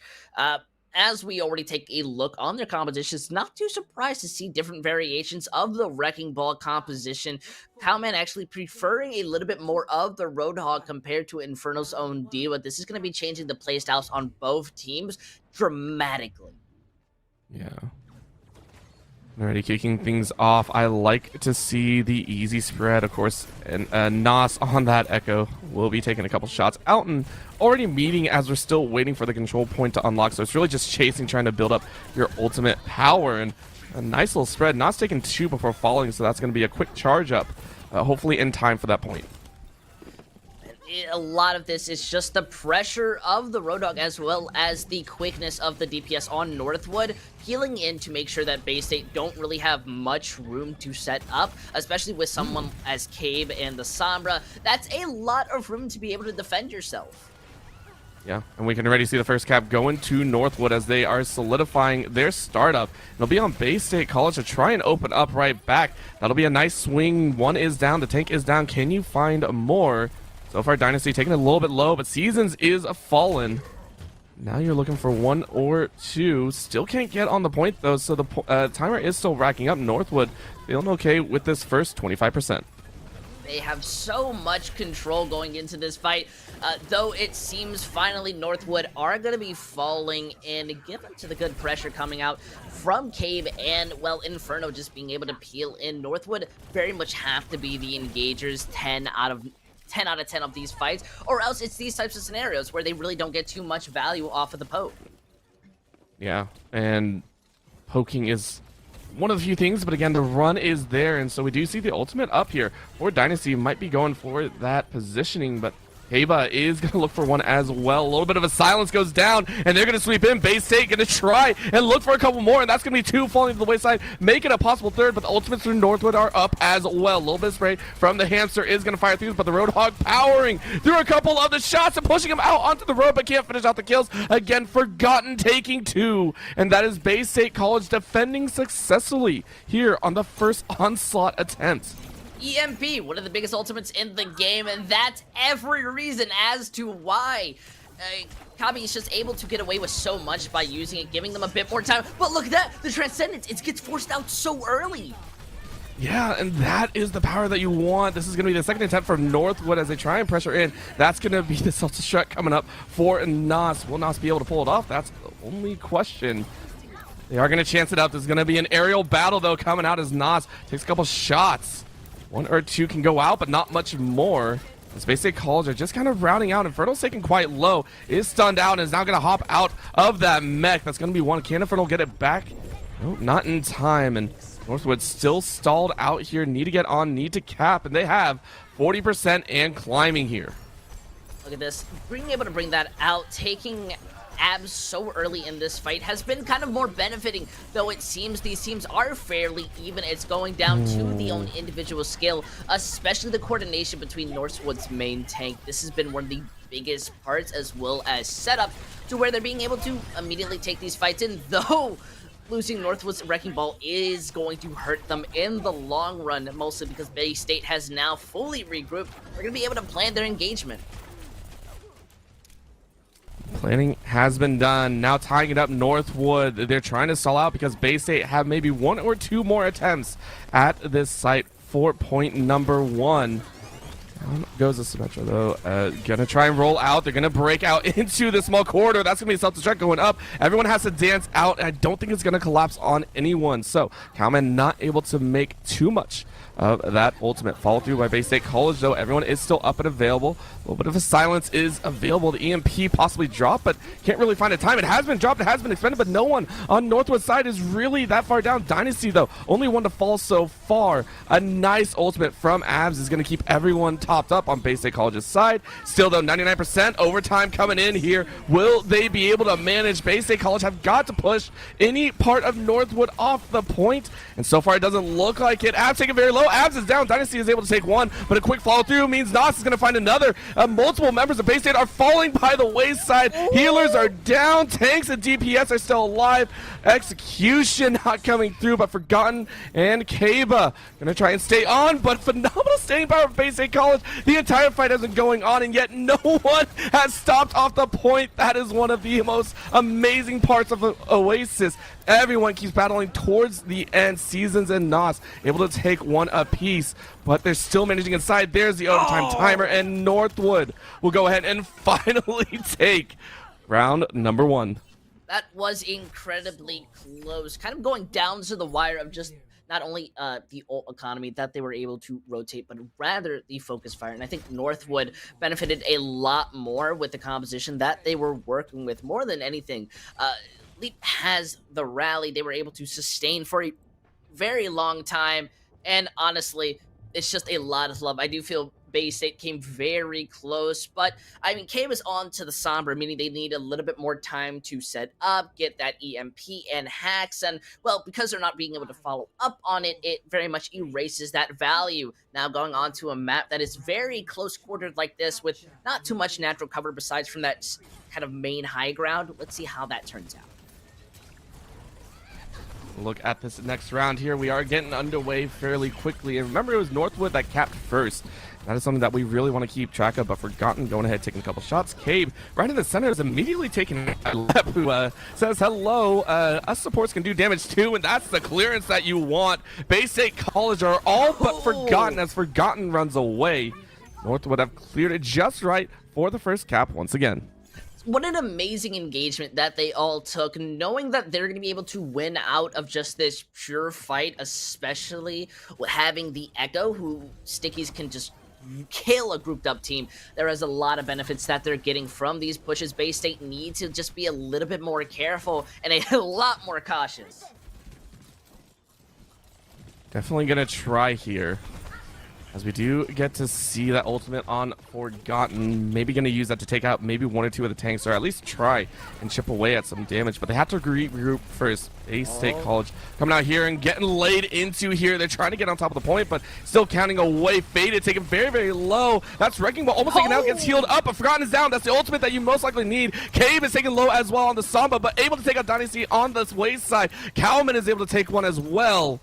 As we already take a look on their compositions, not too surprised to see different variations of the Wrecking Ball composition. Cowman actually preferring a little bit more of the Roadhog compared to Inferno's own D.Va. This is going to be changing the playstyles on both teams dramatically. Yeah. Already kicking things off. I like to see the easy spread, of course, and Nas on that Echo will be taking a couple shots out and already meeting as we're still waiting for the control point to unlock. So it's really just chasing, trying to build up your ultimate power, and a nice little spread. Nas taking 2 before falling, so that's going to be a quick charge up, hopefully in time for that point. A lot of this is just the pressure of the Roadhog as well as the quickness of the DPS on Northwood, healing in to make sure that Bay State don't really have much room to set up, especially with someone as Cave and the Sombra. That's a lot of room to be able to defend yourself. Yeah, and we can already see the first cap going to Northwood as they are solidifying their startup. It'll be on Bay State College to try and open up right back. That'll be a nice swing. 1 is down, the tank is down. Can you find more? So far, Dynasty taking it a little bit low, but Seasons is a fallen. Now you're looking for 1 or 2. Still can't get on the point, though, so the timer is still racking up. Northwood feeling okay with this first 25%. They have so much control going into this fight, though it seems finally Northwood are going to be falling in, given to the good pressure coming out from Cave and, well, Inferno just being able to peel in. Northwood very much have to be the engagers 10 out of 10 of these fights, or else it's these types of scenarios where they really don't get too much value off of the poke. Yeah, and poking is one of the few things, but again, the run is there, and so we do see the ultimate up here for Dynasty. Might be going for that positioning, but Heba is going to look for one as well. A little bit of a silence goes down, and they're going to sweep in. Bay State going to try and look for a couple more, and that's going to be 2 falling to the wayside, making a possible third, but the ultimates from Northwood are up as well. A little bit of spray from the Hamster is going to fire through, but the Roadhog powering through a couple of the shots and pushing him out onto the road, but can't finish out the kills. Again, Forgotten taking 2, and that is Bay State College defending successfully here on the first onslaught attempt. EMP, one of the biggest ultimates in the game, and that's every reason as to why Kabi is just able to get away with so much by using it, giving them a bit more time. But look at that, the Transcendence, it gets forced out so early. Yeah, and that is the power that you want. This is going to be the second attempt from Northwood as they try and pressure in. That's going to be the self-destruct coming up for Nas. Will Nas be able to pull it off? That's the only question. They are going to chance it up. There's going to be an aerial battle, though, coming out as Nas takes a couple shots. 1 or 2 can go out, but not much more. The Bay State College are just kind of rounding out. Inferno's taken quite low. Is stunned out and is now going to hop out of that mech. That's going to be one. Can Inferno get it back? Nope, not in time. And Northwood still stalled out here. Need to get on, need to cap. And they have 40% and climbing here. Look at this. Being able to bring that out, taking abs so early in this fight has been kind of more benefiting, though it seems these teams are fairly even. It's going down to the own individual skill, especially the coordination between Northwood's main tank. This has been one of the biggest parts, as well as setup to where they're being able to immediately take these fights in, though losing Northwood's Wrecking Ball is going to hurt them in the long run, mostly because Bay State has now fully regrouped. They're going to be able to plan their engagement. Planning has been done. Now tying it up Northwood. They're trying to stall out because Bay State have maybe 1 or 2 more attempts at this site for point number 1. Down goes the Symmetra though. Gonna try and roll out. They're gonna break out into the small corridor. That's gonna be self-destruct going up. Everyone has to dance out. I don't think it's gonna collapse on anyone. So Cowman not able to make too much of that ultimate follow through by Bay State College, though. Everyone is still up and available. A little bit of a silence is available. The EMP possibly dropped, but can't really find a time. It has been dropped, it has been expended, but no one on Northwood side is really that far down. Dynasty, though, only one to fall so far. A nice ultimate from Abs is going to keep everyone topped up on Bay State College's side. Still, though, 99% overtime coming in here. Will they be able to manage? Bay State College have got to push any part of Northwood off the point, and so far it doesn't look like it. Abs taking very low. Abs is down. Dynasty is able to take 1, but a quick follow through means Nas is going to find another. Multiple members of Bay State are falling by the wayside. Healers are down. Tanks and DPS are still alive. Execution not coming through, but Forgotten and Kaba going to try and stay on, but phenomenal staying power of Bay State College. The entire fight has been going on, and yet no one has stopped off the point. That is one of the most amazing parts of Oasis. Everyone keeps battling towards the end. Seasons and Nos able to take 1 apiece, but they're still managing inside. There's the overtime timer, and Northwood will go ahead and finally take round number 1. That was incredibly close, kind of going down to the wire of just not only the ult economy that they were able to rotate, but rather the focus fire. And I think Northwood benefited a lot more with the composition that they were working with more than anything. Leap has the rally. They were able to sustain for a very long time, and honestly, it's just a lot of love. I do feel Bay State came very close, but I mean, K was on to the Sombra, meaning they need a little bit more time to set up, get that EMP and hacks, and well, because they're not being able to follow up on it, it very much erases that value. Now going on to a map that is very close quartered like this, with not too much natural cover besides from that kind of main high ground. Let's see how that turns out. Look at this next round here. We are getting underway fairly quickly. And remember, it was Northwood that capped first. That is something that we really want to keep track of, but Forgotten going ahead, taking a couple shots. Cave, right in the center, is immediately taking a lap, who says, hello, us supports can do damage too, and that's the clearance that you want. Bay State College are all but Forgotten as Forgotten runs away. Northwood have cleared it just right for the first cap once again. What an amazing engagement that they all took, knowing that they're going to be able to win out of just this pure fight, especially having the Echo, who Stickies can just kill a grouped up team. There is a lot of benefits that they're getting from these pushes. Bay State needs to just be a little bit more careful and a lot more cautious. Definitely gonna try here. As we do get to see that ultimate on Forgotten. Maybe going to use that to take out maybe one or two of the tanks, or at least try and chip away at some damage. But they have to regroup first. Bay State College coming out here and getting laid into here. They're trying to get on top of the point, but still counting away. Faded, taken very, very low. That's Wrecking Ball almost taken out, gets healed up, but Forgotten is down. That's the ultimate that you most likely need. Cave is taken low as well on the Samba, but able to take out Dynasty on this wayside. Cowman is able to take one as well.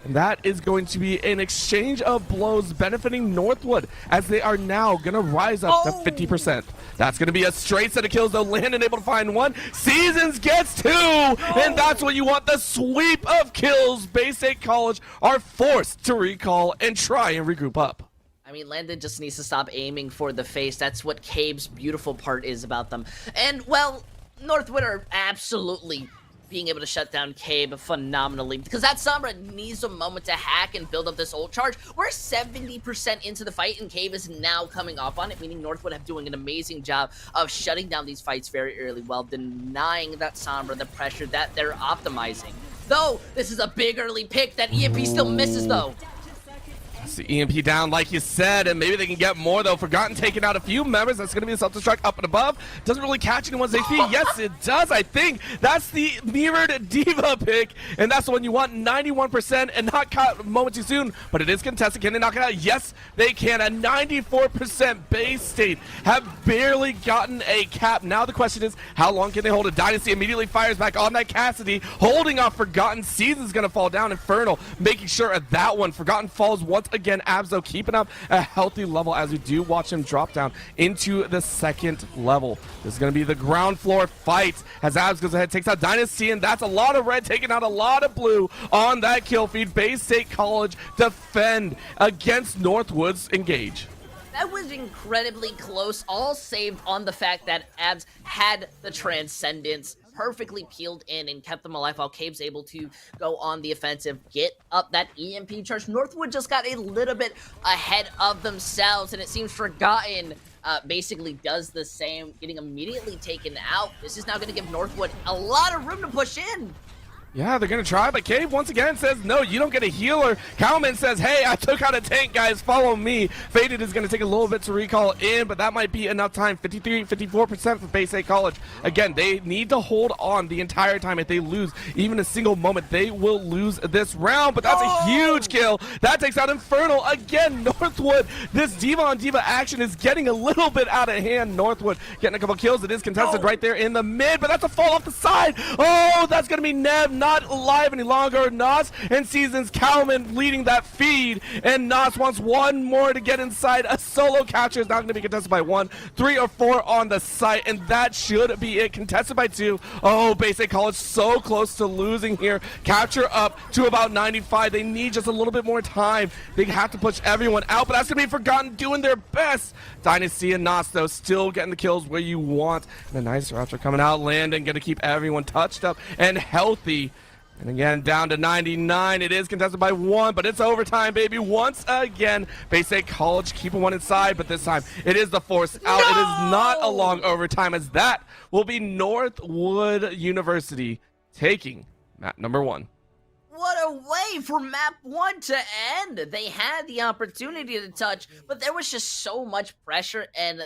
And that is going to be an exchange of blows benefiting Northwood as they are now going to rise up to 50%. That's going to be a straight set of kills, though. Landon able to find one. Seasons gets two. And that's what you want. The sweep of kills. Bay State College are forced to recall and try and regroup up. I mean, Landon just needs to stop aiming for the face. That's what Cabe's beautiful part is about them. And, well, Northwood are absolutely being able to shut down Cabe phenomenally, because that Sombra needs a moment to hack and build up this ult charge. We're 70% into the fight, and Cabe is now coming up on it, meaning Northwood have doing an amazing job of shutting down these fights very early while denying that Sombra the pressure that they're optimizing. Though, this is a big early pick that EMP still misses, though. See EMP down, like you said, and maybe they can get more, though. Forgotten taking out a few members. That's going to be a self-destruct up and above. Doesn't really catch anyone's HP. Yes, it does, I think. That's the mirrored Diva pick, and that's the one you want. 91% and not caught a moment too soon, but it is contested. Can they knock it out? Yes, they can. A 94% Bay State have barely gotten a cap. Now the question is, how long can they hold it? Dynasty immediately fires back on that Cassidy, holding off Forgotten. Season's going to fall down. Infernal making sure of that one. Forgotten falls once again. Abzo keeping up a healthy level as we do watch him drop down into the second level. This is going to be the ground floor fight as Abs goes ahead, takes out Dynasty, and that's a lot of red, taking out a lot of blue on that kill feed. Bay State College defend against Northwood's engage. That was incredibly close, all saved on the fact that Abs had the Transcendence perfectly peeled in and kept them alive while Cabe's able to go on the offensive, get up that EMP charge. Northwood just got a little bit ahead of themselves, and it seems Forgotten basically does the same, getting immediately taken out. This is now going to give Northwood a lot of room to push in. Yeah, they're going to try, but Cave once again says, no, you don't get a healer. Cowman says, hey, I took out a tank, guys. Follow me. Faded is going to take a little bit to recall in, but that might be enough time. 53, 54% for Bay State College. Again, they need to hold on the entire time. If they lose even a single moment, they will lose this round, but that's a huge kill. That takes out Infernal. Again, Northwood, this Diva on Diva action is getting a little bit out of hand. Northwood getting a couple kills. It is contested right there in the mid, but that's a fall off the side. Oh, that's going to be Nev. Not alive any longer. Nas and Seasons. Cowman leading that feed, and Nas wants one more to get inside. A solo capture is not going to be contested by 1, 3, or 4 on the site, and that should be it. Contested by 2. Oh, Bay State College so close to losing here. Capture up to about 95. They need just a little bit more time. They have to push everyone out, but that's going to be Forgotten doing their best. Dynasty and Nas, though, still getting the kills where you want. And a nice rapture coming out. Landon going to keep everyone touched up and healthy. And again, down to 99. It is contested by 1, but it's overtime, baby. Once again, Bay State College keeping one inside, but this time it is the force out. No! It is not a long overtime, as that will be Northwood University taking map number 1. What a way for map 1 to end! They had the opportunity to touch, but there was just so much pressure and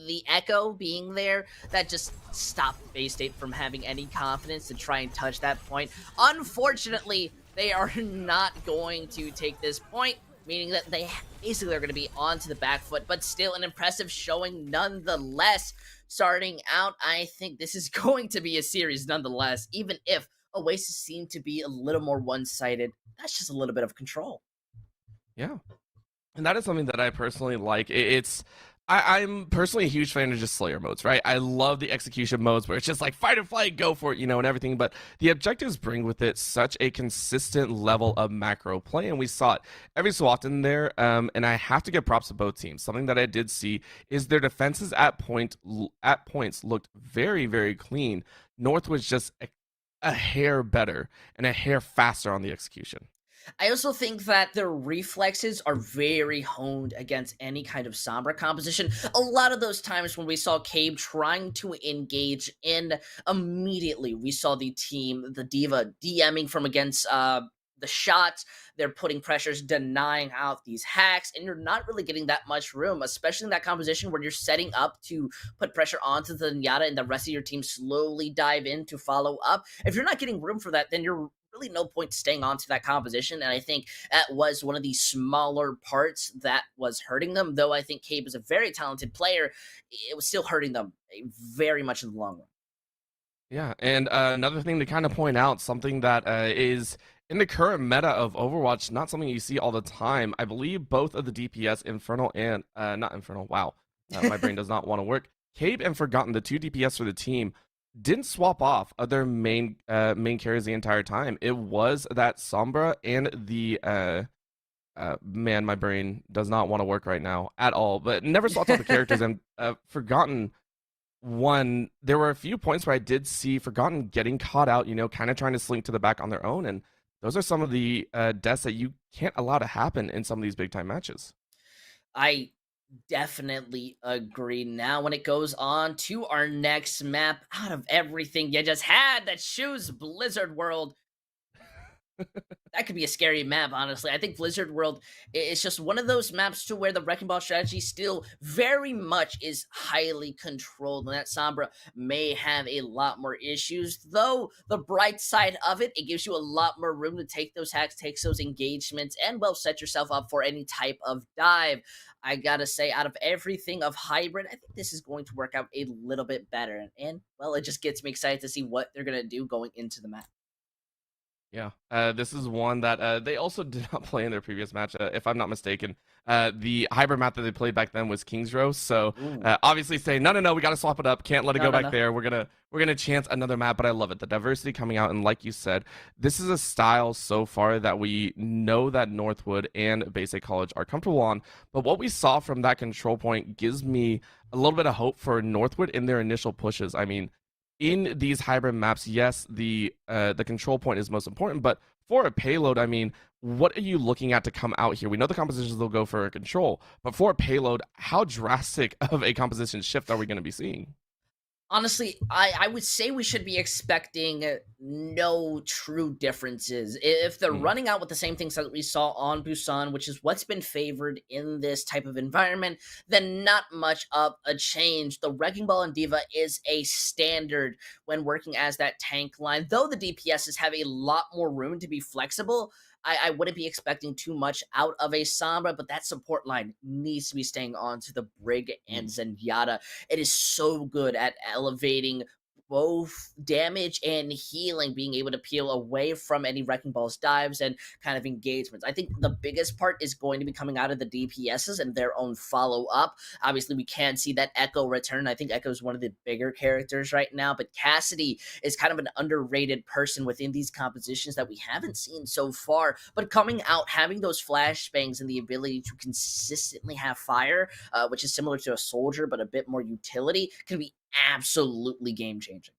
the echo being there that just stopped Bay State from having any confidence to try and touch that point. Unfortunately, they are not going to take this point, meaning that they basically are going to be onto the back foot, but still an impressive showing nonetheless. Starting out, I think this is going to be a series nonetheless, even if Oasis seemed to be a little more one-sided. That's just a little bit of control. Yeah. And that is something that I personally like. I'm personally a huge fan of just Slayer modes, right? I love the execution modes where it's just like fight or flight, go for it, you know, and everything. But the objectives bring with it such a consistent level of macro play, and we saw it every so often there. And I have to give props to both teams. Something that I did see is their defenses at points looked very, very clean. North was just a hair better and a hair faster on the execution. I also think that their reflexes are very honed against any kind of Sombra composition. A lot of those times when we saw Cabe trying to engage in, immediately we saw the team, the Diva, DMing from against the shots, they're putting pressures, denying out these hacks, and you're not really getting that much room, especially in that composition where you're setting up to put pressure onto the Zenyatta and the rest of your team slowly dive in to follow up. If you're not getting room for that, then you're really no point staying onto that composition. And I think that was one of the smaller parts that was hurting them. Though I think Cabe is a very talented player, it was still hurting them very much in the long run. Yeah, and another thing to kind of point out, something that is in the current meta of Overwatch, not something you see all the time. I believe both of the DPS, Infernal and not Infernal. Wow, my brain does not want to work. Cabe and Forgotten, the two DPS for the team, didn't swap off their main carries the entire time. It was that Sombra and the man, my brain does not want to work right now at all. But never swapped out the characters, and Forgotten. One, there were a few points where I did see Forgotten getting caught out, kind of trying to slink to the back on their own, and those are some of the deaths that you can't allow to happen in some of these big time matches. I definitely agree. Now, when it goes on to our next map, out of everything you just had that choose Blizzard World, that could be a scary map, honestly. I think Blizzard World is just one of those maps to where the Wrecking Ball strategy still very much is highly controlled, and that Sombra may have a lot more issues. Though, the bright side of it, it gives you a lot more room to take those hacks, take those engagements, and, well, set yourself up for any type of dive. I gotta say, out of everything of Hybrid, I think this is going to work out a little bit better. And well, it just gets me excited to see what they're gonna do going into the map. Yeah, this is one that they also did not play in their previous match, if I'm not mistaken. The hybrid map that they played back then was King's Row, so obviously saying no, we got to swap it up, can't let it go back there. We're gonna chance another map, but I love it. The diversity coming out, and like you said, this is a style so far that we know that Northwood and Basic College are comfortable on. But what we saw from that control point gives me a little bit of hope for Northwood in their initial pushes. I mean, in these hybrid maps, yes, the control point is most important, but for a payload, I mean, what are you looking at to come out here? We know the compositions they'll go for a control, but for a payload, how drastic of a composition shift are we going to be seeing? Honestly, I would say we should be expecting no true differences. If they're running out with the same things that we saw on Busan, which is what's been favored in this type of environment, then not much of a change. The Wrecking Ball and Diva is a standard when working as that tank line. Though the DPSs have a lot more room to be flexible, I wouldn't be expecting too much out of a Sombra, but that support line needs to be staying on to the Brig and Zenyatta. It is so good at elevating both damage and healing, being able to peel away from any Wrecking Ball's dives and kind of engagements. I think the biggest part is going to be coming out of the DPSs and their own follow-up. Obviously, we can see that Echo return. I think Echo is one of the bigger characters right now, but Cassidy is kind of an underrated person within these compositions that we haven't seen so far. But coming out, having those flashbangs and the ability to consistently have fire, which is similar to a soldier but a bit more utility, can be absolutely game changing.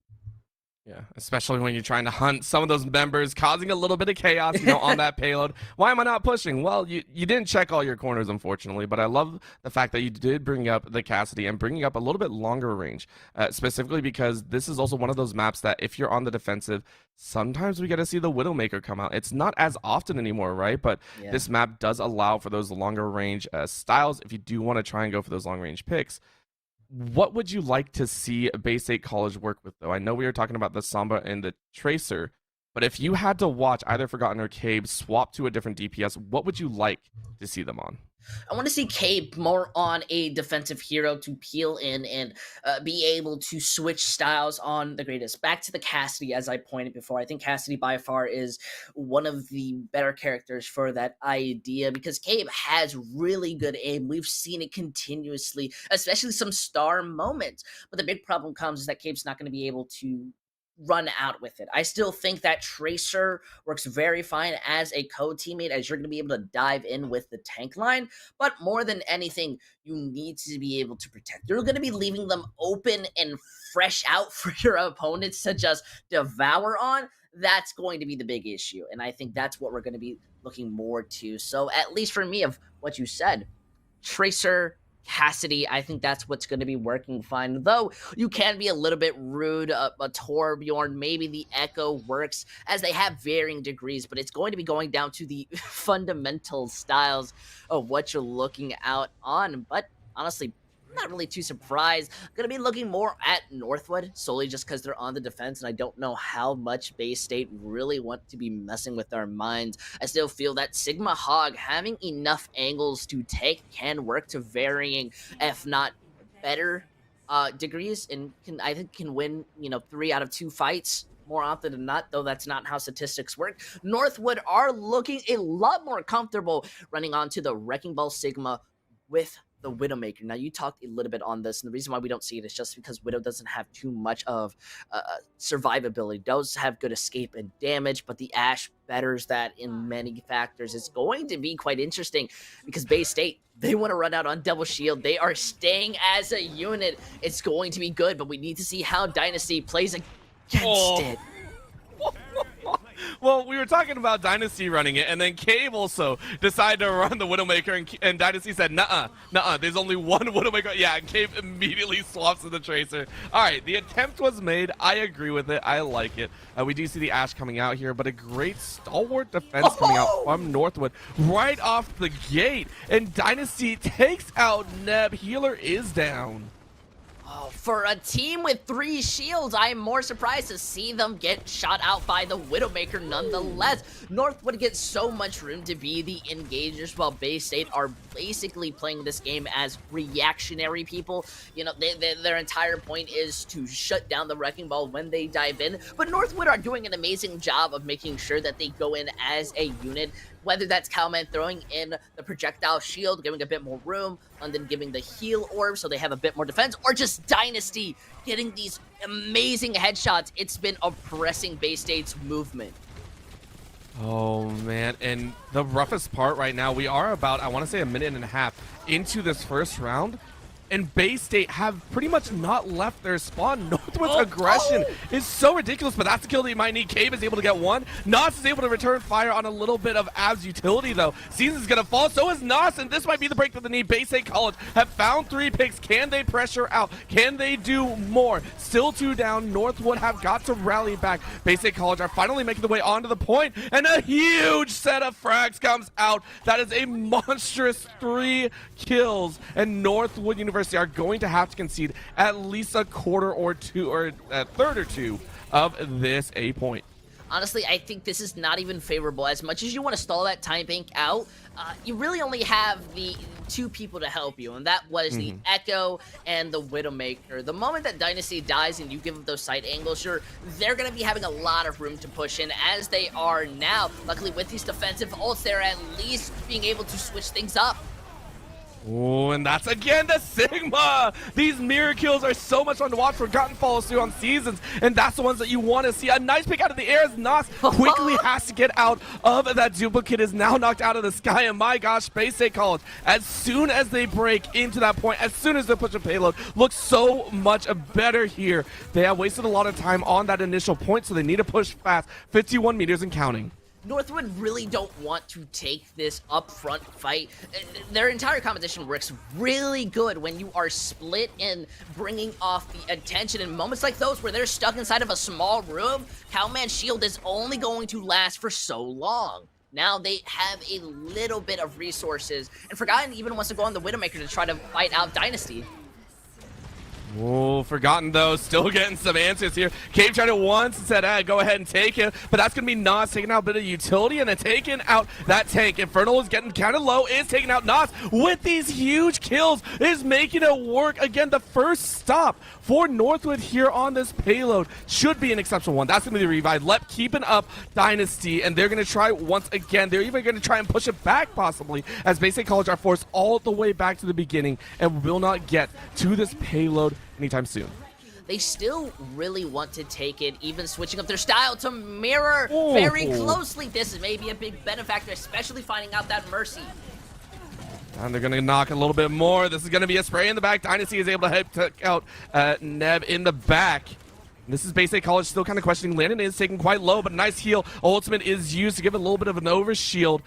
Yeah, especially when you're trying to hunt some of those members, causing a little bit of chaos, on that payload. Why am I not pushing? Well, you didn't check all your corners, unfortunately, but I love the fact that you did bring up the Cassidy and bringing up a little bit longer range, specifically because this is also one of those maps that if you're on the defensive, sometimes we get to see the Widowmaker come out. It's not as often anymore, right? But this map does allow for those longer range styles if you do want to try and go for those long range picks. What would you like to see Basic College work with, though? I know we were talking about the Sombra and the Tracer, but if you had to watch either Forgotten or Cabe swap to a different DPS, what would you like to see them on? I want to see Cabe more on a defensive hero to peel in and be able to switch styles on the greatest. Back to the Cassidy, as I pointed before. I think Cassidy by far is one of the better characters for that idea because Cabe has really good aim. We've seen it continuously, especially some star moments. But the big problem comes is that Cabe's not going to be able to run out with it. I still think that Tracer works very fine as a co-teammate, as you're going to be able to dive in with the tank line, but more than anything, you need to be able to protect. You're going to be leaving them open and fresh out for your opponents to just devour on. That's going to be the big issue, and I think that's what we're going to be looking more to. So at least for me, of what you said, Tracer, Cassidy, I think that's what's going to be working fine. Though you can be a little bit rude, a Torbjorn, maybe the Echo works, as they have varying degrees, but it's going to be going down to the fundamental styles of what you're looking out on. But honestly, not really too surprised. Gonna be looking more at Northwood, solely just because they're on the defense, and I don't know how much Bay State really want to be messing with our minds. I still feel that Sigma Hog having enough angles to take can work to varying, if not better, degrees, and I think can win, 3 out of 2 fights more often than not, though that's not how statistics work. Northwood are looking a lot more comfortable running onto the Wrecking Ball Sigma with the Widowmaker. Now, you talked a little bit on this, and the reason why we don't see it is just because Widow doesn't have too much of survivability. Does have good escape and damage, but the Ashe betters that in many factors. It's going to be quite interesting because Bay State, they want to run out on double shield. They are staying as a unit. It's going to be good, but we need to see how Dynasty plays against it. Well, we were talking about Dynasty running it, and then Cave also decided to run the Widowmaker, and Dynasty said, nuh-uh, there's only one Widowmaker. Yeah, and Cave immediately swaps to the Tracer. All right, the attempt was made. I agree with it. I like it. We do see the Ashe coming out here, but a great stalwart defense coming out from Northwood right off the gate, and Dynasty takes out Neb. Healer is down. For a team with 3 shields, I am more surprised to see them get shot out by the Widowmaker nonetheless. Northwood gets so much room to be the engagers, while Bay State are basically playing this game as reactionary people. Their entire point is to shut down the Wrecking Ball when they dive in, but Northwood are doing an amazing job of making sure that they go in as a unit, whether that's Cowman throwing in the projectile shield, giving a bit more room, London giving the heal orb so they have a bit more defense, or just Dynasty getting these amazing headshots. It's been oppressing Bay State's movement. Oh, man. And the roughest part right now, we are about, I want to say, a minute and a half into this first round. And Bay State have pretty much not left their spawn. Northwood's aggression is so ridiculous, but that's the kill that you might need. Cave is able to get one. Nos is able to return fire on a little bit of Ab's utility, though. Season's going to fall. So is Nos, and this might be the break that they need. Bay State College have found 3 picks. Can they pressure out? Can they do more? Still 2 down. Northwood have got to rally back. Bay State College are finally making the way onto the point, and a huge set of frags comes out. That is a monstrous 3 kills, and Northwood University are going to have to concede at least a quarter or 2 or a third or 2 of this A point. Honestly, I think this is not even favorable. As much as you want to stall that time bank out, you really only have the 2 people to help you, and that was the Echo and the Widowmaker. The moment that Dynasty dies and you give them those side angles, they're going to be having a lot of room to push in, as they are now. Luckily, with these defensive ults, they're at least being able to switch things up. Oh, and that's again the Sigma! These mirror kills are so much fun to watch. Forgotten follows through on Seasons, and that's the ones that you want to see. A nice pick out of the air as Nos quickly has to get out of that duplicate, is now knocked out of the sky, and my gosh, Bay State College, as soon as they break into that point, as soon as they push a payload, looks so much better here. They have wasted a lot of time on that initial point, so they need to push fast. 51 meters and counting. Northwood really don't want to take this upfront fight. Their entire competition works really good when you are split and bringing off the attention in moments like those where they're stuck inside of a small room. Cowman's shield is only going to last for so long. Now they have a little bit of resources, and Forgotten even wants to go on the Widowmaker to try to fight out Dynasty. Oh, Forgotten, though, still getting some answers here. Cave tried it once and said, go ahead and take it. But that's going to be Nos taking out a bit of utility and then taking out that tank. Infernal is getting kind of low, is taking out Nos with these huge kills, is making it work. Again, the first stop for Northwood here on this payload should be an exceptional one. That's going to be the revive. Lep keeping up Dynasty, and they're going to try once again. They're even going to try and push it back, possibly, as Bay State College are forced all the way back to the beginning and will not get to this payload anytime soon. They still really want to take it, even switching up their style to mirror very closely. This is maybe a big benefactor, especially finding out that Mercy. And they're going to knock a little bit more. This is going to be a spray in the back. Dynasty is able to take out Neb in the back. This is Bay State College still kind of questioning. Landon is taken quite low, but a nice heal. Ultimate is used to give it a little bit of an overshield.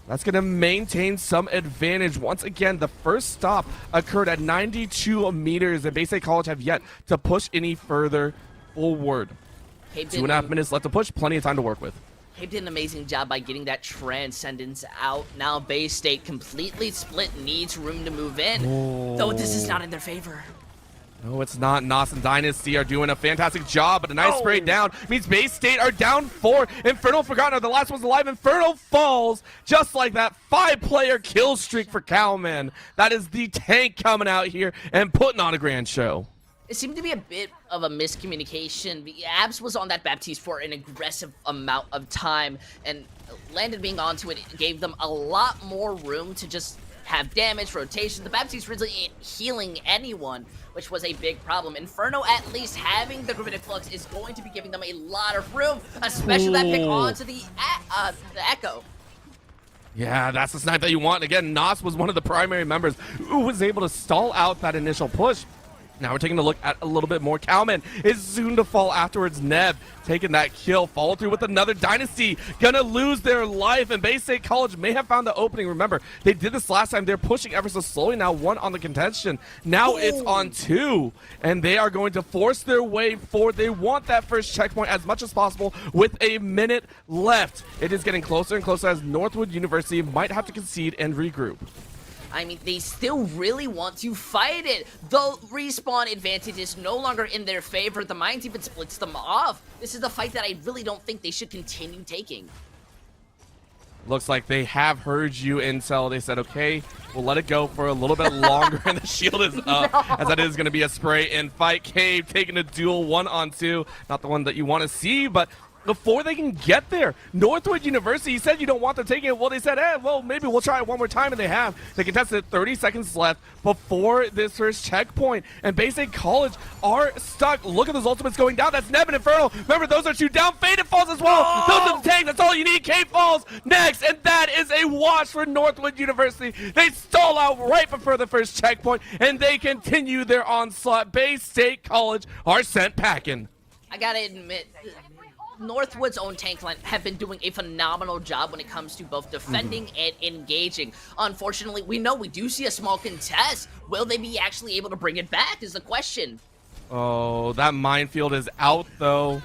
That's going to maintain some advantage. Once again, the first stop occurred at 92 meters, and Bay State College have yet to push any further forward. 2.5 minutes left to push, plenty of time to work with. He did an amazing job by getting that Transcendence out. Now Bay State completely split, needs room to move in, though this is not in their favor. No, it's not. NOS and Dynasty are doing a fantastic job, but a nice spray down means Bay State are down 4. Inferno Forgotten are the last ones alive. Inferno falls just like that. 5-player kill streak for Cowman. That is the tank coming out here and putting on a grand show. It seemed to be a bit of a miscommunication. The Abs was on that Baptiste for an aggressive amount of time, and Landon being onto it gave them a lot more room to just have damage, rotation. The Baptiste really ain't healing anyone, which was a big problem. Inferno, at least having the Gravitic Flux, is going to be giving them a lot of room, especially that pick onto the Echo. Yeah, that's the snipe that you want. Again, NOS was one of the primary members who was able to stall out that initial push. Now we're taking a look at a little bit more. Cowman is soon to fall afterwards. Neb taking that kill, follow through with another. Dynasty gonna lose their life, and Bay State College may have found the opening. Remember, they did this last time. They're pushing ever so slowly now. 1 on the contention. Now it's on 2, and they are going to force their way forward. They want that first checkpoint as much as possible with a minute left. It is getting closer and closer as Northwood University might have to concede and regroup. I mean, they still really want to fight it. The respawn advantage is no longer in their favor. The Mines even splits them off. This is a fight that I really don't think they should continue taking. Looks like they have heard you, Intel. They said, okay, we'll let it go for a little bit longer, and the shield is up, as that is going to be a spray and fight. Cave taking a duel 1-on-2. Not the one that you want to see, but before they can get there, Northwood University, you said you don't want them taking it. Well, they said, well, maybe we'll try it one more time, and they have. They contested 30 seconds left before this first checkpoint, and Bay State College are stuck. Look at those ultimates going down. That's Neb and Inferno. Remember, those are 2 down. Faded falls as well. Those are the tank. That's all you need. K falls next, and that is a wash for Northwood University. They stall out right before the first checkpoint, and they continue their onslaught. Bay State College are sent packing. I gotta admit, Northwood's own tank line have been doing a phenomenal job when it comes to both defending and engaging. Unfortunately, we know we do see a small contest. Will they be actually able to bring it back is the question. Oh, that minefield is out, though.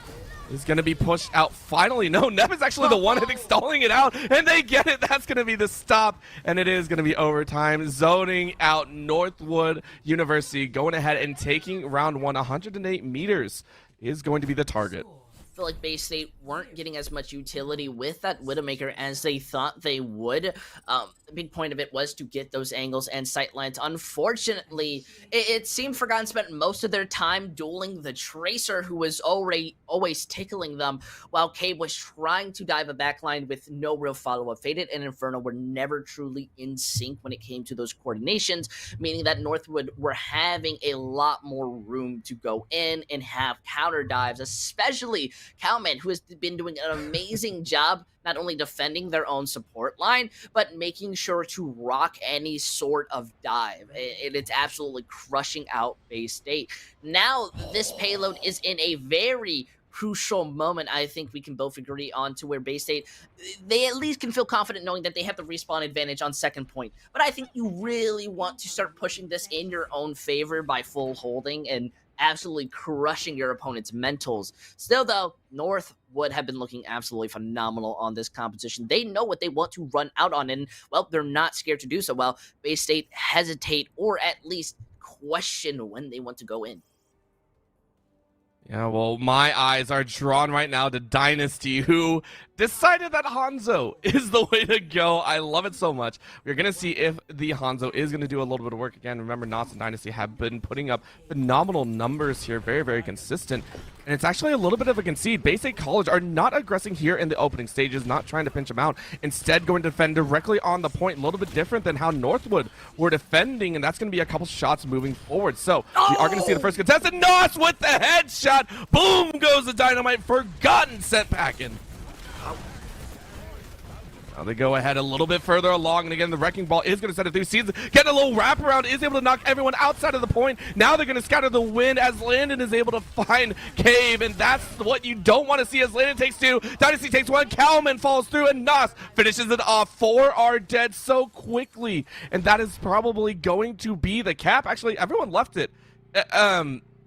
Is going to be pushed out finally. No, Neb is actually the one, I think, stalling it out, and they get it. That's going to be the stop, and it is going to be overtime. Zoning out Northwood University, going ahead and taking round 1. 108 meters is going to be the target. I feel like Bay State weren't getting as much utility with that Widowmaker as they thought they would. The big point of it was to get those angles and sightlines. Unfortunately, it seemed Forgotten spent most of their time dueling the Tracer, who was always tickling them, while Cave was trying to dive a backline with no real follow-up. Faded and Inferno were never truly in sync when it came to those coordinations, meaning that Northwood were having a lot more room to go in and have counter dives, especially Cowman, who has been doing an amazing job not only defending their own support line, but making sure to rock any sort of dive. It's absolutely crushing out Bay State. Now, this payload is in a very crucial moment, I think we can both agree on, to where Bay State, they at least can feel confident knowing that they have the respawn advantage on second point. But I think you really want to start pushing this in your own favor by full holding and absolutely crushing your opponent's mentals. Still, though, Northwood have been looking absolutely phenomenal on this competition. They know what they want to run out on, and, well, they're not scared to do so. Well, Bay State hesitate or at least question when they want to go in. Yeah, well, my eyes are drawn right now to Dynasty, who decided that Hanzo is the way to go. I love it so much. We're going to see if the Hanzo is going to do a little bit of work again. Remember, NOS and Dynasty have been putting up phenomenal numbers here, very, very consistent. And it's actually a little bit of a concede. Bay State College are not aggressing here in the opening stages, not trying to pinch them out. Instead, going to defend directly on the point, a little bit different than how Northwood were defending, and that's going to be a couple shots moving forward. So we are going to see the first contestant. NOS with the headshot. Boom goes the dynamite. Forgotten sent packing. Now they go ahead a little bit further along, and again, the Wrecking Ball is going to set it through. Season, getting a little wraparound, is able to knock everyone outside of the point. Now they're going to scatter the wind as Landon is able to find Cave, and that's what you don't want to see as Landon takes 2. Dynasty takes 1. Kalman falls through, and Nos finishes it off. 4 are dead so quickly, and that is probably going to be the cap. Actually, everyone left it.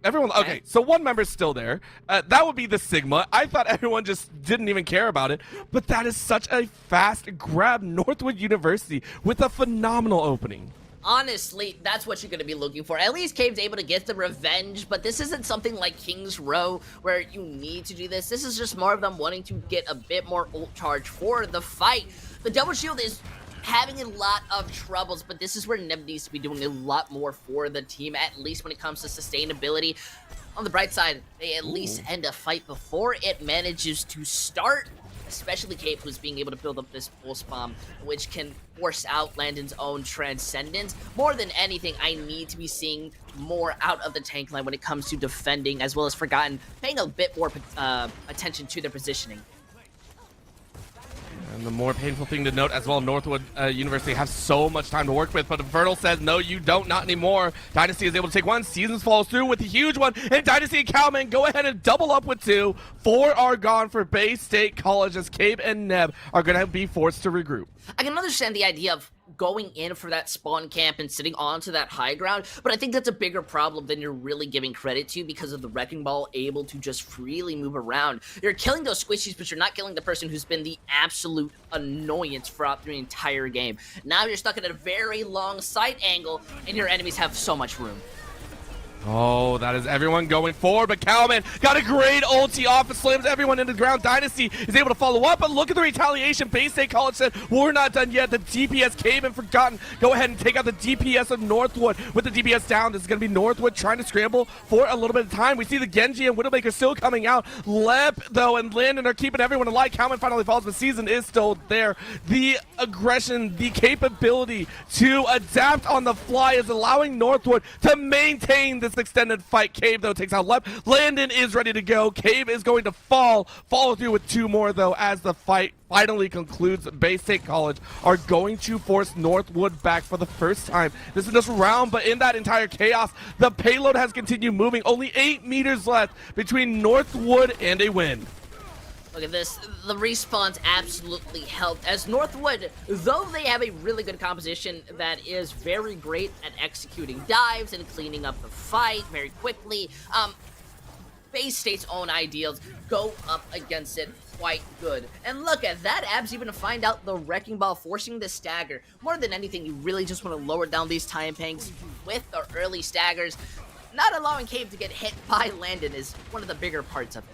Everyone, okay, so one member's still there. That would be the Sigma. I thought everyone just didn't even care about it, but that is such a fast grab. Northwood University with a phenomenal opening. Honestly, that's what you're going to be looking for. At least Cave's able to get the revenge, but this isn't something like King's Row where you need to do this. This is just more of them wanting to get a bit more ult charge for the fight. The double shield is having a lot of troubles, but this is where Neb needs to be doing a lot more for the team, at least when it comes to sustainability. On the bright side, they at least end a fight before it manages to start, especially Cave, who's being able to build up this pulse bomb, which can force out Landon's own Transcendence. More than anything, I need to be seeing more out of the tank line when it comes to defending, as well as Forgotten paying a bit more attention to their positioning. And the more painful thing to note as well, Northwood University has so much time to work with, but Infernal says, no, you don't, not anymore. Dynasty is able to take 1, Seasons follows through with a huge one, and Dynasty and Kalman go ahead and double up with 2. 4 are gone for Bay State College as Cabe and Neb are going to be forced to regroup. I can understand the idea of going in for that spawn camp and sitting onto that high ground, but I think that's a bigger problem than you're really giving credit to because of the Wrecking Ball able to just freely move around. You're killing those squishies, but you're not killing the person who's been the absolute annoyance throughout the entire game. Now you're stuck at a very long sight angle, and your enemies have so much room. Oh, that is everyone going forward, but Kalman got a great ulti off and slams everyone into the ground. Dynasty is able to follow up, but look at the retaliation. Bay State College said, we're not done yet. The DPS came and Forgotten. Go ahead and take out the DPS of Northwood with the DPS down. This is going to be Northwood trying to scramble for a little bit of time. We see the Genji and Widowmaker still coming out. Lep, though, and Landon are keeping everyone alive. Kalman finally falls, but Season is still there. The aggression, the capability to adapt on the fly is allowing Northwood to maintain this extended fight. Cave, though, takes out Lep. Landon is ready to go. Cave is going to follow through with 2 more, though, as the fight finally concludes. Bay State College are going to force Northwood back for the first time. This is just a round, but in that entire chaos, the payload has continued moving. Only 8 meters left between Northwood and a win. Look at this. The respawns absolutely helped, as Northwood, though they have a really good composition that is very great at executing dives and cleaning up the fight very quickly, Bay State's own ideals go up against it quite good. And look at that, Abs even to find out the Wrecking Ball forcing the stagger. More than anything, you really just want to lower down these time pangs with the early staggers. Not allowing Cave to get hit by Landon is one of the bigger parts of it.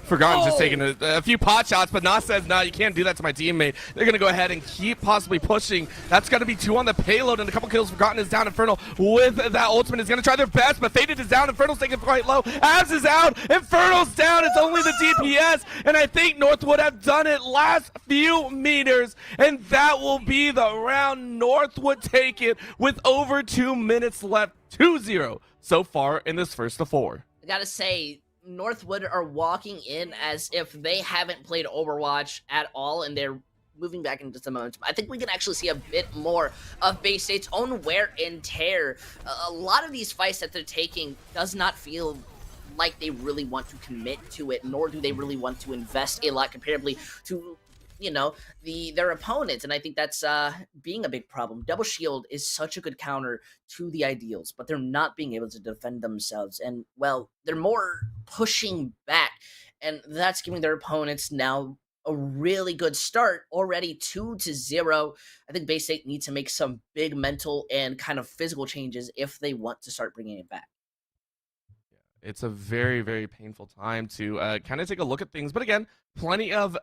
Forgotten's just taking a few pot shots, but Nas says, nah, you can't do that to my teammate. They're going to go ahead and keep possibly pushing. That's going to be 2 on the payload, and a couple kills. Forgotten is down. Infernal with that ultimate is going to try their best, but Faded is down. Infernal's taking quite low. Abs is out. Infernal's down. It's only the DPS, and I think Northwood have done it last few meters, and that will be the round. Northwood take it with over 2 minutes left. 2-0 so far in this first of 4. I gotta say, Northwood are walking in as if they haven't played Overwatch at all, and they're moving back into some momentum. I think we can actually see a bit more of Bay State's own wear and tear. A lot of these fights that they're taking does not feel like they really want to commit to it, nor do they really want to invest a lot comparatively to, you know, their opponents, and I think that's being a big problem. Double shield is such a good counter to the ideals, but they're not being able to defend themselves, and well, they're more pushing back, and that's giving their opponents now a really good start, already 2-0. I think Bay State needs to make some big mental and kind of physical changes if they want to start bringing it back. It's a very, very painful time to kind of take a look at things, but again, plenty of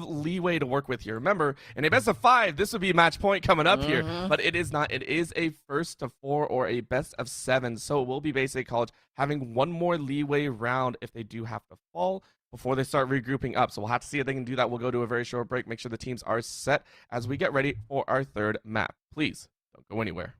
leeway to work with here. Remember, in a best of 5, this would be match point coming up here, but it is not. It is a first of 4 or a best of 7, so it will be Bay State College having 1 more leeway round if they do have to fall before they start regrouping up. So we'll have to see if they can do that. We'll go to a very short break. Make sure the teams are set as we get ready for our 3rd map. Please don't go anywhere.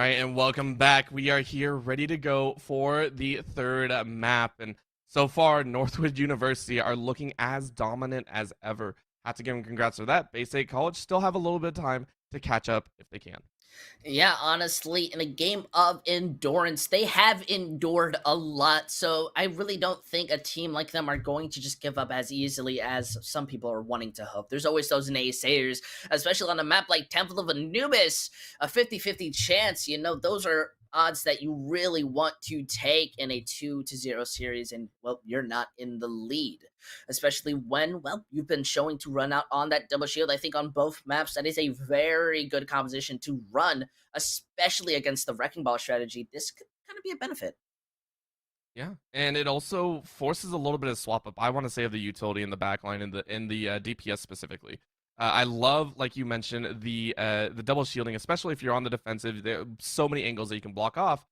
right, and welcome back. We are here ready to go for the third map. And so far, Northwood University are looking as dominant as ever. Have to give them congrats for that. Bay State College still have a little bit of time to catch up if they can. Yeah, honestly, in a game of endurance, they have endured a lot. So I really don't think a team like them are going to just give up as easily as some people are wanting to hope. There's always those naysayers, especially on a map like Temple of Anubis, a 50-50 chance. You know, those are odds that you really want to take in a 2-0 series, and well, you're not in the lead, especially when, well, you've been showing to run out on that double shield. I think on both maps that is a very good composition to run, especially against the Wrecking Ball strategy. This could kind of be a benefit. Yeah, and it also forces a little bit of swap up, I want to say, of the utility in the backline in the DPS specifically. I love, like you mentioned, the double shielding, especially if you're on the defensive. There are so many angles that you can block off.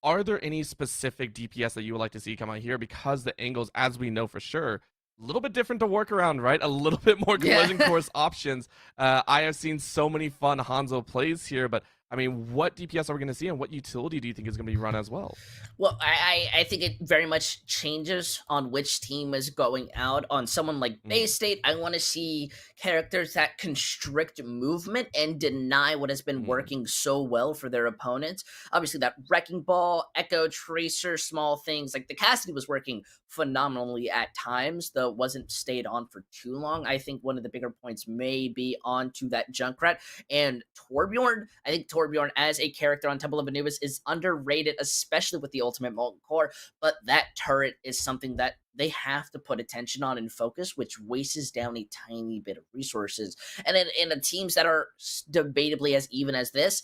Are there any specific DPS that you would like to see come out here? Because the angles, as we know for sure, a little bit different to work around, right? A little bit more collision course options. I have seen so many fun Hanzo plays here, but I mean, what DPS are we going to see, and what utility do you think is going to be run as well? Well, I think it very much changes on which team is going out. On someone like Bay State, I want to see characters that constrict movement and deny what has been working so well for their opponents. Obviously, that Wrecking Ball, Echo, Tracer, small things. Like the Cassidy was working phenomenally at times, though it wasn't stayed on for too long. I think one of the bigger points may be onto that Junkrat and Torbjorn. I think Torbjorn as a character on Temple of Anubis is underrated, especially with the ultimate molten core, but that turret is something that they have to put attention on and focus, which wastes down a tiny bit of resources. And in the teams that are debatably as even as this,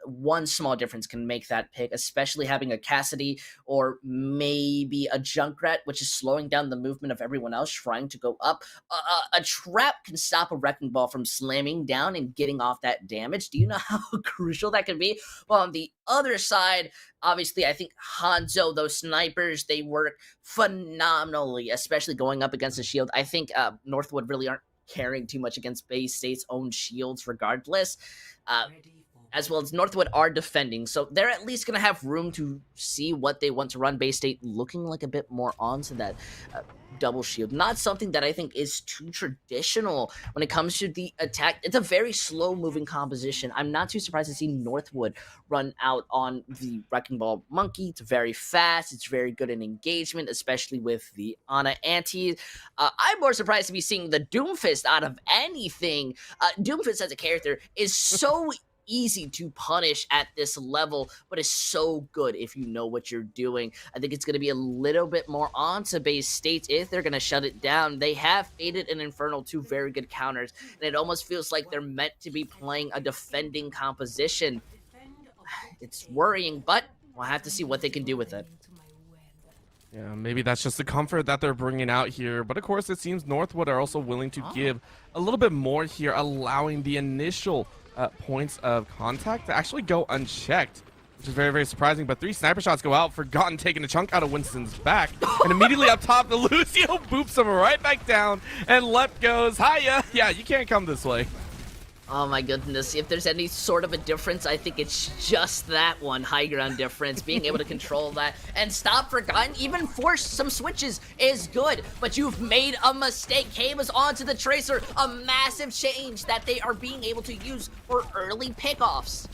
one small difference can make that pick, especially having a Cassidy or maybe a Junkrat, which is slowing down the movement of everyone else trying to go up. A trap can stop a Wrecking Ball from slamming down and getting off that damage. Do you know how crucial that can be? Well, on the other side, obviously, I think Hanzo, those snipers, they work phenomenally, especially going up against the shield. I think Northwood really aren't caring too much against Bay State's own shields regardless. As well as Northwood are defending, so they're at least going to have room to see what they want to run. Bay State looking like a bit more onto that double shield. Not something that I think is too traditional when it comes to the attack. It's a very slow-moving composition. I'm not too surprised to see Northwood run out on the Wrecking Ball Monkey. It's very fast. It's very good in engagement, especially with the Ana Anti. I'm more surprised to be seeing the Doomfist out of anything. Doomfist as a character is so easy to punish at this level, but it's so good if you know what you're doing. I think it's going to be a little bit more on to Bay State if they're going to shut it down. They have Faded and Infernal, two very good counters, and it almost feels like they're meant to be playing a defending composition. It's worrying, but we'll have to see what they can do with it. Yeah, maybe that's just the comfort that they're bringing out here. But of course, it seems Northwood are also willing to give a little bit more here, allowing the initial points of contact to actually go unchecked, which is very, very surprising. But 3 sniper shots go out. Forgotten taking a chunk out of Winston's back. And immediately up top, the Lucio boops him right back down. And Lep goes, hiya. Yeah, you can't come this way. Oh my goodness, if there's any sort of a difference, I think it's just that one high ground difference. Being able to control that and stop Forgotten, even force some switches is good, but you've made a mistake. Cave is onto the Tracer, a massive change that they are being able to use for early pickoffs.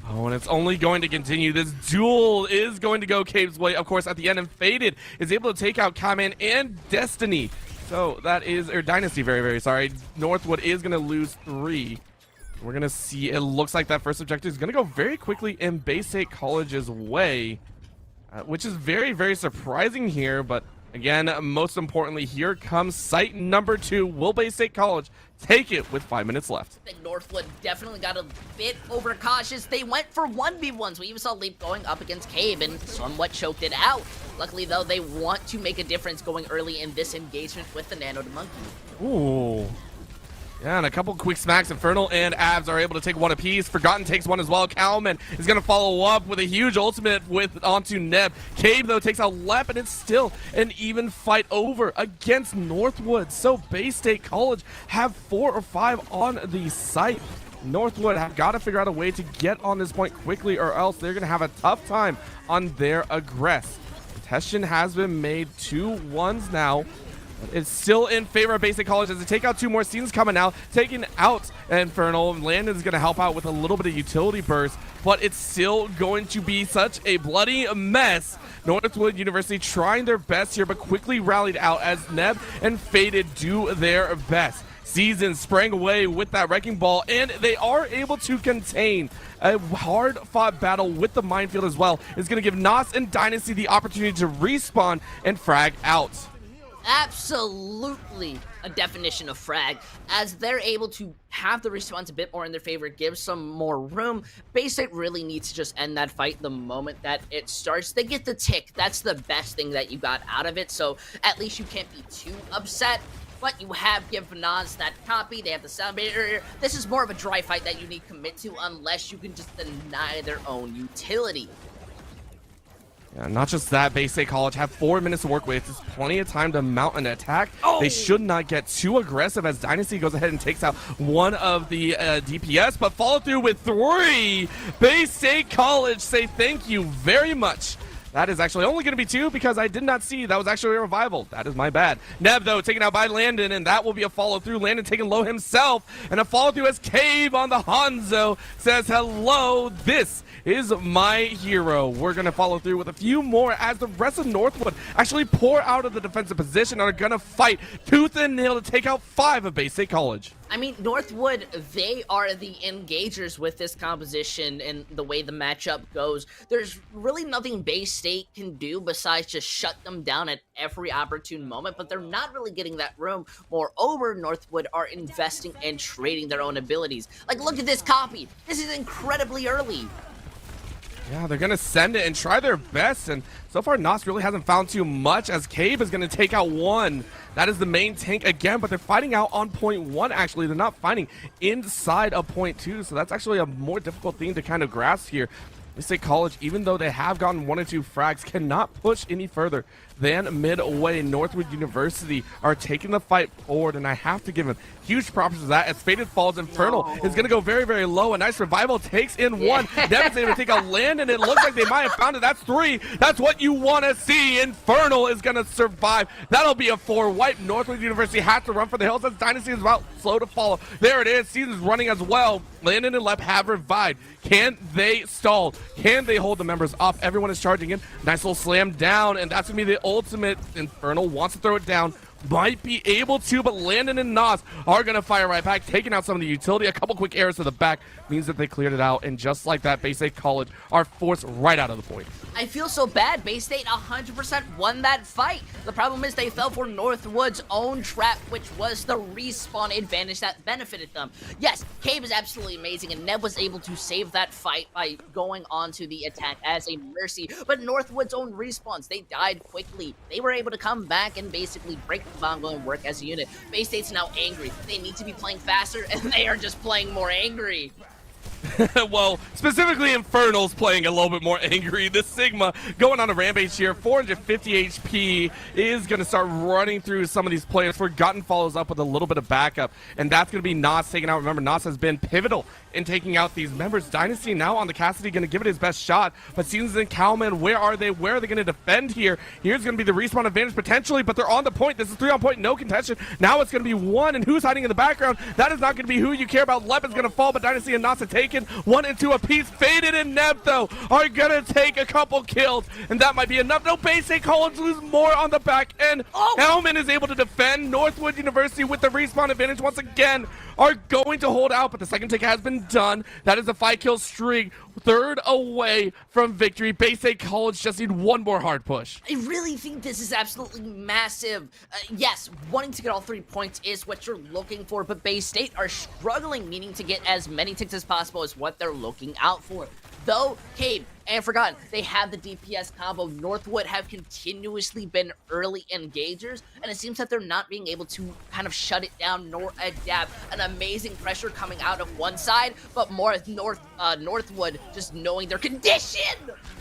Oh, and it's only going to continue. This duel is going to go Cave's way, of course, at the end, and Faded is able to take out Kamen and Destiny. So that is, or Dynasty, very, very sorry. Northwood is going to lose 3. We're going to see, it looks like that first objective is going to go very quickly in Bay State College's way, which is very, very surprising here. But again, most importantly, here comes site number 2. Will Bay State College take it with 5 minutes left? I think Northwood definitely got a bit overcautious. They went for 1v1s. We even saw Leap going up against Cave and somewhat choked it out. Luckily, though, they want to make a difference going early in this engagement with the Nano Monkey. Ooh. Yeah, and a couple quick smacks. Infernal and Abs are able to take one apiece. Forgotten takes one as well. Kalman is going to follow up with a huge ultimate onto Neb. Cave, though, takes out Lep, and it's still an even fight over against Northwood. So Bay State College have 4 or 5 on the site. Northwood have got to figure out a way to get on this point quickly, or else they're going to have a tough time on their aggress. Contestation has been made 2-1s now. It's still in favor of Basic College as they take out 2 more seasons coming out, taking out Infernal. Landon's going to help out with a little bit of utility burst, but it's still going to be such a bloody mess. Northwood University trying their best here, but quickly rallied out as Neb and Faded do their best. Season sprang away with that wrecking ball, and they are able to contain a hard-fought battle with the minefield as well. It's going to give Nos and Dynasty the opportunity to respawn and frag out. Absolutely a definition of frag, as they're able to have the response a bit more in their favor, give some more room. Bay State really needs to just end that fight the moment that it starts. They get the tick. That's the best thing that you got out of it, so at least you can't be too upset. But you have given Nas that copy. They have the sound barrier. This is more of a dry fight that you need to commit to unless you can just deny their own utility. Yeah, not just that, Bay State College have 4 minutes to work with. There's plenty of time to mount an attack. They should not get too aggressive as Dynasty goes ahead and takes out one of the DPS, but follow through with 3. Bay State College say thank you very much. That is actually only going to be 2 because I did not see that was actually a revival. That is my bad. Neb, though, taken out by Landon, and that will be a follow-through. Landon taking low himself, and a follow-through as Cave on the Hanzo says, hello, this is my hero. We're going to follow through with a few more as the rest of Northwood actually pour out of the defensive position and are going to fight tooth and nail to take out 5 of Bay State College. I mean, Northwood, they are the engagers with this composition and the way the matchup goes. There's really nothing Bay State can do besides just shut them down at every opportune moment, but they're not really getting that room. Moreover, Northwood are investing and trading their own abilities. Like, look at this copy. This is incredibly early. Yeah, they're going to send it and try their best, and so far Nos really hasn't found too much as Cave is going to take out 1. That is the main tank again, but they're fighting out on point 1 actually. They're not fighting inside of point 2, so that's actually a more difficult thing to kind of grasp here. Bay State College, even though they have gotten 1 or 2 frags, cannot push any further than midway. Northwood University are taking the fight forward, and I have to give them huge props to that as Faded Falls. Infernal is going to go very, very low. A nice revival takes in 1. Devin's able to take out Land, and it looks like they might have found it. That's 3. That's what you want to see. Infernal is going to survive. That'll be a 4 wipe. Northwood University has to run for the hills as Dynasty is about slow to follow. There it is. Season's running as well. Landon and Lep have revived. Can they stall? Can they hold the members off? Everyone is charging in. Nice little slam down, and that's going to be the ultimate. Infernal wants to throw it down. Might be able to, but Landon and Nos are going to fire right back, taking out some of the utility. A couple quick arrows to the back means that they cleared it out, and just like that, Bay State College are forced right out of the point. I feel so bad. Bay State 100% won that fight. The problem is they fell for Northwood's own trap, which was the respawn advantage that benefited them. Yes, Cave is absolutely amazing, and Neb was able to save that fight by going onto the attack as a mercy. But Northwood's own respawns, they died quickly. They were able to come back and basically break the Bongo and work as a unit. Bay State's now angry. They need to be playing faster, and they are just playing more angry. Well, specifically Infernal's playing a little bit more angry. This Sigma going on a rampage here. 450 HP is going to start running through some of these players. Forgotten follows up with a little bit of backup, and that's going to be Nos taken out. Remember, Nos has been pivotal in taking out these members. Dynasty now on the Cassidy going to give it his best shot, but Seasons and Cowman, where are they? Where are they going to defend here? Here's going to be the respawn advantage potentially, but they're on the point. This is 3 on point, no contention. Now it's going to be 1, and who's hiding in the background? That is not going to be who you care about. Lep is going to fall, but Dynasty and Nos have taken 1 and 2 apiece. Faded and Neb, though, are going to take a couple kills, and that might be enough. No, Bay State College lose more on the back end. Hellman is able to defend. Northwood University with the respawn advantage once again are going to hold out, but the second take has been done. That is a 5-kill streak, 3rd away from victory. Bay State College just need 1 more hard push. I really think this is absolutely massive. Yes, wanting to get all 3 points is what you're looking for, but Bay State are struggling, meaning to get as many ticks as possible is what they're looking out for. Though, Cave, and Forgotten, they have the DPS combo. Northwood have continuously been early engagers, and it seems that they're not being able to kind of shut it down nor adapt. An amazing pressure coming out of one side, but more Northwood just knowing their condition.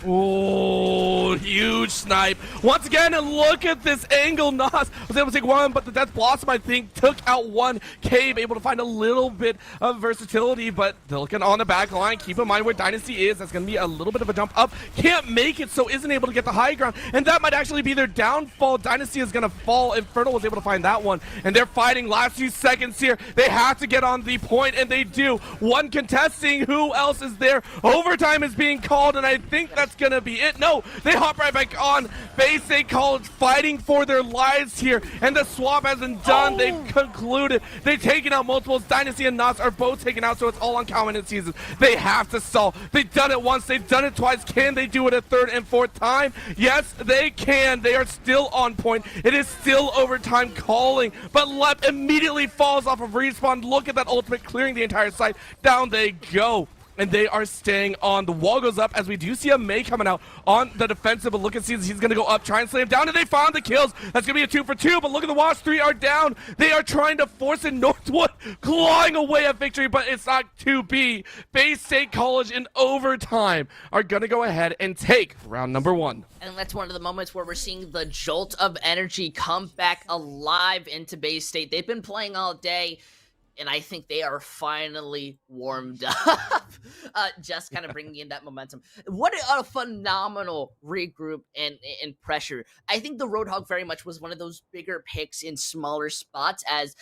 Oh, huge snipe. Once again, and look at this angle. Nas was able to take one, but the Death Blossom, I think, took out one. Cave able to find a little bit of versatility, but looking on the back line, keep in mind where Dynasty is. That's going to be a little bit of a jump up. Can't make it, so isn't able to get the high ground, and that might actually be their downfall. Dynasty is going to fall. Infernal was able to find that one, and they're fighting last few seconds here. They have to get on the point, and they do. One contesting. Who else is there? Overtime is being called, and I think that's going to be it. No, they hop right back on. Bay State College fighting for their lives here, and the swap hasn't done. They've concluded. They've taken out multiples. Dynasty and Nas are both taken out, so it's all on Common and Seasons. They have to stall. They've done it once. They've done it twice. Can they do it a third and fourth time? Yes, they can. They are still on point. It is still overtime calling, but Lep immediately falls off of respawn. Look at that ultimate clearing the entire site. Down they go. And they are staying on. The wall goes up as we do see a May coming out on the defensive, but look at Seasons. He's going to go up, try and slam down, and they found the kills. That's going to be a 2 for 2, but look at the Wash. 3 are down. They are trying to force in. Northwood clawing away at victory, but it's not to be. Bay State College in overtime are going to go ahead and take round number 1. And that's one of the moments where we're seeing the jolt of energy come back alive into Bay State. They've been playing all day, and I think they are finally warmed up. Just kind of bringing in that momentum. What a phenomenal regroup and pressure. I think the Roadhog very much was one of those bigger picks in smaller spots, as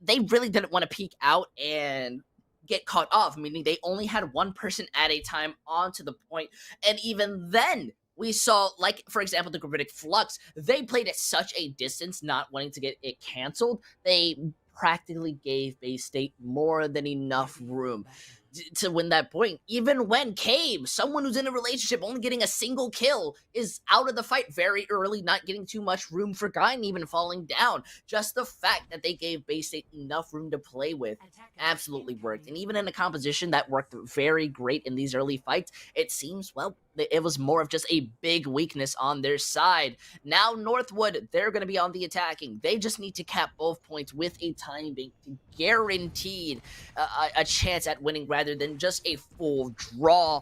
they really didn't want to peek out and get caught off, meaning they only had one person at a time onto the point. And even then, we saw, like, for example, the Gravitic Flux, they played at such a distance, not wanting to get it canceled. They practically gave Bay State more than enough room to win that point. Even when Cave, someone who's in a relationship, only getting a single kill, is out of the fight very early, not getting too much room for Guy, even falling down. Just the fact that they gave Bay State enough room to play with absolutely worked. And even in a composition that worked very great in these early fights, it seems, well, it was more of just a big weakness on their side. Now Northwood, they're going to be on the attacking. They just need to cap both points with a tiny bit, guaranteed a chance at winning rather than just a full draw.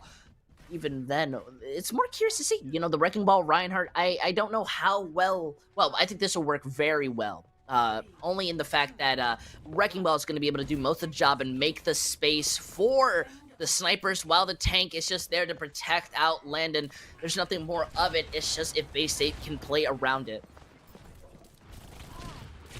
Even then, it's more curious to see. You know, the Wrecking Ball Reinhardt, I don't know how well, I think this will work very well. Only in the fact that Wrecking Ball is going to be able to do most of the job and make the space for the snipers, while the tank is just there to protect out Landon. There's nothing more of it. It's just if Bay State can play around it.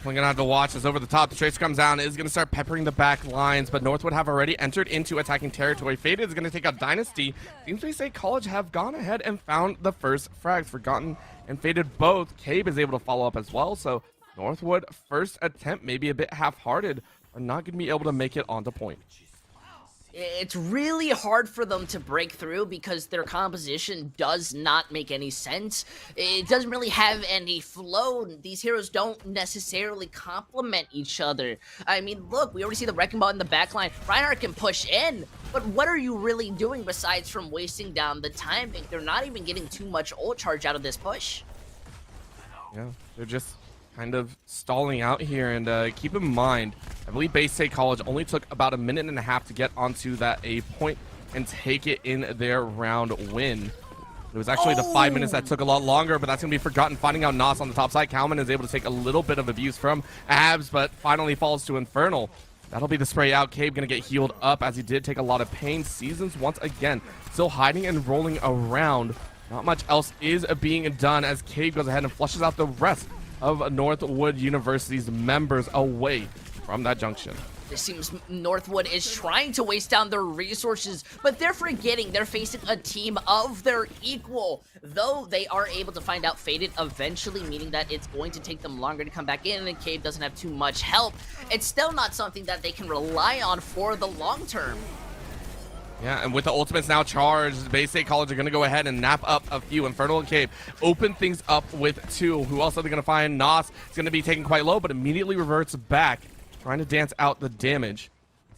We're going to have to watch this over the top. The Tracer comes down, is going to start peppering the back lines, but Northwood have already entered into attacking territory. Faded is going to take out Dynasty. Seems Bay State College have gone ahead and found the first frags. Forgotten and Faded both. Cabe is able to follow up as well, so Northwood first attempt maybe a bit half-hearted, are not going to be able to make it onto point. It's really hard for them to break through because their composition does not make any sense. It doesn't really have any flow. These heroes don't necessarily complement each other. I mean, look, we already see the Wrecking Ball in the backline. Reinhardt can push in, but what are you really doing besides from wasting down the timing? They're not even getting too much ult charge out of this push. Yeah, they're just kind of stalling out here, and keep in mind, I believe Bay State College only took about a minute and a half to get onto that A point and take it in their round win. It was actually the 5 minutes that took a lot longer, but that's going to be Forgotten. Finding out Nos on the top side. Kalman is able to take a little bit of abuse from Abs, but finally falls to Infernal. That'll be the spray out. Cabe going to get healed up as he did take a lot of pain. Seasons once again still hiding and rolling around. Not much else is being done as Cabe goes ahead and flushes out the rest of Northwood University's members away from that junction. It seems Northwood is trying to waste down their resources, but they're forgetting they're facing a team of their equal. Though they are able to find out Faded eventually, meaning that it's going to take them longer to come back in, and Cave doesn't have too much help. It's still not something that they can rely on for the long term. Yeah, and with the ultimates now charged, Bay State College are going to go ahead and nap up a few. Infernal and Cave open things up with 2. Who else are they going to find? Nos is going to be taken quite low, but immediately reverts back, trying to dance out the damage.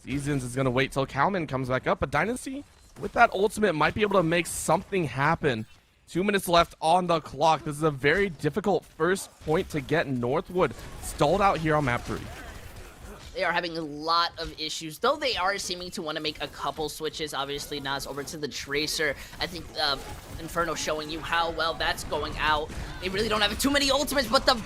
Seasons is going to wait till Kalman comes back up, but Dynasty with that ultimate, might be able to make something happen. 2 minutes left on the clock. This is a very difficult first point to get. Northwood stalled out here on map 3. They are having a lot of issues, though they are seeming to want to make a couple switches. Obviously, Nas over to the Tracer. I think Inferno showing you how well that's going out. They really don't have too many ultimates, but the...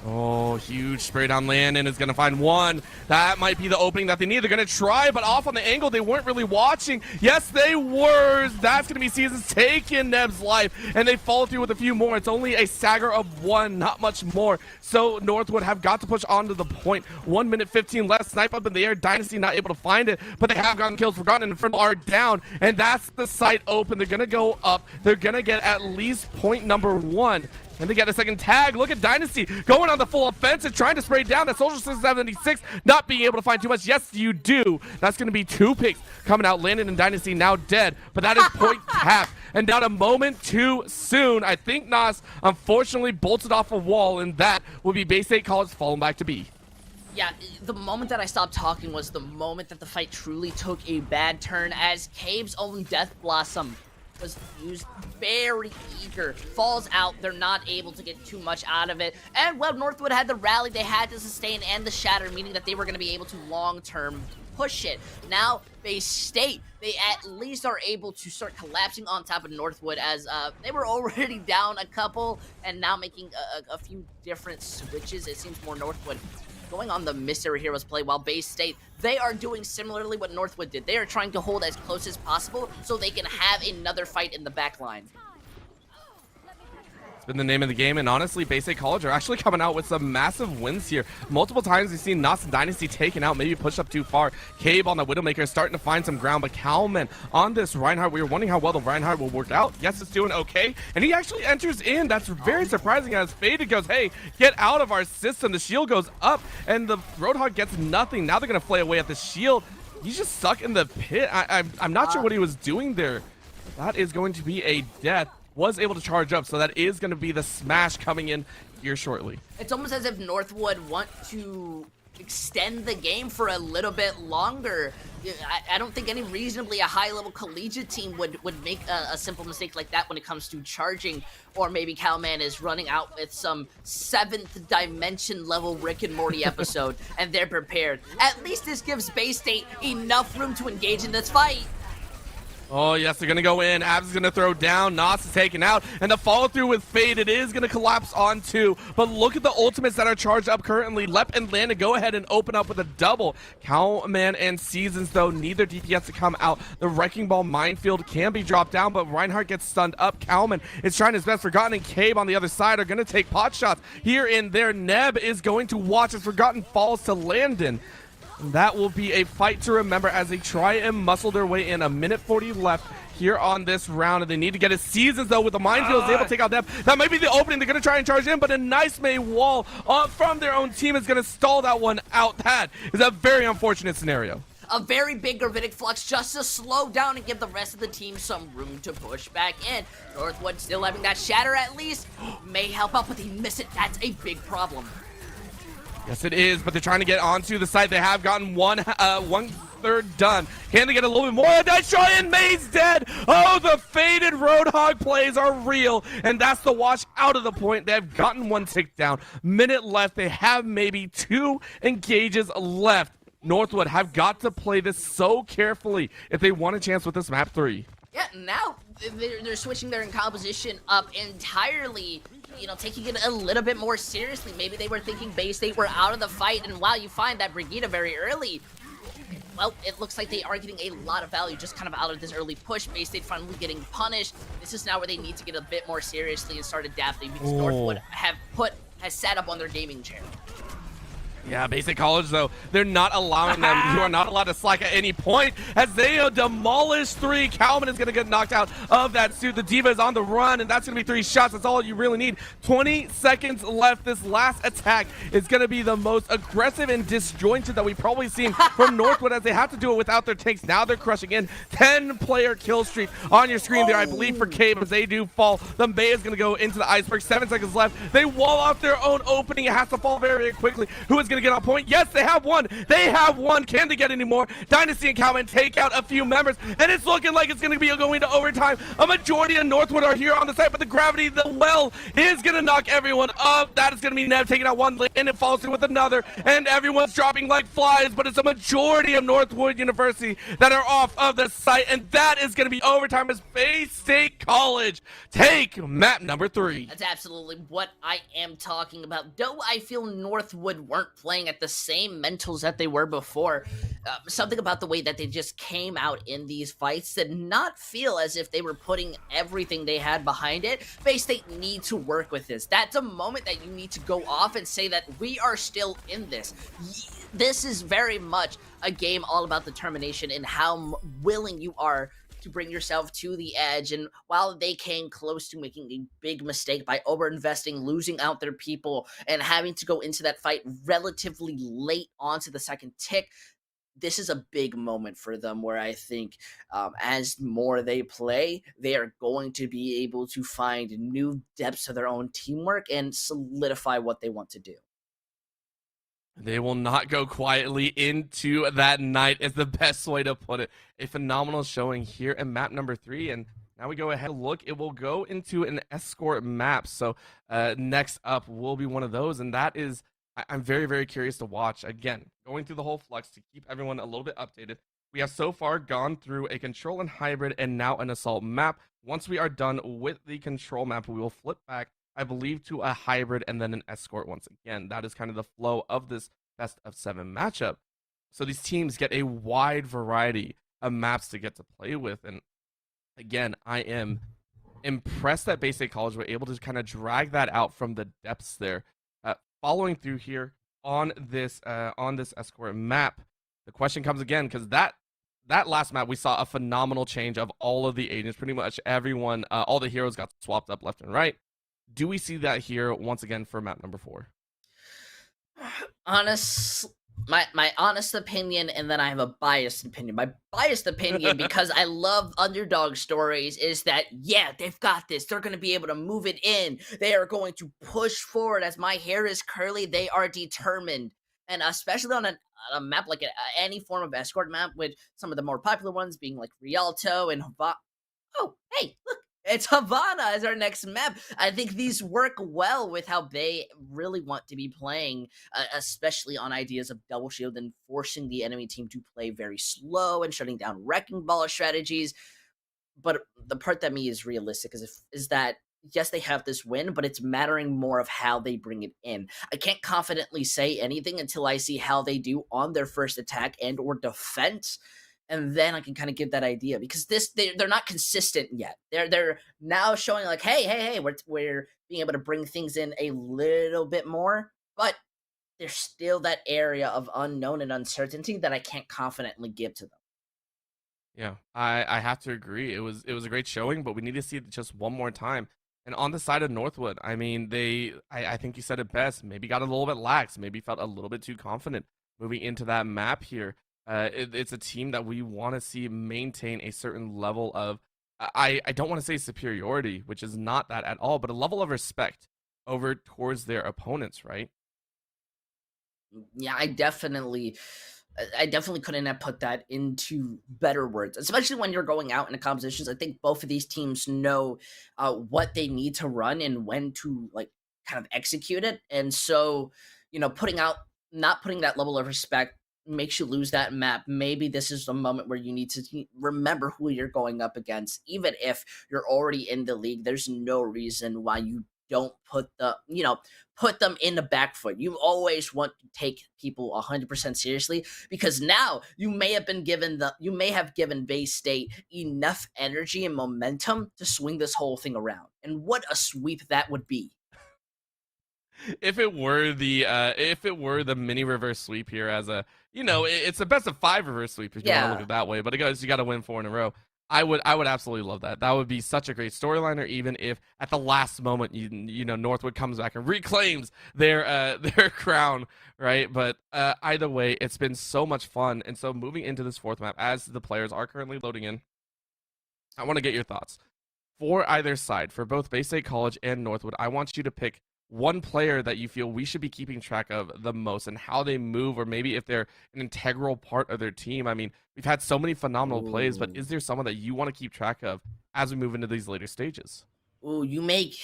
Oh, huge spray down Landon is going to find one. That might be the opening that they need. They're going to try, but off on the angle, they weren't really watching. Yes, they were. That's going to be Seasons taking Neb's life, and they follow through with a few more. It's only a stagger of 1, not much more. So Northwood have got to push onto the point. 1 minute 15 left. Snipe up in the air. Dynasty not able to find it, but they have gotten kills. Forgotten and Inferno are down, and that's the site open. They're going to go up. They're going to get at least point number 1. And they get a second tag. Look at Dynasty going on the full offensive, trying to spray down that Soldier 676, not being able to find too much. Yes, you do. That's going to be 2 picks coming out. Landon and Dynasty now dead, but that is point cap. And not a moment too soon. I think Nas unfortunately bolted off a wall, and that will be Bay State College falling back to B. Yeah, the moment that I stopped talking was the moment that the fight truly took a bad turn, as Cabe's own Death Blossom was used. Very eager, falls out. They're not able to get too much out of it. And well, Northwood had the rally, they had to sustain and the shatter, meaning that they were going to be able to long-term push it. Now, Bay State, they at least are able to start collapsing on top of Northwood, as they were already down a couple and now making a few different switches. It seems more Northwood going on the Mystery Heroes play, while Bay State, they are doing similarly what Northwood did. They are trying to hold as close as possible so they can have another fight in the back line. It's been the name of the game, and honestly, Bay State College are actually coming out with some massive wins here. Multiple times we've seen Nas and Dynasty taken out, maybe pushed up too far. Cabe on the Widowmaker starting to find some ground, but Calman on this Reinhardt, we were wondering how well the Reinhardt will work out. Yes, it's doing okay, and he actually enters in. That's very surprising, as Faded goes, hey, get out of our system. The shield goes up, and the Roadhog gets nothing. Now they're going to play away at the shield. He's just stuck in the pit. I'm not sure what he was doing there. That is going to be a death. Was able to charge up, so that is going to be the smash coming in here shortly. It's almost as if Northwood want to extend the game for a little bit longer. I don't think any reasonably a high-level collegiate team would make a simple mistake like that when it comes to charging, or maybe Calman is running out with some 7th dimension level Rick and Morty episode and they're prepared. At least this gives Bay State enough room to engage in this fight. Oh, yes, they're going to go in. Abs is going to throw down. Nas is taken out. And the follow-through with Fade, it is going to collapse on 2. But look at the ultimates that are charged up currently. Lep and Landa go ahead and open up with a double. Cowman and Seasons, though, neither DPS to come out. The Wrecking Ball minefield can be dropped down, but Reinhardt gets stunned up. Cowman is trying his best. Forgotten and Cabe on the other side are going to take pot shots here and there. Neb is going to watch as Forgotten falls to Landon. That will be a fight to remember as they try and muscle their way in. 1:40 left here on this round, and they need to get his Seasons, though, with the minefield is able to take out them. That might be the opening. They're going to try and charge in, but a nice May wall from their own team is going to stall that one out. That is a very unfortunate scenario. A very big Gravitic Flux just to slow down and give the rest of the team some room to push back in. Northwood still having that shatter at least may help out, but they miss it. That's a big problem. Yes, it is, but they're trying to get onto the site. They have gotten one-third done. Can they get a little bit more? Nice try, and May's dead. Oh, the Faded Roadhog plays are real, and that's the wash out of the point. They've gotten one tick down. Minute left. They have maybe 2 engages left. Northwood have got to play this so carefully if they want a chance with this map 3. Yeah, now they're switching their composition up entirely, you know, taking it a little bit more seriously. Maybe they were thinking Bay State were out of the fight, and while you find that Brigida very early, well, it looks like they are getting a lot of value just kind of out of this early push. Bay State finally getting punished. This is now where they need to get a bit more seriously and start adapting, because Northwood has sat up on their gaming chair. Yeah, Bay State College, though, they're not allowing them. You are not allowed to slack at any point as they demolish 3. Calman is going to get knocked out of that suit. The Diva is on the run, and that's going to be 3 shots. That's all you really need. 20 seconds left. This last attack is going to be the most aggressive and disjointed that we've probably seen from Northwood, as they have to do it without their tanks. Now they're crushing in. 10-player kill streak on your screen there, I believe, for Cabe, as they do fall. The Bay is going to go into the iceberg. 7 seconds left. They wall off their own opening. It has to fall very, very quickly. Who is going to get on point. Yes, they have one. They have one. Can they get any more? Dynasty and Calvin take out a few members, and it's looking like it's going to be going to overtime. A majority of Northwood are here on the side, but the gravity, the well, is going to knock everyone up. That is going to be Nev taking out one, and it falls through with another, and everyone's dropping like flies, but it's a majority of Northwood University that are off of the site, and that is going to be overtime as Bay State College take map number 3. That's absolutely what I am talking about. Though I feel Northwood weren't playing at the same mentals that they were before, something about the way that they just came out in these fights did not feel as if they were putting everything they had behind it. Bay State need to work with this. That's a moment that you need to go off and say that we are still in this. This is very much a game all about determination and how willing you are to bring yourself to the edge. And while they came close to making a big mistake by overinvesting, losing out their people, and having to go into that fight relatively late onto the second tick, this is a big moment for them where I think as more they play, they are going to be able to find new depths to their own teamwork and solidify what they want to do. They will not go quietly into that night is the best way to put it. A phenomenal showing here in map number 3. And now we go ahead and look. It will go into an escort map. So next up will be one of those. And that is, I'm very, very curious to watch. Again, going through the whole flux to keep everyone a little bit updated. We have so far gone through a control and hybrid and now an assault map. Once we are done with the control map, we will flip back, I believe, to a hybrid and then an escort once again. That is kind of the flow of this best of 7 matchup. So these teams get a wide variety of maps to get to play with. And again, I am impressed that Bay State College were able to kind of drag that out from the depths there. Following through here on this escort map, the question comes again, because that last map we saw a phenomenal change of all of the agents. Pretty much everyone, all the heroes got swapped up left and right. Do we see that here once again for map number 4? My honest opinion, and then I have a biased opinion. My biased opinion, because I love underdog stories, is that, yeah, they've got this. They're going to be able to move it in. They are going to push forward. As my hair is curly, they are determined. And especially on a map like any form of escort map, with some of the more popular ones being like Rialto and Havana. Oh, hey, look. It's Havana as our next map. I think these work well with how they really want to be playing, especially on ideas of double shield and forcing the enemy team to play very slow and shutting down wrecking ball strategies. But the part that me is realistic is that, yes, they have this win, but it's mattering more of how they bring it in. I can't confidently say anything until I see how they do on their first attack and or defense. And then I can kind of give that idea, because they're not consistent yet. They're now showing like, hey, we're being able to bring things in a little bit more, but there's still that area of unknown and uncertainty that I can't confidently give to them. Yeah, I have to agree. It was a great showing, but we need to see it just one more time. And on the side of Northwood, I mean, I think you said it best. Maybe got a little bit lax. Maybe felt a little bit too confident moving into that map here. It's a team that we want to see maintain a certain level of, I don't want to say superiority, which is not that at all, but a level of respect over towards their opponents, right? Yeah, I definitely couldn't have put that into better words, especially when you're going out in the competitions. I think both of these teams know what they need to run and when to like kind of execute it. And so, not putting that level of respect makes you lose that map. Maybe this is the moment where you need to remember who you're going up against. Even if you're already in the league, there's no reason why you don't put them in the back foot. You always want to take people 100% seriously, because now you may have given Bay State enough energy and momentum to swing this whole thing around. And what a sweep that would be. If it were the mini reverse sweep here, as a, it's a best of 5 reverse sweep if you want to look at it that way, but you got to win 4 in a row. I would absolutely love that. That would be such a great storyline. Or even if at the last moment, Northwood comes back and reclaims their crown, right? But either way, it's been so much fun. And so moving into this 4th map, as the players are currently loading in, I want to get your thoughts for either side, for both Bay State College and Northwood. I want you to pick one player that you feel we should be keeping track of the most and how they move, or maybe if they're an integral part of their team? I mean, we've had so many phenomenal plays, but is there someone that you want to keep track of as we move into these later stages? Ooh, you make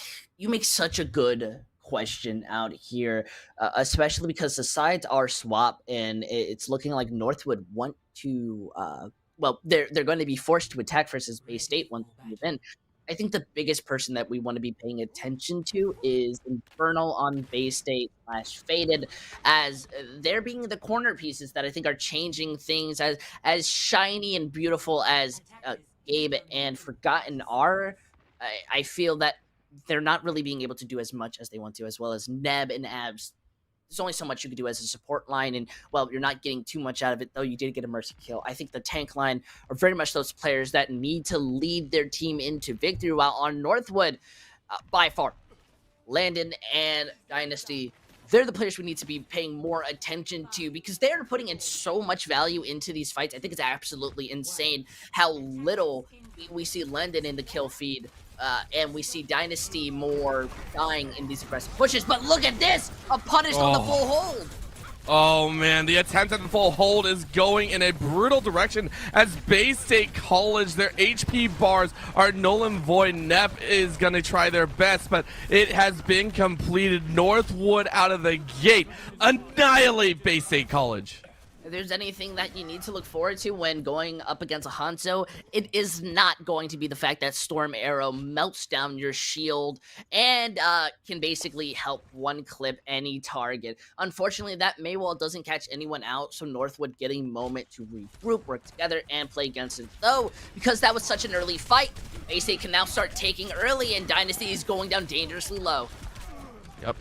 such a good question out here, especially because the sides are swapped, and it's looking like Northwood want to. Well, they're going to be forced to attack versus Bay State once they move in. I think the biggest person that we want to be paying attention to is Infernal on Bay State / Faded, as they're being the corner pieces that I think are changing things as shiny and beautiful as Gabe and Forgotten are. I feel that they're not really being able to do as much as they want to, as well as Neb and Abs. There's only so much you can do as a support line, and, well, you're not getting too much out of it, though you did get a mercy kill. I think the tank line are very much those players that need to lead their team into victory, while on Northwood, by far, Landon and Dynasty, they're the players we need to be paying more attention to, because they're putting in so much value into these fights. I think it's absolutely insane how little we see Landon in the kill feed. And we see Dynasty more dying in these aggressive pushes. But look at this! A punish on the full hold! Oh man, the attempt at the full hold is going in a brutal direction as Bay State College, their HP bars are null and void. Nep is going to try their best, but it has been completed. Northwood out of the gate. Annihilate Bay State College. If there's anything that you need to look forward to when going up against a Hanzo, it is not going to be the fact that Storm Arrow melts down your shield and can basically help one clip any target. Unfortunately, that Maywall doesn't catch anyone out, so Northwood getting a moment to regroup, work together, and play against it. Though, because that was such an early fight, Bay State can now start taking early, and Dynasty is going down dangerously low. Yep.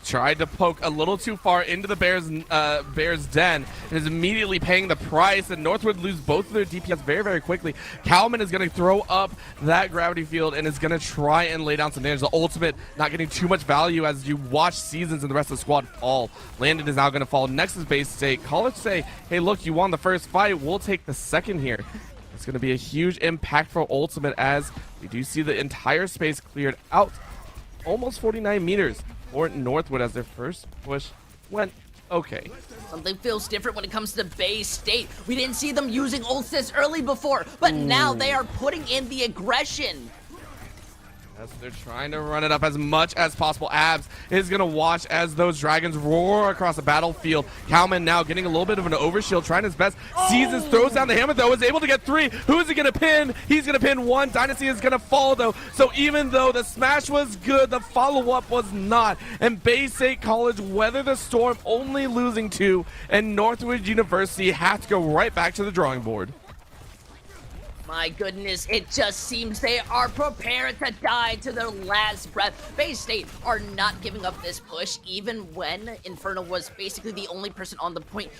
Tried to poke a little too far into the Bears' den and is immediately paying the price, and Northwood lose both of their DPS very, very quickly. Kalman is going to throw up that gravity field and is going to try and lay down some damage. The ultimate not getting too much value as you watch Seasons and the rest of the squad fall. Landon is now going to fall. Next is Bay State. College say, hey, look, you won the first fight. We'll take the second here. It's going to be a huge impactful ultimate as we do see the entire space cleared out. Almost 49 meters. For Northwood as their first push went okay. Something feels different when it comes to Bay State. We didn't see them using ult this early before, but now they are putting in the aggression. Yes, they're trying to run it up as much as possible. Abs is going to watch as those dragons roar across the battlefield. Kalman now getting a little bit of an overshield, trying his best. Seasons throws down the hammer, though, is able to get 3. Who is he going to pin? He's going to pin 1. Dynasty is going to fall, though. So even though the smash was good, the follow-up was not. And Bay State College weather the storm, only losing 2. And Northwood University have to go right back to the drawing board. My goodness, it just seems they are prepared to die to their last breath. Bay State are not giving up this push, even when Inferno was basically the only person on the point.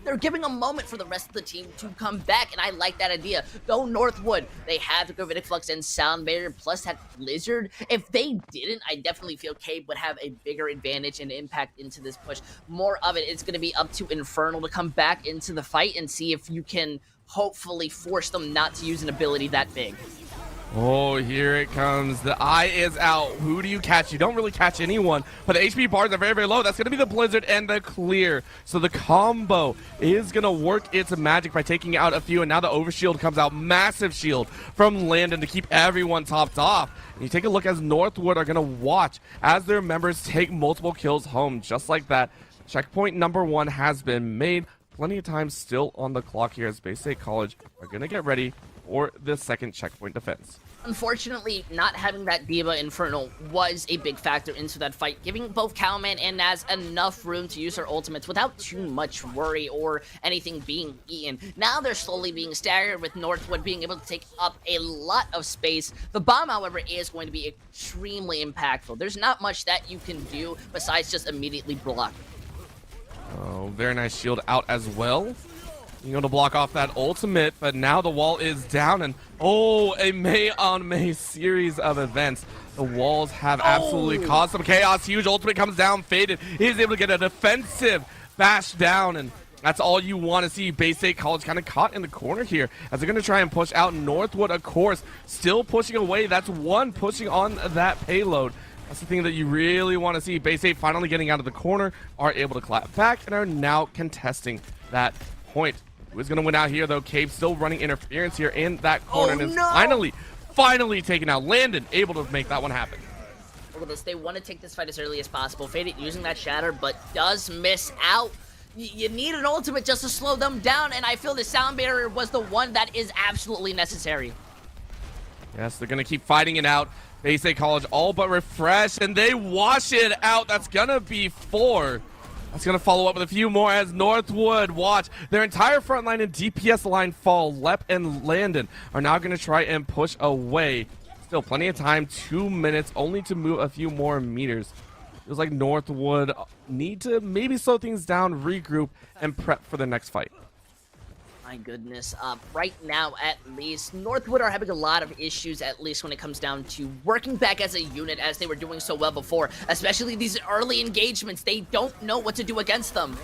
They're giving a moment for the rest of the team to come back, and I like that idea. Though Northwood, they have the Gravitic Flux and Sound Barrier, plus that Blizzard. If they didn't, I definitely feel Cabe would have a bigger advantage and impact into this push. More of it is going to be up to Infernal to come back into the fight and see if you can hopefully force them not to use an ability that big. Oh, here it comes. The eye is out. Who do you catch? You don't really catch anyone, but the HP bars are very, very low. That's going to be the Blizzard and the clear. So the combo is going to work its magic by taking out a few, and now the overshield comes out. Massive shield from Landon to keep everyone topped off. And you take a look as Northwood are going to watch as their members take multiple kills home. Just like that, checkpoint number 1 has been made. Plenty of time still on the clock here as Bay State College are going to get ready for the second checkpoint defense. Unfortunately, not having that D.Va Infernal was a big factor into that fight, giving both Cowman and Naz enough room to use their ultimates without too much worry or anything being eaten. Now they're slowly being staggered, with Northwood being able to take up a lot of space. The bomb, however, is going to be extremely impactful. There's not much that you can do besides just immediately block. Oh, very nice shield out as well. You know, to block off that ultimate, but now the wall is down, and a May on May series of events. The walls have absolutely caused some chaos. Huge ultimate comes down, Faded. He is able to get a defensive bash down, and that's all you want to see. Bay State College kind of caught in the corner here as they're going to try and push out. Northwood, of course, still pushing away. That's 1 pushing on that payload. That's the thing that you really want to see. Bay State finally getting out of the corner, are able to clap back, and are now contesting that point. Who's going to win out here, though? Cave still running interference here in that corner, and is finally taken out. Landon able to make that one happen. Look at this. They want to take this fight as early as possible. Faded using that shatter, but does miss out. You need an ultimate just to slow them down, and I feel the sound barrier was the one that is absolutely necessary. Yes, they're going to keep fighting it out. Bay State College all but refreshed, and they wash it out. That's going to be 4. That's going to follow up with a few more as Northwood watch their entire front line and DPS line fall. Lep and Landon are now going to try and push away. Still plenty of time, 2 minutes, only to move a few more meters. Feels like Northwood need to maybe slow things down, regroup, and prep for the next fight. My goodness. Right now, at least, Northwood are having a lot of issues, at least when it comes down to working back as a unit as they were doing so well before. Especially these early engagements. They don't know what to do against them.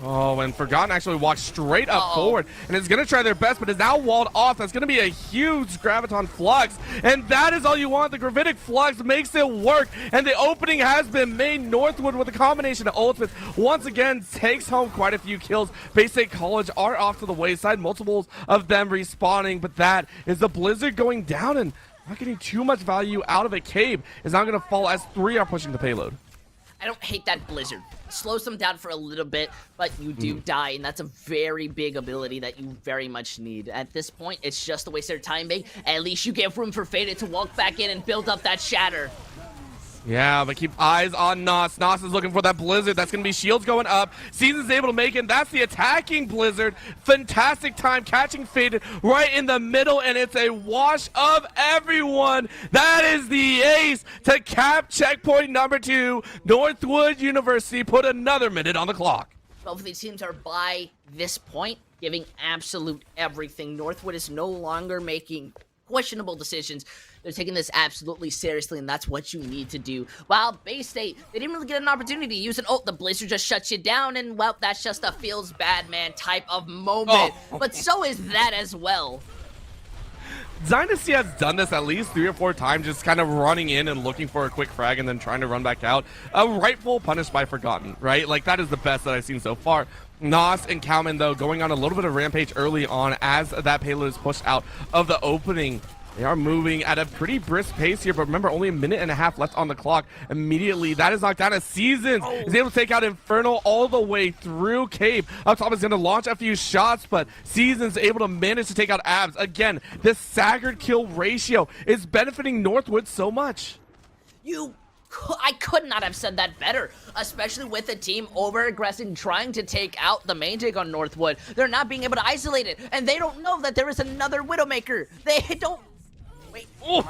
Oh, and Forgotten actually walked straight up forward and is going to try their best, but is now walled off. That's going to be a huge Graviton Flux, and that is all you want. The Gravitic Flux makes it work, and the opening has been made. Northwood with a combination of ultimates once again takes home quite a few kills. Bay State College are off to the wayside, multiples of them respawning, but that is the Blizzard going down and not getting too much value out of it. Cave is now going to fall as 3 are pushing the payload. I don't hate that Blizzard. Slows them down for a little bit, but you do die, and that's a very big ability that you very much need. At this point, it's just to waste their time big. At least you give room for Faded to walk back in and build up that shatter. Yeah, but keep eyes on Nos. Nos is looking for that Blizzard. That's going to be shields going up. Season's able to make it. That's the attacking Blizzard. Fantastic time catching Faded right in the middle, and it's a wash of everyone. That is the ace to cap checkpoint number 2. Northwood University put another minute on the clock. Both of these teams are, by this point, giving absolute everything. Northwood is no longer making questionable decisions. They're taking this absolutely seriously, and that's what you need to do. While Bay State, they didn't really get an opportunity to use an ult. The Blizzard just shuts you down, and, well, that's just a feels bad man type of moment. But so is that as well. Dynasty has done this at least 3 or 4 times, just kind of running in and looking for a quick frag and then trying to run back out. A rightful punish by Forgotten, right? Like, that is the best that I've seen so far. Nos and Cowman, though, going on a little bit of rampage early on as that payload is pushed out of the opening. They are moving at a pretty brisk pace here, but remember, only a minute and a half left on the clock. Immediately, that is knocked down as Seasons is able to take out Infernal all the way through Cave. Up top is going to launch a few shots, but Seasons able to manage to take out Abs. Again, this staggered kill ratio is benefiting Northwood so much. I could not have said that better, especially with the team over-aggressing, trying to take out the main take on Northwood. They're not being able to isolate it, and they don't know that there is another Widowmaker. They don't... Wait. All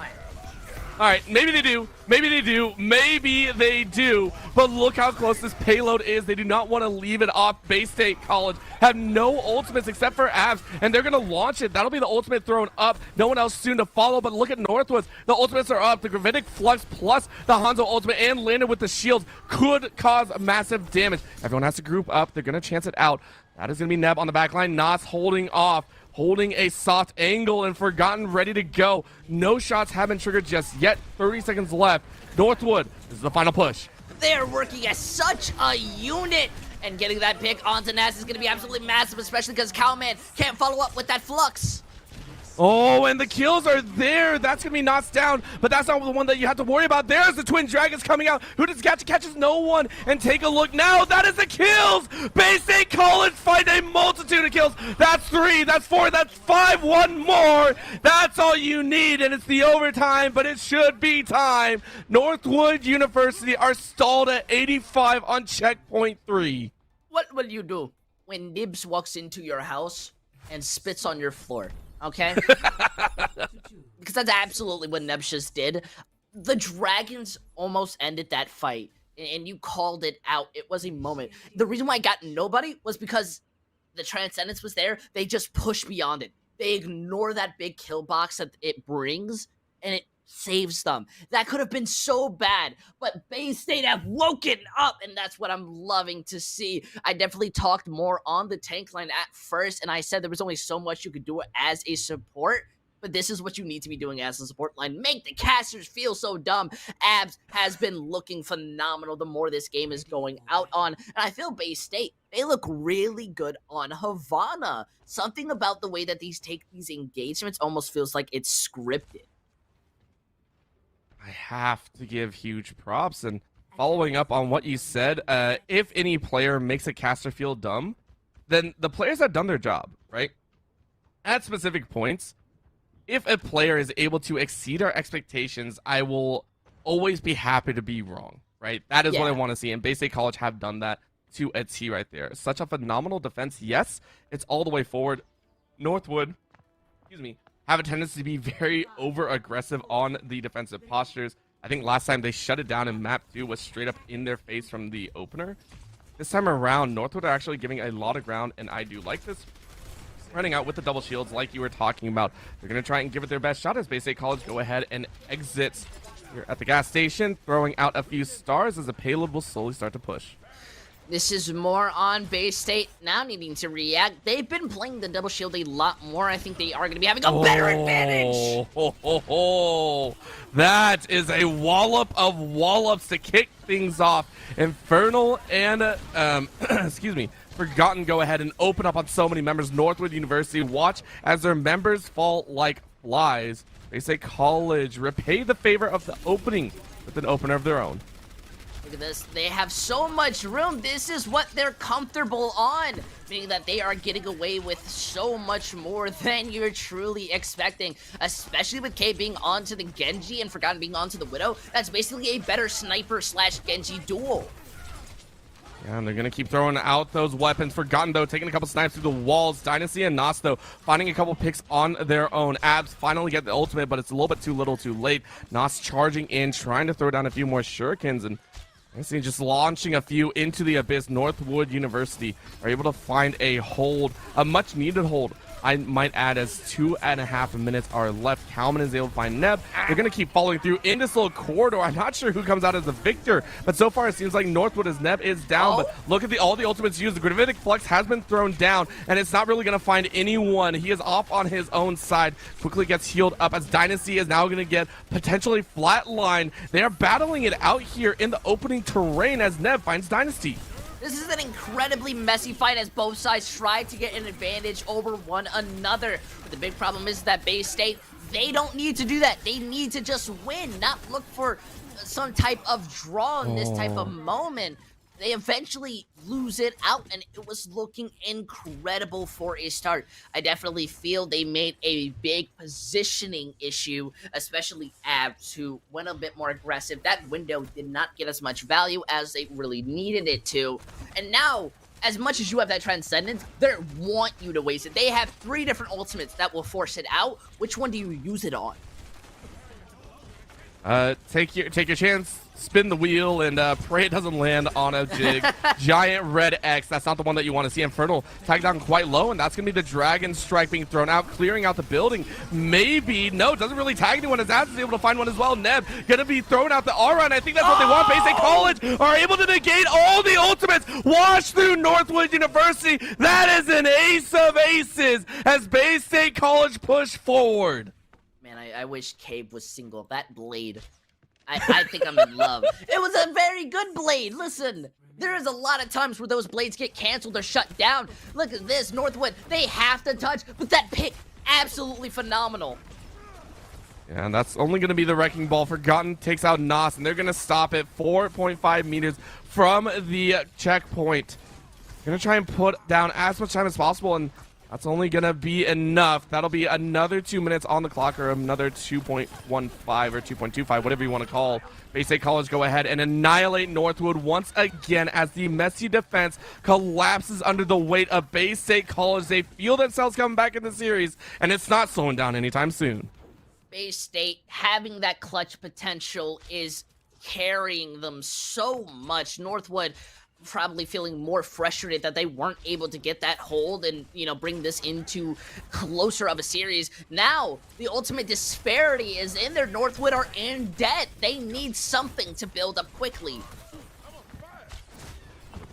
right, maybe they do. Maybe they do. Maybe they do. But look how close this payload is. They do not want to leave it off. Bay State College have no ultimates except for Abs, and they're going to launch it. That'll be the ultimate thrown up. No one else soon to follow, but look at Northwoods. The ultimates are up. The Gravitic Flux plus the Hanzo ultimate and landed with the shields could cause massive damage. Everyone has to group up. They're going to chance it out. That is going to be Neb on the back line. Nas holding off. Holding a soft angle and Forgotten ready to go. No shots have been triggered just yet. 30 seconds left. Northwood, this is the final push. They're working as such a unit. And getting that pick onto Nas is going to be absolutely massive, especially because Cowman can't follow up with that Flux. Oh, and the kills are there. That's going to be knocked down, but that's not the one that you have to worry about. There's the Twin Dragons coming out. Who does catches no one. And take a look now. That is the kills. Bay State College find a multitude of kills. That's 3. That's 4. That's 5. One more. That's all you need, and it's the overtime, but it should be time. Northwood University are stalled at 85 on checkpoint 3. What will you do when Nibs walks into your house and spits on your floor? Okay? Because that's absolutely what Nebs just did. The Dragons almost ended that fight, and you called it out. It was a moment. The reason why I got nobody was because the Transcendence was there. They just push beyond it. They ignore that big kill box that it brings, and it saves them. That could have been so bad, but Bay State have woken up, and that's what I'm loving to see. I definitely talked more on the tank line at first, and I said there was only so much you could do as a support. but this is what you need to be doing as a support line. Make the casters feel so dumb. Abs has been looking phenomenal the more this game is going out on. And I feel Bay State, they look really good on Havana. Something about the way that these take these engagements almost feels like it's scripted. I have to give huge props. And following up on what you said, if any player makes a caster feel dumb, then the players have done their job, right? At specific points, if a player is able to exceed our expectations, I will always be happy to be wrong, right? That is what I want to see. And Bay State College have done that to a T right there. Such a phenomenal defense. Yes, it's all the way forward. Northwood, have a tendency to be very over-aggressive on the defensive postures. I think last time they shut it down in map 2 was straight up in their face from the opener. This time around, Northwood are actually giving a lot of ground, and I do like this. Running out with the double shields like you were talking about. They're going to try and give it their best shot as Bay State College go ahead and exit here at the gas station, throwing out a few stars as the payload will slowly start to push. This is more on Bay State now needing to react. They've been playing the double shield a lot more. I think they are going to be having a better advantage. That is a wallop of wallops to kick things off. Infernal and, Forgotten go ahead and open up on so many members. Northwood University, watch as their members fall like flies. They say College repay the favor of the opening with an opener of their own. Look at this. They have so much room. This is what they're comfortable on, meaning that they are getting away with so much more than you're truly expecting, especially with K being onto the Genji and Forgotten being onto the Widow. That's basically a better sniper slash Genji duel. Yeah, and they're going to keep throwing out those weapons. Forgotten, though, taking a couple snipes through the walls. Dynasty and Nos, though, finding a couple picks on their own. Abs finally get the ultimate, but it's a little bit too little too late. Nos charging in, trying to throw down a few more shurikens, and Dynasty just launching a few into the abyss. Northwood University are able to find a hold, a much-needed hold. I might add, as 2.5 minutes are left. Kalman is able to find Neb. They're going to keep following through in this little corridor. I'm not sure who comes out as the victor, but so far it seems like Northwood as Neb is down. But look at all the ultimates used. The Gravitic Flux has been thrown down, and it's not really going to find anyone. He is off on his own side. Quickly gets healed up as Dynasty is now going to get potentially flatlined. They are battling it out here in the opening terrain as Neb finds Dynasty. This is an incredibly messy fight as both sides try to get an advantage over one another. But the big problem is that Bay State, they don't need to do that. They need to just win, not look for some type of draw in this type of moment. They eventually lose it out, and it was looking incredible for a start. I definitely feel they made a big positioning issue, especially Abs, who went a bit more aggressive. That window did not get as much value as they really needed it to. And now, as much as you have that Transcendence, they want you to waste it. They have 3 different ultimates that will force it out. Which one do you use it on? Take your chance, spin the wheel, and pray it doesn't land on a big giant red X. That's not the one that you want to see. Infernal tagged down quite low, and that's going to be the Dragon Strike being thrown out, clearing out the building. Maybe, no, doesn't really tag anyone as Abs is able to find one as well. Neb going to be thrown out the aura, and I think that's what they want. Bay State College are able to negate all the ultimates. Wash through Northwood University. That is an ace of aces as Bay State College push forward. Man, I wish Cave was single. That blade, I think I'm in love. It was a very good blade. Listen, there is a lot of times where those blades get canceled or shut down. Look at this, Northwood. They have to touch, but that pick, absolutely phenomenal. Yeah, and that's only going to be the Wrecking Ball. Forgotten takes out Nos, and they're going to stop at 4.5 meters from the checkpoint. Going to try and put down as much time as possible, and that's only going to be enough. That'll be another 2 minutes on the clock, or another 2.15 or 2.25, whatever you want to call. Bay State College go ahead and annihilate Northwood once again as the messy defense collapses under the weight of Bay State College. They feel themselves coming back in the series, and it's not slowing down anytime soon. Bay State having that clutch potential is carrying them so much. Northwood probably feeling more frustrated that they weren't able to get that hold and, you know, bring this into closer of a series. Now, the ultimate disparity is in there. Northwood are in debt. They need something to build up quickly.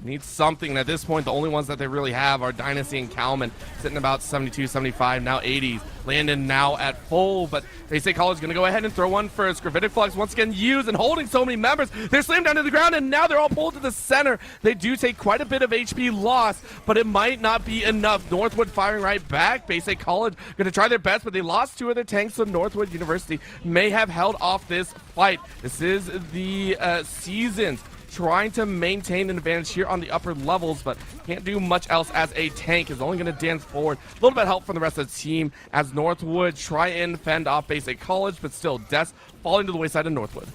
Need something. And at this point, the only ones that they really have are Dynasty and Kalman, sitting about 72, 75, now 80s. Landon now at full, but Bay State College going to go ahead and throw one first. Gravitic Flux once again used and holding so many members. They're slammed down to the ground, and now they're all pulled to the center. They do take quite a bit of HP loss, but it might not be enough. Northwood firing right back. Bay State College going to try their best, but they lost 2 of their tanks, so Northwood University may have held off this fight. This is the Seasons trying to maintain an advantage here on the upper levels, but can't do much else as a tank is only going to dance forward. A little bit of help from the rest of the team as Northwood try and fend off Bay State College, but still Des falling to the wayside of Northwood.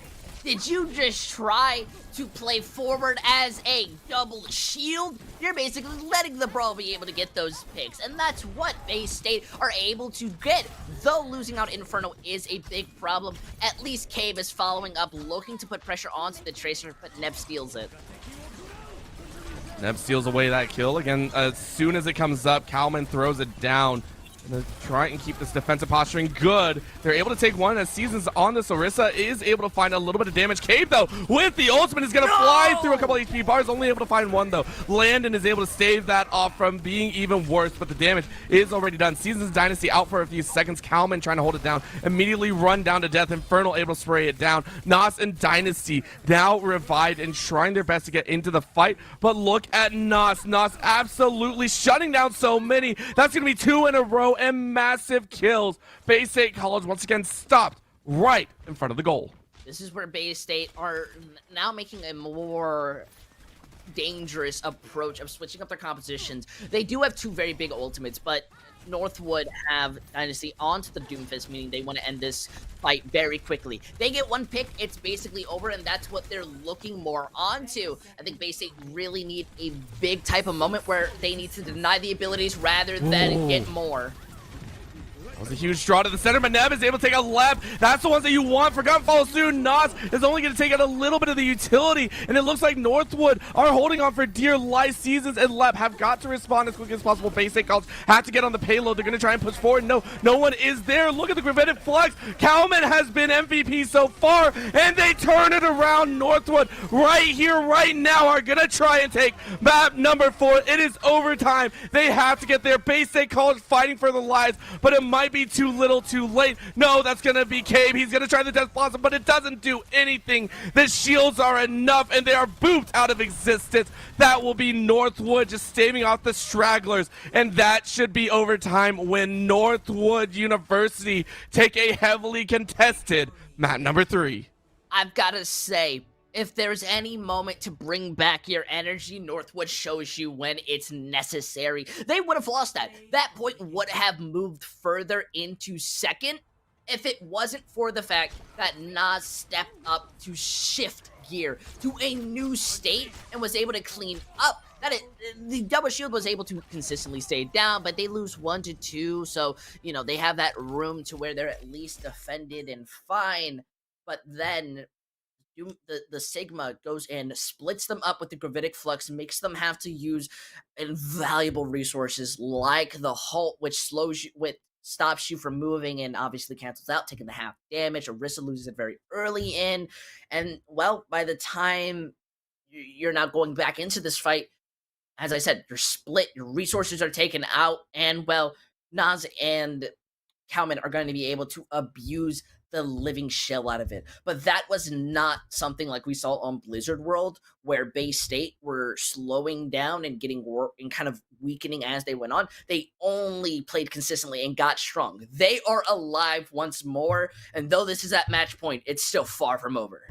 Did you just try to play forward as a double shield? You're basically letting the Brawl be able to get those picks, and that's what Bay State are able to get. Though losing out Inferno is a big problem, at least Cave is following up, looking to put pressure onto the Tracer, but Neb steals it. Neb steals away that kill. Again, as soon as it comes up, Kalman throws it down. Gonna try and keep this defensive posturing good. They're able to take one as Seasons on this. Orisa is able to find a little bit of damage. Cave, though, with the ultimate is going to fly through a couple of HP bars. Only able to find one, though. Landon is able to stave that off from being even worse, but the damage is already done. Seasons Dynasty out for a few seconds. Kalman trying to hold it down. Immediately run down to death. Infernal able to spray it down. Nas and Dynasty now revived and trying their best to get into the fight. But look at Nas. Nas absolutely shutting down so many. That's going to be 2 in a row and massive kills. Bay State College once again stopped right in front of the goal. This is where Bay State are now making a more dangerous approach of switching up their compositions. They do have 2 very big ultimates, but Northwood have Dynasty onto the Doomfist, meaning they want to end this fight very quickly. They get 1 pick, it's basically over, and that's what they're looking more onto. I think Bay State really need a big type of moment where they need to deny the abilities rather than get more. That was a huge draw to the center, but Neb is able to take a left. That's the ones that you want. Forgotten follow soon. Nas is only going to take out a little bit of the utility, and it looks like Northwood are holding on for dear life. Seasons and Lep have got to respond as quickly as possible. Bay State College have to get on the payload. They're going to try and push forward. No one is there. Look at the Gravitic Flux. Kalman has been MVP so far, and they turn it around. Northwood right here, right now, are going to try and take map number 4. It is overtime. They have to get there. Bay State College fighting for their lives, but it might be too little too late. No, that's gonna be Cave. He's gonna try the Death Blossom, but it doesn't do anything. The shields are enough, and they are booped out of existence. That will be Northwood just staving off the stragglers, and that should be overtime when Northwood University take a heavily contested map number 3. I've gotta say, if there's any moment to bring back your energy, Northwood shows you when it's necessary. They would have lost that. That point would have moved further into second if it wasn't for the fact that Nas stepped up to shift gear to a new state and was able to clean up. The double shield was able to consistently stay down, but they lose 1 to 2, so, you know, they have that room to where they're at least defended and fine. But then the Sigma goes and splits them up with the Gravitic Flux, makes them have to use invaluable resources like the Halt, which stops you from moving and obviously cancels out, taking the half damage. Orisa loses it very early in, and well, by the time you're now going back into this fight, as I said, you're split, your resources are taken out, and well, Nas and Kalman are going to be able to abuse the living shell out of it. But that was not something like we saw on Blizzard World, where Bay State were slowing down and getting and kind of weakening as they went on. They only played consistently and got strong. They are alive once more, and though this is at match point, it's still far from over.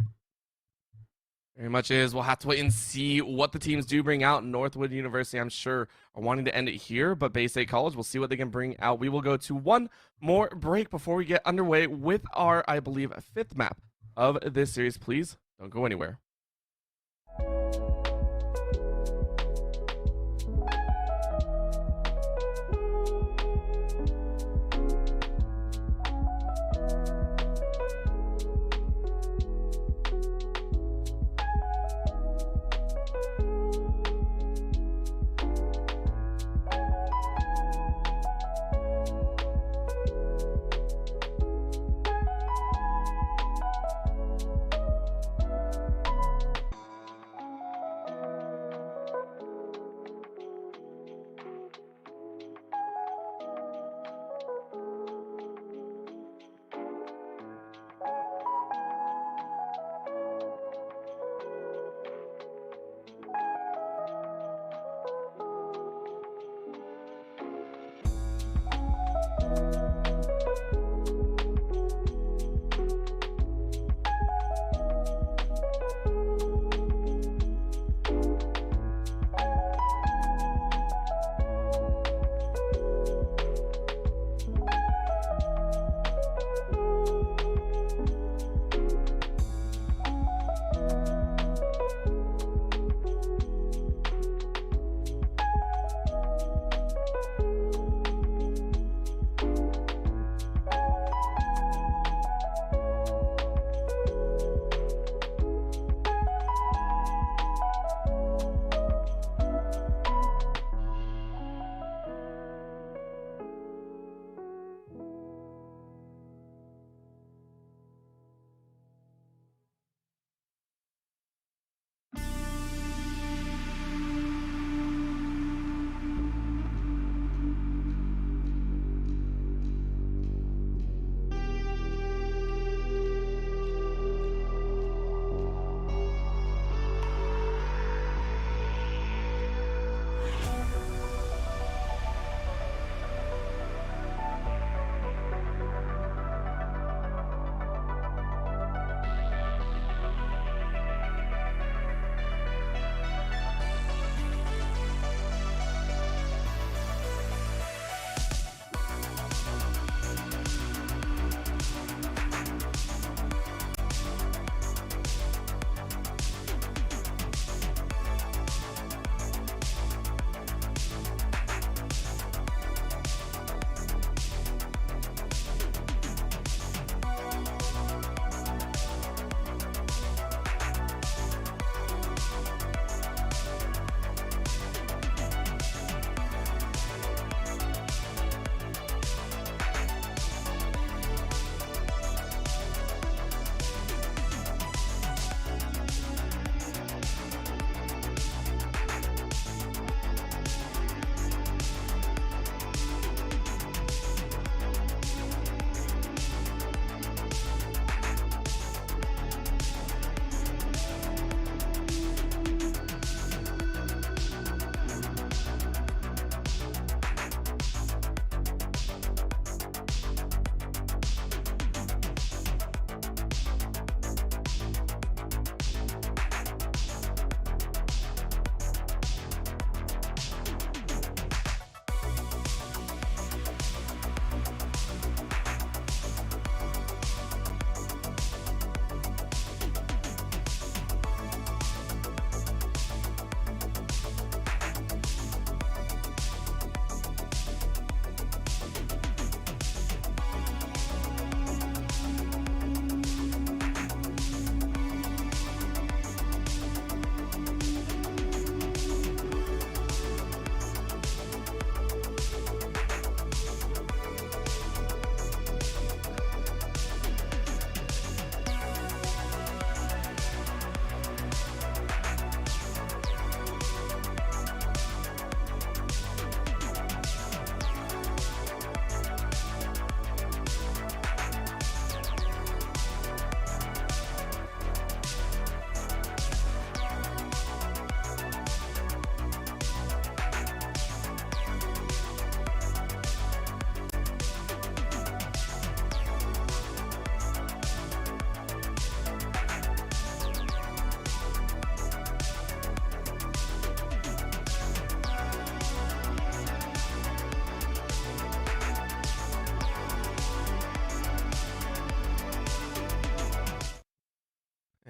Very much is. We'll have to wait and see what the teams do bring out. Northwood University, I'm sure, are wanting to end it here, but Bay State College, we'll see what they can bring out. We will go to one more break before we get underway with our, I believe, 5th map of this series. Please don't go anywhere.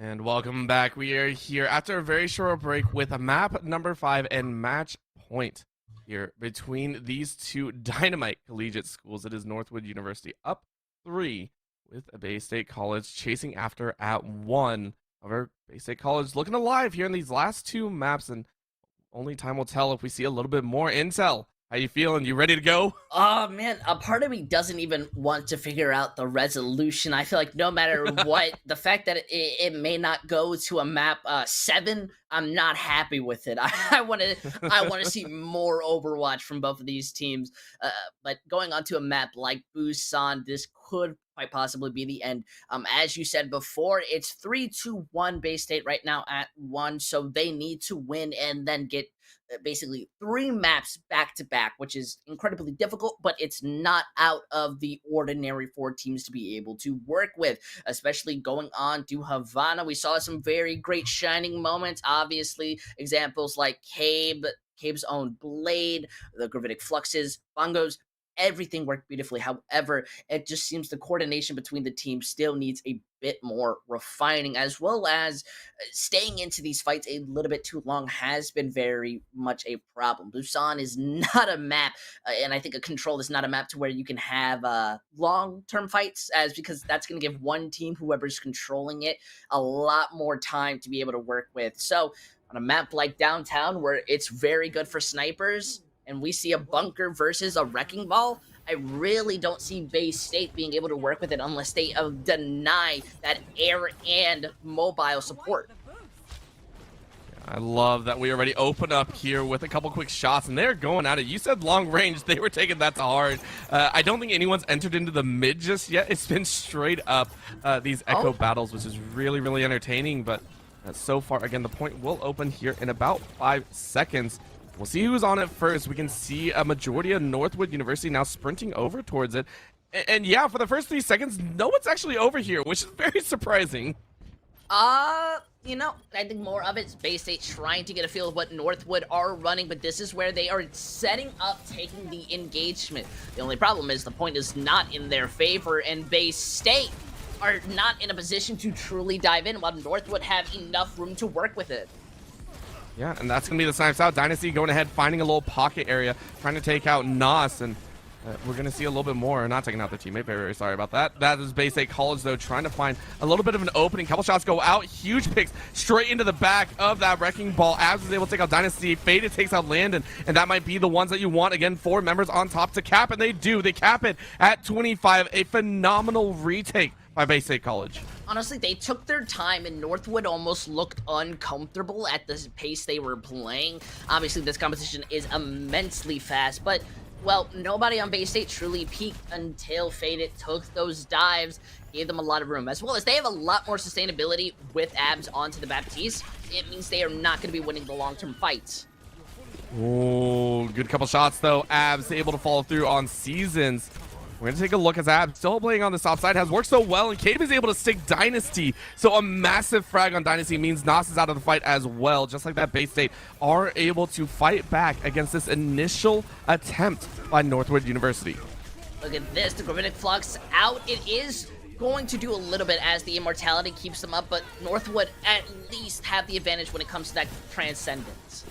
And welcome back. We are here after a very short break with a map number 5 and match point here between these two dynamite collegiate schools. It is Northwood University up 3 with a Bay State College chasing after at 1. However, Bay State College looking alive here in these last 2 maps, and only time will tell if we see a little bit more intel. How you feeling? You ready to go? Oh man, a part of me doesn't even want to figure out the resolution. I feel like no matter what, the fact that it may not go to a map 7, I'm not happy with it. I want to see more Overwatch from both of these teams. But going on to a map like Busan, this could quite possibly be the end. As you said before, it's 3-2-1 Bay State right now at 1, so they need to win and then get basically 3 maps back to back, which is incredibly difficult, but it's not out of the ordinary for teams to be able to work with, especially going on to Havana. We saw some very great shining moments, obviously examples like Cabe's own Blade, the Gravitic Fluxes, Bongos. Everything worked beautifully. However, it just seems the coordination between the teams still needs a bit more refining, as well as staying into these fights a little bit too long has been very much a problem. Busan is not a map, and I think a control is not a map to where you can have long-term fights, because that's going to give one team, whoever's controlling it, a lot more time to be able to work with. So on a map like Downtown, where it's very good for snipers, and we see a bunker versus a wrecking ball, I really don't see Bay State being able to work with it unless they deny that air and mobile support. I love that we already open up here with a couple quick shots, and they're going at it. You said long range. They were taking that to heart. I don't think anyone's entered into the mid just yet. It's been straight up these echo battles, which is really, really entertaining. But so far, again, the point will open here in about 5 seconds. We'll see who's on it first. We can see a majority of Northwood University now sprinting over towards it. And yeah, for the first 3 seconds, no one's actually over here, which is very surprising. You know, I think more of it's Bay State trying to get a feel of what Northwood are running, but this is where they are setting up, taking the engagement. The only problem is the point is not in their favor, and Bay State are not in a position to truly dive in, while Northwood have enough room to work with it. Yeah, and that's going to be the Snipes out. Dynasty going ahead, finding a little pocket area, trying to take out Nos, and we're going to see a little bit more. Not taking out their teammate. Very, very sorry about that. That is Bay State College, though, trying to find a little bit of an opening. Couple shots go out. Huge picks straight into the back of that wrecking ball. Abs is able to take out Dynasty. Faded takes out Landon, and that might be the ones that you want. Again, 4 members on top to cap, and they do. They cap it at 25. A phenomenal retake by Bay State College. Honestly, they took their time, and Northwood almost looked uncomfortable at the pace they were playing. Obviously, this competition is immensely fast, but, well, nobody on Bay State truly peaked until Faded took those dives, gave them a lot of room. As well as they have a lot more sustainability with Abs onto the Baptiste. It means they are not going to be winning the long-term fights. Oh, good couple shots, though. Abs able to follow through on Seasons. We're going to take a look as Abs still playing on the top side, has worked so well, and Cabe is able to stick Dynasty. So a massive frag on Dynasty means Nos is out of the fight as well. Just like that, Bay State are able to fight back against this initial attempt by Northwood University. Look at this, the Gravitic Flux out. It is going to do a little bit as the Immortality keeps them up, but Northwood at least have the advantage when it comes to that Transcendence.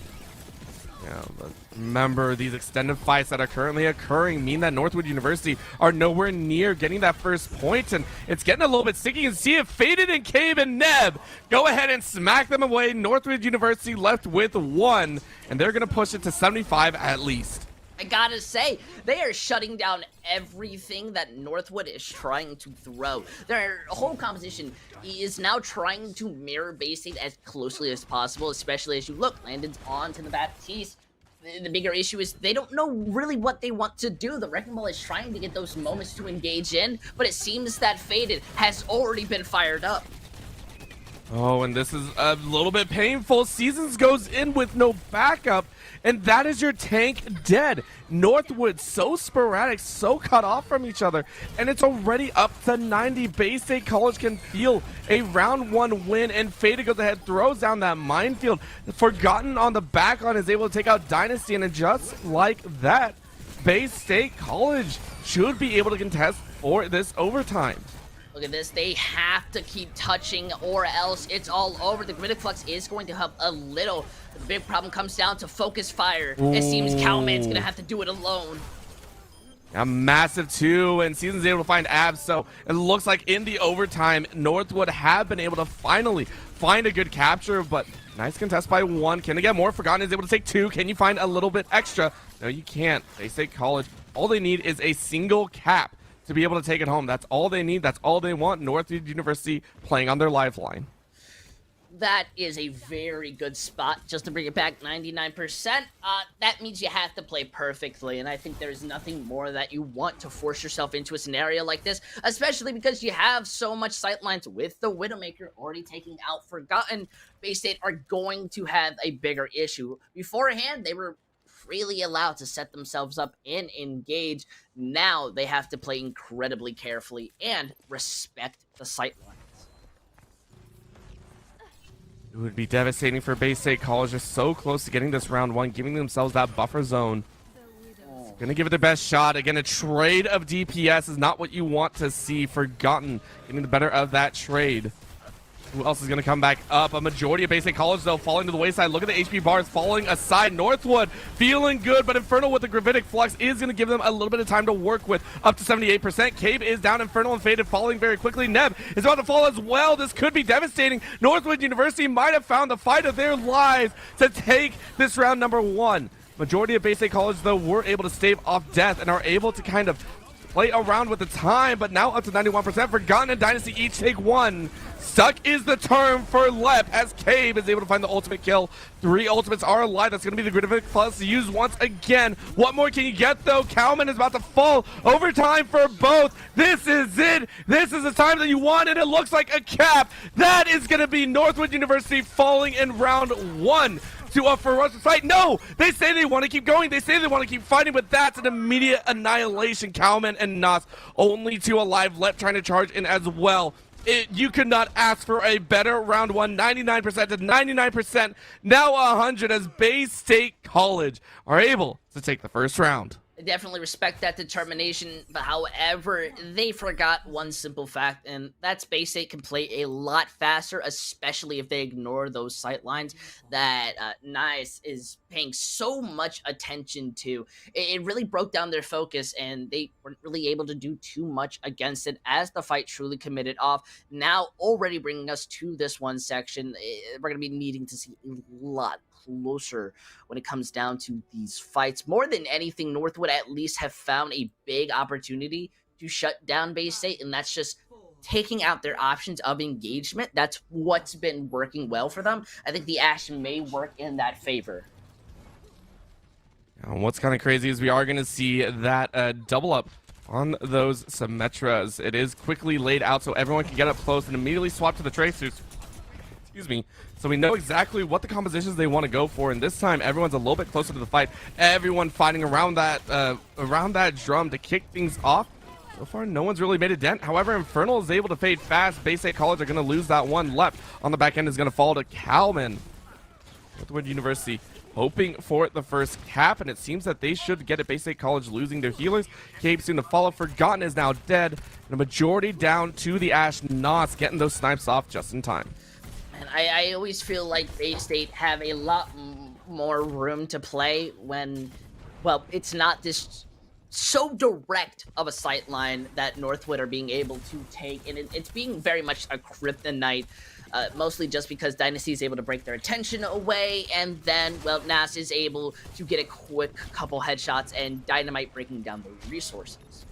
Yeah, but remember, these extended fights that are currently occurring mean that Northwood University are nowhere near getting that first point, and it's getting a little bit sticky. You can see it. Faded and Cabe and Neb go ahead and smack them away. Northwood University left with 1, and they're going to push it to 75 at least. I gotta say, they are shutting down everything that Northwood is trying to throw. Their whole composition is now trying to mirror Bay State as closely as possible, especially as you look. Landon's on to the Baptiste. The bigger issue is they don't know really what they want to do. The Wrecking Ball is trying to get those moments to engage in, but it seems that Faded has already been fired up. Oh, and this is a little bit painful. Seasons goes in with no backup, and that is your tank dead. Northwood so sporadic, so cut off from each other, and it's already up to 90. Bay State College can feel a round 1 win, and Faded goes ahead, throws down that minefield. Forgotten on the back on is able to take out Dynasty, and just like that, Bay State College should be able to contest for this overtime. Look at this. They have to keep touching or else it's all over. The Gravitic Flux is going to help a little. But the big problem comes down to focus fire. It seems Cowman's going to have to do it alone. A massive 2, and Season's able to find Abs, so it looks like in the overtime, Northwood have been able to finally find a good capture, but nice contest by 1. Can they get more? Forgotten is able to take 2. Can you find a little bit extra? No, you can't. They say College. All they need is a single cap to be able to take it home. That's all they need. That's all they want. Northwood University playing on their lifeline. That is a very good spot just to bring it back 99%. That means you have to play perfectly, and I think there's nothing more that you want to force yourself into a scenario like this, especially because you have so much sightlines with the Widowmaker already taking out Forgotten. Bay State are going to have a bigger issue. Beforehand, they were freely allowed to set themselves up and engage. Now they have to play incredibly carefully and respect the sightlines. It would be devastating for Bay State College. They're so close to getting this round 1, giving themselves that buffer zone. Gonna give it their best shot. Again, a trade of DPS is not what you want to see. Forgotten getting the better of that trade. Who else is going to come back up? A majority of Bay State College, though, falling to the wayside. Look at the HP bars falling aside. Northwood feeling good, but Infernal with the Gravitic Flux is going to give them a little bit of time to work with. Up to 78%. Cave is down. Infernal and Faded falling very quickly. Neb is about to fall as well. This could be devastating. Northwood University might have found the fight of their lives to take this round number 1. Majority of Bay State College, though, were able to stave off death and are able to kind of play around with the time, but now up to 91%. Forgotten and Dynasty each take 1. Stuck is the term for Lep as Cave is able to find the ultimate kill. 3 ultimates are alive. That's going to be the Gravitic Plus used once again. What more can you get, though? Cowman is about to fall. Overtime for both. This is it. This is the time that you wanted. It looks like a cap. That is going to be Northwood University falling in round 1. To a ferocious fight. No, they say they want to keep going. They say they want to keep fighting, but that's an immediate annihilation. Cowman and Nas only 2 alive. Lep trying to charge in as well. You could not ask for a better round 1. 99% to 99%. Now 100 as Bay State College are able to take the first round. I definitely respect that determination, but however, they forgot one simple fact, and that's Bay State can play a lot faster, especially if they ignore those sightlines that Nice is paying so much attention to. It really broke down their focus, and they weren't really able to do too much against it as the fight truly committed off. Now, already bringing us to this one section, we're going to be needing to see a lot closer when it comes down to these fights. More than anything, Northwood at least have found a big opportunity to shut down Bay State, and that's just taking out their options of engagement. That's what's been working well for them. I think the Ash may work in that favor. And what's kind of crazy is we are going to see that double up on those Symmetras. It is quickly laid out so everyone can get up close and immediately swap to the Tracers. Excuse me. So we know exactly what the compositions they want to go for, and this time everyone's a little bit closer to the fight. Everyone fighting around that drum to kick things off. So far, no one's really made a dent. However, Infernal is able to fade fast. Bay State College are going to lose that one. Left on the back end is going to fall to Calman. Northwood University hoping for the first cap, and it seems that they should get it. Bay State College losing their healers. Cape soon to follow. Forgotten is now dead. And a majority down to the Ash. Nos getting those snipes off just in time. And I always feel like Bay State have a lot more room to play when, well, it's not this so direct of a sight line that Northwood are being able to take, and it's being very much a kryptonite, mostly just because Dynasty is able to break their attention away, and then, well, Nas is able to get a quick couple headshots and Dynamite breaking down the resources.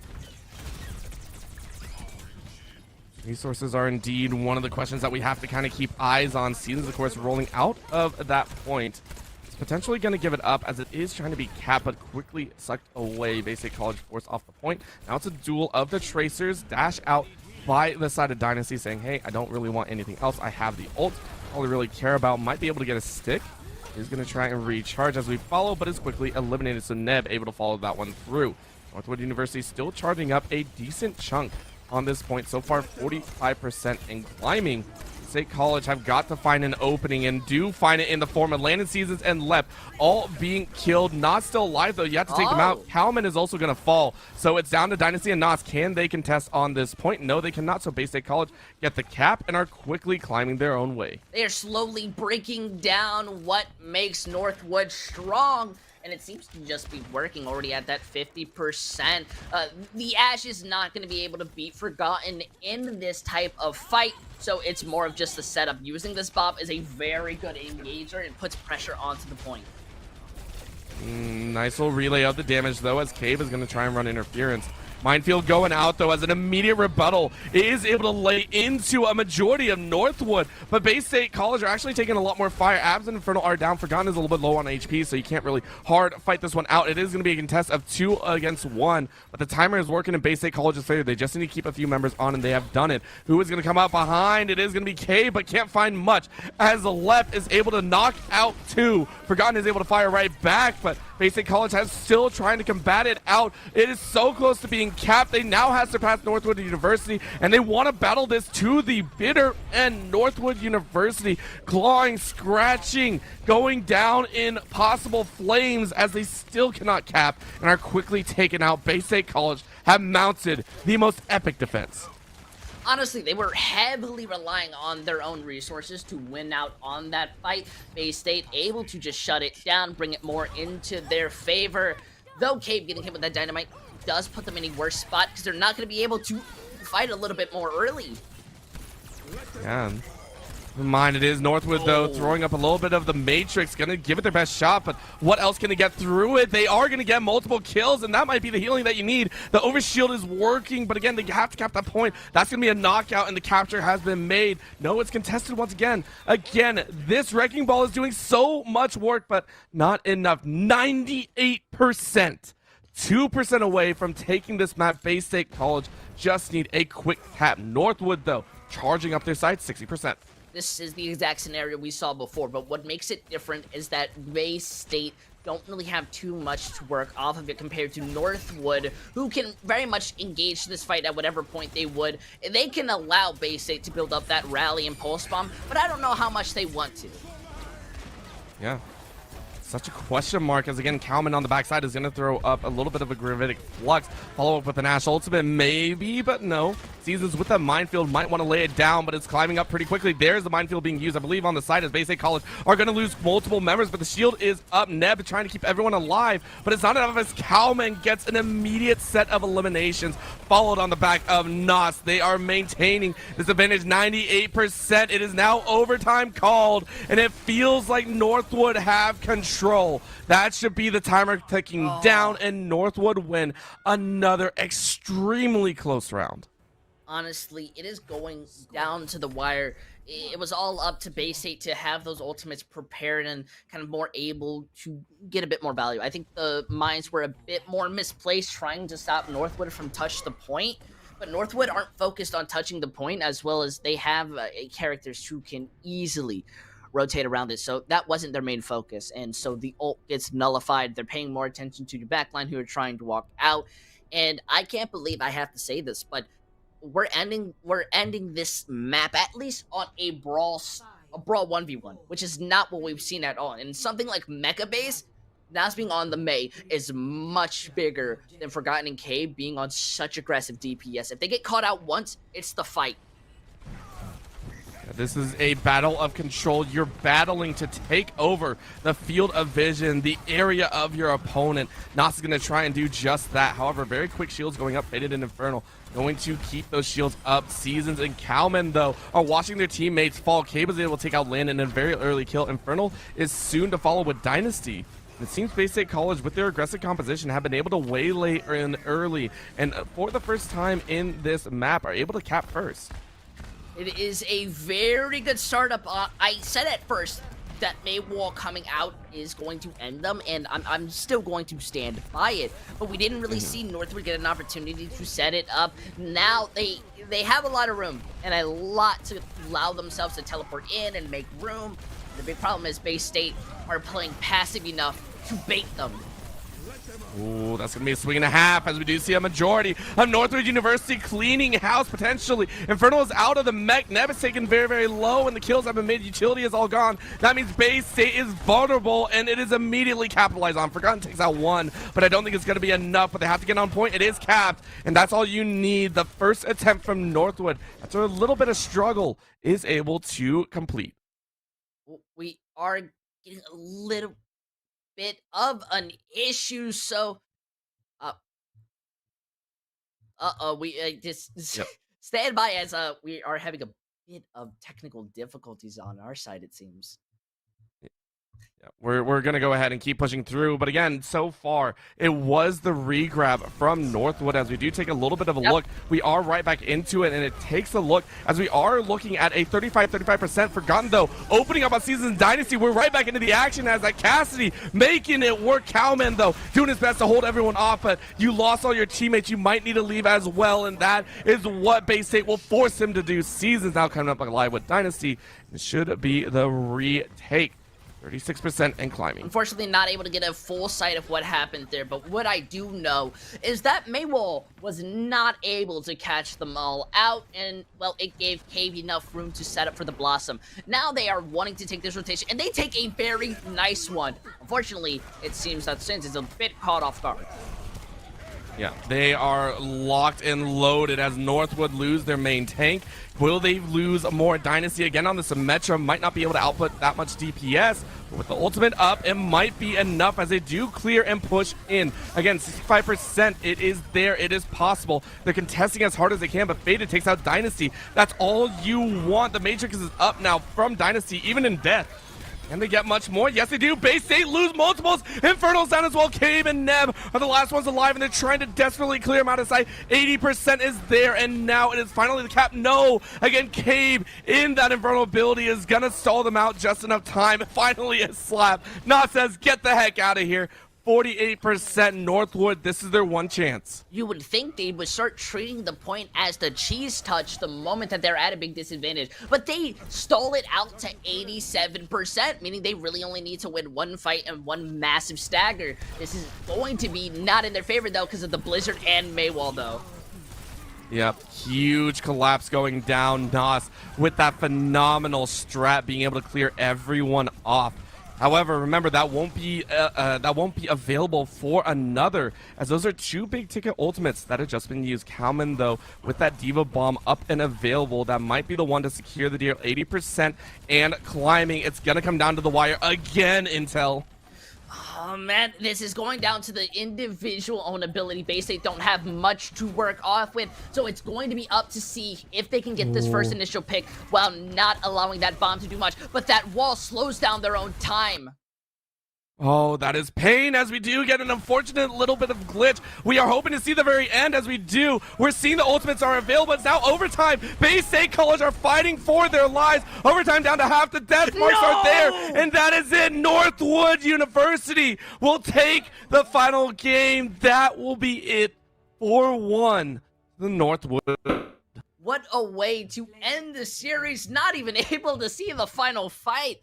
Resources are indeed one of the questions that we have to kind of keep eyes on. Seasons, of course, rolling out of that point. It's potentially going to give it up as it is trying to be capped, but quickly sucked away. Bay State College forced off the point. Now it's a duel of the Tracers. Dash out by the side of Dynasty saying, hey, I don't really want anything else. I have the ult. All I really care about might be able to get a stick. He's going to try and recharge as we follow, but is quickly eliminated. So Neb able to follow that one through. Northwood University still charging up a decent chunk on this point. So far, 45% and climbing. State College have got to find an opening and do find it in the form of Landon Seasons and Lep all being killed. Not still alive though. You have to take them out. Kalman is also going to fall. So it's down to Dynasty and Nas. Can they contest on this point? No, they cannot. So Bay State College get the cap and are quickly climbing their own way. They are slowly breaking down what makes Northwood strong. And it seems to just be working already at that 50%. The Ash is not going to be able to beat Forgotten in this type of fight, so it's more of just the setup. Using this Bob is a very good engager and puts pressure onto the point. Nice little relay of the damage, though, as Cave is going to try and run interference. Minefield going out, though, as an immediate rebuttal. It is able to lay into a majority of Northwood, but Bay State College are actually taking a lot more fire. Abs and Infernal are down. Forgotten is a little bit low on HP, so you can't really hard fight this one out. It is going to be a contest of 2 against 1, but the timer is working in Bay State College's favor. They just need to keep a few members on, and they have done it. Who is going to come out behind? It is going to be K, but can't find much, as the left is able to knock out 2. Forgotten is able to fire right back, but Bay State College has still trying to combat it out. It is so close to being capped. They now have surpassed Northwood University, and they want to battle this to the bitter end. Northwood University clawing, scratching, going down in possible flames as they still cannot cap and are quickly taken out. Bay State College have mounted the most epic defense. Honestly, they were heavily relying on their own resources to win out on that fight. Bay State able to just shut it down, bring it more into their favor. Though Cave getting hit with that dynamite does put them in a worse spot because they're not going to be able to fight a little bit more early. Yeah. Mind it is Northwood, though, throwing up a little bit of the Matrix, gonna give it their best shot, but what else can they get through it? They are gonna get multiple kills, and that might be the healing that you need. The overshield is working, but again, they have to cap that point. That's gonna be a knockout, and the capture has been made. No, it's contested once again. Again, this Wrecking Ball is doing so much work, but not enough. 98%. 2% away from taking this map. Bay State College just need a quick tap. Northwood, though, charging up their side 60%. This is the exact scenario we saw before, but what makes it different is that Bay State don't really have too much to work off of it compared to Northwood, who can very much engage this fight at whatever point they would. They can allow Bay State to build up that rally and pulse bomb, but I don't know how much they want to. Yeah. Such a question mark, as again, Kalman on the backside is going to throw up a little bit of a gravitic flux. Follow up with an Ash ultimate, maybe, but no. Seasons with that minefield might want to lay it down, but it's climbing up pretty quickly. There's the minefield being used, I believe, on the side as Bay State College are going to lose multiple members, but the shield is up. Neb trying to keep everyone alive, but it's not enough as Kalman gets an immediate set of eliminations, followed on the back of Nos. They are maintaining this advantage 98%. It is now overtime called, and it feels like Northwood have control. That should be the timer ticking down, and Northwood win another extremely close round. Honestly, it is going down to the wire. It was all up to Bay State to have those ultimates prepared and kind of more able to get a bit more value. I think the mines were a bit more misplaced trying to stop Northwood from touch the point, but Northwood aren't focused on touching the point, as well as they have characters who can easily rotate around it, so that wasn't their main focus, and so the ult gets nullified. They're paying more attention to the backline, who are trying to walk out, and I can't believe I have to say this, but we're ending this map at least on a brawl 1v1, which is not what we've seen at all. And something like Mecha Base Nas being on the Mei is much bigger than Forgotten and K being on such aggressive DPS. If they get caught out once, it's the fight. This is a battle of control. You're battling to take over the field of vision, the area of your opponent. Nas is going to try and do just that. However, very quick shields going up, Faded and Infernal going to keep those shields up. Seasons and Kalman, though, are watching their teammates fall. Cave is able to take out Landon in a very early kill. Infernal is soon to follow with Dynasty. It seems Bay State College, with their aggressive composition, have been able to waylay in early, and for the first time in this map, are able to cap first. It is a very good startup. I said at first that Mei Wall coming out is going to end them, and I'm still going to stand by it. But we didn't really see Northwood get an opportunity to set it up. Now they have a lot of room and a lot to allow themselves to teleport in and make room. The big problem is Bay State are playing passive enough to bait them. Ooh, that's going to be a swing and a half as we do see a majority of Northwood University cleaning house potentially. Infernal is out of the mech. Neb is taken very, very low, and the kills have been made. Utility is all gone. That means Bay State is vulnerable, and it is immediately capitalized on. Forgotten takes out one, but I don't think it's going to be enough, but they have to get on point. It is capped, and that's all you need. The first attempt from Northwood, after a little bit of struggle, is able to complete. We are getting a little bit of an issue, so we just stand by as we are having a bit of technical difficulties on our side, it seems. Yeah, we're going to go ahead and keep pushing through. But again, so far, it was the regrab from Northwood. As we do take a little bit of a look, we are right back into it, and it takes a look as we are looking at a 35%. Forgotten, though, opening up on Season Dynasty. We're right back into the action as that Cassidy making it work. Cowman, though, doing his best to hold everyone off, but you lost all your teammates. You might need to leave as well, and that is what Bay State will force him to do. Season's now coming up alive with Dynasty. It should be the retake. 36% and climbing. Unfortunately, not able to get a full sight of what happened there, but what I do know is that Maywall was not able to catch them all out, and, well, it gave Cave enough room to set up for the Blossom. Now they are wanting to take this rotation, and they take a very nice one. Unfortunately, it seems that Sins is a bit caught off guard. Yeah, they are locked and loaded as Northwood lose their main tank. Will they lose more Dynasty again on the Symmetra? Might not be able to output that much DPS, but with the ultimate up, it might be enough as they do clear and push in. Again, 65%, it is there, it is possible. They're contesting as hard as they can, but Faded takes out Dynasty. That's all you want. The Matrix is up now from Dynasty, even in death. Can they get much more? Yes, they do. Bay State lose multiples. Infernal's down as well. Cave and Neb are the last ones alive, and they're trying to desperately clear them out of sight. 80% is there, and now it is finally the cap. No! Again, Cave in that Infernal ability is going to stall them out just enough time. Finally a slap. Nah says, get the heck out of here. 48% Northwood. This is their one chance. You would think they would start treating the point as the cheese touch the moment that they're at a big disadvantage, but they stall it out to 87%, meaning they really only need to win one fight and one massive stagger. This is going to be not in their favor, though, because of the Blizzard and Maywall, though. Yep, huge collapse going down. Nas with that phenomenal strat, being able to clear everyone off. However, remember that won't be available for another, as those are two big ticket ultimates that have just been used. Cowman, though, with that Diva Bomb up and available, that might be the one to secure the deal. 80% and climbing. It's gonna come down to the wire again, Intel. Oh man, this is going down to the individual own ability base. They don't have much to work off with, so it's going to be up to see if they can get this first initial pick while not allowing that bomb to do much. But that wall slows down their own time. Oh, that is pain as we do get an unfortunate little bit of glitch. We are hoping to see the very end as we do. We're seeing the ultimates are available. It's now overtime. Bay State College are fighting for their lives. Overtime down to half. The death marks are there. And that is it. Northwood University will take the final game. That will be it. 4-1. The Northwood. What a way to end the series. Not even able to see the final fight.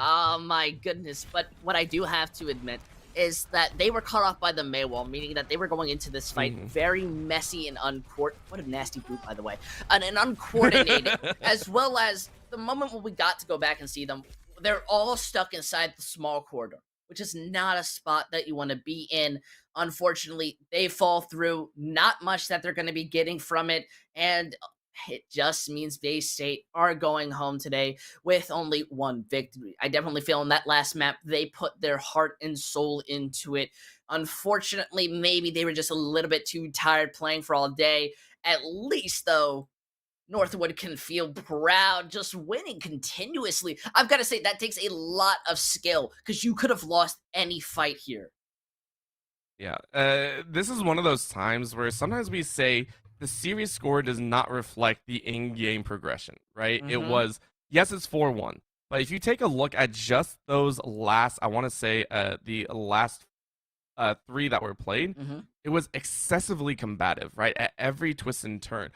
Oh my goodness, but what I do have to admit is that they were caught off by the Maywall, meaning that they were going into this fight very messy and what a nasty boot, by the way, and uncoordinated, as well as the moment when we got to go back and see them, they're all stuck inside the small corridor, which is not a spot that you want to be in. Unfortunately, they fall through, not much that they're going to be getting from it, and it just means Bay State are going home today with only one victory. I definitely feel in that last map, they put their heart and soul into it. Unfortunately, maybe they were just a little bit too tired playing for all day. At least, though, Northwood can feel proud just winning continuously. I've got to say, that takes a lot of skill because you could have lost any fight here. Yeah, this is one of those times where sometimes we say the series score does not reflect the in-game progression, right? It was, yes, it's 4-1, but if you take a look at just those last, I want to say the last 3 that were played, it was excessively combative, right? At every twist and turn.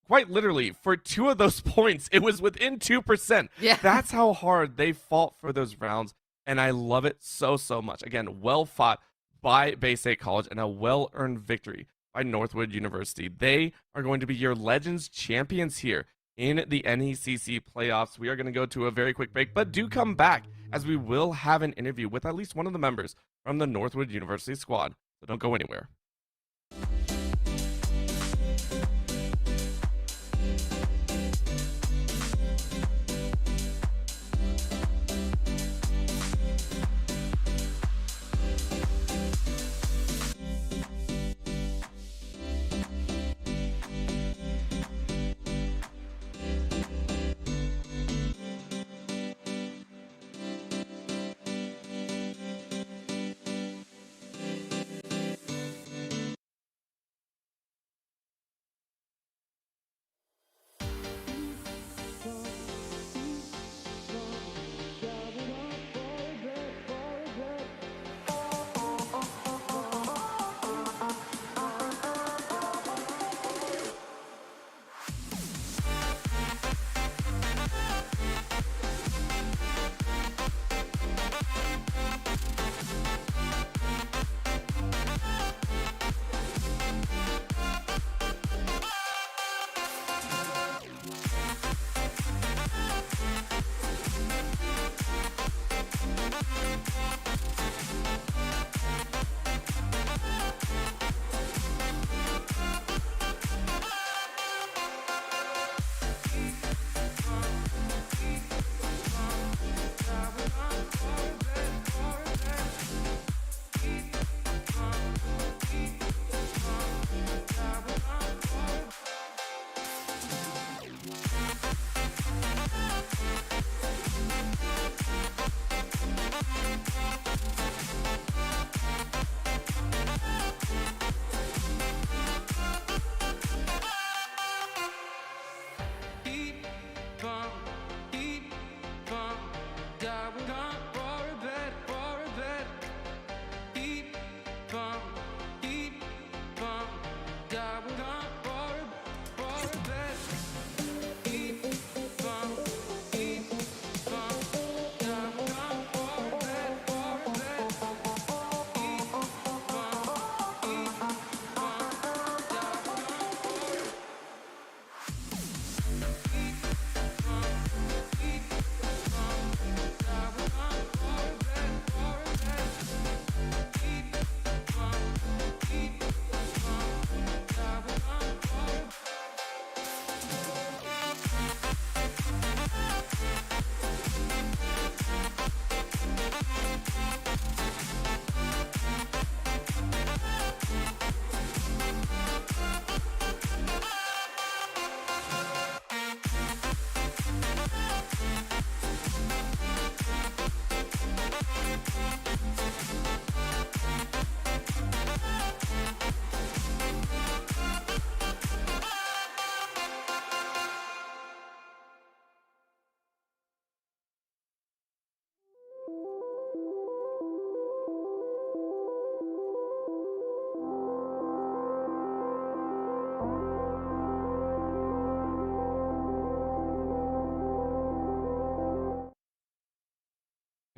Quite literally, for 2 of those points, it was within 2%. Yeah. That's how hard they fought for those rounds, and I love it so, so much. Again, well fought. by Bay State College and a well-earned victory by Northwood University. They are going to be your Legends champions here in the NECC playoffs. We are going to go to a very quick break, but do come back as we will have an interview with at least one of the members from the Northwood University squad. So don't go anywhere.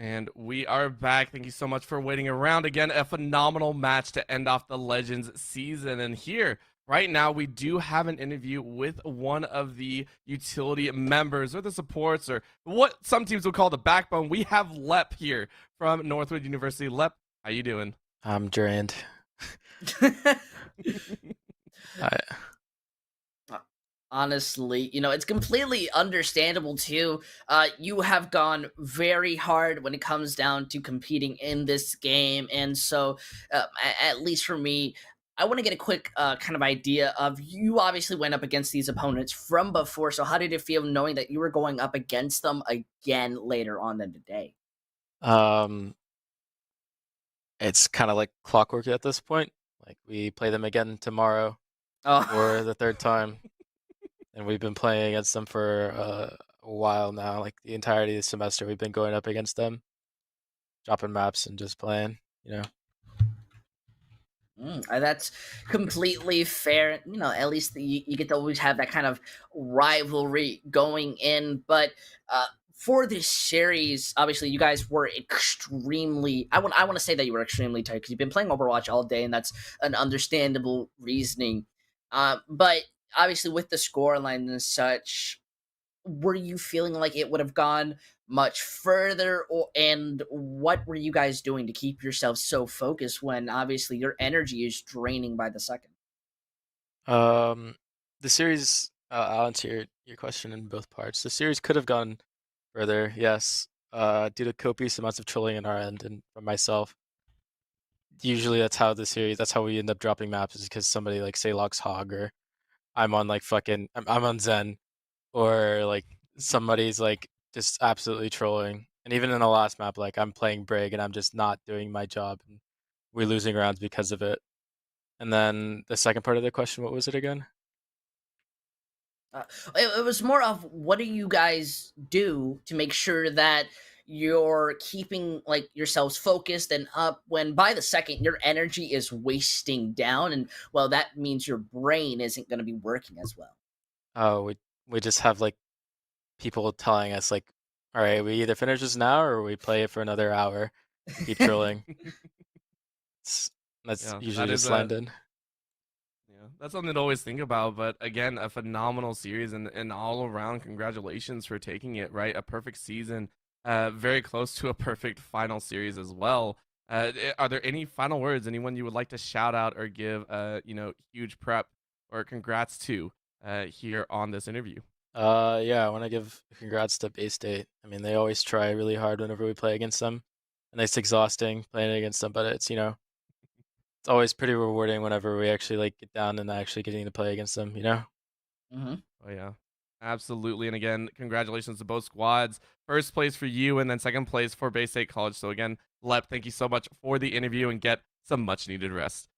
And we are back. Thank you so much for waiting around. Again, a phenomenal match to end off the Legends season. And here, right now, we do have an interview with one of the utility members or the supports or what some teams will call the backbone. We have Lep here from Northwood University. Lep, how you doing? I'm drained. I, Honestly, it's completely understandable too. You have gone very hard when it comes down to competing in this game, and so at least for me, I want to get a quick kind of idea of, you obviously went up against these opponents from before, so how did it feel knowing that you were going up against them again later on in the day? it's kind of like clockwork at this point. Like, we play them again tomorrow Oh, for the third time, and we've been playing against them for a while now. Like, the entirety of the semester, we've been going up against them, dropping maps and just playing. That's completely fair. At least you get to always have that kind of rivalry going in. But for this series, obviously you guys were extremely. I want to say that you were extremely tight because you've been playing Overwatch all day, and that's an understandable reasoning. But obviously, with the scoreline and such, were you feeling like it would have gone much further, and what were you guys doing to keep yourselves so focused when obviously your energy is draining by the second? The series, I'll answer your question in both parts. The series could have gone further, yes, due to copious amounts of trolling on our end and from myself. Usually that's how we end up dropping maps, is because somebody like say logs hog, or I'm on like I'm on Zen, or like somebody's like just absolutely trolling. And even in the last map, like I'm playing Brig and I'm just not doing my job, and we're losing rounds because of it. And then the second part of the question, what was it again? It was more of, what do you guys do to make sure that you're keeping like yourselves focused and up when by the second your energy is wasting down, and well, that means your brain isn't going to be working as well. Oh, we just have like people telling us like, all right, we either finish this now or we play it for another hour. Keep trolling. That's Yeah, usually that just is slammed in. Yeah, that's something to always think about. But again, a phenomenal series and all around congratulations for taking it, right? A perfect season, very close to a perfect final series as well. Are there any final words, anyone you would like to shout out or give huge prep or congrats to here on this interview? Yeah, I want to give congrats to Bay State. I mean, they always try really hard whenever we play against them, and it's exhausting playing against them, but it's it's always pretty rewarding whenever we actually like get down and actually getting to play against them. Mm-hmm. Oh yeah, absolutely. And again, congratulations to both squads. First place for you, and then second place for Bay State College. So again, Lep, thank you so much for the interview, and get some much needed rest.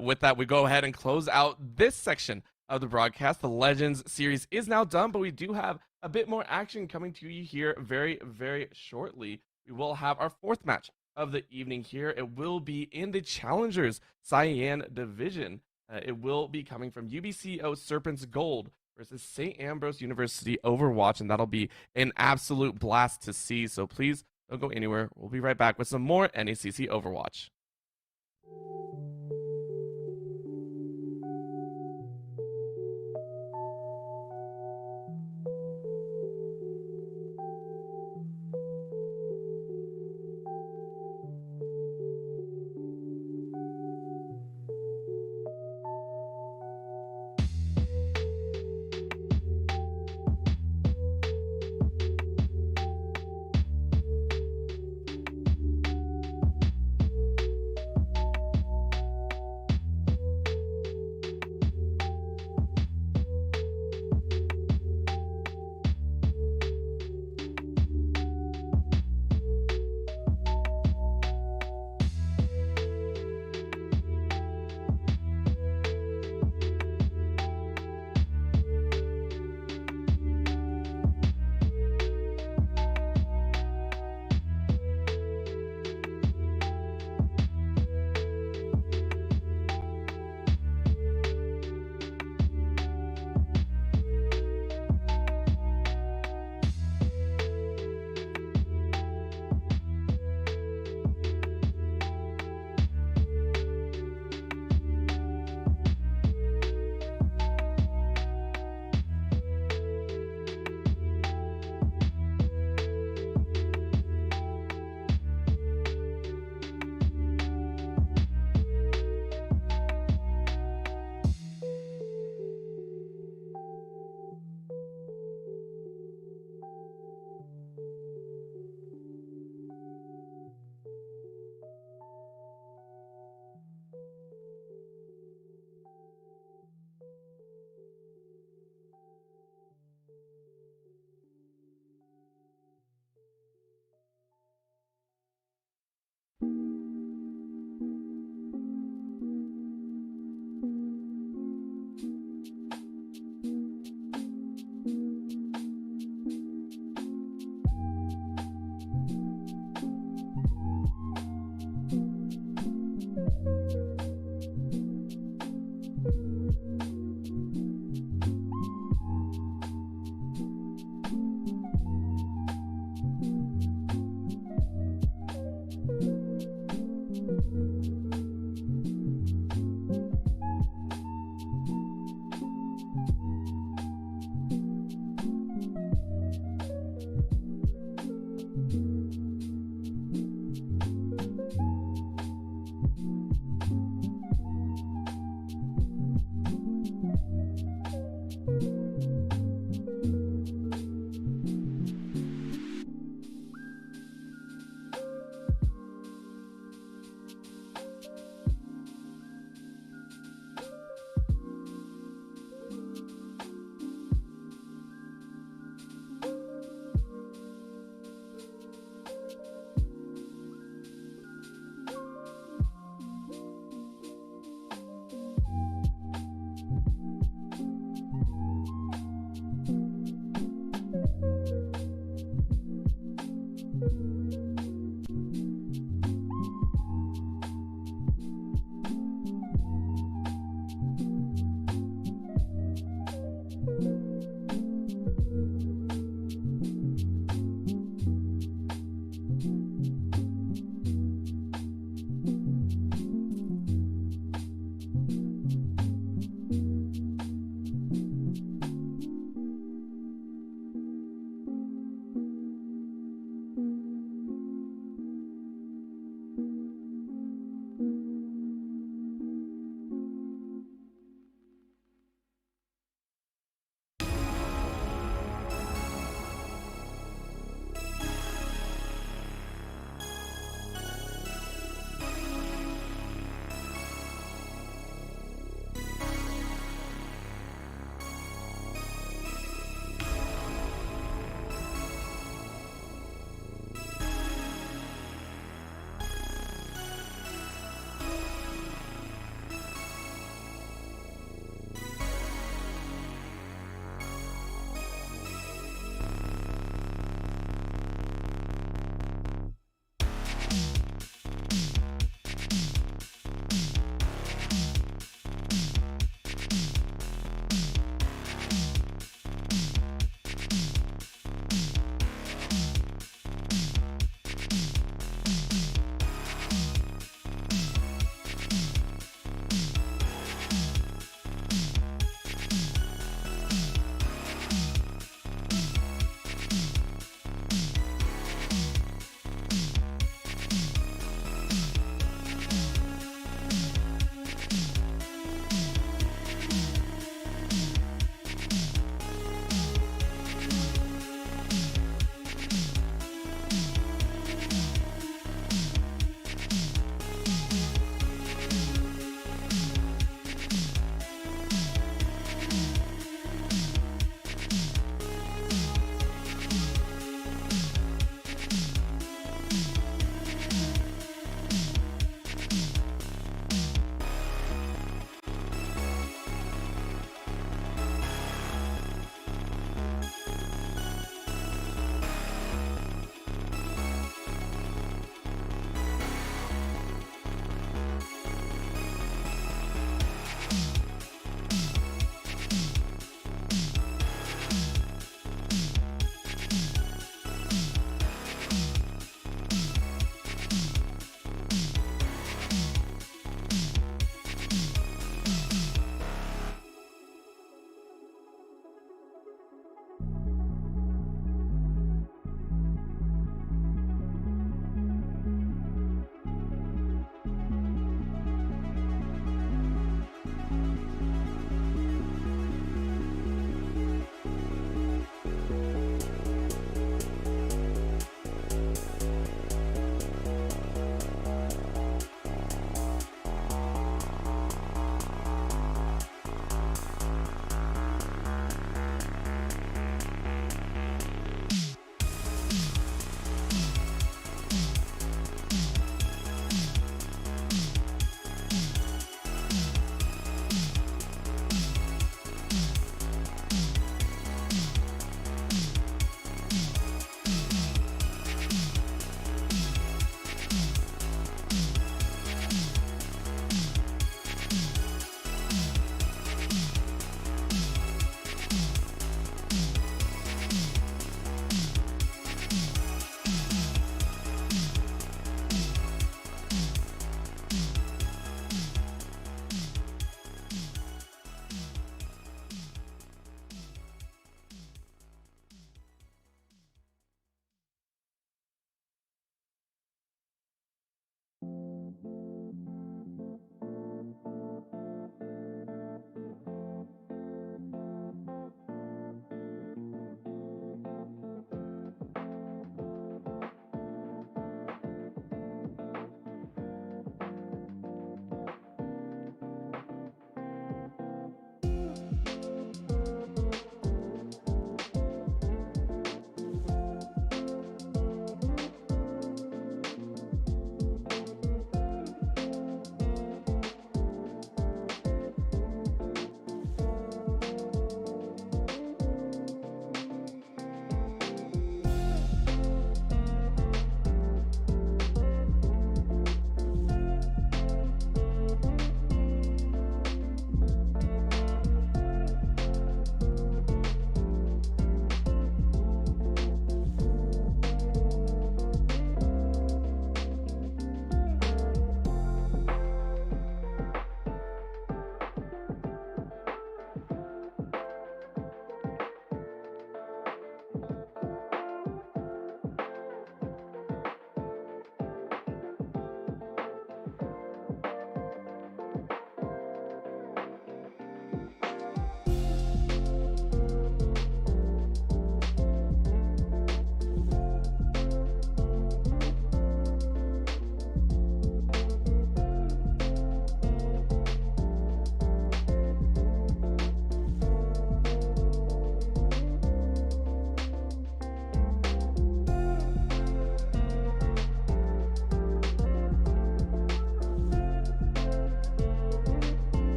With that, we go ahead and close out this section of the broadcast. The Legends series is now done, but we do have a bit more action coming to you here very, very shortly. We will have our fourth match of the evening here. It will be in the Challengers Cyan Division. It will be coming from UBCO Serpents Gold versus St. Ambrose University Overwatch, and that'll be an absolute blast to see. So please don't go anywhere. We'll be right back with some more NECC Overwatch.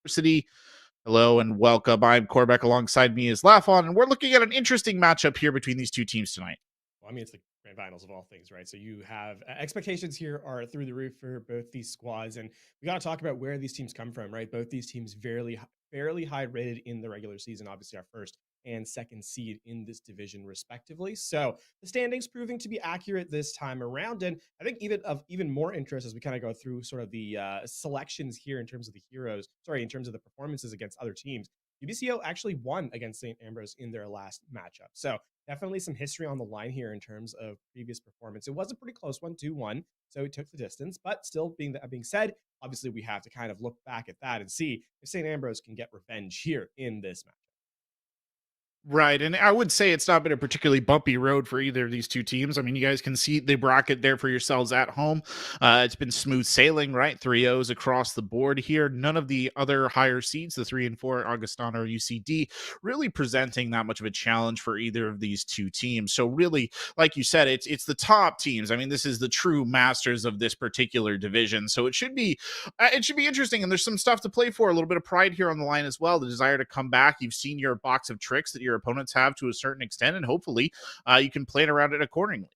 University. Hello and welcome. I'm Corbeck. Alongside me is Lafon, and we're looking at an interesting matchup here between these two teams tonight. Well, I mean, it's the grand finals of all things, right? So you have expectations here are through the roof for both these squads, and we got to talk about where these teams come from, right? Both these teams fairly high rated in the regular season, obviously our first and second seed in this division respectively. So the standings proving to be accurate this time around, and I think even more interest as we kind of go through sort of the selections here in terms of in terms of the performances against other teams. UBCO actually won against St. Ambrose in their last matchup. So definitely some history on the line here in terms of previous performance. It was a pretty close one, 2-1, so it took the distance. But still, being said, obviously we have to kind of look back at that and see if St. Ambrose can get revenge here in this match. Right, and I would say it's not been a particularly bumpy road for either of these two teams. I mean, you guys can see the bracket there for yourselves at home. It's been smooth sailing, right? 3-0s across the board here. None of the other higher seeds, the 3 and 4, Augustana or UCD, really presenting that much of a challenge for either of these two teams. So really, like you said, it's the top teams. I mean, this is the true masters of this particular division. So it should be interesting, and there's some stuff to play for. A little bit of pride here on the line as well. The desire to come back. You've seen your box of tricks that your opponents have to a certain extent, and hopefully you can plan around it accordingly.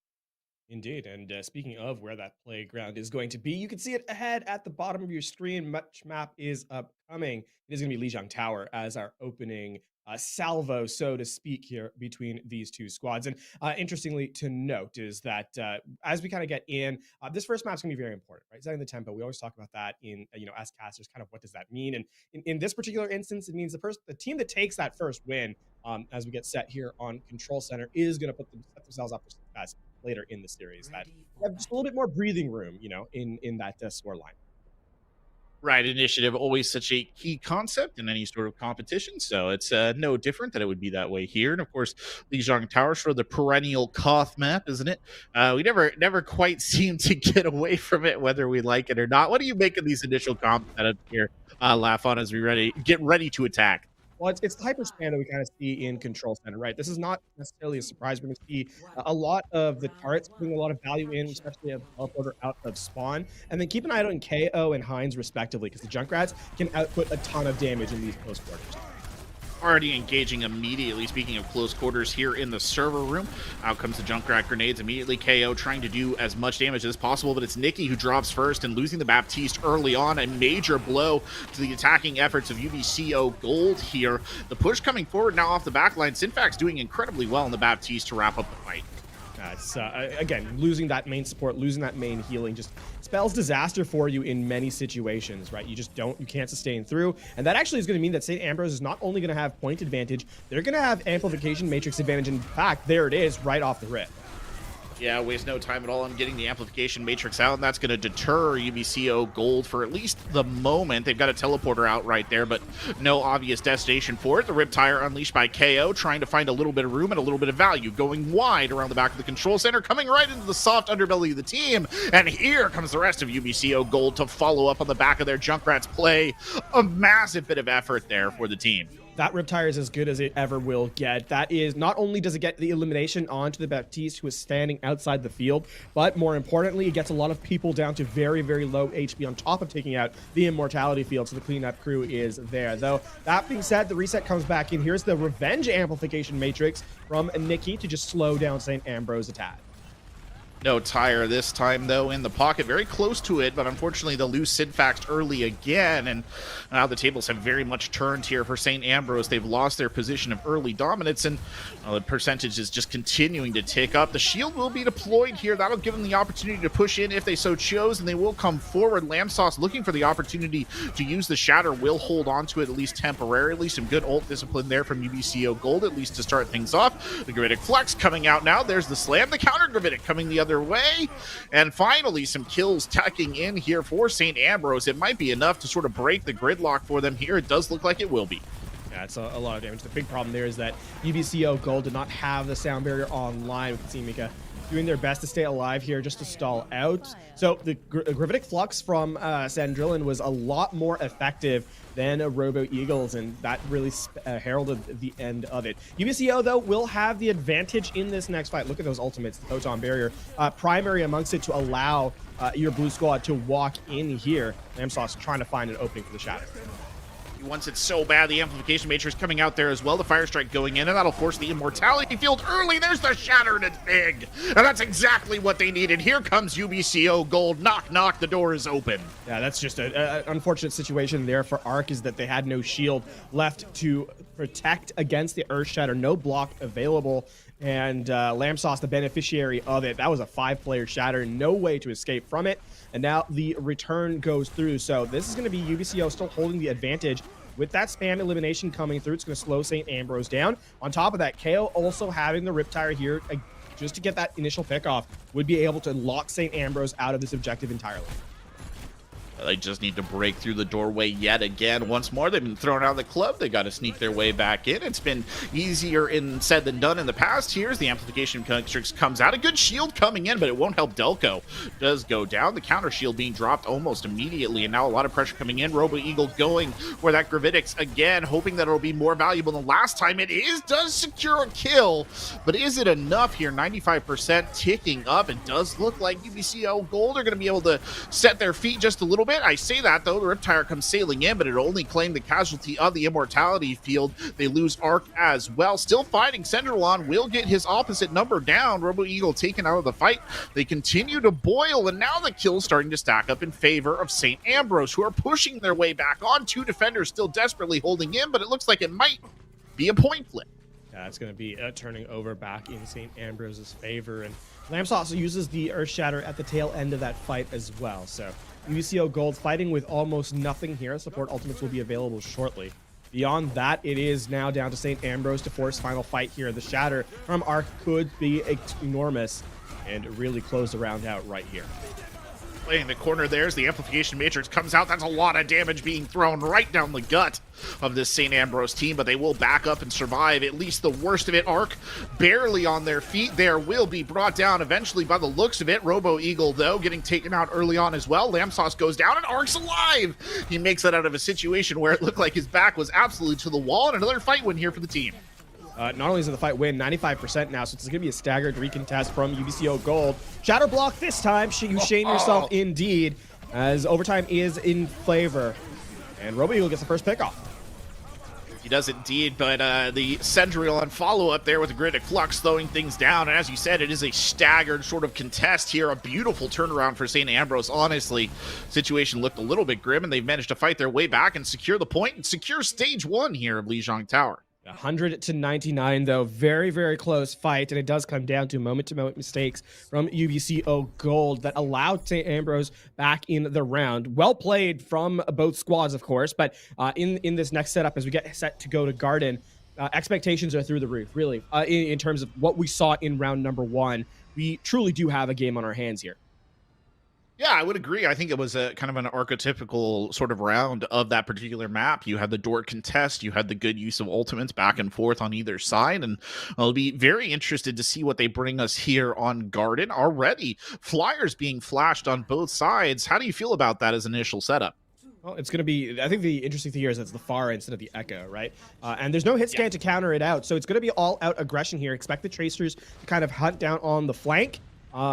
Indeed. And speaking of where that playground is going to be, you can see it ahead at the bottom of your screen. Much map is upcoming. It is going to be Lijiang Tower as our opening salvo, so to speak, here between these two squads. And interestingly to note is that as we kind of get in, this first match is going to be very important, right? Setting the tempo. We always talk about that in, as casters, kind of what does that mean? And in this particular instance, it means the team that takes that first win as we get set here on Control Center is going to set themselves up for success later in the series. That have just a little bit more breathing room, in that score line. Right, initiative always such a key concept in any sort of competition, so it's no different that it would be that way here. And of course, Lijiang Tower, sort of the perennial Koth map, isn't it? We never quite seem to get away from it, whether we like it or not. What do you make of these initial comp setups here, Lafon, as we get ready to attack? Well, it's the hyperspan that we kind of see in Control Center, right? This is not necessarily a surprise. We're going to see a lot of the turrets putting a lot of value in, especially a teleporter out of spawn. And then keep an eye out on KO and Hines, respectively, because the Junkrats can output a ton of damage in these close quarters. Already engaging immediately. Speaking of close quarters here in the server room, out comes the Junkrat grenades immediately. KO trying to do as much damage as possible, but it's Nikki who drops first, and losing the Baptiste early on, a major blow to the attacking efforts of UBCO Gold here. The push coming forward now off the backline. Sinfax doing incredibly well in the Baptiste to wrap up the fight. It's again, losing that main support, losing that main healing just spells disaster for you in many situations, right? You can't sustain through. And that actually is going to mean that St. Ambrose is not only going to have point advantage, they're going to have amplification matrix advantage. In fact, there it is right off the rip. Yeah, waste no time at all on getting the amplification matrix out, and that's going to deter UBCO Gold for at least the moment. They've got a teleporter out right there, but no obvious destination for it. The Riptire unleashed by KO, trying to find a little bit of room and a little bit of value, going wide around the back of the control center, coming right into the soft underbelly of the team. And here comes the rest of UBCO Gold to follow up on the back of their Junkrats play. A massive bit of effort there for the team. That Riptire is as good as it ever will get. That is, not only does it get the elimination onto the Baptiste, who is standing outside the field, but more importantly, it gets a lot of people down to very, very low HP on top of taking out the Immortality field, so the cleanup crew is there. Though, that being said, the reset comes back in. Here's the Revenge Amplification Matrix from Nikki to just slow down St. Ambrose attack. No tire this time, though, in the pocket. Very close to it, but unfortunately they'll lose Sinfax early again. And now the tables have very much turned here for St. Ambrose. They've lost their position of early dominance, and the percentage is just continuing to tick up. The shield will be deployed here. That'll give them the opportunity to push in if they so chose, and they will come forward. Lambsauce looking for the opportunity to use the Shatter, will hold on to it at least temporarily. Some good ult discipline there from UBCO Gold, at least to start things off. The Gravitic Flex coming out now. There's the slam. The counter Gravitic coming the other way, and finally some kills tacking in here for St. Ambrose. It might be enough to sort of break the gridlock for them here. It does look like it will be. Yeah, it's a lot of damage. The big problem there is that UBCO Gold did not have the sound barrier online. We can see Mika doing their best to stay alive here just to stall out. So the Gravitic Flux from Sandrillan was a lot more effective than a Robo Eagles, and that really heralded the end of it. UBCO, though, will have the advantage in this next fight. Look at those ultimates, the Photon Barrier. Primary amongst it to allow your blue squad to walk in here. Lambsauce trying to find an opening for the Shatter. He wants it so bad. The Amplification Matrix coming out there as well. The Fire Strike going in, and that'll force the Immortality Field early. There's the Shatter, and it's big. And that's exactly what they needed. Here comes UBCO Gold. Knock, knock. The door is open. Yeah, that's just an unfortunate situation there for Arc, is that they had no shield left to protect against the Earth Shatter. No block available. And Lamb Sauce, the beneficiary of it. That was a 5-player Shatter. No way to escape from it. And now the return goes through. So this is going to be UBCO still holding the advantage. With that spam elimination coming through, it's going to slow St. Ambrose down. On top of that, KO also having the Riptire here just to get that initial pick off would be able to lock St. Ambrose out of this objective entirely. They just need to break through the doorway yet again. Once more, they've been thrown out of the club. They got to sneak their way back in. It's been easier said than done in the past. Here's the Amplification Matrix comes out. A good shield coming in, but it won't help Delco. Does go down. The counter shield being dropped almost immediately, and now a lot of pressure coming in. Robo Eagle going for that Gravitix again, hoping that it'll be more valuable than last time. It does secure a kill, but is it enough here? 95% ticking up. It does look like UBCO Gold are going to be able to set their feet just a little bit. I say that though, the Riptire comes sailing in, but it only claimed the casualty of the Immortality Field. They lose Arc as well. Still fighting. Centralon will get his opposite number down. Robo Eagle taken out of the fight. They continue to boil, and now the kills starting to stack up in favor of St. Ambrose, who are pushing their way back on. 2 defenders still desperately holding in, but it looks like it might be a point flip. Yeah, it's going to be turning over back in St. Ambrose's favor, and Lamps also uses the Earth Shatter at the tail end of that fight as well. So UBCO Gold fighting with almost nothing here. Support ultimates will be available shortly. Beyond that, it is now down to St. Ambrose to force final fight here. The Shatter from Arc could be enormous and really close the round out right here. In the corner there's the Amplification Matrix comes out. That's a lot of damage being thrown right down the gut of this St. Ambrose team, but they will back up and survive at least the worst of it. Arc barely on their feet there, will be brought down eventually by the looks of it. Robo Eagle, though, getting taken out early on as well. Lamb Sauce goes down and Arc's alive. He makes it out of a situation where it looked like his back was absolutely to the wall, and another fight win here for the team. Not only is it the fight win, 95% now, so it's going to be a staggered recontest from UBCO Gold. Shatter block this time. You shame yourself indeed, as overtime is in favor. And Robo Eagle gets the first pick off. He does indeed, but the Centurion on follow-up there with the Griddick Flux slowing things down. And as you said, it is a staggered sort of contest here. A beautiful turnaround for St. Ambrose. Honestly, situation looked a little bit grim, and they've managed to fight their way back and secure the point and secure stage 1 here of Lijiang Tower. 100-99 though, very, very close fight, and it does come down to moment-to-moment mistakes from UBCO Gold that allowed St. Ambrose back in the round. Well played from both squads, of course, but in this next setup, as we get set to go to Garden, expectations are through the roof, really, in terms of what we saw in round number 1. We truly do have a game on our hands here. Yeah, I would agree. I think it was a kind of an archetypical sort of round of that particular map. You had the door contest, you had the good use of ultimates back and forth on either side, and I'll be very interested to see what they bring us here on Garden. Already, flyers being flashed on both sides. How do you feel about that as an initial setup? Well, it's going to be, I think the interesting thing here is it's the Pharah instead of the Echo, right? And there's no hit scan to counter it out, so it's going to be all-out aggression here. Expect the Tracers to kind of hunt down on the flank.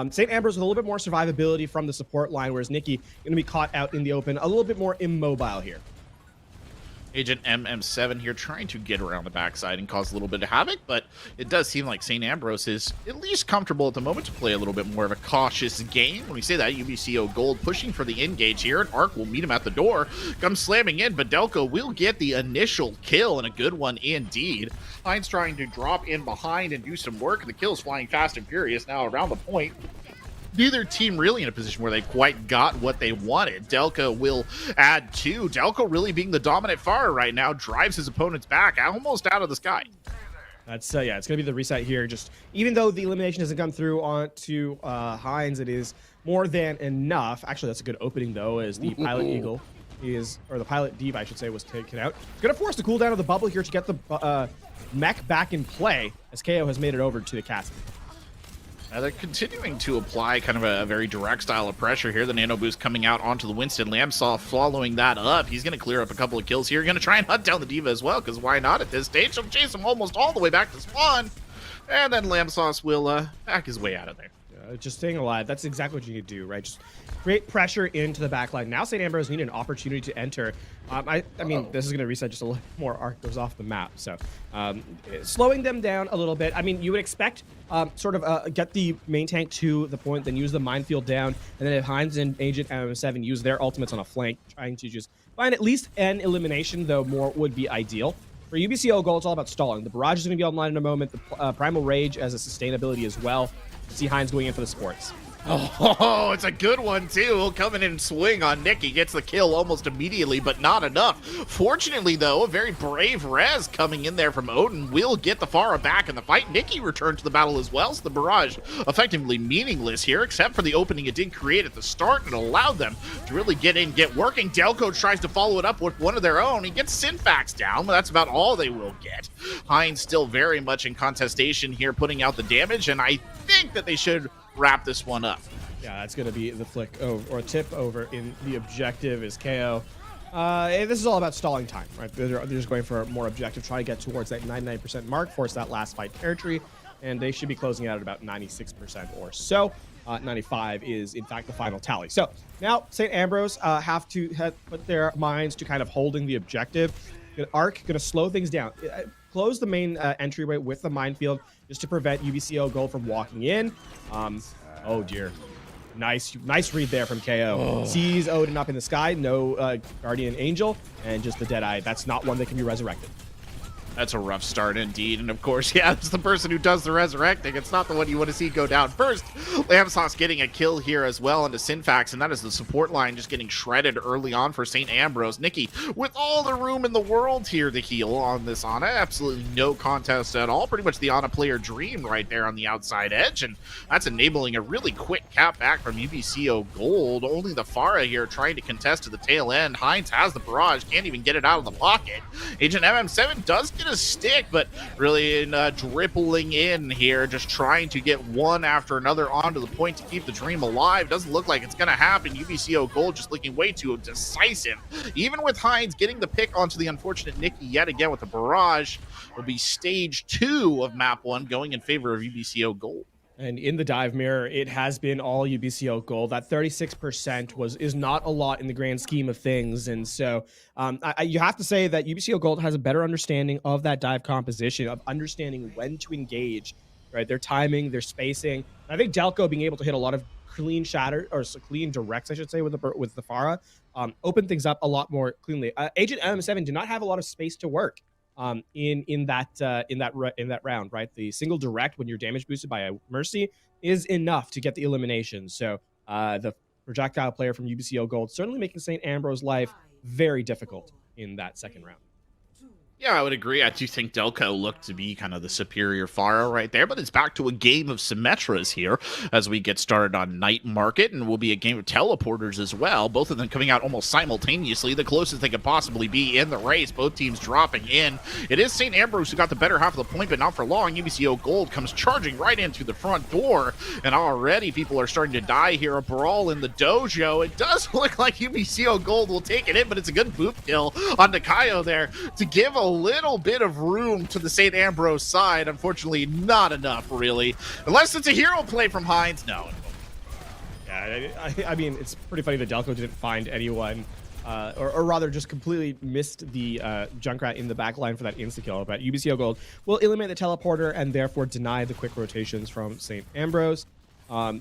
St. Ambrose with a little bit more survivability from the support line, whereas Nikki going to be caught out in the open, a little bit more immobile here. Agent MM7 here trying to get around the backside and cause a little bit of havoc, but it does seem like St. Ambrose is at least comfortable at the moment to play a little bit more of a cautious game. When we say that, UBCO Gold pushing for the engage here, and Arc will meet him at the door, comes slamming in, but Delco will get the initial kill, and a good one indeed. Hines trying to drop in behind and do some work, and the kill's flying fast and furious now around the point. Neither team really in a position where they quite got what they wanted. Delco will add 2. Delco really being the dominant Pharah right now, drives his opponents back almost out of the sky. That's yeah, it's gonna be the reset here. Just even though the elimination doesn't come through onto Hines, it is more than enough. Actually, that's a good opening though, as the Pilot Eagle is, or the Pilot Div, I should say, was taken out. It's gonna force the cooldown of the bubble here to get the mech back in play, as KO has made it over to the castle. They're continuing to apply kind of a very direct style of pressure here. The nano boost coming out onto the Winston. Lambsaw following that up. He's going to clear up a couple of kills here. Going to try and hunt down the Diva as well, because why not at this stage? He'll chase him almost all the way back to spawn. And then Lambsauce will back his way out of there. just staying alive. That's exactly what you need to do, right? Just create pressure into the back line. Now St. Ambrose need an opportunity to enter. I mean, this is going to reset just a little more. Arc goes off the map. So slowing them down a little bit. I mean, you would expect sort of get the main tank to the point, then use the minefield down. And then if Heinz and Agent MM7 use their ultimates on a flank, trying to just find at least an elimination, though more would be ideal. For UBCO Gold, it's all about stalling. The barrage is going to be online in a moment. The Primal Rage as a sustainability as well. See Heinz going in for the sports. Oh, it's a good one, too. He'll come in and swing on Nick. He gets the kill almost immediately, but not enough. Fortunately, though, a very brave Rez coming in there from Odin will get the Pharah back in the fight. Nikki returned to the battle as well, so the barrage effectively meaningless here, except for the opening it did create at the start and allowed them to really get in, get working. Delco tries to follow it up with one of their own. He gets Synfax down, but that's about all they will get. Heinz still very much in contestation here, putting out the damage, and I think that they should wrap this one up. Yeah, that's going to be the flick over, or tip over in the objective is KO. This is all about stalling time, right? They're just going for a more objective, try to get towards that 99% mark, force that last fight territory, and they should be closing out at about 96% or so. 95 is, in fact, the final tally. So now St. Ambrose have to put their minds to kind of holding the objective. Arc going to slow things down. Close the main entryway with the minefield just to prevent UBCO Gold from walking in. Oh dear. Nice read there from KO. Sees Odin up in the sky, no Guardian Angel, and just the Deadeye. That's not one that can be resurrected. That's a rough start indeed. And of course, yeah, it's the person who does the resurrecting. It's not the one you want to see go down first. Lamsauce getting a kill here as well into Synfax, and that is the support line just getting shredded early on for St. Ambrose. Nikki, with all the room in the world here to heal on this Ana, absolutely no contest at all. Pretty much the Ana player dream right there on the outside edge, and that's enabling a really quick cap back from UBCO Gold. Only the Pharah here trying to contest to the tail end. Heinz has the barrage, can't even get it out of the pocket. Agent MM7 does get a stick, but really dribbling in here, just trying to get one after another onto the point to keep the dream alive. Doesn't look like it's going to happen. UBCO Gold just looking way too decisive. Even with Heinz getting the pick onto the unfortunate Nikki yet again with the barrage, will be stage 2 of map 1 going in favor of UBCO Gold. And in the dive mirror, it has been all UBCO Gold. That 36% is not a lot in the grand scheme of things. And so you have to say that UBCO Gold has a better understanding of that dive composition, of understanding when to engage, right? Their timing, their spacing. And I think Delco being able to hit a lot of clean shatter, or clean directs, I should say, with the Pharah, opened things up a lot more cleanly. Agent M7 did not have a lot of space to work. In that round, right? The single direct when you're damage boosted by a Mercy is enough to get the elimination. So the projectile player from UBCO Gold certainly making St. Ambrose's life very difficult in that second round. Yeah, I would agree. I do think Delco looked to be kind of the superior Pharah right there, but it's back to a game of Symmetras here as we get started on Night Market, and will be a game of Teleporters as well. Both of them coming out almost simultaneously, the closest they could possibly be in the race. Both teams dropping in. It is St. Ambrose who got the better half of the point, but not for long. UBCO Gold comes charging right into the front door, and already people are starting to die here. A brawl in the dojo. It does look like UBCO Gold will take it in, but it's a good boop kill on Nakayo there to give a little bit of room to the St. Ambrose side. Unfortunately, not enough, really. Unless it's a hero play from Heinz. No. Yeah, I mean, it's pretty funny that Delco didn't find anyone, or rather just completely missed the Junkrat in the back line for that insta-kill. But UBCO Gold will eliminate the teleporter and therefore deny the quick rotations from St. Ambrose.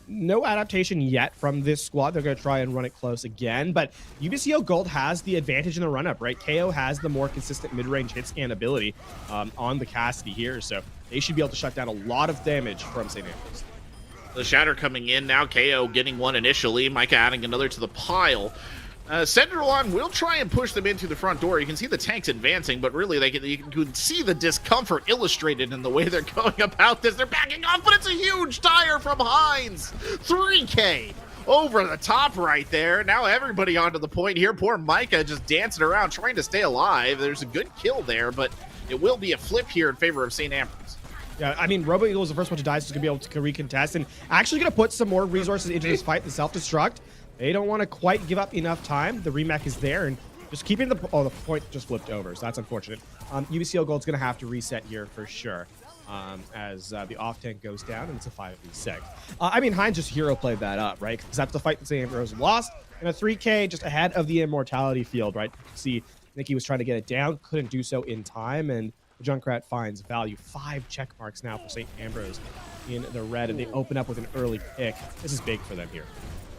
No adaptation yet from this squad. They're going to try and run it close again, but UBCO Gold has the advantage in the run-up, right? KO has the more consistent mid-range hit scan ability on the Cassidy here, so they should be able to shut down a lot of damage from St. Ambrose. The Shatter coming in now. KO getting one initially. Micah adding another to the pile. Cendrillon will try and push them into the front door. You can see the tanks advancing, but really you can see the discomfort illustrated in the way they're going about this. They're backing off, but it's a huge tire from Heinz. 3K over the top right there. Now everybody onto the point here. Poor Micah just dancing around trying to stay alive. There's a good kill there, but it will be a flip here in favor of St. Ambrose. Yeah, I mean, Robo Eagle is the first one to die, so he's going to be able to recontest, and actually going to put some more resources into this fight, the self-destruct. They don't want to quite give up enough time. The remake is there, and just keeping the point just flipped over, so that's unfortunate. UBCO Gold's going to have to reset here for sure. as the off tank goes down, and it's a 5v6. I mean, Heinz just hero played that up, right? Because that's the fight that St. Ambrose lost in a 3K, just ahead of the immortality field, right? See, Nikki was trying to get it down, couldn't do so in time, and the Junkrat finds value. 5 check marks now for St. Ambrose in the red, and they open up with an early pick. This is big for them here.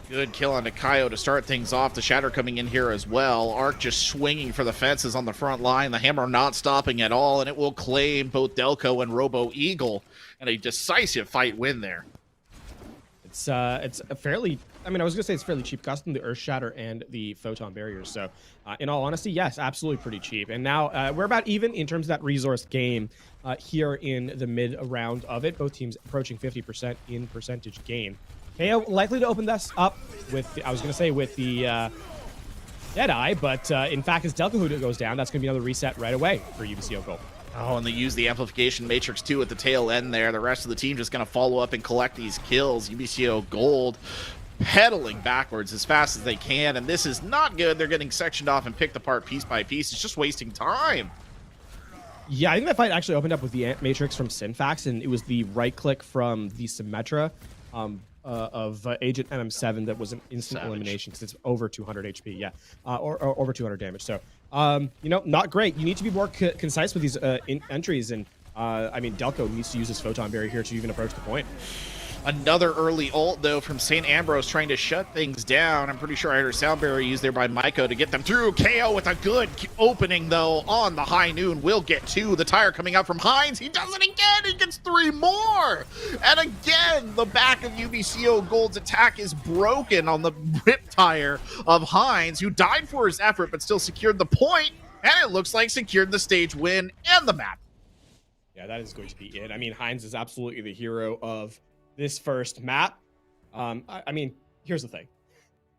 Good kill on Nakayo to start things off. The Shatter coming in here as well. Arc just swinging for the fences on the front line. The Hammer not stopping at all, and it will claim both Delco and Robo Eagle. And a decisive fight win there. It's a fairly, I mean, I was going to say it's fairly cheap custom, the Earth Shatter and the Photon Barriers. So in all honesty, yes, absolutely pretty cheap. And now we're about even in terms of that resource game here in the mid round of it. Both teams approaching 50% in percentage gain. KO likely to open this up with, I was going to say with the Deadeye, but in fact, as Delco Hood goes down, that's going to be another reset right away for UBCO Gold. Oh, and they use the Amplification Matrix too at the tail end there. The rest of the team just going to follow up and collect these kills. UBCO Gold pedaling backwards as fast as they can, and this is not good. They're getting sectioned off and picked apart piece by piece. It's just wasting time. Yeah, I think that fight actually opened up with the Matrix from Synfax, and it was the right click from the Symmetra of Agent MM7 that was an instant elimination because it's over 200 HP, yeah, or over 200 damage. So, you know, not great. You need to be more concise with these entries, and I mean, Delco needs to use his Photon Barrier here to even approach the point. Another early ult, though, from St. Ambrose trying to shut things down. I'm pretty sure I heard a sound barrier used there by Maiko to get them through. KO with a good opening, though, on the High Noon. Will get 2. The tire coming out from Heinz. He does it again. He gets 3 more. And again, the back of UBCO Gold's attack is broken on the rip tire of Heinz, who died for his effort but still secured the point. And it looks like secured the stage win and the map. Yeah, that is going to be it. I mean, Heinz is absolutely the hero of this first map. I mean, here's the thing.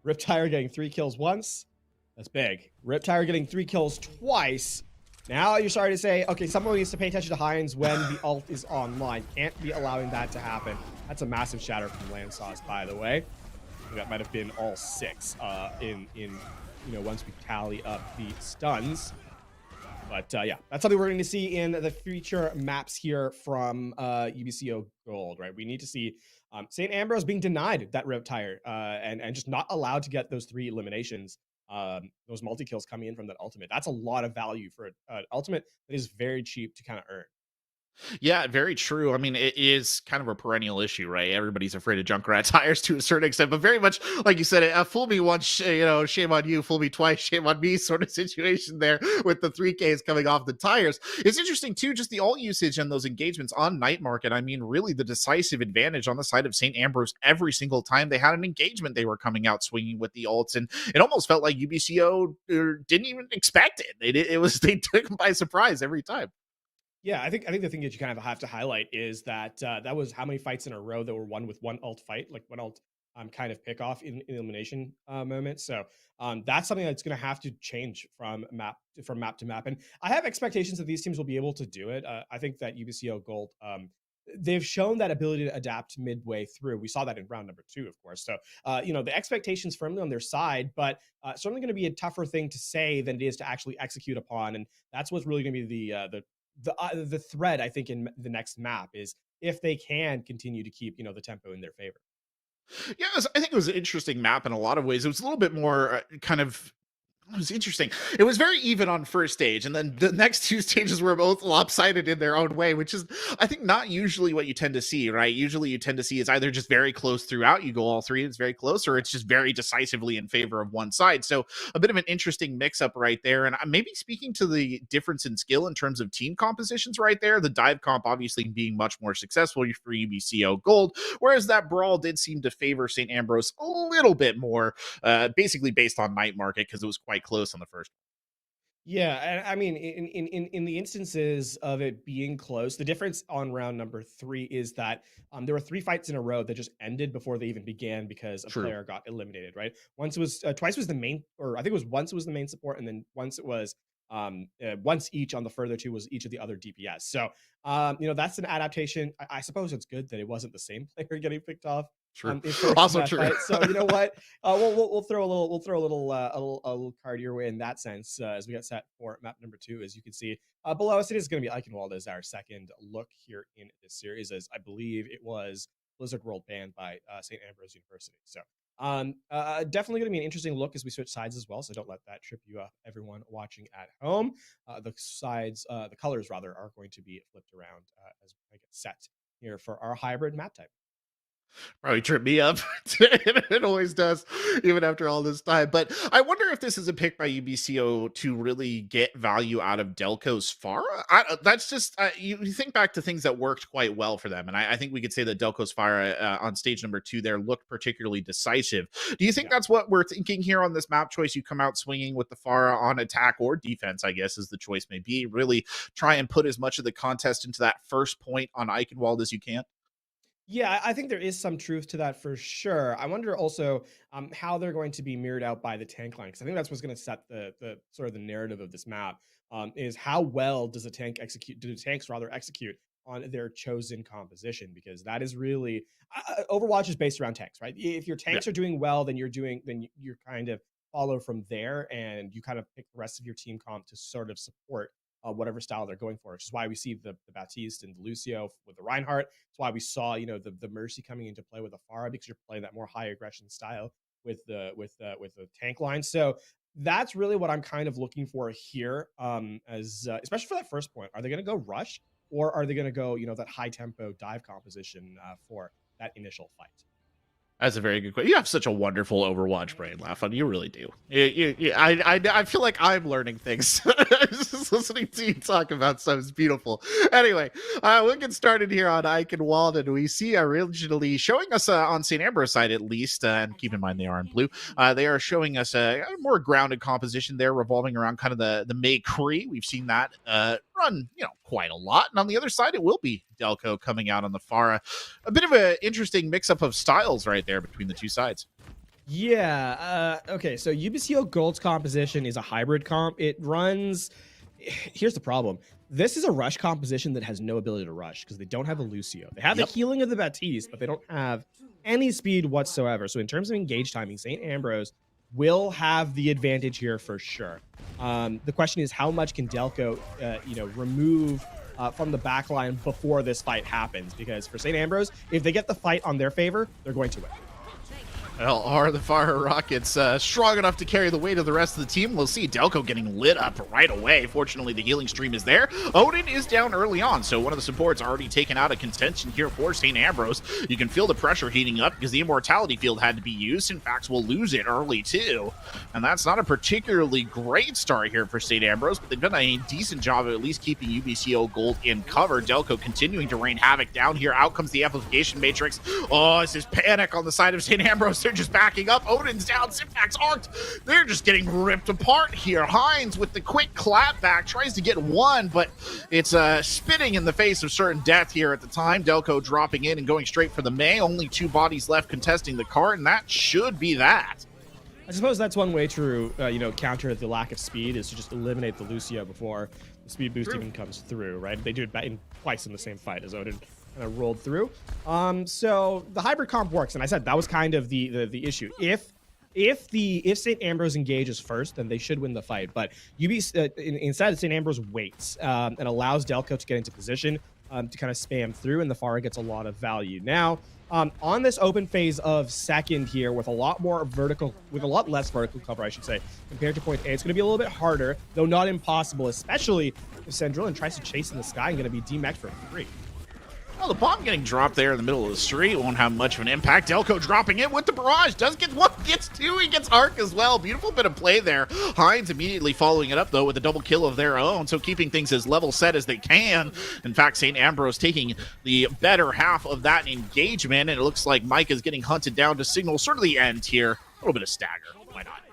Riptire getting 3 kills once, that's big. Riptire getting 3 kills twice. Now you're starting to say, okay, someone needs to pay attention to Heinz when the ult is online. Can't be allowing that to happen. That's a massive shatter from Landsauce, by the way. That might have been all 6 in you know, once we tally up the stuns. But yeah, that's something we're going to see in the future maps here from UBCO Gold, right? We need to see St. Ambrose being denied that Riptire and just not allowed to get those 3 eliminations, those multi-kills coming in from that ultimate. That's a lot of value for an ultimate that is very cheap to kind of earn. Yeah, very true. I mean, it is kind of a perennial issue, right? Everybody's afraid of Junkrat tires to a certain extent, but very much, like you said, fool me once, you know, shame on you, fool me twice, shame on me sort of situation there with the 3Ks coming off the tires. It's interesting, too, just the ult usage and those engagements on Night Market. I mean, really the decisive advantage on the side of St. Ambrose every single time they had an engagement, they were coming out swinging with the ults, and it almost felt like UBCO didn't even expect it. They took them by surprise every time. Yeah, I think the thing that you kind of have to highlight is that that was how many fights in a row that were won with one ult fight, like one ult kind of pick off in elimination moment. So that's something that's going to have to change from map to map. And I have expectations that these teams will be able to do it. I think that UBCO Gold, they've shown that ability to adapt midway through. We saw that in round number 2, of course. So you know, the expectations firmly on their side, but certainly going to be a tougher thing to say than it is to actually execute upon. And that's what's really going to be the thread, I think, in the next map is if they can continue to keep, you know, the tempo in their favor. Yeah, I think it was an interesting map in a lot of ways. It was a little bit more it was interesting. It was very even on first stage, and then the next 2 stages were both lopsided in their own way, which is, I think, not usually what you tend to see, right? Usually you tend to see it's either just very close throughout, you go all 3, it's very close, or it's just very decisively in favor of one side. So a bit of an interesting mix-up right there, and maybe speaking to the difference in skill in terms of team compositions right there, the dive comp obviously being much more successful for UBCO Gold, whereas that brawl did seem to favor St. Ambrose a little bit more, basically based on Night Market, because it was quite close on the first. Yeah, and I mean, in the instances of it being close, the difference on round number 3 is that there were 3 fights in a row that just ended before they even began because a player got eliminated. Right? Once it was twice was the main, or I think it was once it was the main support, and then once it was once each on the further 2 was each of the other DPS. So you know, that's an adaptation. I suppose it's good that it wasn't the same player getting picked off True. is first in Also that true. fight. So you know what? We'll throw a little card your way in that sense as we get set for map number 2. As you can see below us, it is going to be Eichenwald as our second look here in this series, as I believe it was Blizzard World banned by St. Ambrose University. So definitely going to be an interesting look as we switch sides as well. So don't let that trip you up, everyone watching at home. The colors rather, are going to be flipped around as I get set here for our hybrid map type. Probably trip me up. It always does, even after all this time. But I wonder if this is a pick by UBCO to really get value out of Delco's Pharah. That's just, you think back to things that worked quite well for them. And I think we could say that Delco's Pharah on stage number 2 there looked particularly decisive. Do you think that's what we're thinking here on this map choice? You come out swinging with the Pharah on attack or defense, I guess, as the choice may be. Really try and put as much of the contest into that first point on Eichenwald as you can. Yeah, I think there is some truth to that for sure. I wonder also how they're going to be mirrored out by the tank line, because I think that's what's going to set the sort of the narrative of this map. Is how well does a tank execute? Do the tanks rather execute on their chosen composition? Because that is really Overwatch is based around tanks, right? If your tanks are doing well, then you're kind of follow from there, and you kind of pick the rest of your team comp to sort of support whatever style they're going for, which is why we see the Baptiste and the Lucio with the Reinhardt. It's why we saw, the Mercy coming into play with the Pharah, because you're playing that more high aggression style with the tank line. So that's really what I'm kind of looking for here, as especially for that first point. Are they going to go rush, or are they going to go, that high tempo dive composition for that initial fight? That's a very good question. You have such a wonderful Overwatch brain, Laugh-On. You really do. I feel like I'm learning things. Just listening to you talk about stuff is beautiful. Anyway, we'll get started here on Eichenwald, and we see originally showing us on St. Ambrose side at least, and keep in mind they are in blue. They are showing us a more grounded composition there, revolving around kind of the McCree. We've seen that run, quite a lot. And on the other side, it will be Delco coming out on the Pharah. A bit of an interesting mix-up of styles right there between the two sides. Yeah. Okay. So UBCO Gold's composition is a hybrid comp. It runs. Here's the problem. This is a rush composition that has no ability to rush because they don't have a Lucio. They have the healing of the Baptiste, but they don't have any speed whatsoever. So in terms of engage timing, St. Ambrose will have the advantage here for sure. The question is, how much can Delco, remove from the back line before this fight happens? Because for St. Ambrose, if they get the fight on their favor, they're going to win. Well, are the Fire Rockets strong enough to carry the weight of the rest of the team? We'll see Delco getting lit up right away. Fortunately, the healing stream is there. Odin is down early on, so one of the supports already taken out of contention here for St. Ambrose. You can feel the pressure heating up because the Immortality Field had to be used. In fact, we'll lose it early too. And that's not a particularly great start here for St. Ambrose, but they've done a decent job of at least keeping UBCO Gold in cover. Delco continuing to rain havoc down here. Out comes the Amplification Matrix. Oh, this is panic on the side of St. Ambrose. They're just backing up. Odin's down. Simfax arced. They're just getting ripped apart here. Hines with the quick clap back tries to get one, but it's spitting in the face of certain death here at the time. Delco dropping in and going straight for the May. Only 2 bodies left contesting the cart, and that should be that. I suppose that's one way to, counter the lack of speed, is to just eliminate the Lucio before the speed boost even comes through, right? They do it twice in the same fight as Odin kind of rolled through. So the hybrid comp works, and I said that was kind of the issue. If St. Ambrose engages first, then they should win the fight. But instead, St. Ambrose waits and allows Delco to get into position to kind of spam through, and the Pharah gets a lot of value. Now, on this open phase of second here, with a lot less vertical cover, I should say, compared to point A, it's going to be a little bit harder, though not impossible, especially if Sandrillion tries to chase in the sky and going to be demeched for free. Well, the bomb getting dropped there in the middle of the street won't have much of an impact. Delco dropping it with the barrage. Does get one, gets 2, he gets arc as well. Beautiful bit of play there. Hines immediately following it up, though, with a double kill of their own, so keeping things as level set as they can. In fact, St. Ambrose taking the better half of that engagement, and it looks like Mike is getting hunted down to signal sort of the end here. A little bit of stagger. Why not?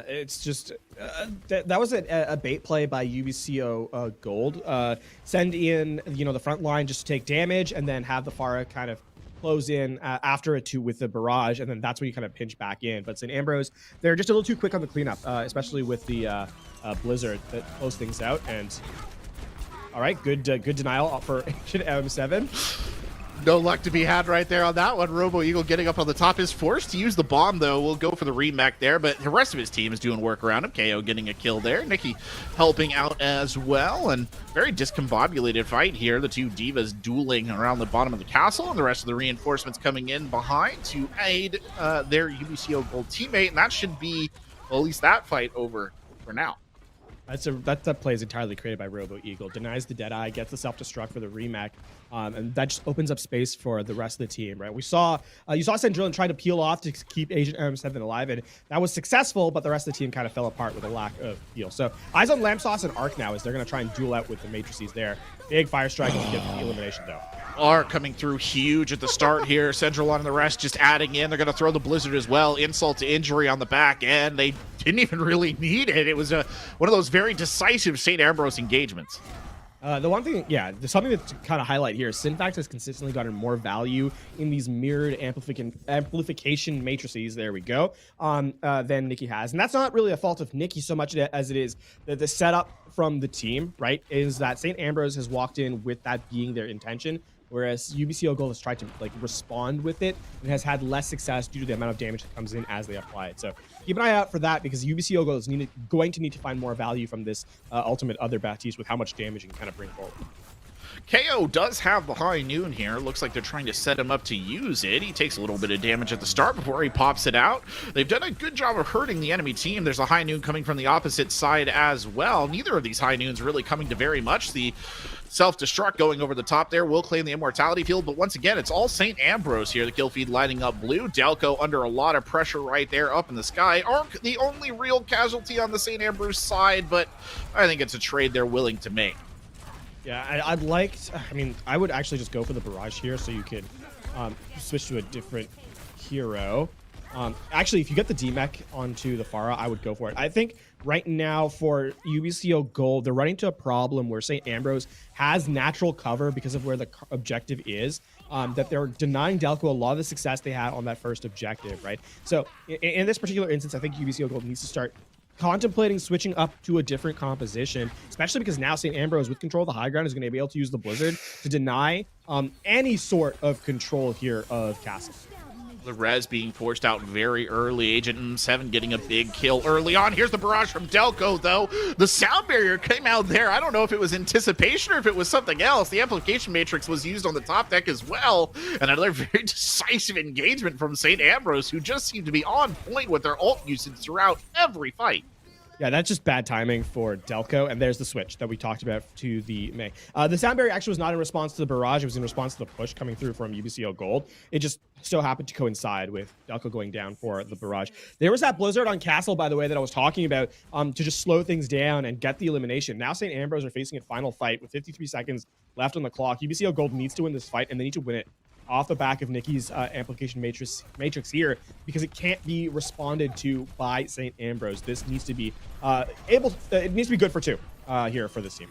It's just that was a bait play by UBCO Gold. Send in the front line just to take damage, and then have the Pharah kind of close in after it too with the barrage, and then that's when you kind of pinch back in. But St. Ambrose, they're just a little too quick on the cleanup, especially with the Blizzard that closed things out. And all right, good denial for Ancient M7. No luck to be had right there on that one. Robo Eagle getting up on the top is forced to use the bomb, though. We'll go for the remake there, but the rest of his team is doing work around him. KO getting a kill there. Nikki helping out as well, and very discombobulated fight here. The two divas dueling around the bottom of the castle, and the rest of the reinforcements coming in behind to aid their UBCO Gold teammate, and that should be, well, at least that fight over for now. That play is entirely created by Robo Eagle. Denies the Deadeye, gets the self-destruct for the remake, and that just opens up space for the rest of the team, right? We saw you saw Sandrillion try to peel off to keep Agent M7 alive, and that was successful, but the rest of the team kind of fell apart with a lack of heal. So eyes on Lamb Sauce and Arc now as they're going to try and duel out with the Matrices there. Big Fire Strike to get the elimination, though. Arc coming through huge at the start here. Central and the rest just adding in. They're going to throw the Blizzard as well. Insult to injury on the back end. They didn't even really need it. It was one of those very decisive St. Ambrose engagements. The one thing, something to kind of highlight here, Synfax has consistently gotten more value in these mirrored amplification matrices, there we go, than Nikki has. And that's not really a fault of Nikki so much as it is the setup from the team, right, is that St. Ambrose has walked in with that being their intention, whereas UBCO Gold has tried to respond with it and has had less success due to the amount of damage that comes in as they apply it. So keep an eye out for that, because UBCO Gold is going to need to find more value from this ultimate other Baptiste with how much damage you can kind of bring forward. KO does have the high noon here. Looks like they're trying to set him up to use it. He takes a little bit of damage at the start before he pops it out. They've done a good job of hurting the enemy team. There's a high noon coming from the opposite side as well. Neither of these high noons really coming to very much. The self-destruct going over the top there will claim the immortality field, but once again, it's all St. Ambrose here. The kill feed lighting up blue. Delco under a lot of pressure right there up in the sky. Arc, the only real casualty on the St. Ambrose side, but I think it's a trade they're willing to make. Yeah, I would actually just go for the barrage here so you could switch to a different hero. Actually, if you get the DMEC onto the Pharah, I would go for it. I think right now for UBCO Gold, they're running into a problem where St. Ambrose has natural cover because of where the objective is, that they're denying Delco a lot of the success they had on that first objective, right? So in this particular instance, I think UBCO Gold needs to start contemplating switching up to a different composition, especially because now St. Ambrose, with control of the high ground, is going to be able to use the Blizzard to deny any sort of control here of Castle. The res being forced out very early. Agent M7 getting a big kill early on. Here's the barrage from Delco, though. The sound barrier came out there. I don't know if it was anticipation or if it was something else. The amplification matrix was used on the top deck as well. And another very decisive engagement from St. Ambrose, who just seemed to be on point with their ult usage throughout every fight. Yeah, that's just bad timing for Delco, and there's the switch that we talked about to the Mei. The sound barrier actually was not in response to the barrage, it was in response to the push coming through from UBCO Gold. It just so happened to coincide with Delco going down for the barrage. There was that Blizzard on Castle, by the way, that I was talking about to just slow things down and get the elimination. Now St. Ambrose are facing a final fight with 53 seconds left on the clock. UBCO Gold needs to win this fight, and they need to win it off the back of Nikki's amplification matrix here, because it can't be responded to by St. Ambrose. This needs to be it needs to be good for two here for this team.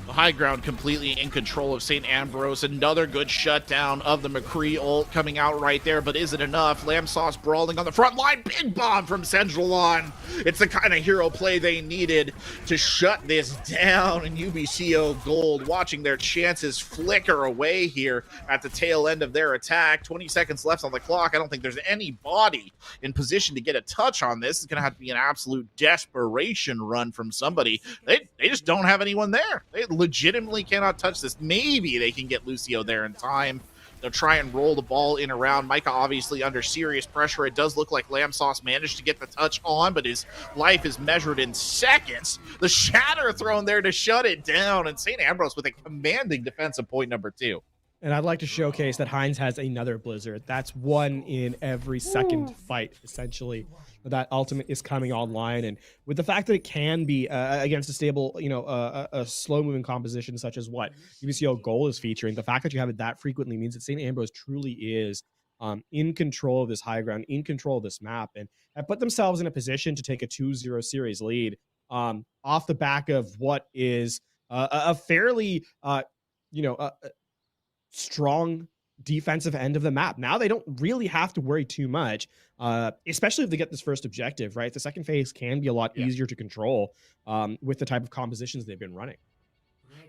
The high ground completely in control of St. Ambrose. Another good shutdown of the McCree ult coming out right there, but is it enough? Lamb Sauce brawling on the front line. Big bomb from Centralon. It's the kind of hero play they needed to shut this down. And UBCO Gold watching their chances flicker away here at the tail end of their attack. 20 seconds left on the clock. I don't think there's anybody in position to get a touch on this. It's going to have to be an absolute desperation run from somebody. They just don't have anyone there. They legitimately cannot touch this. Maybe they can get Lucio there in time. They'll try and roll the ball in around. Micah obviously under serious pressure. It does look like Lamb Sauce managed to get the touch on, but his life is measured in seconds. The shatter thrown there to shut it down, and St. Ambrose with a commanding defensive point number 2. And I'd like to showcase that Heinz has another Blizzard. That's one in every second fight, essentially. That ultimate is coming online, and with the fact that it can be against a stable, a slow-moving composition such as what UBCO Gold is featuring, the fact that you have it that frequently means that St. Ambrose truly is in control of this high ground, in control of this map, and have put themselves in a position to take a 2-0 series lead off the back of what is a fairly, strong defensive end of the map. Now they don't really have to worry too much, especially if they get this first objective, right? The second phase can be a lot easier to control with the type of compositions they've been running.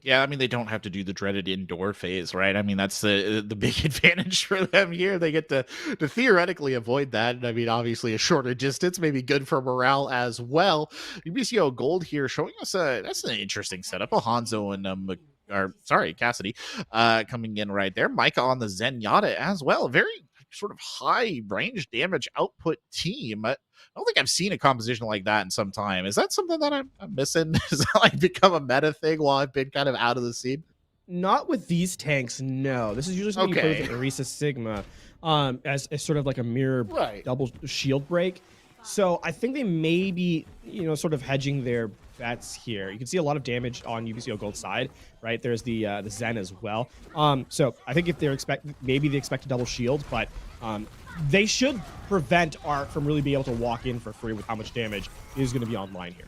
Yeah, I mean, they don't have to do the dreaded indoor phase, right? I mean, that's the big advantage for them here. They get to theoretically avoid that. And I mean, obviously, a shorter distance may be good for morale as well. UBCO Gold here showing us that's an interesting setup. A Hanzo and Cassidy coming in right there. Micah on the Zenyatta as well. Very sort of high range damage output team. I don't think I've seen a composition like that in some time. Is that something that I'm missing? Has that like become a meta thing while I've been kind of out of the scene? Not with these tanks, no. This is usually something you put with an Orisa Sigma as sort of like a mirror double shield break. So I think they may be, sort of hedging their bets here. You can see a lot of damage on UBCO Gold's side, right? There's the Zen as well. So I think if they're maybe they expect a double shield, but they should prevent Art from really being able to walk in for free with how much damage is going to be online here.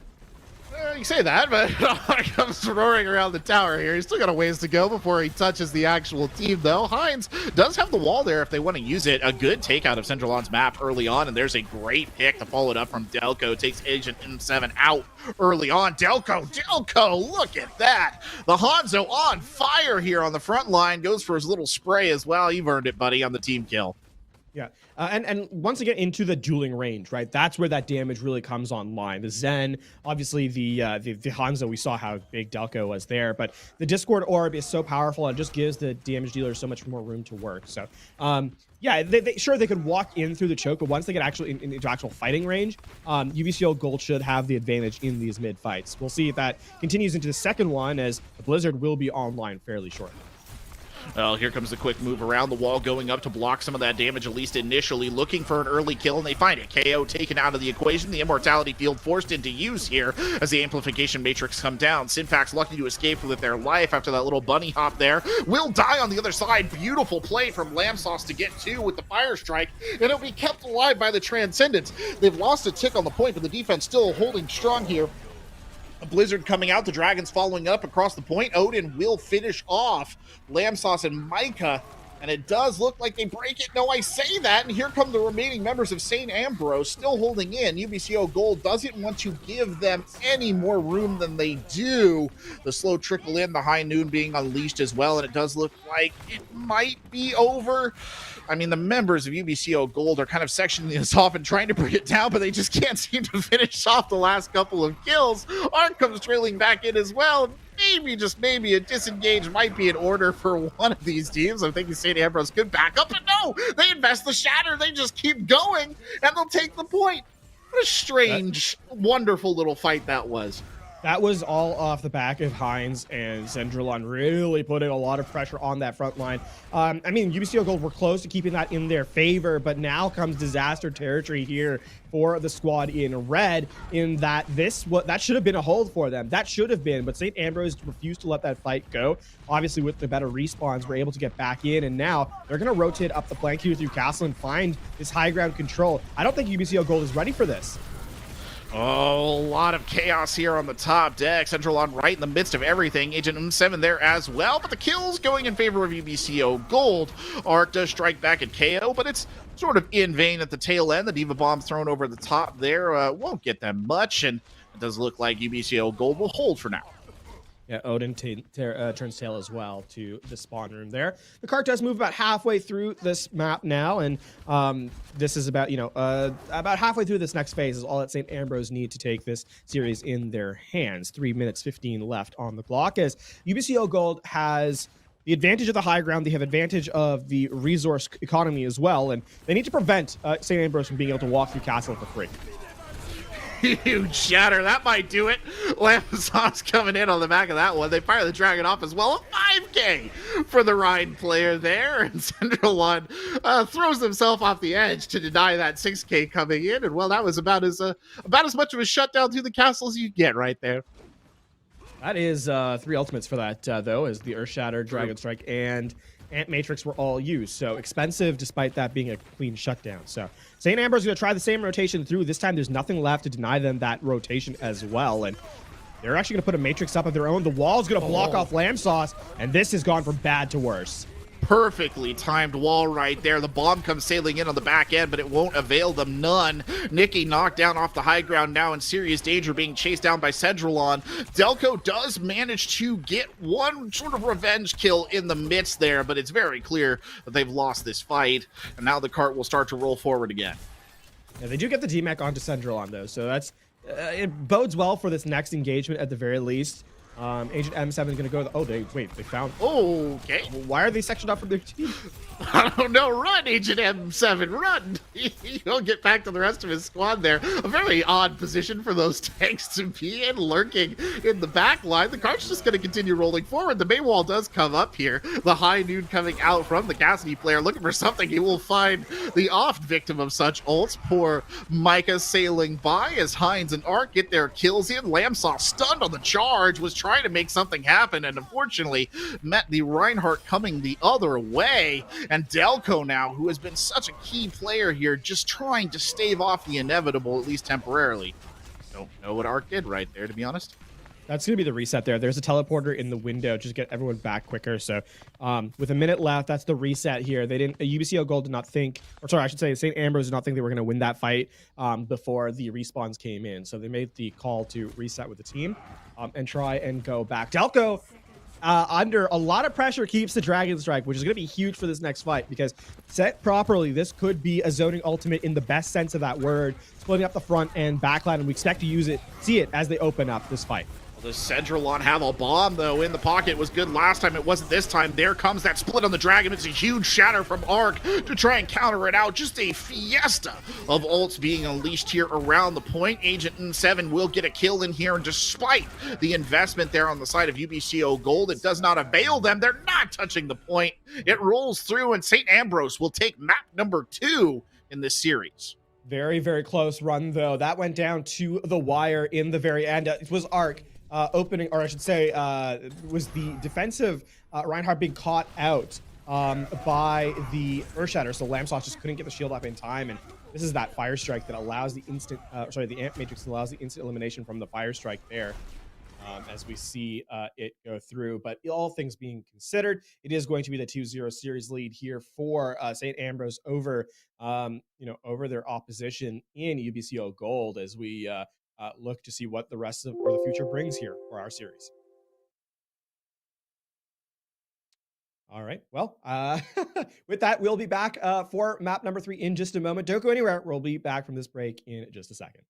You say that, but Art comes roaring around the tower here. He's still got a ways to go before he touches the actual team, though. Hines does have the wall there if they want to use it. A good takeout of Central On's map early on, and there's a great pick to follow it up from Delco. Takes Agent M7 out early on. Delco, look at that. The Hanzo on fire here on the front line. Goes for his little spray as well. You've earned it, buddy, on the team kill. Yeah, and once again into the dueling range, right? That's where that damage really comes online. The Zen, obviously the Hanzo, we saw how big Delco was there, but the Discord Orb is so powerful and it just gives the damage dealer so much more room to work. So, yeah, they could walk in through the choke, but once they get actually into actual fighting range, UBCO Gold should have the advantage in these mid fights. We'll see if that continues into the second one, as the Blizzard will be online fairly shortly. Well, here comes the quick move around the wall, going up to block some of that damage, at least initially, looking for an early kill, and they find it. KO taken out of the equation, the Immortality Field forced into use here as the Amplification Matrix come down. Sinfax lucky to escape with their life after that little bunny hop there. Will die on the other side. Beautiful play from Lamb Sauce to get two with the Fire Strike, and it'll be kept alive by the Transcendence. They've lost a tick on the point, but the defense still holding strong here. Blizzard coming out, the Dragons following up across the point. Odin will finish off Lamb Sauce and Micah, and it does look like they break it. No, I say that, and here come the remaining members of St. Ambrose still holding in. UBCO Gold doesn't want to give them any more room than they do. The slow trickle in, the high noon being unleashed as well, and it does look like it might be over. I mean, the members of UBCO Gold are kind of sectioning this off and trying to bring it down, but they just can't seem to finish off the last couple of kills. Ark comes trailing back in as well. Maybe, just maybe, a disengage might be in order for one of these teams. I'm thinking St. Ambrose could back up, but no! They invest the shatter, they just keep going, and they'll take the point. What a strange, wonderful little fight that was. That was all off the back of Hines and Zendralon really putting a lot of pressure on that front line. I mean, UBCO Gold were close to keeping that in their favor, but now comes disaster territory here for the squad in red, in that that should have been a hold for them. That should have been, but St. Ambrose refused to let that fight go. Obviously, with the better respawns, we're able to get back in, and now they're going to rotate up the flank here through Castle and find this high ground control. I don't think UBCO Gold is ready for this. Oh, a lot of chaos here on the top deck. Central on right in the midst of everything. Agent M7 there as well, but the kills going in favor of UBCO Gold. Arc does strike back at KO, but it's sort of in vain at the tail end. The Diva Bomb thrown over the top there won't get them much, and it does look like UBCO Gold will hold for now. Yeah, Odin turns tail as well to the spawn room there. The cart does move about halfway through this map now, and this is about, about halfway through this next phase is all that St. Ambrose need to take this series in their hands. 3 minutes 15 left on the clock, as UBCO Gold has the advantage of the high ground. They have advantage of the resource economy as well, and they need to prevent St. Ambrose from being able to walk through Castle for free. Huge shatter. That might do it. Lamb Sauce coming in on the back of that one. They fire the Dragon off as well. A 5K for the Rhine player there. And Central One throws himself off the edge to deny that 6K coming in. And well, that was about as much of a shutdown through the castle as you get right there. That is 3 ultimates for that, though, as the Earth Shatter, Dragon Strike, and Ant Matrix were all used. So expensive, despite that being a clean shutdown. So St. Ambrose is going to try the same rotation through. This time, there's nothing left to deny them that rotation as well. And they're actually going to put a Matrix up of their own. The wall's going to block off Lamb Sauce, and this has gone from bad to worse. Perfectly timed wall right there. The bomb comes sailing in on the back end, but it won't avail them none. Nikki knocked down off the high ground, now in serious danger, being chased down by Cedrillon. Delco does manage to get one sort of revenge kill in the midst there, but it's very clear that they've lost this fight, and now the cart will start to roll forward again. Yeah, they do get the DMAC onto Cedrillon, though, so that's it bodes well for this next engagement at the very least. Agent M7 is going to go. They found. Okay. Why are they sectioned off from their team? I don't know. Run, Agent M7, run. He'll get back to the rest of his squad there. A very odd position for those tanks to be in, lurking in the back line. The cart's just going to continue rolling forward. The main wall does come up here. The high noon coming out from the Cassidy player, looking for something. He will find the oft victim of such ults. Poor Micah sailing by as Hines and Ark get their kills in. Lamsaw stunned on the charge, was trying to make something happen, and unfortunately met the Reinhardt coming the other way. And Delco now, who has been such a key player here, just trying to stave off the inevitable, at least temporarily. Don't know what Ark did right there, to be honest. That's going to be the reset there. There's a teleporter in the window, just get everyone back quicker. So with a minute left, that's the reset here. They didn't, UBCO Gold did not think, or sorry, I should say St. Ambrose did not think they were going to win that fight before the respawns came in. So they made the call to reset with the team and try and go back. Delco, under a lot of pressure, keeps the Dragon Strike, which is going to be huge for this next fight because set properly, this could be a zoning ultimate in the best sense of that word, splitting up the front and backline, and we expect to see it as they open up this fight. Does Cedrillon have a bomb, though, in the pocket? It was good last time. It wasn't this time. There comes that split on the Dragon. It's a huge shatter from Ark to try and counter it out. Just a fiesta of ults being unleashed here around the point. Agent N7 will get a kill in here, and despite the investment there on the side of UBCO Gold, it does not avail them. They're not touching the point. It rolls through, and St. Ambrose will take map number 2 in this series. Very, very close run, though. That went down to the wire in the very end. It was Ark. Opening, or I should say, was the defensive Reinhardt being caught out by the Earthshatter, so Lamsaw just couldn't get the shield up in time, and this is that Fire Strike that allows the instant, the Amp Matrix allows the instant elimination from the Fire Strike there, as we see it go through. But all things being considered, it is going to be the 2-0 series lead here for St. Ambrose over, over their opposition in UBCO Gold as we look to see what the rest of or the future brings here for our series. All right. Well, with that, we'll be back for map number 3 in just a moment. Don't go anywhere. We'll be back from this break in just a second.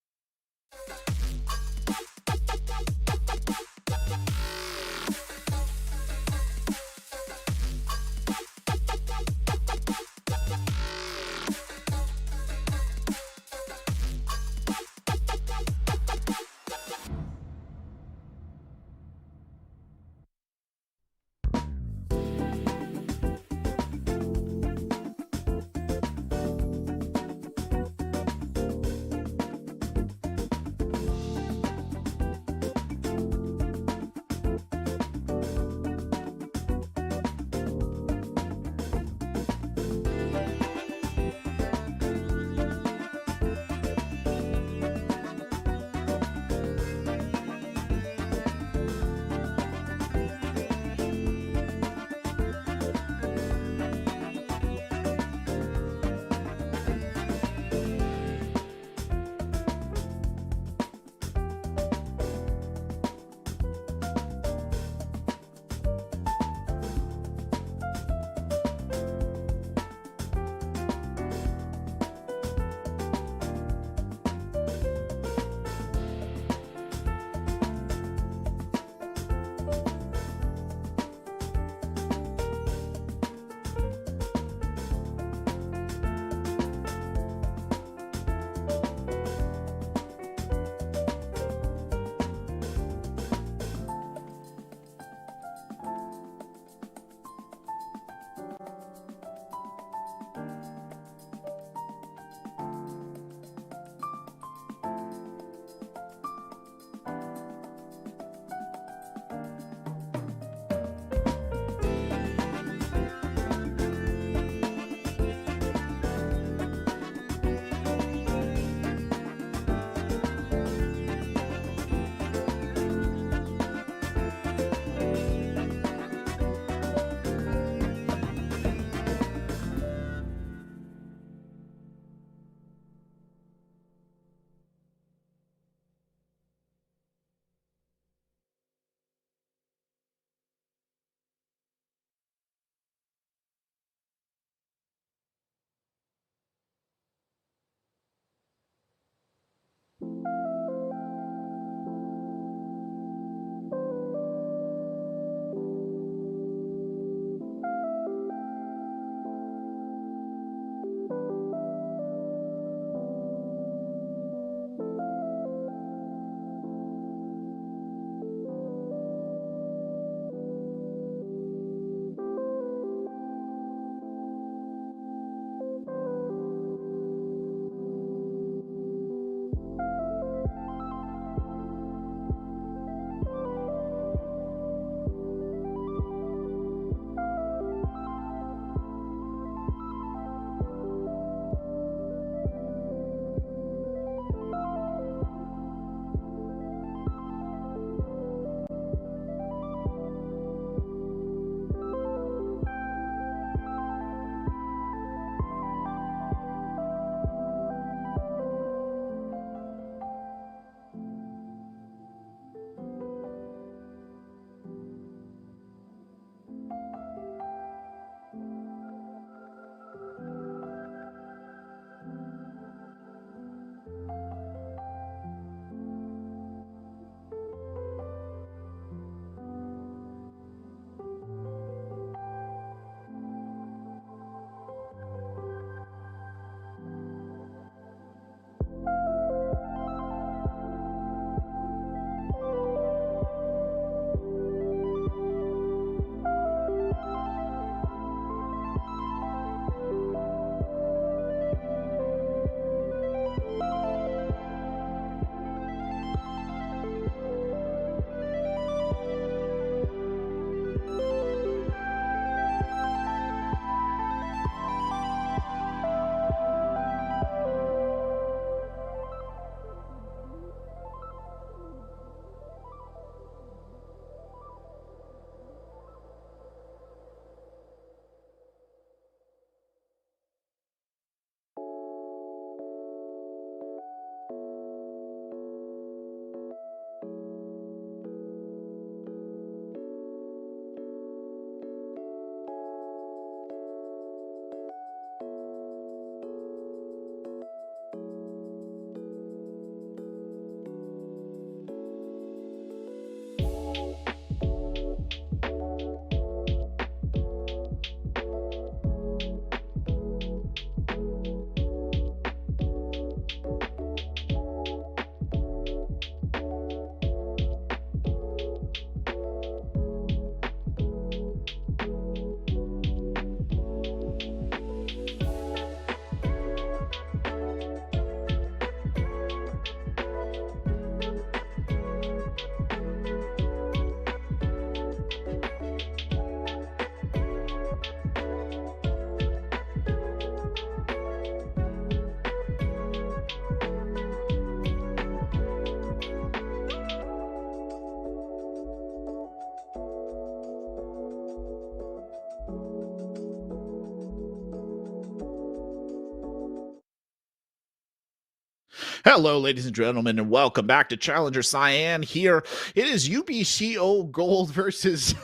Hello, ladies and gentlemen, and welcome back to Challenger Cyan. Here it is UBCO Gold versus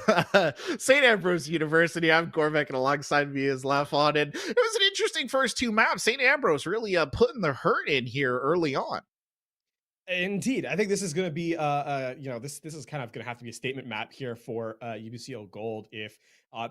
St. Ambrose University. I'm Corvec, and alongside me is Lafon. And it was an interesting first two maps. St. Ambrose really putting the hurt in here early on. Indeed, I think this is going to be, this is kind of going to have to be a statement map here for UBCO Gold if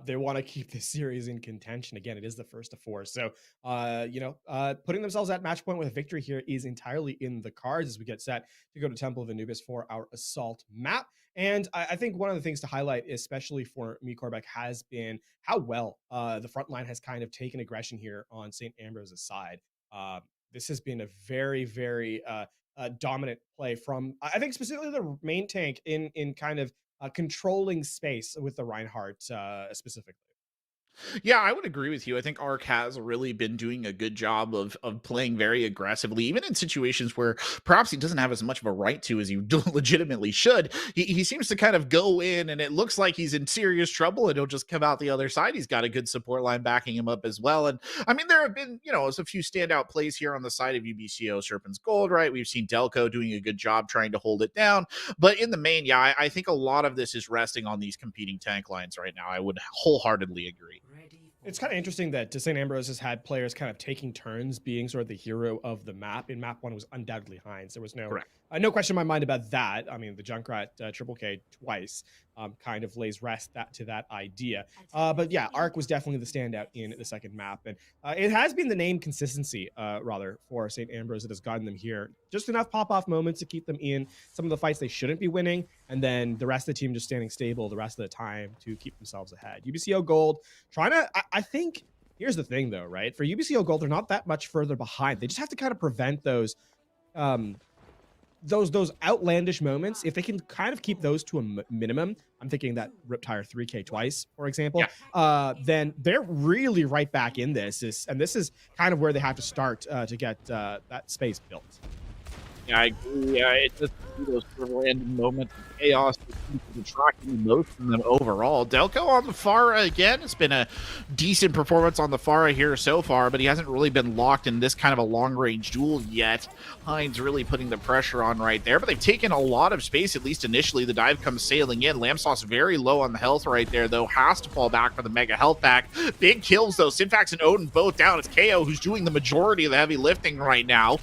they want to keep this series in contention. Again, it is the first of four, so putting themselves at match point with a victory here is entirely in the cards as we get set to go to Temple of Anubis for our assault map. And I think one of the things to highlight, especially for me, Corbeck, has been how well the front line has kind of taken aggression here on St. Ambrose's side. This has been a very, very dominant play from, I think, specifically the main tank in kind of controlling space with the Reinhardt specifically. Yeah, I would agree with you. I think Ark has really been doing a good job of playing very aggressively, even in situations where perhaps he doesn't have as much of a right to as he legitimately should. He seems to kind of go in, and it looks like he's in serious trouble, and he'll just come out the other side. He's got a good support line backing him up as well. And I mean, there have been, a few standout plays here on the side of UBCO Serpent's Gold, right? We've seen Delco doing a good job trying to hold it down. But in the main, yeah, I think a lot of this is resting on these competing tank lines right now. I would wholeheartedly agree. It's kind of interesting that St. Ambrose has had players kind of taking turns being sort of the hero of the map. In map one was undoubtedly Heinz. There was no question in my mind about that. I mean, the Junkrat Triple K twice kind of lays rest to that idea. But yeah, Ark was definitely the standout in the second map. And it has been the name consistency, rather, for St. Ambrose that has gotten them here. Just enough pop-off moments to keep them in some of the fights they shouldn't be winning. And then the rest of the team just standing stable the rest of the time to keep themselves ahead. UBCO Gold trying to, I think, here's the thing though, right? For UBCO Gold, they're not that much further behind. They just have to kind of prevent those outlandish moments. If they can kind of keep those to a minimum, I'm thinking that Riptire 3K twice, for example, then they're really right back in this. And this is kind of where they have to start to get that space built. Yeah, I agree. It just those random moments of chaos that seem to detract the most from them overall. Delco on the Pharah again. It's been a decent performance on the Pharah here so far, but he hasn't really been locked in this kind of a long-range duel yet. Heinz really putting the pressure on right there, but they've taken a lot of space, at least initially. The dive comes sailing in. Lamsauce very low on the health right there, though. Has to fall back for the mega health back. Big kills, though. Sinfax and Odin both down. It's KO who's doing the majority of the heavy lifting right now.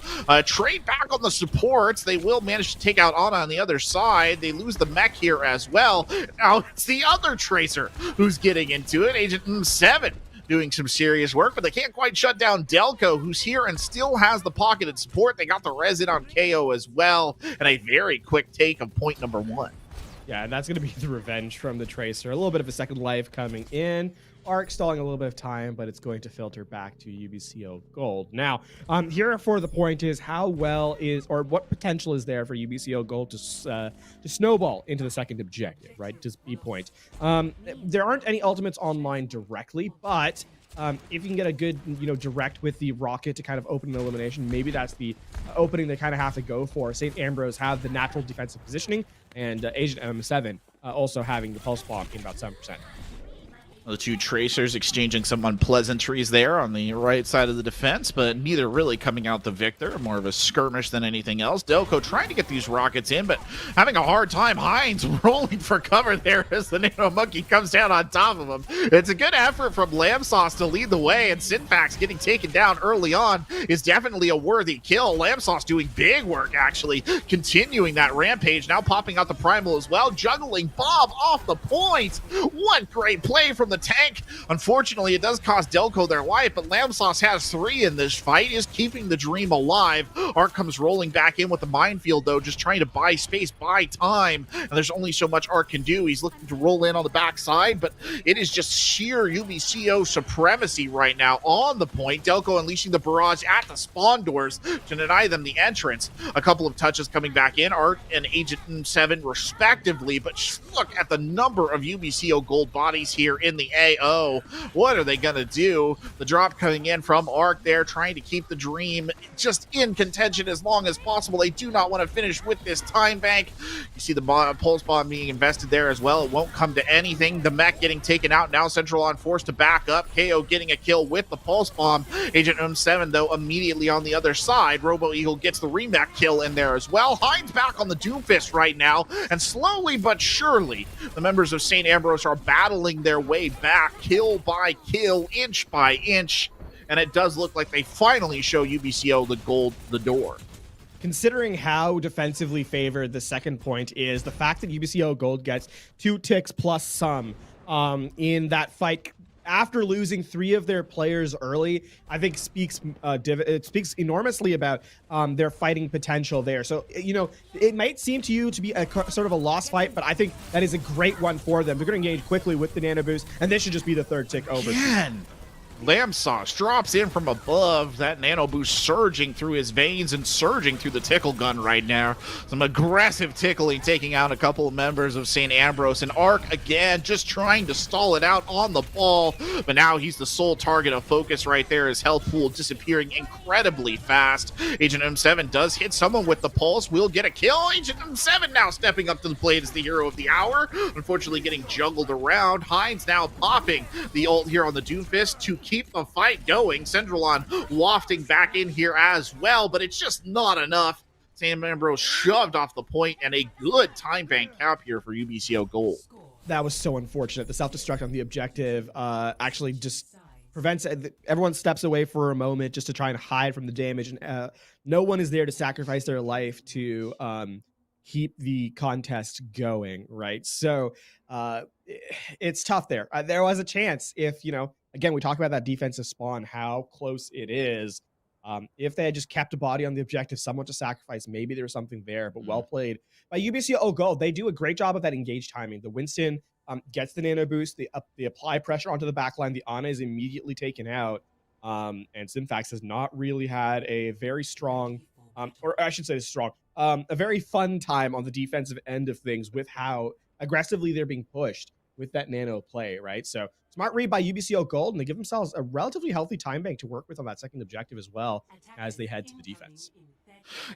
Trade back on the supports. They will manage to take out Ana on the other side. They lose the mech here as well. Now it's the other Tracer who's getting into it. Agent NECC doing some serious work, but they can't quite shut down Delco, who's here and still has the pocketed support. They got the resin on KO as well, and a very quick take of point number one. Yeah, and that's going to be the revenge from the Tracer. A little bit of a second life coming in. Ark stalling a little bit of time, but it's going to filter back to UBCO Gold. Now, here for the point is how well is, or what potential is there for UBCO Gold to snowball into the second objective, right? Just B point. There aren't any ultimates online directly, but if you can get a good, direct with the rocket to kind of open an elimination, maybe that's the opening they kind of have to go for. St. Ambrose have the natural defensive positioning, and Agent M7 also having the pulse bomb in about 7%. The two Tracers exchanging some unpleasantries there on the right side of the defense, but neither really coming out the victor. More of a skirmish than anything else. Delco trying to get these rockets in, but having a hard time. Heinz rolling for cover there as the Nano Monkey comes down on top of him. It's a good effort from Lamsauce to lead the way, and Sinfax getting taken down early on is definitely a worthy kill. Lamsauce doing big work, actually, continuing that rampage, now popping out the Primal as well, juggling Bob off the point. What great play from the tank. Unfortunately, it does cost Delco their life, but Lamsauce has 3 in this fight, is keeping the dream alive. Ark comes rolling back in with the minefield, though, just trying to buy space, buy time, and there's only so much Ark can do. He's looking to roll in on the backside, but it is just sheer UBCO supremacy right now on the point. Delco unleashing the barrage at the spawn doors to deny them the entrance. A couple of touches coming back in, Ark and Agent 7 respectively, but look at the number of UBCO Gold bodies here in the the AO. What are they going to do? The drop coming in from Arc there, trying to keep the Dream just in contention as long as possible. They do not want to finish with this time bank. You see the pulse bomb being invested there as well. It won't come to anything. The mech getting taken out. Now Central on forced to back up. KO getting a kill with the pulse bomb. Agent M7, though, immediately on the other side. Robo Eagle gets the remech kill in there as well. Hines back on the Doomfist right now. And slowly but surely, the members of St. Ambrose are battling their way back, kill by kill, inch by inch. And it does look like they finally show UBCO the door. Considering how defensively favored the second point is, the fact that UBCO Gold gets 2 ticks plus some in that fight after losing 3 of their players early, I think speaks enormously about their fighting potential there. So, you know, it might seem to you to be a sort of a lost fight, but I think that is a great one for them. They're going to engage quickly with the nano boost, and this should just be the 3rd tick over. Again. Lamb Sauce drops in from above, that nano boost surging through his veins and surging through the tickle gun right now. Some aggressive tickling taking out a couple of members of St. Ambrose, and Arc again just trying to stall it out on the ball, but now he's the sole target of focus right there. His health pool disappearing incredibly fast. Agent M7 does hit someone with the pulse, will get a kill. Agent M7 now stepping up to the plate as the hero of the hour, unfortunately getting juggled around. Hines now popping the ult here on the Doomfist to keep the fight going. Centralon wafting back in here as well, but it's just not enough. St. Ambrose shoved off the point, and a good time bank cap here for UBCO Gold. That was so unfortunate. The self-destruct on the objective actually just prevents everyone steps away for a moment just to try and hide from the damage, and no one is there to sacrifice their life to keep the contest going, right? So it's tough there. There was a chance if, you know, again, we talk about that defensive spawn, how close it is. If they had just kept a body on the objective, someone to sacrifice, maybe there was something there, but well played by UBCO Gold. They do a great job of that engage timing. The Winston gets the nano boost, they apply pressure onto the backline, the Ana is immediately taken out, and Simfax has not really had a very strong, or I should say strong, a very fun time on the defensive end of things with how aggressively they're being pushed with that nano play, right? So smart read by UBCO Gold, and they give themselves a relatively healthy time bank to work with on that second objective as well as they head to the defense.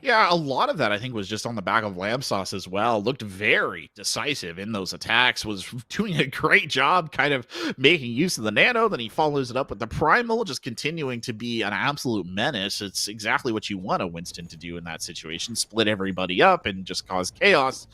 Yeah, a lot of that I think was just on the back of Lamb Sauce as well. Looked very decisive in those attacks, was doing a great job kind of making use of the nano. Then he follows it up with the primal, just continuing to be an absolute menace. It's exactly what you want a Winston to do in that situation, split everybody up and just cause chaos.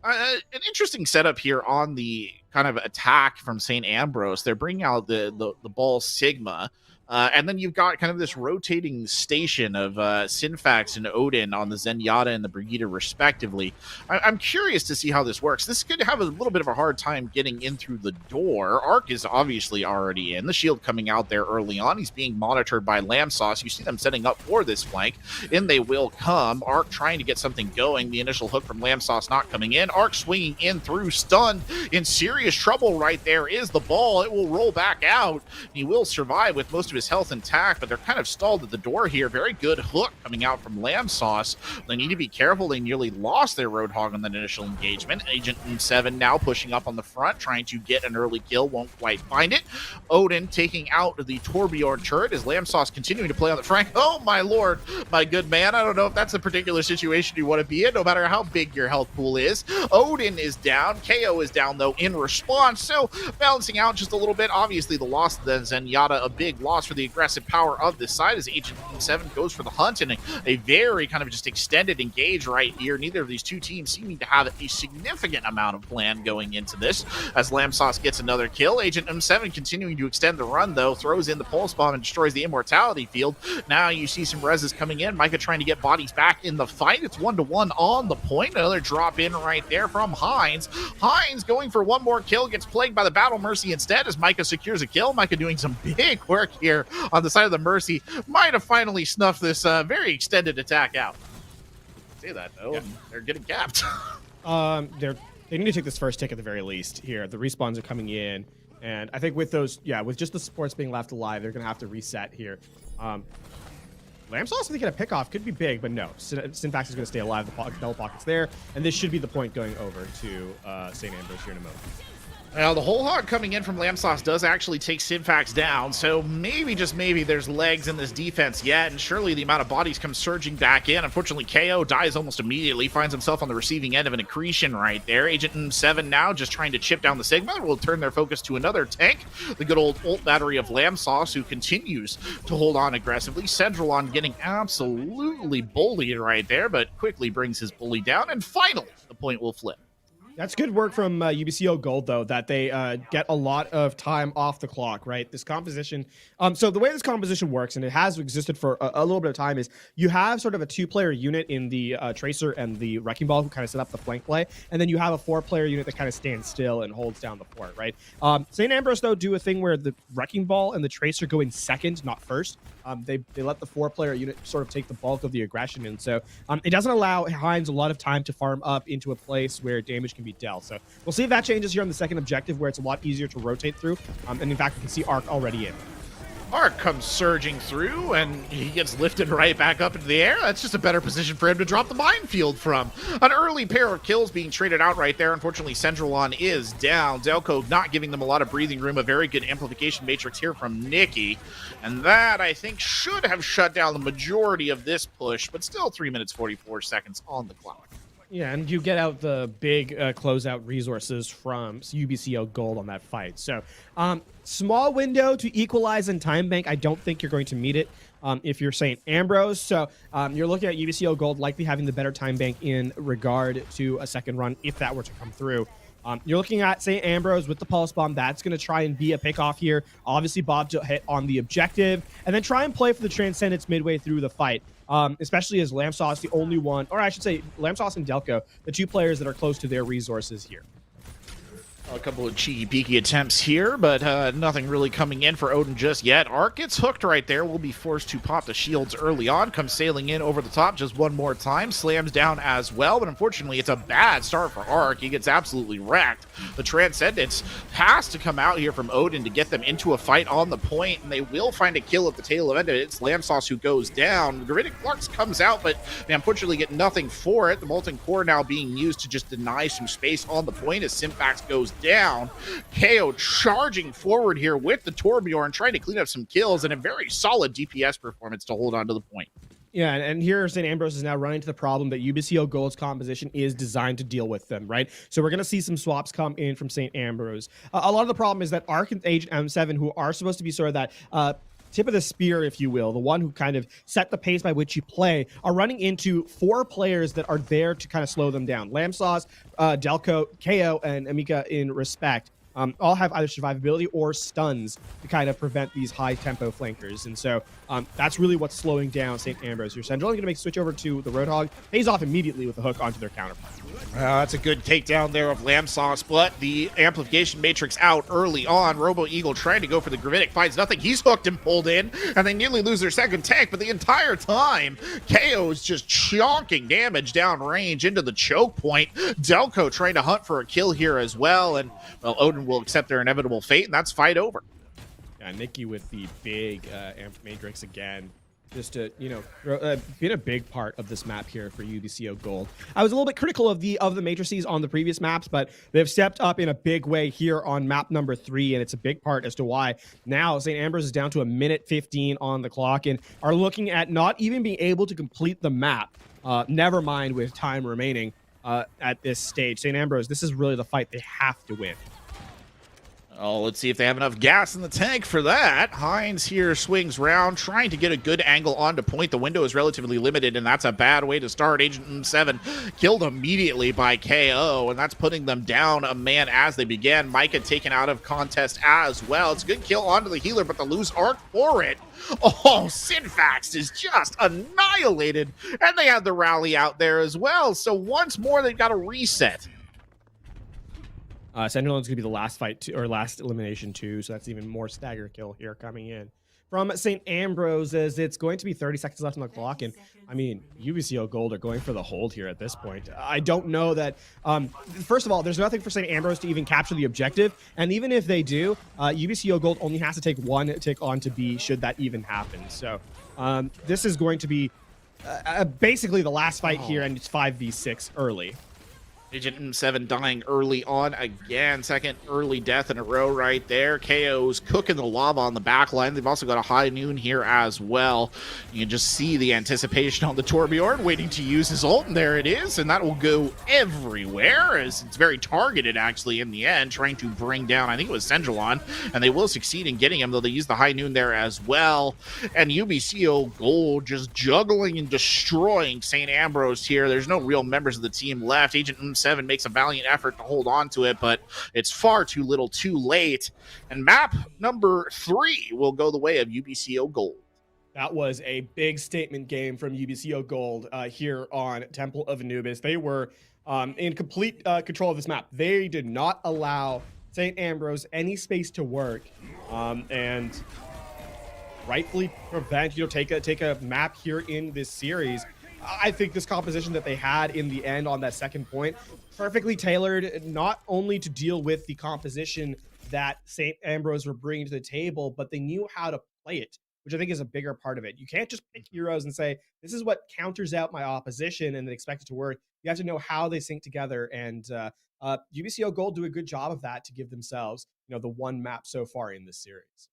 An interesting setup here on the kind of attack from St. Ambrose. They're bringing out the ball Sigma. And then you've got kind of this rotating station of Sinfax and Odin on the Zenyatta and the Brigida, respectively. I'm curious to see how this works. This could have a little bit of a hard time getting in through the door. Arc is obviously already in. The shield coming out there early on. He's being monitored by Lamb Sauce. You see them setting up for this flank. In they will come. Arc trying to get something going. The initial hook from Lamb Sauce not coming in. Arc swinging in through, stunned. In serious trouble right there is the ball. It will roll back out. He will survive with most of his health intact, but they're kind of stalled at the door here. Very good hook coming out from Lamb Sauce. They need to be careful. They nearly lost their Roadhog on that initial engagement. Agent M7 now pushing up on the front, trying to get an early kill. Won't quite find it. Odin taking out the Torbjorn turret as Lamb Sauce continuing to play on the flank. Oh my lord, my good man. I don't know if that's a particular situation you want to be in, no matter how big your health pool is. Odin is down. KO is down, though, in response. So balancing out just a little bit. Obviously, the loss of the Zenyatta, a big loss for the aggressive power of this side as Agent 7 goes for the hunt, and a very kind of just extended engage right here. Neither of these two teams seeming to have a significant amount of plan going into this as Lamb Sauce gets another kill. Agent M7 continuing to extend the run, though, throws in the pulse bomb and destroys the immortality field. Now you see some reses coming in. Micah trying to get bodies back in the fight. It's 1-1 on the point. Another drop in right there from Hines. Hines going for one more kill, gets plagued by the Battle Mercy instead as Micah secures a kill. Micah doing some big work here on the side of the Mercy. Might have finally snuffed this very extended attack out. Say that though, yeah. They're getting capped. They need to take this first tick at the very least here. The respawns are coming in, and I think with those, with just the supports being left alive, they're gonna have to reset here. Lamb Sauce, if they get a pick off, could be big, but no. Synfax is gonna stay alive. The Bell Pocket's there, and this should be the point going over to St. Ambrose here in a moment. Well, the whole hog coming in from Lamsauce does actually take Sinfax down, so maybe, just maybe, there's legs in this defense yet, and surely the amount of bodies come surging back in. Unfortunately, KO dies almost immediately, finds himself on the receiving end of an accretion right there. Agent M7 now just trying to chip down the Sigma, will turn their focus to another tank, the good old ult battery of Lamsauce, who continues to hold on aggressively. Centralon getting absolutely bullied right there, but quickly brings his bully down, and finally, the point will flip. That's good work from UBCO Gold, though, that they get a lot of time off the clock, right? This composition. So the way this composition works, and it has existed for a little bit of time, is you have sort of a 2-player unit in the Tracer and the Wrecking Ball who kind of set up the flank play, and then you have a 4-player unit that kind of stands still and holds down the fort, right? St. Ambrose, though, do a thing where the Wrecking Ball and the Tracer go in second, not first. They let the 4-player unit sort of take the bulk of the aggression, and so it doesn't allow Heinz a lot of time to farm up into a place where damage can be dealt. So we'll see if that changes here on the second objective, where it's a lot easier to rotate through. And in fact, we can see Arc already in. Arc comes surging through, and he gets lifted right back up into the air. That's just a better position for him to drop the minefield from. An early pair of kills being traded out right there. Unfortunately, Centralon is down. Delco not giving them a lot of breathing room. A very good amplification matrix here from NECC. And that, I think, should have shut down the majority of this push, but still 3 minutes, 44 seconds on the clock. Yeah, and you get out the big closeout resources from UBCO Gold on that fight. So, small window to equalize in time bank. I don't think you're going to meet it if you're St. Ambrose. So, you're looking at UBCO Gold likely having the better time bank in regard to a second run if that were to come through. You're looking at St. Ambrose with the Pulse Bomb. That's going to try and be a pickoff here. Obviously, Bob to hit on the objective, and then try and play for the Transcendence midway through the fight. Especially as Lamsauce, the only one, or I should say Lamsauce and Delco, the 2 players that are close to their resources here. A couple of cheeky peeky attempts here, but nothing really coming in for Odin just yet. Arc gets hooked right there. Will be forced to pop the shields early on. Comes sailing in over the top just one more time. Slams down as well, but unfortunately it's a bad start for Arc. He gets absolutely wrecked. The Transcendence has to come out here from Odin to get them into a fight on the point, and they will find a kill at the tail end of it. It's Lamsauce who goes down. Gravitic Flux comes out, but they unfortunately get nothing for it. The Molten Core now being used to just deny some space on the point as Symphax goes down. KO charging forward here with the Torbjorn, trying to clean up some kills, and a very solid DPS performance to hold on to the point. Yeah, and here St. Ambrose is now running into the problem that UBCO Gold's composition is designed to deal with them, right? So we're going to see some swaps come in from St. Ambrose. A lot of the problem is that Arc and Agent M7, who are supposed to be sort of that tip of the spear, if you will, the one who kind of set the pace by which you play, are running into 4 players that are there to kind of slow them down. Lamsauce, Delco, KO, and Amika in respect. All have either survivability or stuns to kind of prevent these high-tempo flankers. And so that's really what's slowing down St. Ambrose. You're generally going to make a switch over to the Roadhog. Pays off immediately with the hook onto their counterpart. That's a good takedown there of Lamsauce, but the amplification matrix out early on. Robo Eagle trying to go for the Gravitic, finds nothing. He's hooked and pulled in, and they nearly lose their second tank, but the entire time, KO is just chonking damage down range into the choke point. Delco trying to hunt for a kill here as well, and, well, Odin will accept their inevitable fate, and that's fight over. Yeah, NECC with the big amp matrix again. Just to, been a big part of this map here for UBCO Gold. I was a little bit critical of the matrices on the previous maps, but they've stepped up in a big way here on map number 3, and it's a big part as to why now St. Ambrose is down to 1:15 on the clock and are looking at not even being able to complete the map, never mind with time remaining at this stage. St. Ambrose, this is really the fight they have to win. Oh, let's see if they have enough gas in the tank for that. Heinz here swings round, trying to get a good angle onto point. The window is relatively limited, and that's a bad way to start. Agent M7 killed immediately by KO, and that's putting them down a man as they begin. Micah taken out of contest as well. It's a good kill onto the healer, but the loose arc for it. Oh, Sinfax is just annihilated, and they had the rally out there as well. So once more, they've got a reset. Sentinel's going to be the last fight, or last elimination too, so that's even more stagger kill here coming in. From St. Ambrose, as it's going to be 30 seconds left on the clock, and I mean, UBCO Gold are going for the hold here at this point. I don't know that, first of all, there's nothing for St. Ambrose to even capture the objective, and even if they do, UBCO Gold only has to take 1 tick on to B, should that even happen. So this is going to be basically the last fight here, and it's 5v6 early. Agent 7 dying early on again. Second early death in a row right there. KO's cooking the lava on the back line. They've also got a high noon here as well. You can just see the anticipation on the Torbjorn waiting to use his ult, and there it is. And that will go everywhere, as it's very targeted actually in the end, trying to bring down, I think it was Senjalon, and they will succeed in getting him, though they use the high noon there as well. And UBCO Gold just juggling and destroying St. Ambrose here. There's no real members of the team left. Agent 7 makes a valiant effort to hold on to it, but it's far too little too late. And map number 3 will go the way of UBCO Gold. That was a big statement game from UBCO Gold here on Temple of Anubis. They were in complete control of this map. They did not allow St. Ambrose any space to work, and rightfully prevent, take a map here in this series. I think this composition that they had in the end on that second point, perfectly tailored, not only to deal with the composition that St. Ambrose were bringing to the table, but they knew how to play it, which I think is a bigger part of it. You can't just pick heroes and say, this is what counters out my opposition and then expect it to work. You have to know how they sync together, and UBCO Gold do a good job of that to give themselves, the one map so far in this series.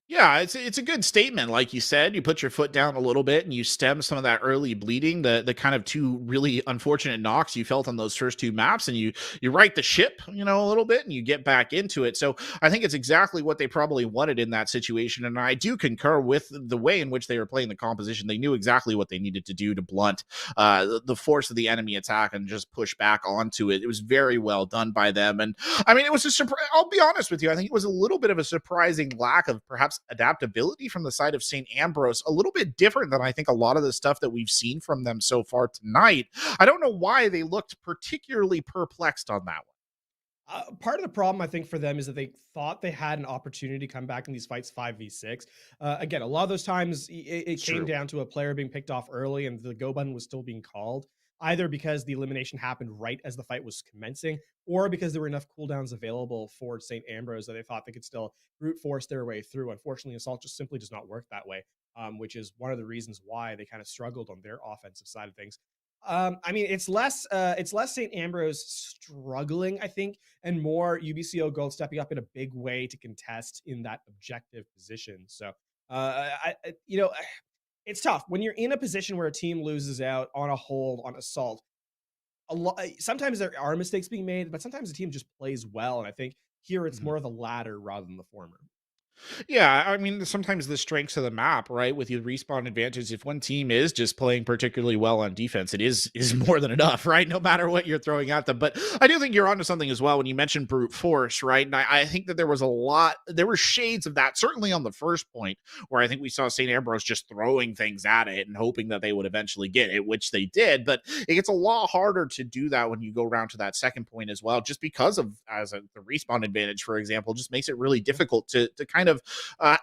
Yeah, it's a good statement. Like you said, you put your foot down a little bit and you stem some of that early bleeding, the kind of two really unfortunate knocks you felt on those first two maps, and you right the ship, a little bit, and you get back into it. So I think it's exactly what they probably wanted in that situation. And I do concur with the way in which they were playing the composition. They knew exactly what they needed to do to blunt the force of the enemy attack and just push back onto it. It was very well done by them. And I mean, it was a surprise. I'll be honest with you. I think it was a little bit of a surprising lack of perhaps adaptability from the side of St. Ambrose, a little bit different than I think a lot of the stuff that we've seen from them so far tonight. I don't know why they looked particularly perplexed on that one. Part of the problem, I think, for them is that they thought they had an opportunity to come back in these fights 5v6. Again, a lot of those times it came down to a player being picked off early and the go button was still being called, either because the elimination happened right as the fight was commencing, or because there were enough cooldowns available for St. Ambrose that they thought they could still brute force their way through. Unfortunately, Assault just simply does not work that way, which is one of the reasons why they kind of struggled on their offensive side of things. I mean, it's less St. Ambrose struggling, I think, and more UBCO Gold stepping up in a big way to contest in that objective position. So, it's tough when you're in a position where a team loses out on a hold on Assault. Sometimes there are mistakes being made, but sometimes the team just plays well, and I think here it's more of the latter rather than the former. Yeah, I mean, sometimes the strengths of the map, right, with your respawn advantage, if one team is just playing particularly well on defense, it is more than enough, right? No matter what you're throwing at them. But I do think you're onto something as well when you mentioned brute force, right? And I think that there were shades of that, certainly on the first point, where I think we saw St. Ambrose just throwing things at it and hoping that they would eventually get it, which they did. But it gets a lot harder to do that when you go around to that second point as well, just because of, the respawn advantage, for example, just makes it really difficult to kind of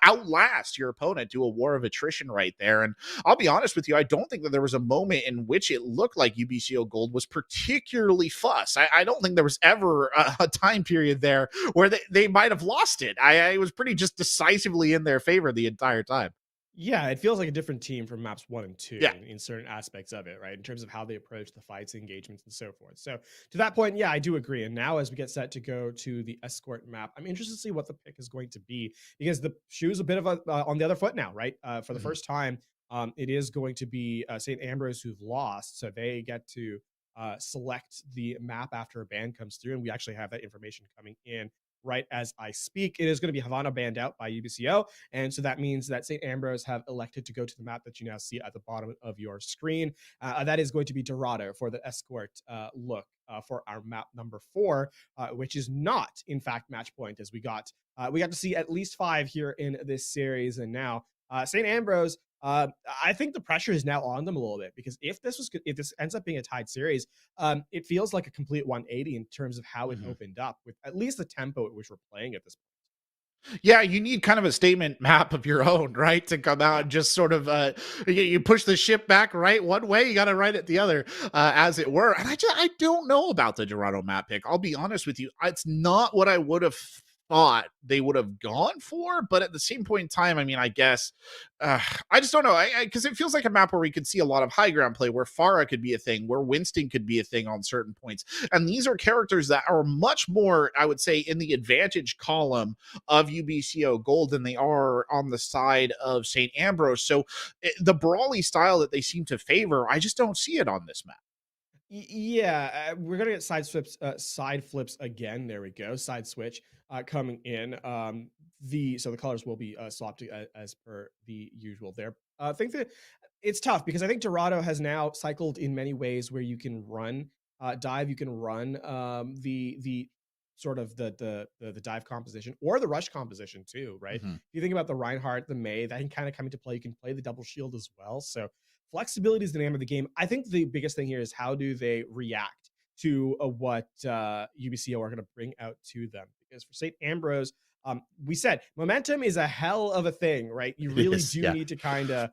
outlast your opponent, do a war of attrition right there. And I'll be honest with you, I don't think that there was a moment in which it looked like UBCO Gold was particularly fuss. I don't think there was ever a time period there where they might have lost it. I was pretty just decisively in their favor the entire time. Yeah, it feels like a different team from maps 1 and 2 Yeah. in certain aspects of it, right? In terms of how they approach the fights, engagements, and so forth. So to that point, yeah, I do agree. And now as we get set to go to the escort map, I'm interested to see what the pick is going to be, because the shoe's a bit of on the other foot now, right? For the first time, it is going to be St. Ambrose who've lost. So they get to select the map after a ban comes through. And we actually have that information coming in right as I speak. It is going to be Havana banned out by UBCO. And so that means that St. Ambrose have elected to go to the map that you now see at the bottom of your screen. That is going to be Dorado for the escort look for our map number 4, which is not, in fact, match point, as we got to see at least 5 here in this series. And now St. Ambrose, I think the pressure is now on them a little bit, because if this ends up being a tied series, it feels like a complete 180 in terms of how it opened up, with at least the tempo at which we're playing at this point. Yeah, you need kind of a statement map of your own, right? To come out and just sort of, you push the ship back, right? One way, you got to right it the other, as it were. And I don't know about the Dorado map pick. I'll be honest with you. It's not what I would have thought they would have gone for, but at the same point in time, I mean, I guess I just don't know, because it feels like a map where we could see a lot of high ground play, where Pharah could be a thing, where Winston could be a thing on certain points, and these are characters that are much more, I would say, in the advantage column of UBCO Gold than they are on the side of St. Ambrose. So the brawly style that they seem to favor, I just don't see it on this map. Yeah, we're gonna get side flips again. There we go, side switch coming in. The colors will be swapped as per the usual. There, I think that it's tough because I think Dorado has now cycled in many ways where you can run dive, you can run the sort of the dive composition or the rush composition too, right? If you think about the Reinhardt, the Mei, that can kind of come into play. You can play the double shield as well, so. Flexibility is the name of the game. I think the biggest thing here is how do they react to what UBCO are going to bring out to them. Because for St. Ambrose, we said momentum is a hell of a thing, right? You really need to kind of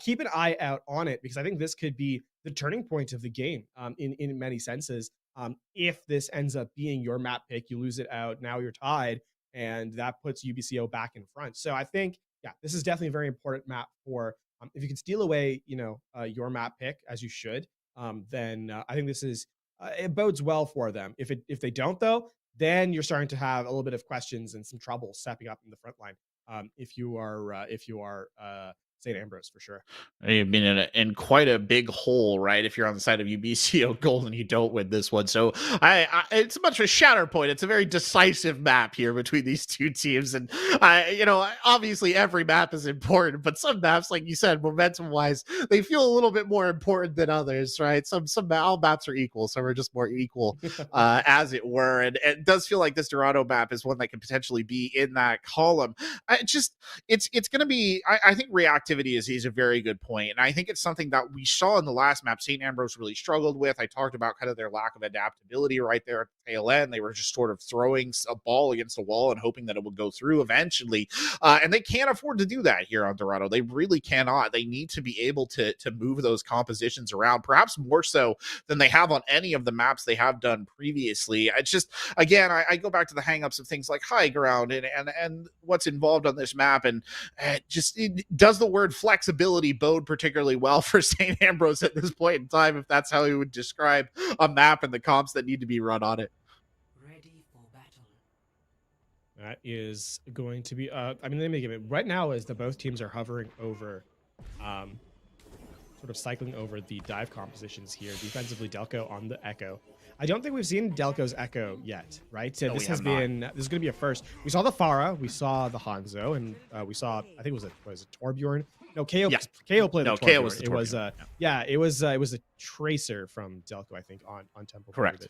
keep an eye out on it, because I think this could be the turning point of the game in many senses. If this ends up being your map pick, you lose it out, now you're tied, and that puts UBCO back in front. So I think, this is definitely a very important map for if you can steal away, your map pick, as you should, then I think this is it bodes well for them. If they don't, though, then you're starting to have a little bit of questions and some trouble stepping up in the front line. If you are St. Ambrose, for sure. You've been in quite a big hole, right? If you're on the side of UBCO Gold and you don't win this one. So it's much of a shatter point. It's a very decisive map here between these two teams. And, obviously every map is important, but some maps, like you said, momentum wise, they feel a little bit more important than others, right? All maps are equal. Some are just more equal, as it were. And it does feel like this Dorado map is one that could potentially be in that column. It's going to be, I think reactivity is a very good point. And I think it's something that we saw in the last map St. Ambrose really struggled with. I talked about kind of their lack of adaptability right there at the tail end. They were just sort of throwing a ball against a wall and hoping that it would go through eventually. And they can't afford to do that here on Dorado. They really cannot. They need to be able to move those compositions around, perhaps more so than they have on any of the maps they have done previously. It's just, again, I go back to the hangups of things like high ground and what's involved on this map. And does the word flexibility bode particularly well for St. Ambrose at this point in time, if that's how he would describe a map and the comps that need to be run on it? Ready for battle. That is going to be let me give it right now is that both teams are hovering over sort of cycling over the dive compositions here. Defensively, Delco on the Echo. I don't think we've seen Delco's Echo yet, right? So this is going to be a first. We saw the Pharah, we saw the Hanzo, and we saw, I think it was a Torbjorn. No, KO played the Torbjorn. KO was the Torbjorn. It was a Tracer from Delco, I think, on Temple. Correct.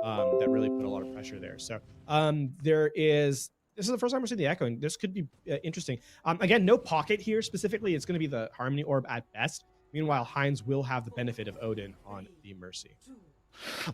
That really put a lot of pressure there. So this is the first time we're seeing the Echo, and this could be interesting. Again, no pocket here specifically. It's going to be the Harmony Orb at best. Meanwhile, Heinz will have the benefit of Odin on the Mercy.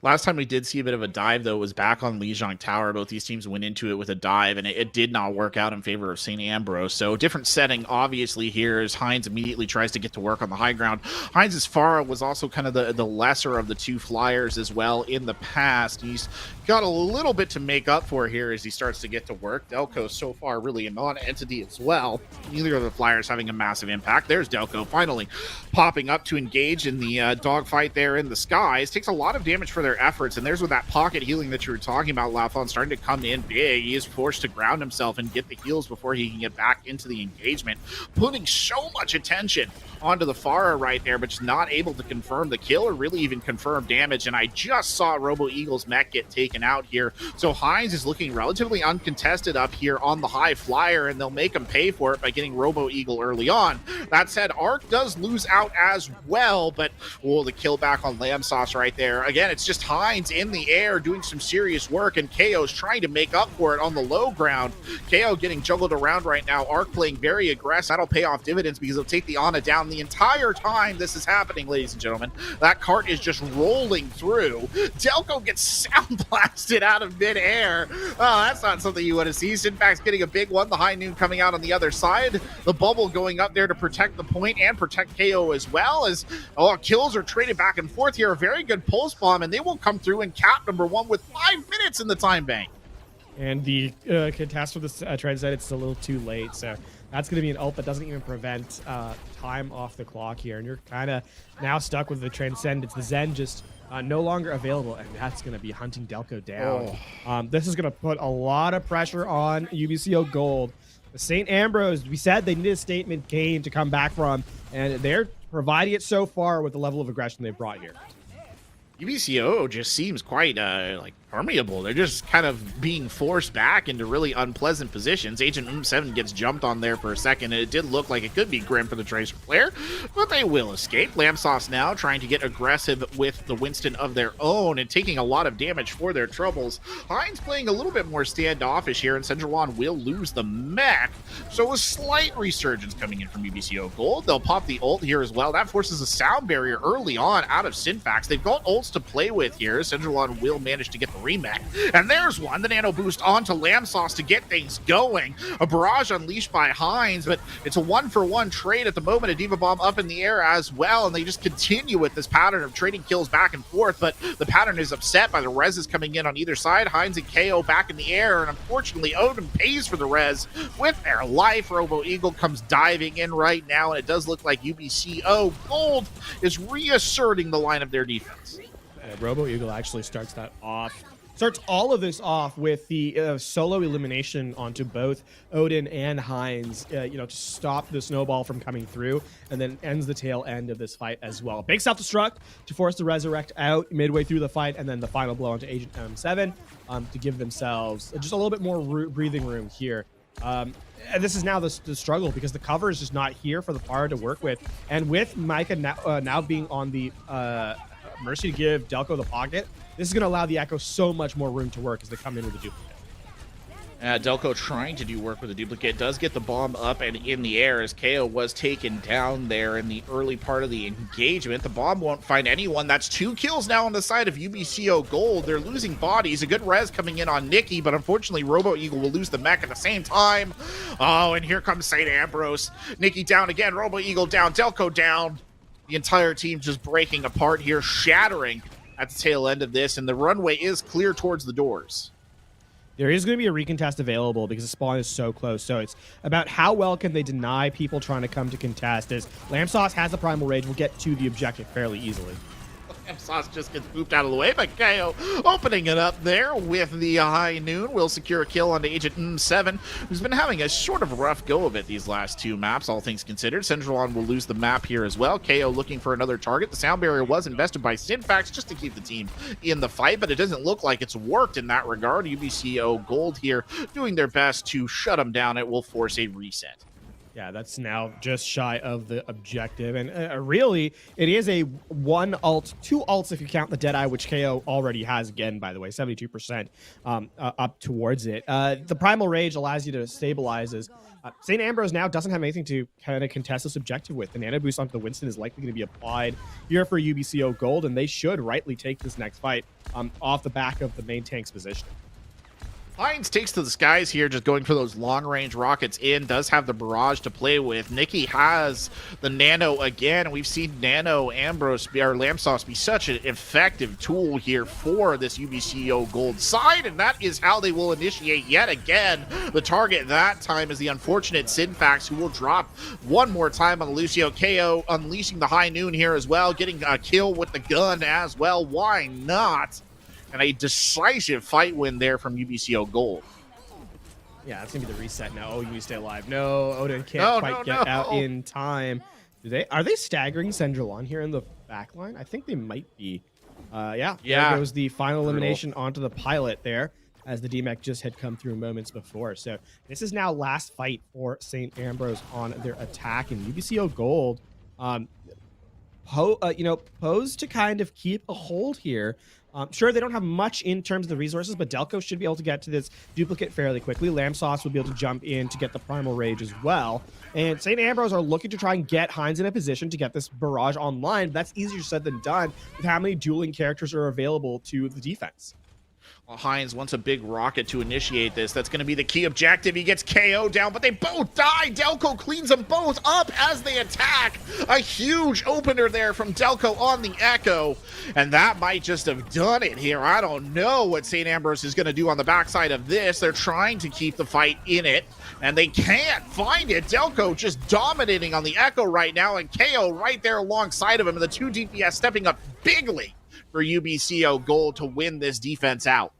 Last time we did see a bit of a dive, though, was back on Lijiang Tower. Both these teams went into it with a dive, and it did not work out in favor of St. Ambrose. So different setting, obviously, here as Heinz immediately tries to get to work on the high ground. Heinz's Pharah was also kind of the lesser of the two flyers as well in the past. He's got a little bit to make up for here as he starts to get to work. Delco so far really a non-entity as well. Neither of the flyers having a massive impact. There's Delco finally popping up to engage in the dogfight there in the skies. Takes a lot of damage for their efforts, and there's with that pocket healing that you were talking about, Lafon, starting to come in big. He is forced to ground himself and get the heals before he can get back into the engagement, putting so much attention onto the Pharah right there, but just not able to confirm the kill or really even confirm damage. And I just saw Robo Eagle's mech get taken out here, so Heinz is looking relatively uncontested up here on the high flyer, and they'll make him pay for it by getting Robo Eagle early on. That said, Arc does lose out as well, but the kill back on Lamb Sauce right there. Again, it's just Heinz in the air doing some serious work, and KO's trying to make up for it on the low ground. KO getting juggled around right now. Arc playing very aggressive. That'll pay off dividends because he'll take the Ana down the entire time this is happening, ladies and gentlemen. That cart is just rolling through. Delco gets sound blasted out of midair. Oh, that's not something you want to see. Sinfax getting a big one. The high noon coming out on the other side. The bubble going up there to protect the point and protect KO as well, as kills are traded back and forth here. A very good pulse bomb, and they will come through and cap number one with 5 minutes in the time bank. And the contest for this Transcend, it's a little too late. So that's going to be an ult that doesn't even prevent time off the clock here. And you're kind of now stuck with the Transcend. It's the Zen just no longer available. And that's going to be hunting Delco down. This is going to put a lot of pressure on UBCO Gold. The St. Ambrose, we said they needed a statement game to come back from. And they're providing it so far with the level of aggression they've brought here. UBCO just seems quite like permeable. They're just kind of being forced back into really unpleasant positions. Agent 7 gets jumped on there for a second, and it did look like it could be grim for the Tracer player, but they will escape. Lamsauce now trying to get aggressive with the Winston of their own and taking a lot of damage for their troubles. Heinz playing a little bit more standoffish here, and Senjuan will lose the mech, so a slight resurgence coming in from UBCO Gold. They'll pop the ult here as well. That forces a sound barrier early on out of Synfax. They've got ults to play with here. Senjuan will manage to get the remake, and there's one. The nano boost onto Lamsauce to get things going. A barrage unleashed by Heinz, but it's a 1-for-1 trade at the moment. A Diva Bomb up in the air as well, and they just continue with this pattern of trading kills back and forth, but the pattern is upset by the reses coming in on either side. Heinz and KO back in the air, and unfortunately Odin pays for the res with their life. Robo Eagle comes diving in right now, and it does look like UBCO Gold is reasserting the line of their defense. Robo Eagle actually starts all of this off with the solo elimination onto both Odin and Heinz, to stop the snowball from coming through, and then ends the tail end of this fight as well. Big self-destruct to force the Resurrect out midway through the fight, and then the final blow onto Agent M7 to give themselves just a little bit more breathing room here. And this is now the struggle, because the cover is just not here for the Pyre to work with, and with Micah now being on the Mercy to give Delco the pocket, this is going to allow the Echo so much more room to work as they come in with the duplicate. Delco trying to do work with the duplicate, does get the bomb up and in the air as KO was taken down there in the early part of the engagement. The bomb won't find anyone. That's 2 kills now on the side of UBCO Gold. They're losing bodies. A good res coming in on Nikki, but unfortunately Robo Eagle will lose the mech at the same time. Oh, and here comes St. Ambrose. Nikki down again, Robo Eagle down, Delco down. The entire team just breaking apart here, shattering at the tail end of this, and the runway is clear towards the doors. There is going to be a recontest available because the spawn is so close, so it's about how well can they deny people trying to come to contest, as Lamsauce has the Primal Rage, will get to the objective fairly easily. Sauce just gets moved out of the way, but KO opening it up there with the high noon will secure a kill onto Agent 7, who's been having a sort of rough go of it these last 2 maps, all things considered. Centralon will lose the map here as well. KO looking for another target. The sound barrier was invested by Synfax just to keep the team in the fight, but it doesn't look like it's worked in that regard. UBCO Gold here doing their best to shut them down. It will force a reset. Yeah, that's now just shy of the objective. And really, it is a 1 ult, 2 ults if you count the Deadeye, which KO already has again, by the way, 72% up towards it. The Primal Rage allows you to stabilize as St. Ambrose now doesn't have anything to kind of contest this objective with. The Nano Boost onto the Winston is likely going to be applied here for UBCO Gold, and they should rightly take this next fight off the back of the main tank's position. Heinz takes to the skies here, just going for those long-range rockets in, does have the barrage to play with. Nikki has the Nano again, and we've seen Nano Ambrose, or Lamsauce, be such an effective tool here for this UBCO Gold side, and that is how they will initiate yet again. The target that time is the unfortunate Synfax, who will drop one more time on Lucio. KO unleashing the high noon here as well, getting a kill with the gun as well. Why not? And a decisive fight win there from UBCO Gold. Yeah, that's going to be the reset now. Oh, you stay alive. No, Odin can't quite get out in time. Are they staggering Sendralon here in the back line? I think they might be. Yeah. There goes the final elimination onto the pilot there, as the DMEC just had come through moments before. So this is now last fight for St. Ambrose on their attack, and UBCO Gold posed to kind of keep a hold here. Sure, they don't have much in terms of the resources, but Delco should be able to get to this duplicate fairly quickly. Lamsauce will be able to jump in to get the Primal Rage as well. And St. Ambrose are looking to try and get Heinz in a position to get this barrage online. But that's easier said than done with how many dueling characters are available to the defense. Well, Hines wants a big rocket to initiate this. That's going to be the key objective. He gets KO down, but they both die. Delco cleans them both up as they attack. A huge opener there from Delco on the Echo. And that might just have done it here. I don't know what St. Ambrose is going to do on the backside of this. They're trying to keep the fight in it, and they can't find it. Delco just dominating on the Echo right now, and KO right there alongside of him. And the two DPS stepping up bigly for UBCO Gold to win this defense out.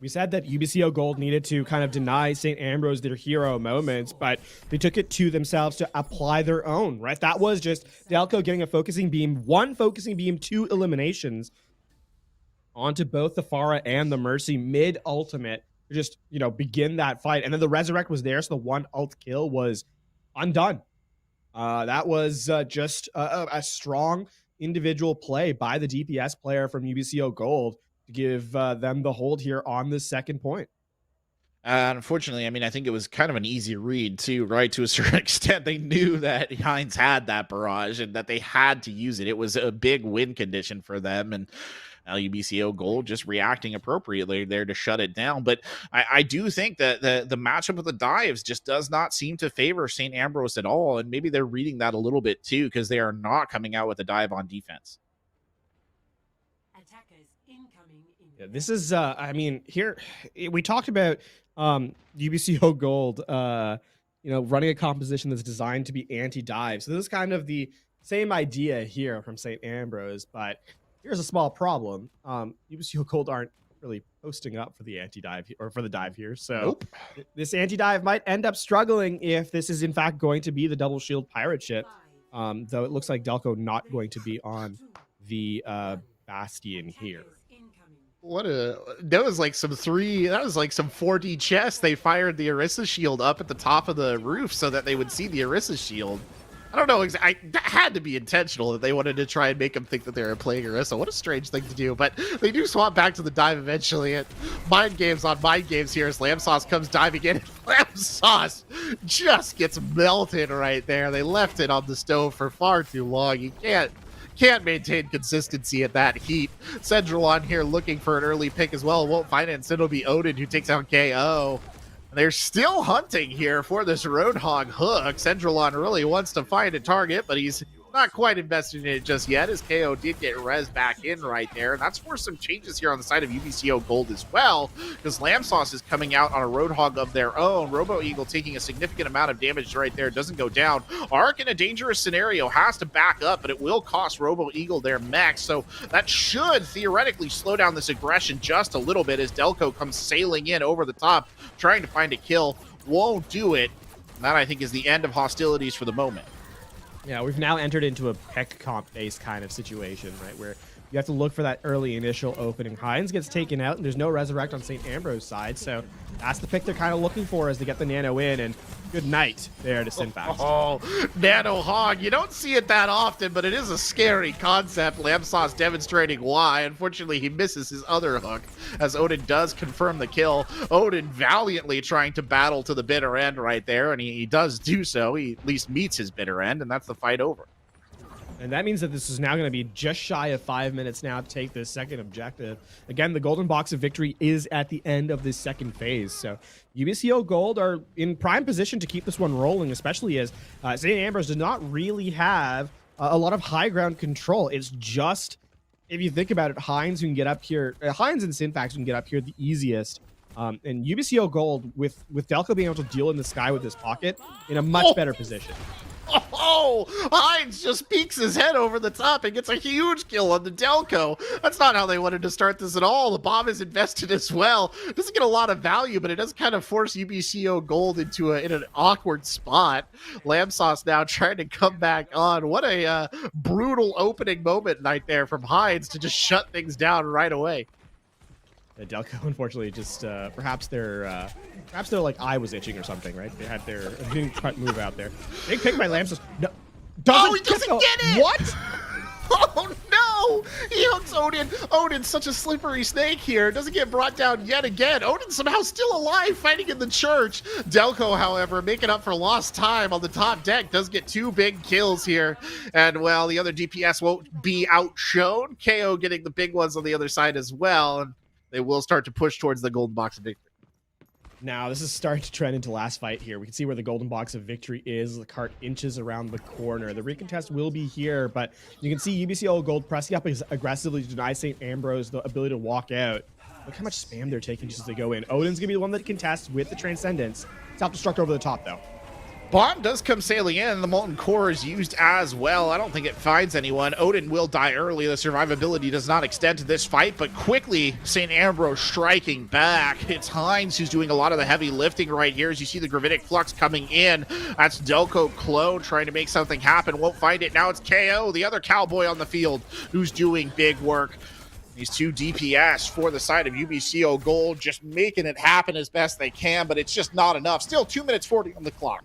We said that UBCO Gold needed to kind of deny St. Ambrose their hero moments, but they took it to themselves to apply their own, right? That was just Delco getting a focusing beam, one focusing beam, two eliminations onto both the Pharah and the Mercy mid-ultimate to just, you know, begin that fight. And then the Resurrect was there, so the one ult kill was undone. That was just a strong individual play by the DPS player from UBCO Gold to give them the hold here on the second point. Unfortunately, I mean, I think it was kind of an easy read too, right? To a certain extent, they knew that Hines had that barrage and that they had to use it. It was a big win condition for them, and UBCO Gold just reacting appropriately there to shut it down. But I do think that the matchup with the dives just does not seem to favor St. Ambrose at all, and maybe they're reading that a little bit too, because they are not coming out with a dive on defense. Yeah, this is, I mean, here we talked about UBCO Gold, you know, running a composition that's designed to be anti-dive. So this is kind of the same idea here from St. Ambrose, but here's a small problem. UBCO Gold aren't really posting up for the anti-dive or for the dive here. So this anti-dive might end up struggling if this is in fact going to be the double shield pirate ship. Though it looks like Delco not going to be on the Bastion here. That was like some 4D chess. They fired the Orisa shield up at the top of the roof so that they would see the Orisa shield. I don't know, that had to be intentional, that they wanted to try and make them think that they were playing Orisa. What a strange thing to do, but they do swap back to the dive eventually. And mind games on mind games here as Lamb Sauce comes diving in, and Lamb Sauce just gets melted right there. They left it on the stove for far too long. You can't maintain consistency at that heat. Central on here looking for an early pick as well. Won't find it. Instead it'll be Odin who takes out KO. They're still hunting here for this Roadhog hook. Centralon really wants to find a target, but he's not quite invested in it just yet, as KO did get res back in right there. And that's forced some changes here on the side of UBCO Gold as well, because Lamb Sauce is coming out on a Roadhog of their own. Robo Eagle taking a significant amount of damage right there. Doesn't go down. Ark in a dangerous scenario has to back up, but it will cost Robo Eagle their mech. So that should theoretically slow down this aggression just a little bit as Delco comes sailing in over the top, trying to find a kill. Won't do it. And that, I think, is the end of hostilities for the moment. Yeah, we've now entered into a pick comp-based kind of situation, right, where you have to look for that early initial opening. Hines gets taken out, and there's no Resurrect on St. Ambrose's side, so that's the pick they're kind of looking for as they get the Nano in, and good night there to Sinfax. Oh, Nano Hog. You don't see it that often, but it is a scary concept. Lamb Sauce demonstrating why. Unfortunately, he misses his other hook, as Odin does confirm the kill. Odin valiantly trying to battle to the bitter end right there, and he does do so. He at least meets his bitter end, and that's the fight over. And that means that this is now going to be just shy of 5 minutes now to take this second objective. Again, the golden box of victory is at the end of this second phase. So UBCO Gold are in prime position to keep this one rolling, especially as St. Ambrose does not really have a lot of high ground control. It's just, if you think about it, Hines who can get up here, Hines and Sinfax who can get up here the easiest. And UBCO Gold, with Delco being able to deal in the sky with this pocket, in a much better position. Oh, Hines just peeks his head over the top and gets a huge kill on the Delco. That's not how they wanted to start this at all. The bomb is invested as well. Doesn't get a lot of value, but it does kind of force UBCO Gold into in an awkward spot. Lamb Sauce now trying to come back on. What a brutal opening moment right there from Hines to just shut things down right away. Delco, unfortunately, just perhaps their like eye was itching or something, right? They had their cut move out there. Big pick by Lamb Sauce. No, he doesn't get it. What? Oh no! He hooks Odin. Odin's such a slippery snake here. Doesn't get brought down yet again. Odin somehow still alive, fighting in the church. Delco, however, making up for lost time on the top deck, does get 2 big kills here. And, well, the other DPS won't be outshone. KO getting the big ones on the other side as well. And they will start to push towards the golden box of victory. Now, this is starting to trend into last fight here. We can see where the golden box of victory is. The cart inches around the corner. The recontest will be here, but you can see UBCO Gold pressing up aggressively to deny St. Ambrose the ability to walk out. Look how much spam they're taking just as they go in. Odin's going to be the one that contests with the Transcendence. Self-destruct over the top, though. Bomb does come sailing in. The Molten Core is used as well. I don't think it finds anyone. Odin will die early. The survivability does not extend to this fight, but quickly, St. Ambrose striking back. It's Hines who's doing a lot of the heavy lifting right here as you see the Gravitic Flux coming in. That's Delco Clone trying to make something happen. Won't find it. Now it's KO, the other cowboy on the field, who's doing big work. These two DPS for the side of UBCO Gold just making it happen as best they can, but it's just not enough. Still 2 minutes 40 on the clock.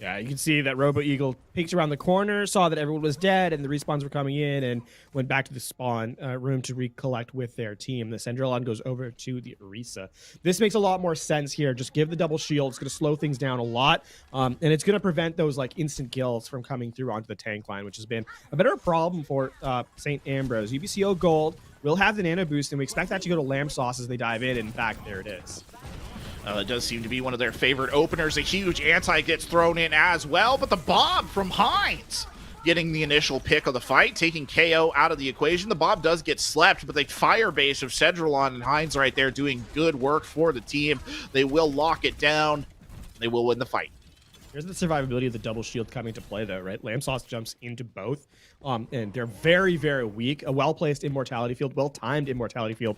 Yeah, you can see that Robo Eagle peeked around the corner, saw that everyone was dead, and the respawns were coming in, and went back to the spawn room to recollect with their team. The Sendrillon goes over to the Orisa. This makes a lot more sense here. Just give the double shield. It's going to slow things down a lot, and it's going to prevent those like instant kills from coming through onto the tank line, which has been a bit of a problem for St. Ambrose. UBCO Gold will have the nano boost, and we expect that to go to Lamb Sauce as they dive in. In fact, there it is. It does seem to be one of their favorite openers. A huge anti gets thrown in as well, but the bomb from Hines getting the initial pick of the fight, taking KO out of the equation. The bomb does get slept, but the fire base of Cedrillon and Hines right there doing good work for the team. They will lock it down. They will win the fight. Here's the survivability of the double shield coming to play, though, right? Lamb Sauce jumps into both, and they're very, very weak. A well-placed immortality field, well-timed immortality field,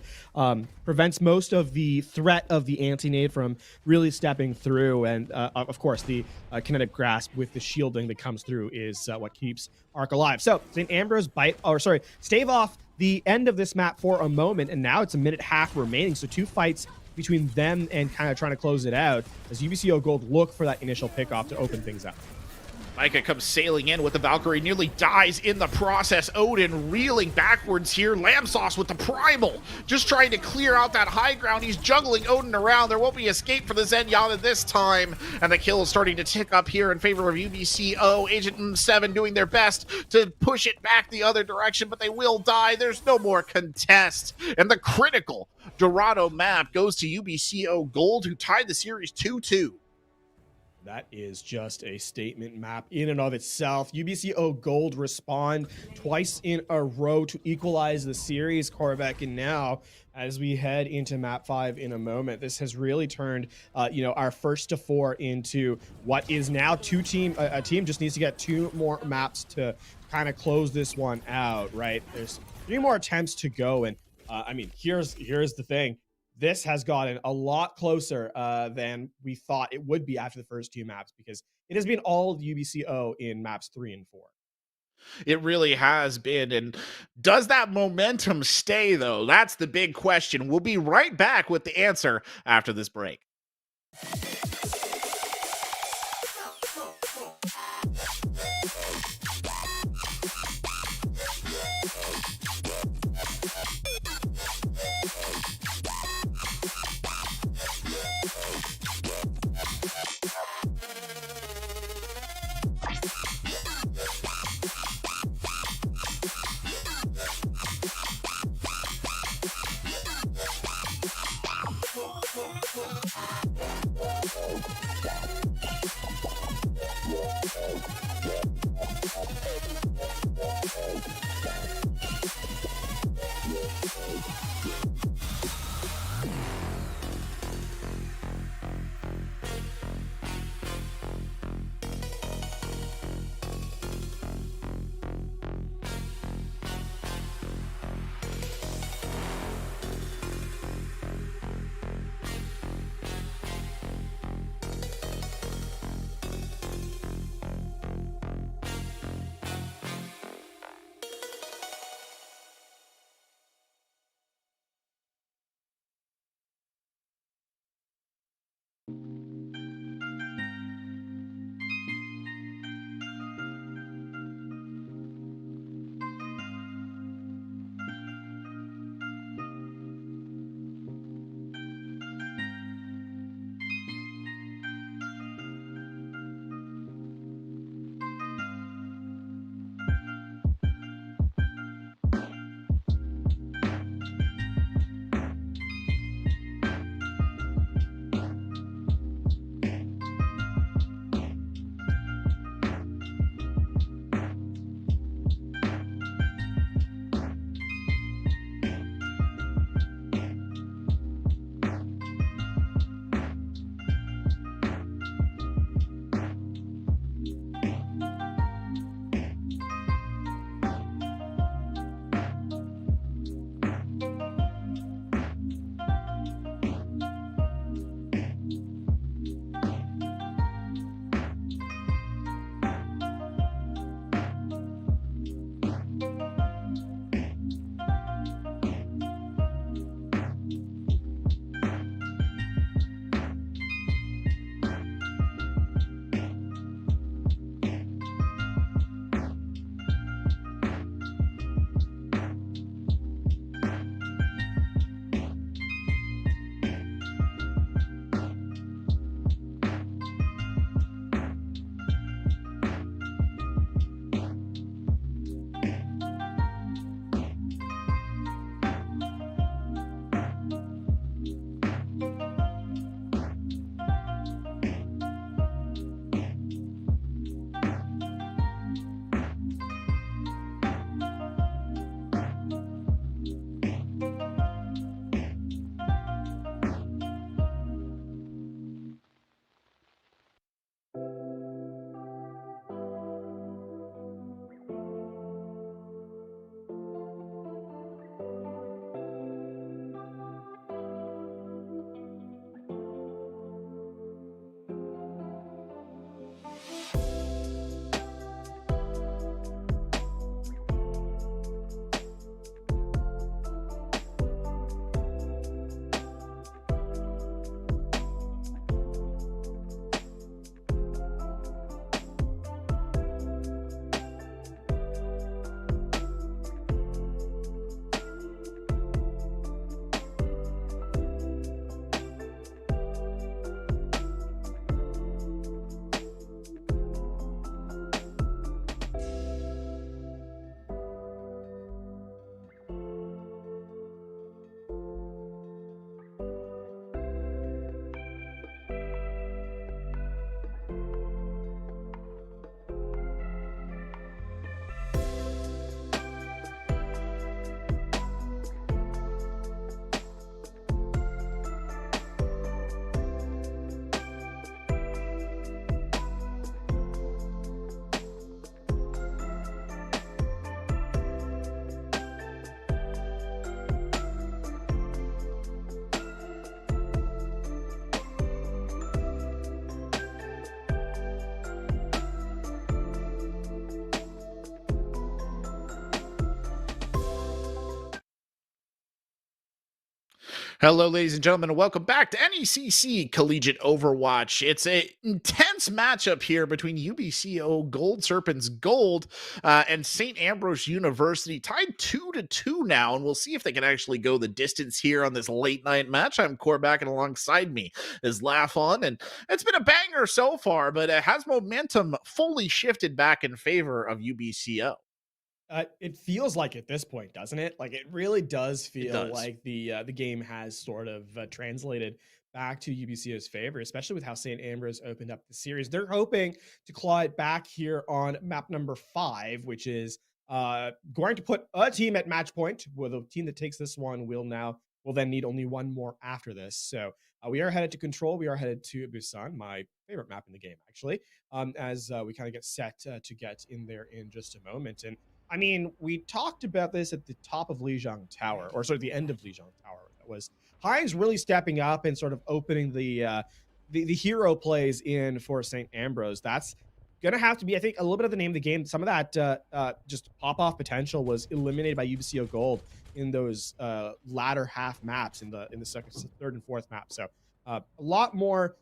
prevents most of the threat of the anti-nade from really stepping through, and of course, the kinetic grasp with the shielding that comes through is what keeps Arc alive. So, St. Ambrose stave off the end of this map for a moment, and now it's a minute half remaining, so 2 fights between them and kind of trying to close it out as UBCO Gold look for that initial pickoff to open things up. Micah comes sailing in with the Valkyrie, nearly dies in the process. Odin reeling backwards here. Lamb Sauce with the Primal, just trying to clear out that high ground. He's juggling Odin around. There won't be escape for the Zenyatta this time. And the kill is starting to tick up here in favor of UBCO. Agent M7 doing their best to push it back the other direction, but they will die. There's no more contest. And the critical Dorado map goes to UBCO Gold, who tied the series 2-2. That is just a statement map in and of itself. UBCO Gold respond twice in a row to equalize the series, Korvac, and now as we head into map 5 in a moment, this has really turned our first to 4 into what is now a team just needs to get 2 more maps to kind of close this one out, right? There's 3 more attempts to go, and here's the thing. This has gotten a lot closer than we thought it would be after the first 2 maps, because it has been all UBCO in maps 3 and 4. It really has been. And does that momentum stay, though? That's the big question. We'll be right back with the answer after this break. Hello, ladies and gentlemen, and welcome back to NECC Collegiate Overwatch. It's an intense matchup here between UBCO Gold Serpents Gold and St. Ambrose University, tied 2-2 now, and we'll see if they can actually go the distance here on this late night match. I'm Corback, and alongside me is Laugh On, and it's been a banger so far, but it has momentum fully shifted back in favor of UBCO. It feels like at this point, doesn't it? Like it really does feel does. like the game has sort of translated back to UBCO's favor, especially with how St. Ambrose opened up the series. They're hoping to claw it back here on map number 5, which is going to put a team at match point. Well, the team that takes this one will then need only one more after this. So we are headed to Control. We are headed to Busan, my favorite map in the game, actually, as we kind of get set to get in there in just a moment. And I mean, we talked about this at the top of Lijiang Tower, or sort of the end of Lijiang Tower. That was Hines really stepping up and sort of opening the hero plays in for St. Ambrose. That's going to have to be, I think, a little bit of the name of the game. Some of that just pop-off potential was eliminated by UBCO Gold in those latter half maps in the second, third, and fourth map. So a lot more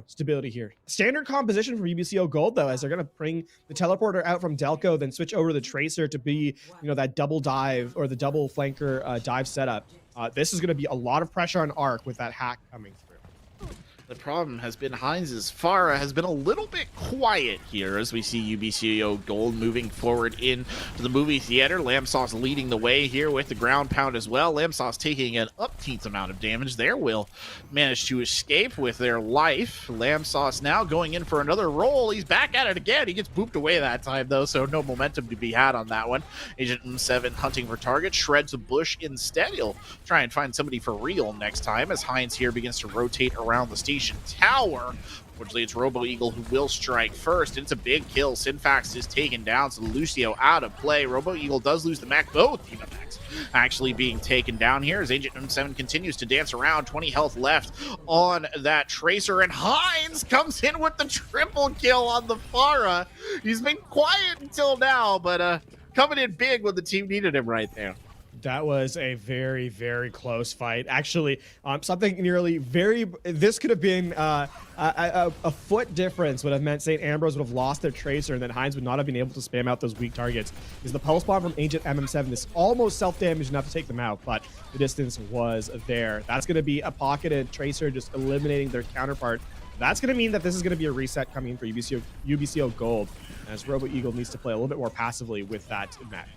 stability here. Standard composition from UBCO Gold, though, as they're going to bring the teleporter out from Delco, then switch over to the Tracer to be, that double dive or the double flanker dive setup. This is going to be a lot of pressure on Arc with that hack coming through. The problem has been Heinz's Pharah has been a little bit quiet here as we see UBCO Gold moving forward into the movie theater. Lamsauce leading the way here with the ground pound as well. Lamsauce taking an upteenth amount of damage there. Will manage to escape with their life. Lamsauce now going in for another roll. He's back at it again. He gets booped away that time though, so no momentum to be had on that one. Agent M7 hunting for target, shreds a bush instead. He'll try and find somebody for real next time as Heinz here begins to rotate around the station tower. Unfortunately, it's Robo Eagle who will strike first. It's a big kill. Sinfax is taken down, so Lucio out of play. Robo Eagle does lose the mech. Both team effects actually being taken down here as Agent M7 continues to dance around. 20 health left on that Tracer, and Hines comes in with the triple kill on the Pharah. He's been quiet until now, but coming in big when the team needed him right there. That was a very, very close fight. Actually, something nearly this could have been a foot difference would have meant St. Ambrose would have lost their Tracer, and then Hines would not have been able to spam out those weak targets. Because the pulse bomb from Agent MM7 is almost self-damaged enough to take them out, but the distance was there. That's going to be a pocketed Tracer just eliminating their counterpart. That's going to mean that this is going to be a reset coming for UBCO Gold, as Robo Eagle needs to play a little bit more passively with that map.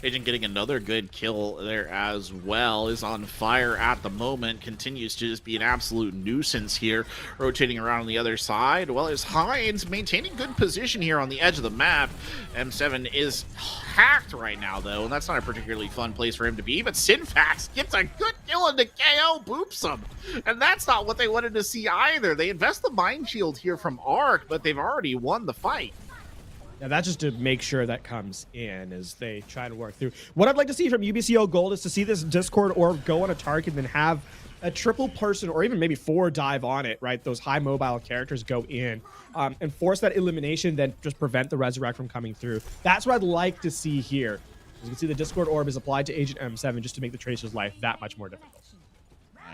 Agent getting another good kill there as well, is on fire at the moment, continues to just be an absolute nuisance here, rotating around on the other side. Well, as Hines maintaining good position here on the edge of the map. M7 is hacked right now, though, and that's not a particularly fun place for him to be, but Sinfax gets a good kill into KO, boops him, and that's not what they wanted to see either. They invest the Mind Shield here from Arc, but they've already won the fight. Yeah, that's just to make sure that comes in as they try to work through. What I'd like to see from UBCO Gold is to see this Discord orb go on a target and then have a triple person or even maybe 4 dive on it, right? Those high mobile characters go in and force that elimination, then just prevent the resurrect from coming through. That's what I'd like to see here. As you can see, the Discord orb is applied to Agent M7 just to make the Tracer's life that much more difficult.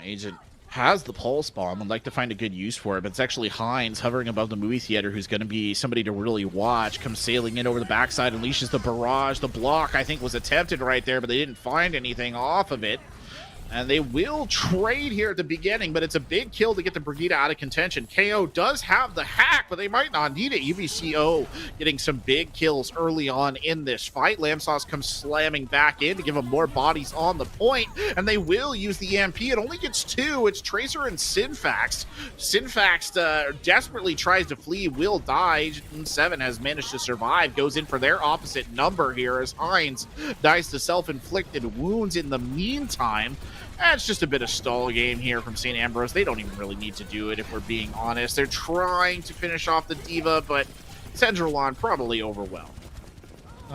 Agent has the pulse bomb. I'd like to find a good use for it, but it's actually Hines hovering above the movie theater who's going to be somebody to really watch. Comes sailing in over the backside, unleashes the barrage. The block, I think, was attempted right there, but they didn't find anything off of it. And they will trade here at the beginning, but it's a big kill to get the Brigida out of contention. KO does have the hack, but they might not need it. UBCO getting some big kills early on in this fight. Lamsauce comes slamming back in to give them more bodies on the point, and they will use the EMP. It only gets 2. It's Tracer and Sinfax. Sinfax desperately tries to flee, will die. Agent 7 has managed to survive, goes in for their opposite number here as Hines dies to self-inflicted wounds in the meantime. It's just a bit of stall game here from St. Ambrose. They don't even really need to do it, if we're being honest. They're trying to finish off the Diva, but Centralon probably overwhelmed.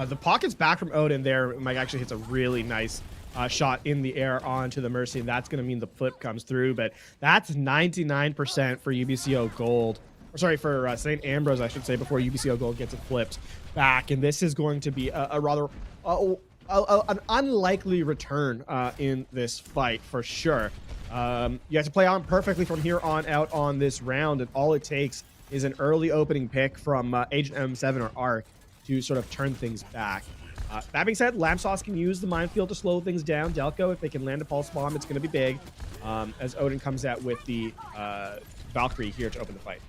The pockets back from Odin there. Mike actually hits a really nice shot in the air onto the Mercy, and that's going to mean the flip comes through. But that's 99% for UBCO Gold. Or sorry, for St. Ambrose, I should say, before UBCO Gold gets it flipped back. And this is going to be a rather an unlikely return in this fight for sure. You have to play on perfectly from here on out on this round, and all it takes is an early opening pick from Agent M7 or Arc to sort of turn things back. That being said, Lamb Sauce can use the minefield to slow things down. Delco, if they can land a pulse bomb, it's going to be big. As Odin comes out with the Valkyrie here to open the fight.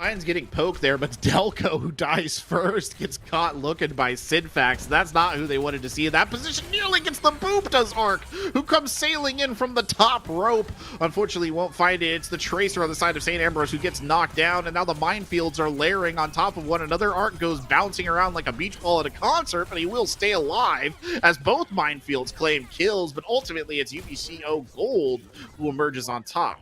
Ryan's getting poked there, but Delco, who dies first, gets caught looking by Sinfax. That's not who they wanted to see in that position. Nearly gets the boop, does Arc, who comes sailing in from the top rope. Unfortunately, won't find it. It's the Tracer on the side of St. Ambrose who gets knocked down, and now the minefields are layering on top of one another. Arc goes bouncing around like a beach ball at a concert, but he will stay alive as both minefields claim kills, but ultimately it's UBCO Gold who emerges on top.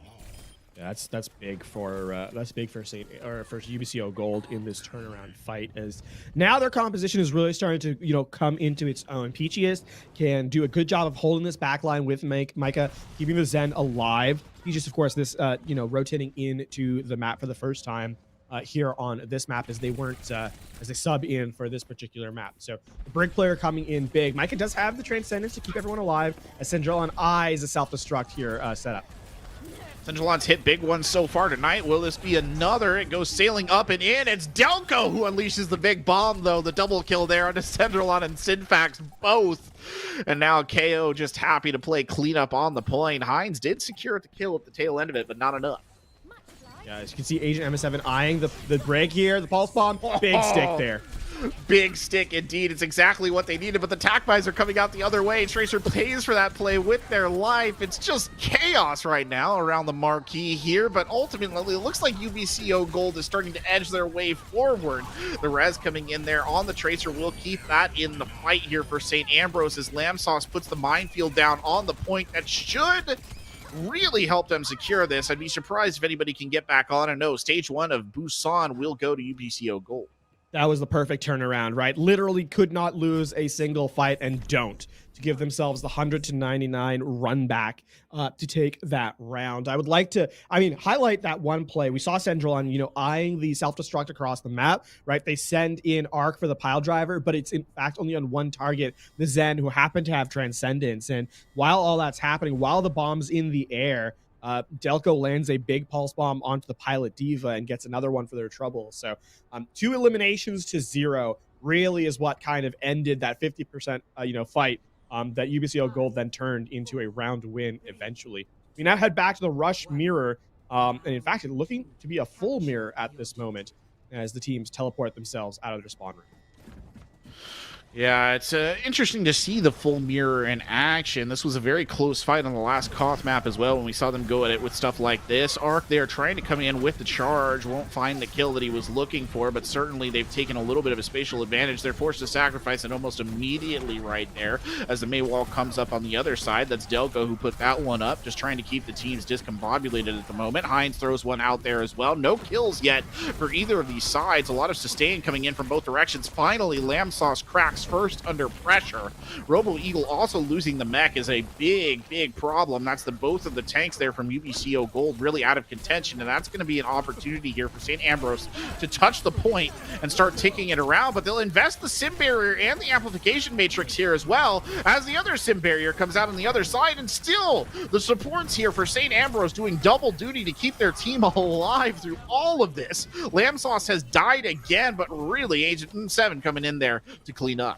Yeah, that's big for UBCO Gold in this turnaround fight, as now their composition is really starting to come into its own. Peachiest can do a good job of holding this backline with Micah, keeping the Zen alive. Peachiest, of course, this rotating into the map for the first time here on this map, as they weren't as they sub in for this particular map. So the Brig player coming in big. Micah does have the Transcendence to keep everyone alive, as Syndrolon eyes a self-destruct here set up. Syndrolon's hit big ones so far tonight. Will this be another? It goes sailing up and in. It's Delco who unleashes the big bomb, though. The double kill there onto Syndrolon and Sinfax both. And now KO just happy to play cleanup on the point. Hines did secure the kill at the tail end of it, but not enough. Yeah, as you can see, Agent M7 eyeing the break here. The pulse bomb, big stick there. Big stick indeed. It's exactly what they needed, but the tac buys are coming out the other way. Tracer pays for that play with their life. It's just chaos right now around the marquee here, but ultimately it looks like UBCO Gold is starting to edge their way forward. The res coming in there on the Tracer will keep that in the fight here for St. Ambrose, as Lamb Sauce puts the minefield down on the point. That should really help them secure this. I'd be surprised if anybody can get back on. And no, stage 1 of Busan will go to UBCO Gold. That was the perfect turnaround, right? Literally could not lose a single fight and don't, to give themselves the 100-99 run back to take that round. I would like to, highlight that one play. We saw Syndrolon, eyeing the self-destruct across the map, right? They send in Arc for the pile driver, but it's in fact only on one target, the Zen, who happened to have Transcendence. And while all that's happening, while the bomb's in the air, Delco lands a big pulse bomb onto the pilot Diva and gets another one for their trouble. So 2 eliminations to 0 really is what kind of ended that 50% fight that UBCO Gold then turned into a round win eventually. We now head back to the Rush mirror, and in fact it's looking to be a full mirror at this moment as the teams teleport themselves out of their spawn room. Yeah, it's interesting to see the full mirror in action. This was a very close fight on the last Koth map as well when we saw them go at it with stuff like this. Arc there trying to come in with the charge, won't find the kill that he was looking for, but certainly they've taken a little bit of a spatial advantage. They're forced to sacrifice it almost immediately right there as the May wall comes up on the other side. That's Delco who put that one up, just trying to keep the teams discombobulated at the moment. Hines throws one out there as well. No kills yet for either of these sides. A lot of sustain coming in from both directions. Finally, Lamb Sauce cracks first under pressure. Robo Eagle also losing the mech is a big problem. That's both of the tanks there from UBCO Gold really out of contention, and that's going to be an opportunity here for St. Ambrose to touch the point and start ticking it around, but they'll invest the sim barrier and the amplification matrix here as well, as the other sim barrier comes out on the other side, and still the supports here for St. Ambrose doing double duty to keep their team alive through all of this. Lamb Sauce has died again, but really Agent 7 coming in there to clean up.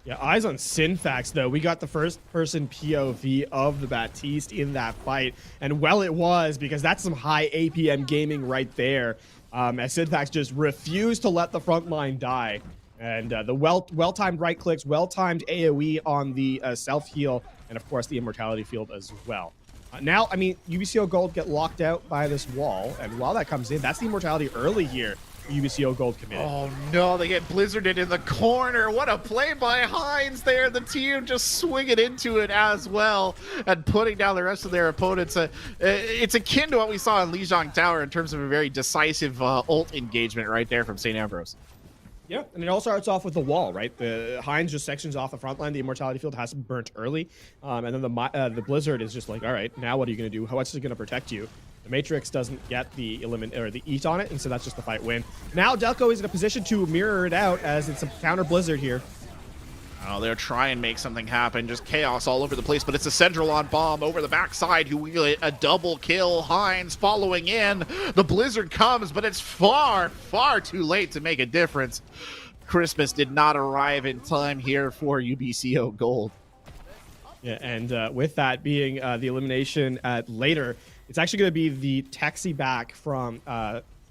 Yeah, eyes on Sinfax, though. We got the first-person POV of the Baptiste in that fight, and well it was, because that's some high APM gaming right there, as Sinfax just refused to let the front line die. And the well-timed right clicks, well-timed AoE on the self-heal, and of course the immortality field as well. Now, UBCO Gold get locked out by this wall, and while that comes in, that's the immortality early here. UBCO Gold committed. Oh no, they get blizzarded in the corner. What a play by Hines there. The team just swinging into it as well and putting down the rest of their opponents. It's akin to what we saw in Lijiang Tower in terms of a very decisive ult engagement right there from St. Ambrose. Yeah, and it all starts off with the wall, right? The Hines just sections off the front line. The immortality field has to be burnt early, and then the blizzard is just like, all right, now what are you going to do? What's it going to protect you? The Matrix doesn't get the eat on it, and so that's just the fight win. Now Delco is in a position to mirror it out as it's a counter blizzard here. Oh, they'll try and make something happen. Just chaos all over the place, but it's a Centralon bomb over the backside who will get a double kill. Hines following in. The Blizzard comes, but it's far, far too late to make a difference. Christmas did not arrive in time here for UBCO Gold. Yeah, and with that being the elimination later, it's actually going to be the taxi back from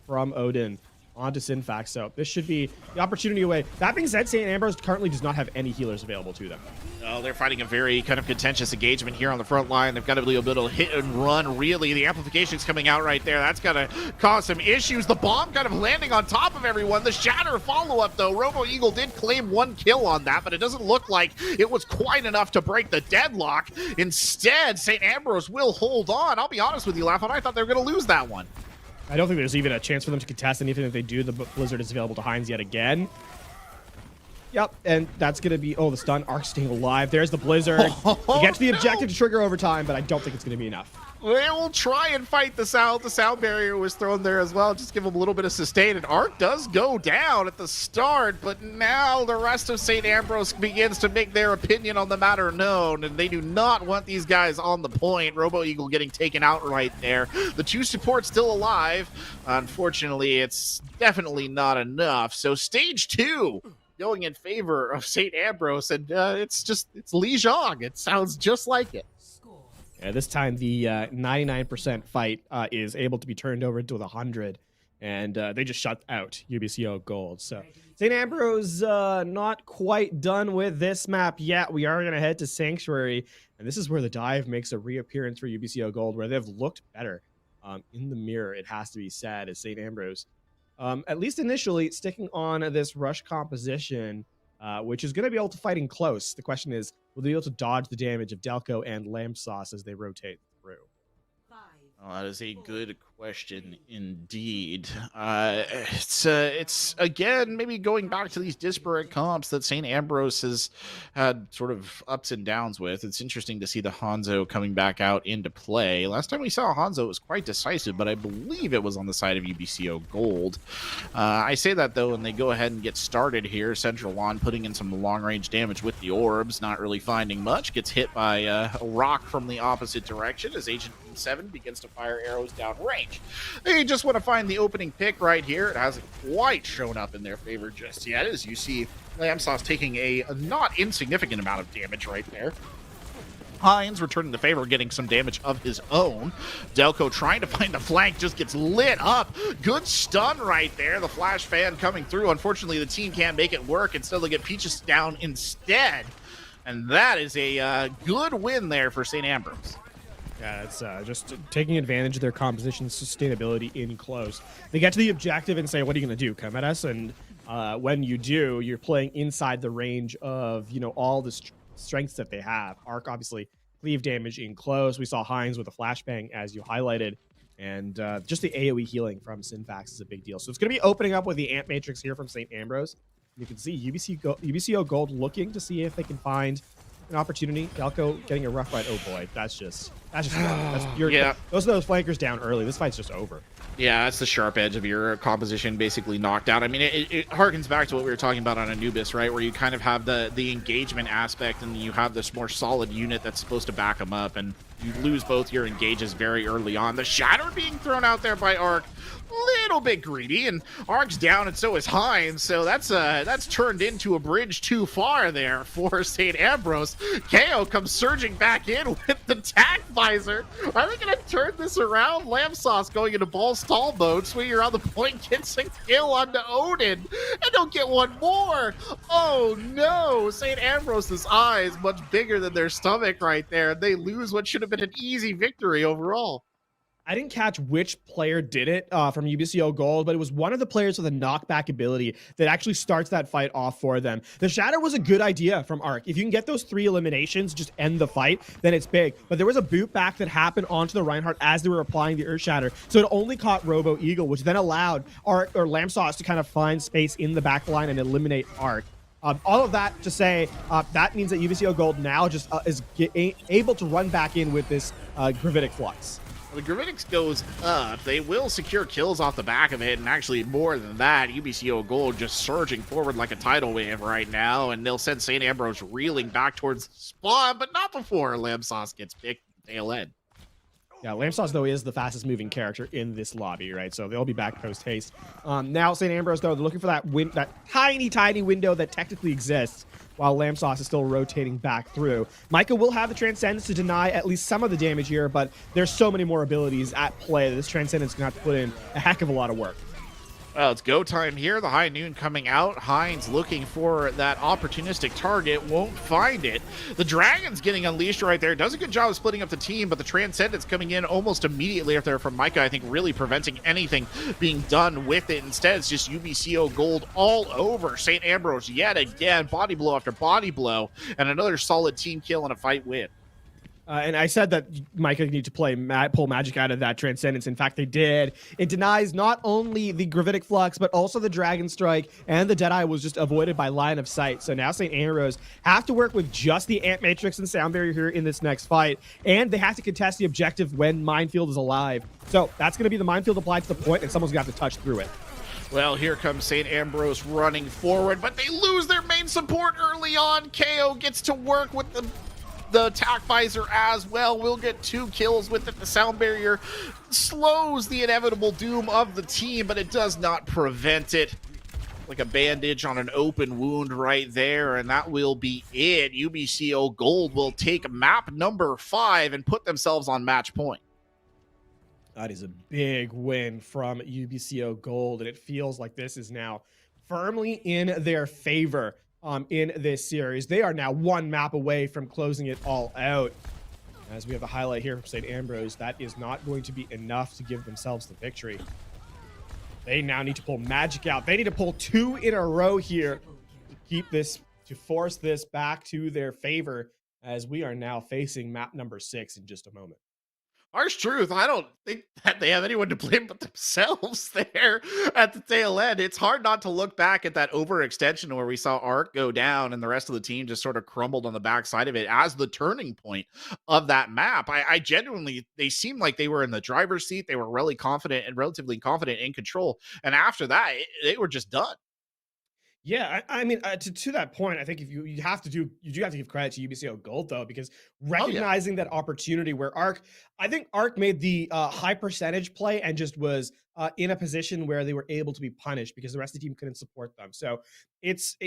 Odin onto Sinfax. So this should be the opportunity away. That being said, St. Ambrose currently does not have any healers available to them. Oh, they're fighting a very kind of contentious engagement here on the front line. They've got to be able to hit and run, really. The amplification's coming out right there. That's going to cause some issues. The bomb kind of landing on top of everyone. The Shatter follow-up, though. Robo Eagle did claim 1 kill on that, but it doesn't look like it was quite enough to break the deadlock. Instead, St. Ambrose will hold on. I'll be honest with you, Laffon. I thought they were going to lose that one. I don't think there's even a chance for them to contest anything. If they do, the Blizzard is available to Hines yet again. Yep, and that's going to be... Oh, the stun. Arc staying alive. There's the Blizzard. He gets the objective to trigger overtime, but I don't think it's going to be enough. They will try and fight the sound. The sound barrier was thrown there as well. Just give them a little bit of sustain. And Arc does go down at the start, but now the rest of St. Ambrose begins to make their opinion on the matter known, and they do not want these guys on the point. Robo Eagle getting taken out right there. The 2 supports still alive. Unfortunately, it's definitely not enough. So stage 2 going in favor of St. Ambrose, and it's Li Zhang. It sounds just like it. Yeah, this time the 99% fight is able to be turned over to the 100, and they just shut out UBCO Gold. So St. Ambrose not quite done with this map yet. We are going to head to Sanctuary, and this is where the dive makes a reappearance for UBCO Gold, where they've looked better in the mirror, it has to be said, as St. Ambrose, at least initially, sticking on this rush composition, which is going to be able to fight in close. The question is, will they be able to dodge the damage of Delco and Lamb Sauce as they rotate through? Oh, that is a good question indeed. It's again maybe going back to these disparate comps that St. Ambrose has had sort of ups and downs with. It's interesting to see the Hanzo coming back out into play. Last time we saw Hanzo, it was quite decisive, but I believe it was on the side of UBCO Gold. I say that though, and they go ahead and get started here. Centralon putting in some long-range damage with the orbs, not really finding much. Gets hit by a rock from the opposite direction as Agent 7 begins to fire arrows downrange. They just want to find the opening pick right here. It hasn't quite shown up in their favor just yet, as you see Lamb Sauce taking a not insignificant amount of damage right there. Hines returning the favor, getting some damage of his own. Delco trying to find the flank, just gets lit up. Good stun right there. The flash fan coming through. Unfortunately, the team can't make it work, and so they get Peaches down instead. And that is a good win there for St. Ambrose. Yeah, it's just taking advantage of their composition sustainability in close. They get to the objective and say, what are you going to do? Come at us? And when you do, you're playing inside the range of, all the strengths that they have. Arc, obviously, cleave damage in close. We saw Hines with a flashbang, as you highlighted. And just the AoE healing from Sinfax is a big deal. So it's going to be opening up with the Amp Matrix here from St. Ambrose. You can see UBCO Gold looking to see if they can find an opportunity. Delco getting a rough fight. Oh boy, that's just yeah. Those are those flankers down early. This fight's just over. Yeah, that's the sharp edge of your composition basically knocked out. I mean, it harkens back to what we were talking about on Anubis, right? Where you kind of have the engagement aspect, and you have this more solid unit that's supposed to back them up, and you lose both your engages very early on. The Shatter being thrown out there by Arc, little bit greedy, and Arc's down, and so is Hines. So that's turned into a bridge too far there for St. Ambrose. KO comes surging back in with the tack visor. Are they going to turn this around? Lamb Sauce going into ball stall mode, swinging around the point, gets a kill onto Odin, and don't get one more. Oh no! St. Ambrose's eyes much bigger than their stomach right there. They lose what should have been an easy victory overall. I didn't catch which player did it from UBCO Gold, but it was one of the players with a knockback ability that actually starts that fight off for them. The Shatter was a good idea from Arc. If you can get those 3 eliminations, just end the fight, then it's big. But there was a boot back that happened onto the Reinhardt as they were applying the Earth Shatter, so it only caught Robo Eagle, which then allowed Arc or Lamb Sauce to kind of find space in the back line and eliminate Arc. All of that to say, that means that UBCO Gold now just is able to run back in with this Gravitic Flux. The Gravitics goes up. They will secure kills off the back of it, and actually more than that, UBCO Gold just surging forward like a tidal wave right now, and they'll send St. Ambrose reeling back towards spawn, but not before Lamb Sauce gets picked at the tail end. Yeah, Lamb Sauce, though, is the fastest moving character in this lobby, right? So they'll be back post haste. Now, St. Ambrose, though, they're looking for that tiny window that technically exists while Lamb Sauce is still rotating back through. Micah will have the Transcendence to deny at least some of the damage here, but there's so many more abilities at play that this Transcendence is going to have to put in a heck of a lot of work. Well, it's go time here. The High Noon coming out. Heinz looking for that opportunistic target. Won't find it. The Dragon's getting unleashed right there. Does a good job of splitting up the team, but the Transcendence coming in almost immediately after from Micah, I think really preventing anything being done with it. Instead, it's just UBCO Gold all over St. Ambrose yet again. Body blow after body blow. And another solid team kill and a fight win. And I said that Micah need to pull magic out of that Transcendence. In fact, they did. It denies not only the Gravitic Flux, but also the Dragon Strike, and the Deadeye was just avoided by line of sight. So now St. Ambrose have to work with just the Ant Matrix and Sound Barrier here in this next fight, and they have to contest the objective when Minefield is alive. So that's going to be the Minefield applied to the point, and someone's going to have to touch through it. Well, here comes St. Ambrose running forward, but they lose their main support early on. KO gets to work with the attack visor as well. We'll get 2 kills with it. The Sound Barrier slows the inevitable doom of the team, but it does not prevent it. Like a bandage on an open wound right there, and that will be it. UBCO Gold will take map number 5 and put themselves on match point. That is a big win from UBCO Gold, and it feels like this is now firmly in their favor. In this series. They are now 1 map away from closing it all out. As we have the highlight here from St. Ambrose, that is not going to be enough to give themselves the victory. They now need to pull magic out. They need to pull 2 in a row here to keep this, to force this back to their favor, as we are now facing map number 6 in just a moment. Harsh truth, I don't think that they have anyone to blame but themselves there at the tail end. It's hard not to look back at that overextension where we saw Arc go down and the rest of the team just sort of crumbled on the backside of it as the turning point of that map. I genuinely, they seemed like they were in the driver's seat. They were really confident and relatively confident in control. And after that, they were just done. Yeah, I mean, to that point, I think if you do have to give credit to UBCO Gold, though, because recognizing that opportunity where I think Arc made the high percentage play and just was in a position where they were able to be punished because the rest of the team couldn't support them. So it's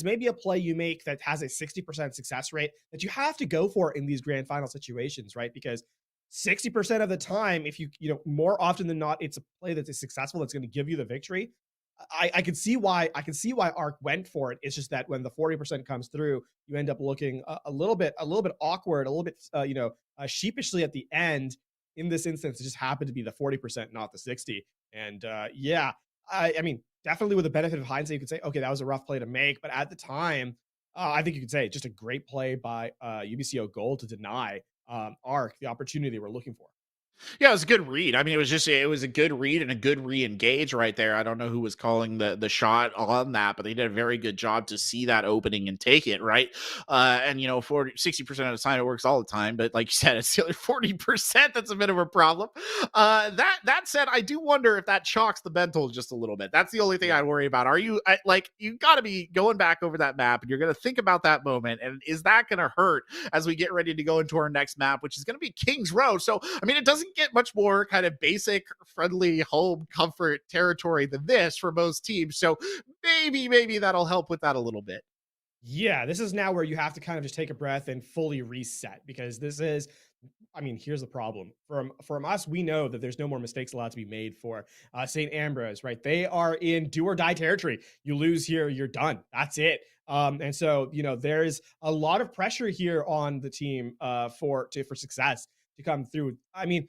maybe a play you make that has a 60% success rate that you have to go for in these grand final situations, right? Because 60% of the time, if you more often than not, it's a play that's successful that's going to give you the victory. I can see why Arc went for it. It's just that when the 40% comes through, you end up looking a little bit awkward, a little bit sheepishly at the end. In this instance, it just happened to be the 40%, not the 60. And I mean, definitely with the benefit of hindsight, you could say, okay, that was a rough play to make. But at the time, I think you could say just a great play by UBCO Gold to deny Arc the opportunity they were looking for. Yeah, it was a good read. I mean, it was a good read and a good re-engage right there. I don't know who was calling the shot on that, but they did a very good job to see that opening and take it, right? And 60% of the time it works all the time, but like you said, it's the other 40% that's a bit of a problem. That said, I do wonder if that chalks the mental just a little bit. That's the only thing I worry about. You got to be going back over that map and you're going to think about that moment, and is that going to hurt as we get ready to go into our next map, which is going to be King's Row. So I mean, it doesn't get much more kind of basic, friendly home comfort territory than this for most teams. So maybe that'll help with that a little bit. Yeah, this is now where you have to kind of just take a breath and fully reset, because this is, I mean, here's the problem. From us, we know that there's no more mistakes allowed to be made for St. Ambrose, right? They are in do or die territory. You lose here, you're done. That's it. And so, there's a lot of pressure here on the team for success to come through. I mean,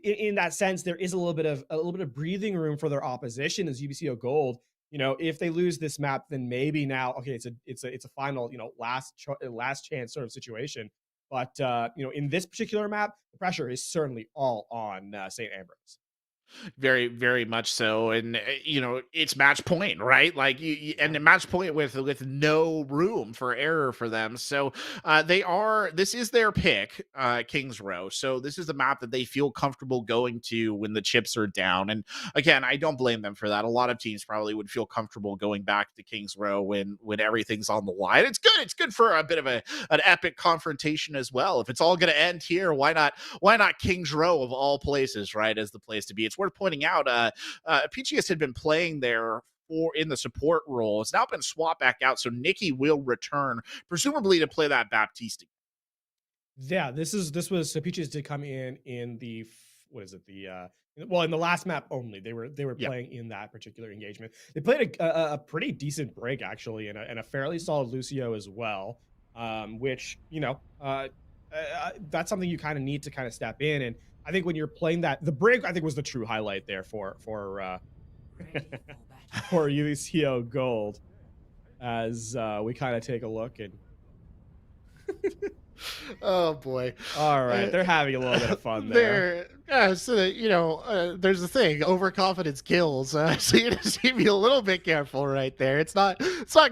in that sense, there is a little bit of breathing room for their opposition as UBCO Gold. If they lose this map, then maybe now, okay, it's a final, last chance sort of situation. But in this particular map, the pressure is certainly all on St. Ambrose. Very, very much so. And it's match point, right? Like and a match point with no room for error for them. So this is their pick, Kings Row. So this is the map that they feel comfortable going to when the chips are down. And again, I don't blame them for that. A lot of teams probably would feel comfortable going back to Kings Row when everything's on the line. It's good. It's good for a bit of an epic confrontation as well. If it's all going to end here, why not Kings Row of all places, right, as the place to be? It's worth pointing out, PGS had been playing there in the support role. It's now been swapped back out, so Nikki will return, presumably to play that Baptiste. Yeah, this was so Peaches did come in the in the last map only. They were playing in that particular engagement. They played a pretty decent break actually, and a fairly solid Lucio as well, which that's something you kind of need to kind of step in. And I think when you're playing the break, I think was the true highlight there for UBCO Gold, as we kind of take a look and. Oh boy! All right, they're having a little bit of fun there. There's the thing: overconfidence kills. So you just need to be a little bit careful right there. It's not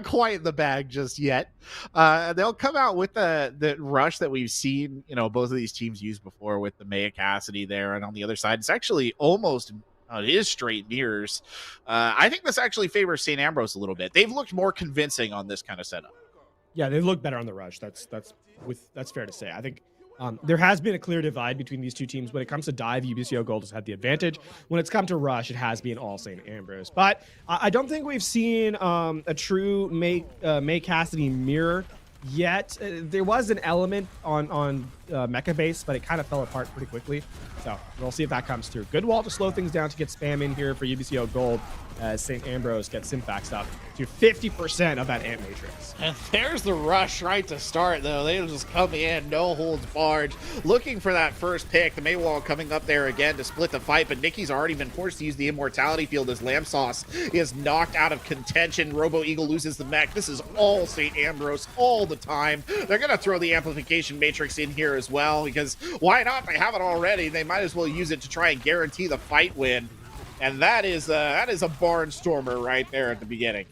quite in the bag just yet. They'll come out with the rush that we've seen, both of these teams use before with the Maya Cassidy there, and on the other side, it's actually almost. It is straight mirrors. I think this actually favors St. Ambrose a little bit. They've looked more convincing on this kind of setup. Yeah, they look better on the rush. That's fair to say. I think there has been a clear divide between these two teams. When it comes to dive, UBCO Gold has had the advantage. When it's come to rush, it has been all St. Ambrose. But I don't think we've seen a true May Cassidy mirror yet. There was an element on Mecha base, but it kind of fell apart pretty quickly. So we'll see if that comes through. Good wall to slow things down to get spam in here for UBCO Gold, as St. Ambrose gets Synfaxed up to 50% of that Ant Matrix. And there's the rush right to start, though. They just come in, no holds barred, looking for that first pick. The Maywall coming up there again to split the fight, but Nikki's already been forced to use the Immortality Field as Lamb Sauce is knocked out of contention. Robo Eagle loses the mech. This is all St. Ambrose all the time. They're going to throw the Amplification Matrix in here as well, because why not? They have it already. They might as well use it to try and guarantee the fight win. And that is a barnstormer right there at the beginning.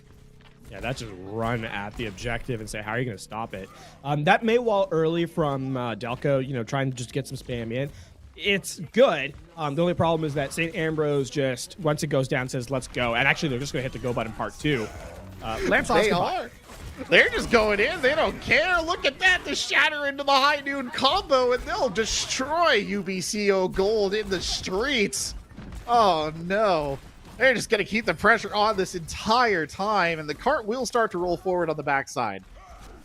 Yeah, that's just run at the objective and say, how are you going to stop it? That Maywall early from Delco, trying to just get some spam in, it's good. The only problem is that St. Ambrose just, once it goes down, says, let's go. And actually, they're just going to hit the go button part 2. They are. They're just going in. They don't care. Look at that. The shatter into the high noon combo, and they'll destroy UBCO Gold in the streets. Oh, no. They're just going to keep the pressure on this entire time, and the cart will start to roll forward on the backside.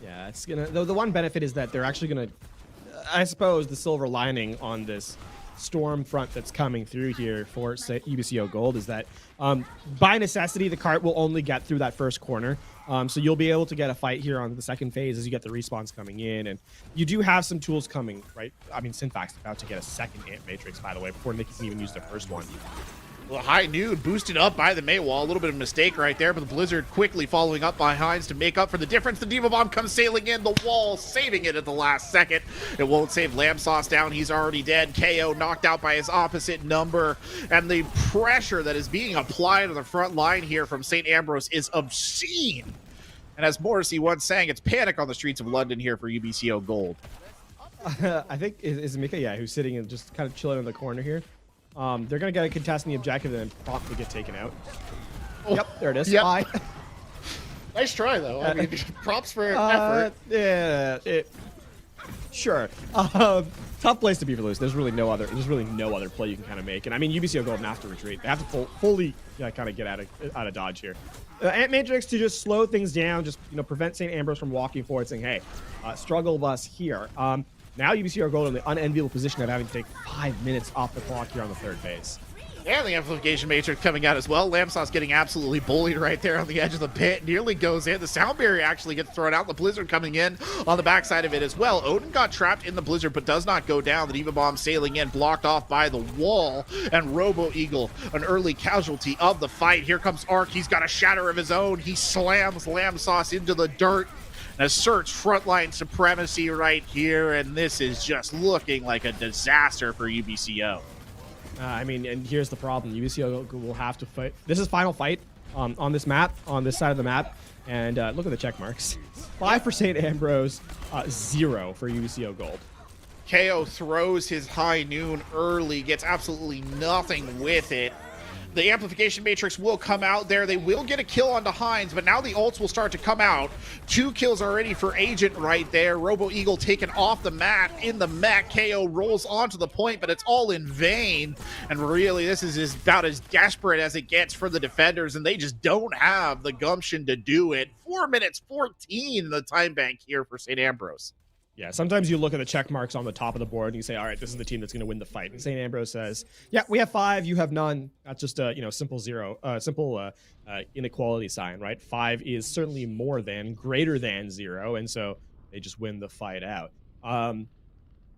Yeah, it's going to... The one benefit is that they're actually going to... I suppose the silver lining on this storm front that's coming through here for UBCO Gold is that by necessity, the cart will only get through that first corner. So you'll be able to get a fight here on the second phase as you get the respawns coming in. And you do have some tools coming, right? I mean, Synfax about to get a second Ant Matrix, by the way, before Nikki can even use the first one. Well, high noon boosted up by the Maywall. A little bit of a mistake right there, but the Blizzard quickly following up by Hines to make up for the difference. The Diva Bomb comes sailing in, the wall saving it at the last second. It won't save Lamb Sauce down. He's already dead. KO knocked out by his opposite number. And the pressure that is being applied on the front line here from St. Ambrose is obscene. And as Morrissey once sang, it's panic on the streets of London here for UBCO Gold. I think is Mika, yeah, who's sitting and just kind of chilling in the corner here. They're going to get a contest in the objective and then promptly get taken out. Oh, yep, there it is. Yep. Bye. Nice try, though. I mean, props for effort. Yeah, sure. Tough place to be for loose. There's really no other play you can kind of make. And I mean, UBCO Gold have to retreat. They have to fully kind of get out of dodge here. Ant Matrix to just slow things down, just prevent St. Ambrose from walking forward, saying, "Hey, struggle bus here." Now UBCO Gold in the unenviable position of having to take 5 minutes off the clock here on the third phase. And the Amplification Matrix coming out as well. Lamb Sauce getting absolutely bullied right there on the edge of the pit. Nearly goes in. The sound barrier actually gets thrown out. The Blizzard coming in on the backside of it as well. Odin got trapped in the Blizzard but does not go down. The Diva Bomb sailing in, blocked off by the wall. And Robo Eagle, an early casualty of the fight. Here comes Ark. He's got a shatter of his own. He slams Lamb Sauce into the dirt. Asserts frontline supremacy right here, and this is just looking like a disaster for UBCO. I mean, and here's the problem. UBCO will have to fight. This is final fight on this map, on this side of the map. And look at the check marks. 5 for St. Ambrose, 0 for UBCO Gold. KO throws his high noon early, gets absolutely nothing with it. The amplification matrix will come out there. They will get a kill onto Hines, but now the ults will start to come out. 2 kills already for Agent right there. Robo Eagle taken off the mat in the mech. KO rolls onto the point, but it's all in vain. And really, this is about as desperate as it gets for the defenders, and they just don't have the gumption to do it. 4 minutes 14 in the time bank here for St. Ambrose. Yeah, sometimes you look at the check marks on the top of the board and you say, all right, this is the team that's going to win the fight. And St. Ambrose says, yeah, we have 5, you have none. That's just a simple inequality sign, right? 5 is certainly more than, greater than 0, and so they just win the fight out.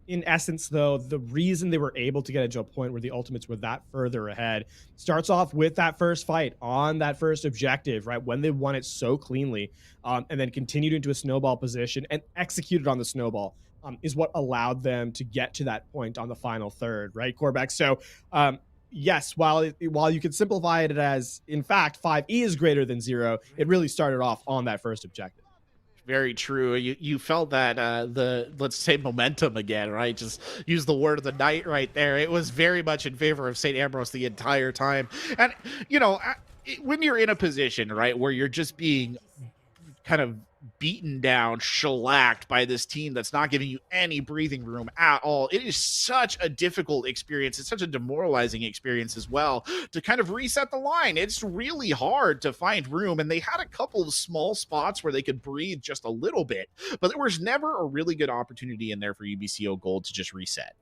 In essence, though, the reason they were able to get it to a point where the Ultimates were that further ahead starts off with that first fight on that first objective, right? When they won it so cleanly, and then continued into a snowball position and executed on the snowball, is what allowed them to get to that point on the final third, right, Corbeck? So, yes, while you could simplify it as, in fact, 5 is greater than 0, it really started off on that first objective. Very true. You felt that the, let's say, momentum again, right? Just use the word of the night right there. It was very much in favor of St. Ambrose the entire time. And, when you're in a position, right, where you're just being kind of beaten down, shellacked by this team that's not giving you any breathing room at all, it is such a difficult experience. It's such a demoralizing experience as well to kind of reset the line. It's really hard to find room, and they had a couple of small spots where they could breathe just a little bit, but there was never a really good opportunity in there for UBCO Gold to just reset.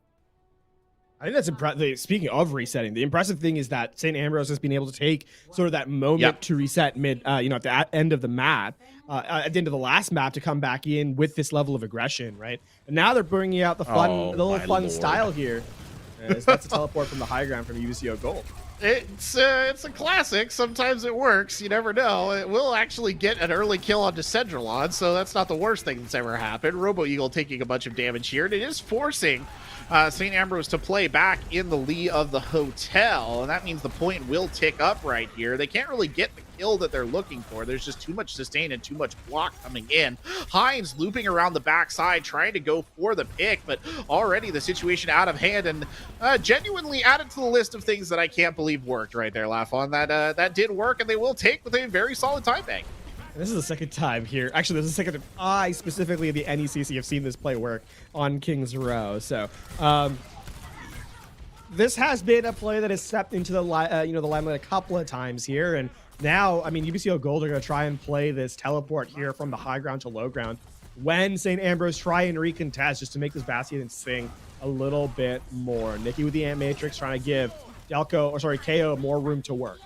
I think that's impressive. Speaking of resetting, the impressive thing is that St. Ambrose has been able to take sort of that moment to reset mid, at the end of the map, at the end of the last map, to come back in with this level of aggression, right? And now they're bringing out the little fun style here. That's a teleport from the high ground from UBCO Gold. It's a classic. Sometimes it works. You never know. It will actually get an early kill onto Cedrillon, so that's not the worst thing that's ever happened. Robo Eagle taking a bunch of damage here, and it is forcing St. Ambrose to play back in the lee of the hotel, and that means the point will tick up right here. They can't really get the kill that they're looking for. There's just too much sustain and too much block coming in. Hines looping around the backside, trying to go for the pick, but already the situation out of hand, and genuinely added to the list of things that I can't believe worked right there, Lafon. That did work, and they will take with a very solid time bank. And this is the second time here. Actually, this is the second time I specifically the NECC have seen this play work on Kings Row. So, this has been a play that has stepped into the limelight a couple of times here, and now, I mean, UBCO Gold are going to try and play this teleport here from the high ground to low ground when St. Ambrose try and recontest, just to make this Bastion sing a little bit more. Nikki with the Ant Matrix trying to give KO more room to work.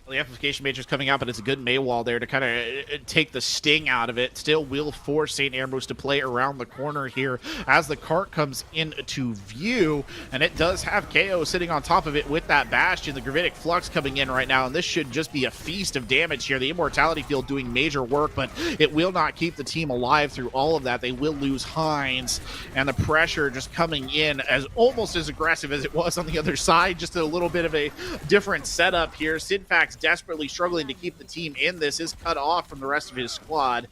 Well, the amplification matrix coming out, but it's a good Maywall there to kind of take the sting out of it. Still will force St. Ambrose to play around the corner here as the cart comes into view, and it does have KO sitting on top of it with that Bastion. The Gravitic Flux coming in right now, and this should just be a feast of damage here. The Immortality Field doing major work, but it will not keep the team alive through all of that. They will lose Hines, and the pressure just coming in as almost as aggressive as it was on the other side. Just a little bit of a different setup here. Sidfax desperately struggling to keep the team in this, is cut off from the rest of his squad.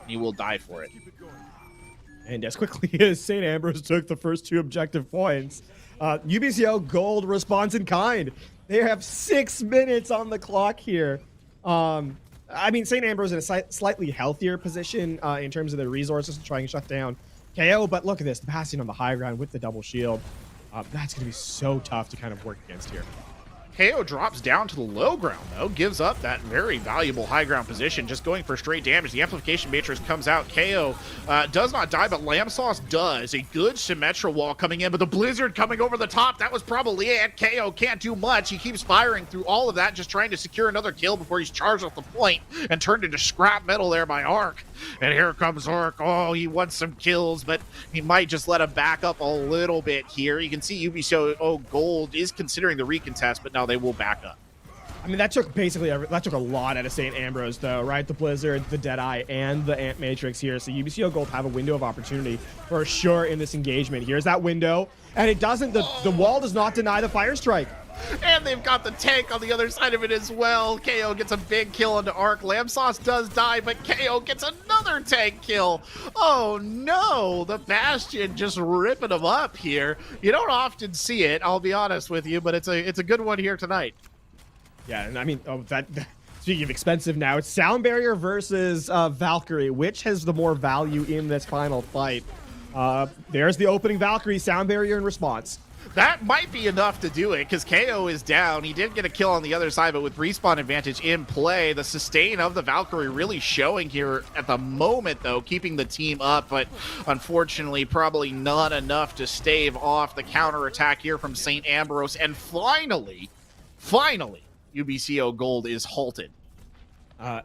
He will die for it. And as quickly as St. Ambrose took the first 2 objective points, UBCO Gold responds in kind. They have 6 minutes on the clock here. I mean, St. Ambrose in a slightly healthier position in terms of their resources to try and shut down KO, but look at this, the passing on the high ground with the double shield. That's going to be so tough to kind of work against here. KO drops down to the low ground, though, gives up that very valuable high ground position, just going for straight damage. The amplification matrix comes out. KO does not die, but Lamb Sauce does. A good Symmetra wall coming in, but the Blizzard coming over the top, that was probably it. KO can't do much. He keeps firing through all of that, just trying to secure another kill before he's charged off the point and turned into scrap metal there by Arc. And here comes Arc. Oh, he wants some kills, but he might just let him back up a little bit here. You can see UBCO Gold is considering the recontest, but now they will back up. I mean, that took basically that took a lot out of St. Ambrose, though, right? The Blizzard, the Deadeye, and the Ant Matrix here. So UBCO Gold have a window of opportunity for sure in this engagement. Here's that window, and it doesn't. The wall does not deny the fire strike. And they've got the tank on the other side of it as well. KO gets a big kill onto Arc. Lamb Sauce does die, but KO gets another tank kill. Oh no, the Bastion just ripping them up here. You don't often see it, I'll be honest with you, but it's a good one here tonight. Yeah, and I mean, speaking of expensive now, it's Sound Barrier versus Valkyrie. Which has the more value in this final fight? There's the opening Valkyrie, Sound Barrier in response. That might be enough to do it, because KO is down. He did get a kill on the other side, but with respawn advantage in play, the sustain of the Valkyrie really showing here at the moment, though, keeping the team up, but unfortunately probably not enough to stave off the counterattack here from St. Ambrose. And finally, UBCO Gold is halted.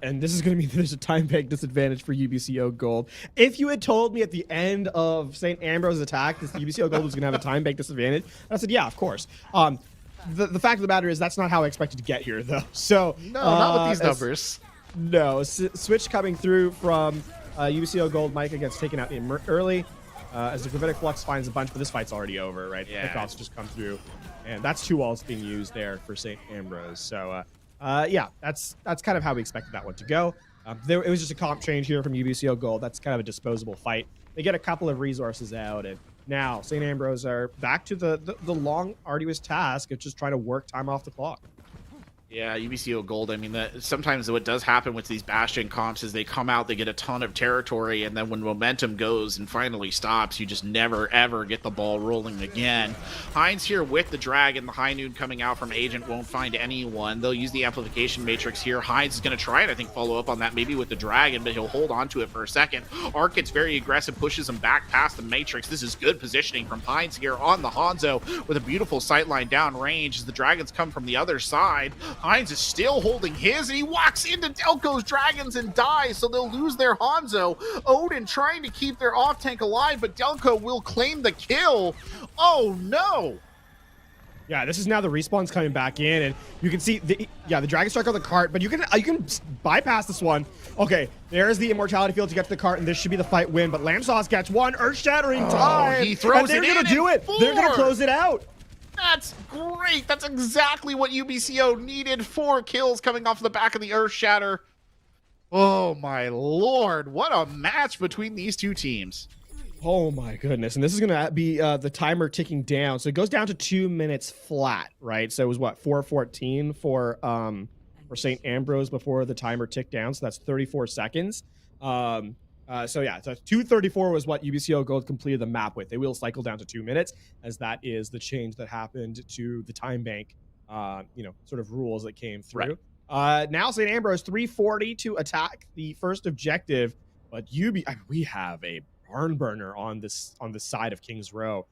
And this is going to mean there's a time bank disadvantage for UBCO Gold. If you had told me at the end of St. Ambrose's attack this UBCO Gold was going to have a time bank disadvantage, I said, yeah, of course. The fact of the matter is that's not how I expected to get here, though. So no, not with these numbers. No, switch coming through from UBCO Gold. Micah gets taken out early as the Gravitic Flux finds a bunch, but this fight's already over, right? Yeah. Pickoffs just come through, and that's 2 walls being used there for St. Ambrose. So, yeah, that's kind of how we expected that one to go. It was just a comp change here from UBCO Gold. That's kind of a disposable fight. They get a couple of resources out, and now St. Ambrose are back to the long, arduous task of just trying to work time off the clock. Yeah, UBCO Gold, I mean, sometimes what does happen with these Bastion comps is they come out, they get a ton of territory, and then when momentum goes and finally stops, you just never, ever get the ball rolling again. Heinz here with the Dragon, the High Noon coming out from Agent won't find anyone. They'll use the Amplification Matrix here. Heinz is going to try and I think follow up on that, maybe with the Dragon, but he'll hold on to it for a second. Arc gets very aggressive, pushes him back past the Matrix. This is good positioning from Heinz here on the Hanzo with a beautiful sightline down range as the Dragons come from the other side. Heinz is still holding his, and he walks into Delco's Dragons and dies, so they'll lose their Hanzo. Odin trying to keep their off-tank alive, but Delco will claim the kill. Oh, no! Yeah, this is now the respawns coming back in, and you can see the Dragon Strike on the cart, but you can bypass this one. Okay, there's the Immortality Field to get to the cart, and this should be the fight win, but Lamb Sauce gets one earth-shattering time, he throws and it they're in gonna do it. They're gonna close it out. That's great. That's exactly what UBCO needed. 4 kills coming off the back of the Earth Shatter. Oh, my Lord. What a match between these two teams. Oh, my goodness. And this is going to be the timer ticking down. So it goes down to 2 minutes flat, right? So it was, what, 4:14 for St. Ambrose before the timer ticked down. So that's 34 seconds. So yeah, so 2:34 was what UBCO Gold completed the map with. They will cycle down to 2 minutes, as that is the change that happened to the time bank, sort of rules that came through. Right. Now St. Ambrose 3:40 to attack the first objective, but we have a barn burner on the side of Kings Row.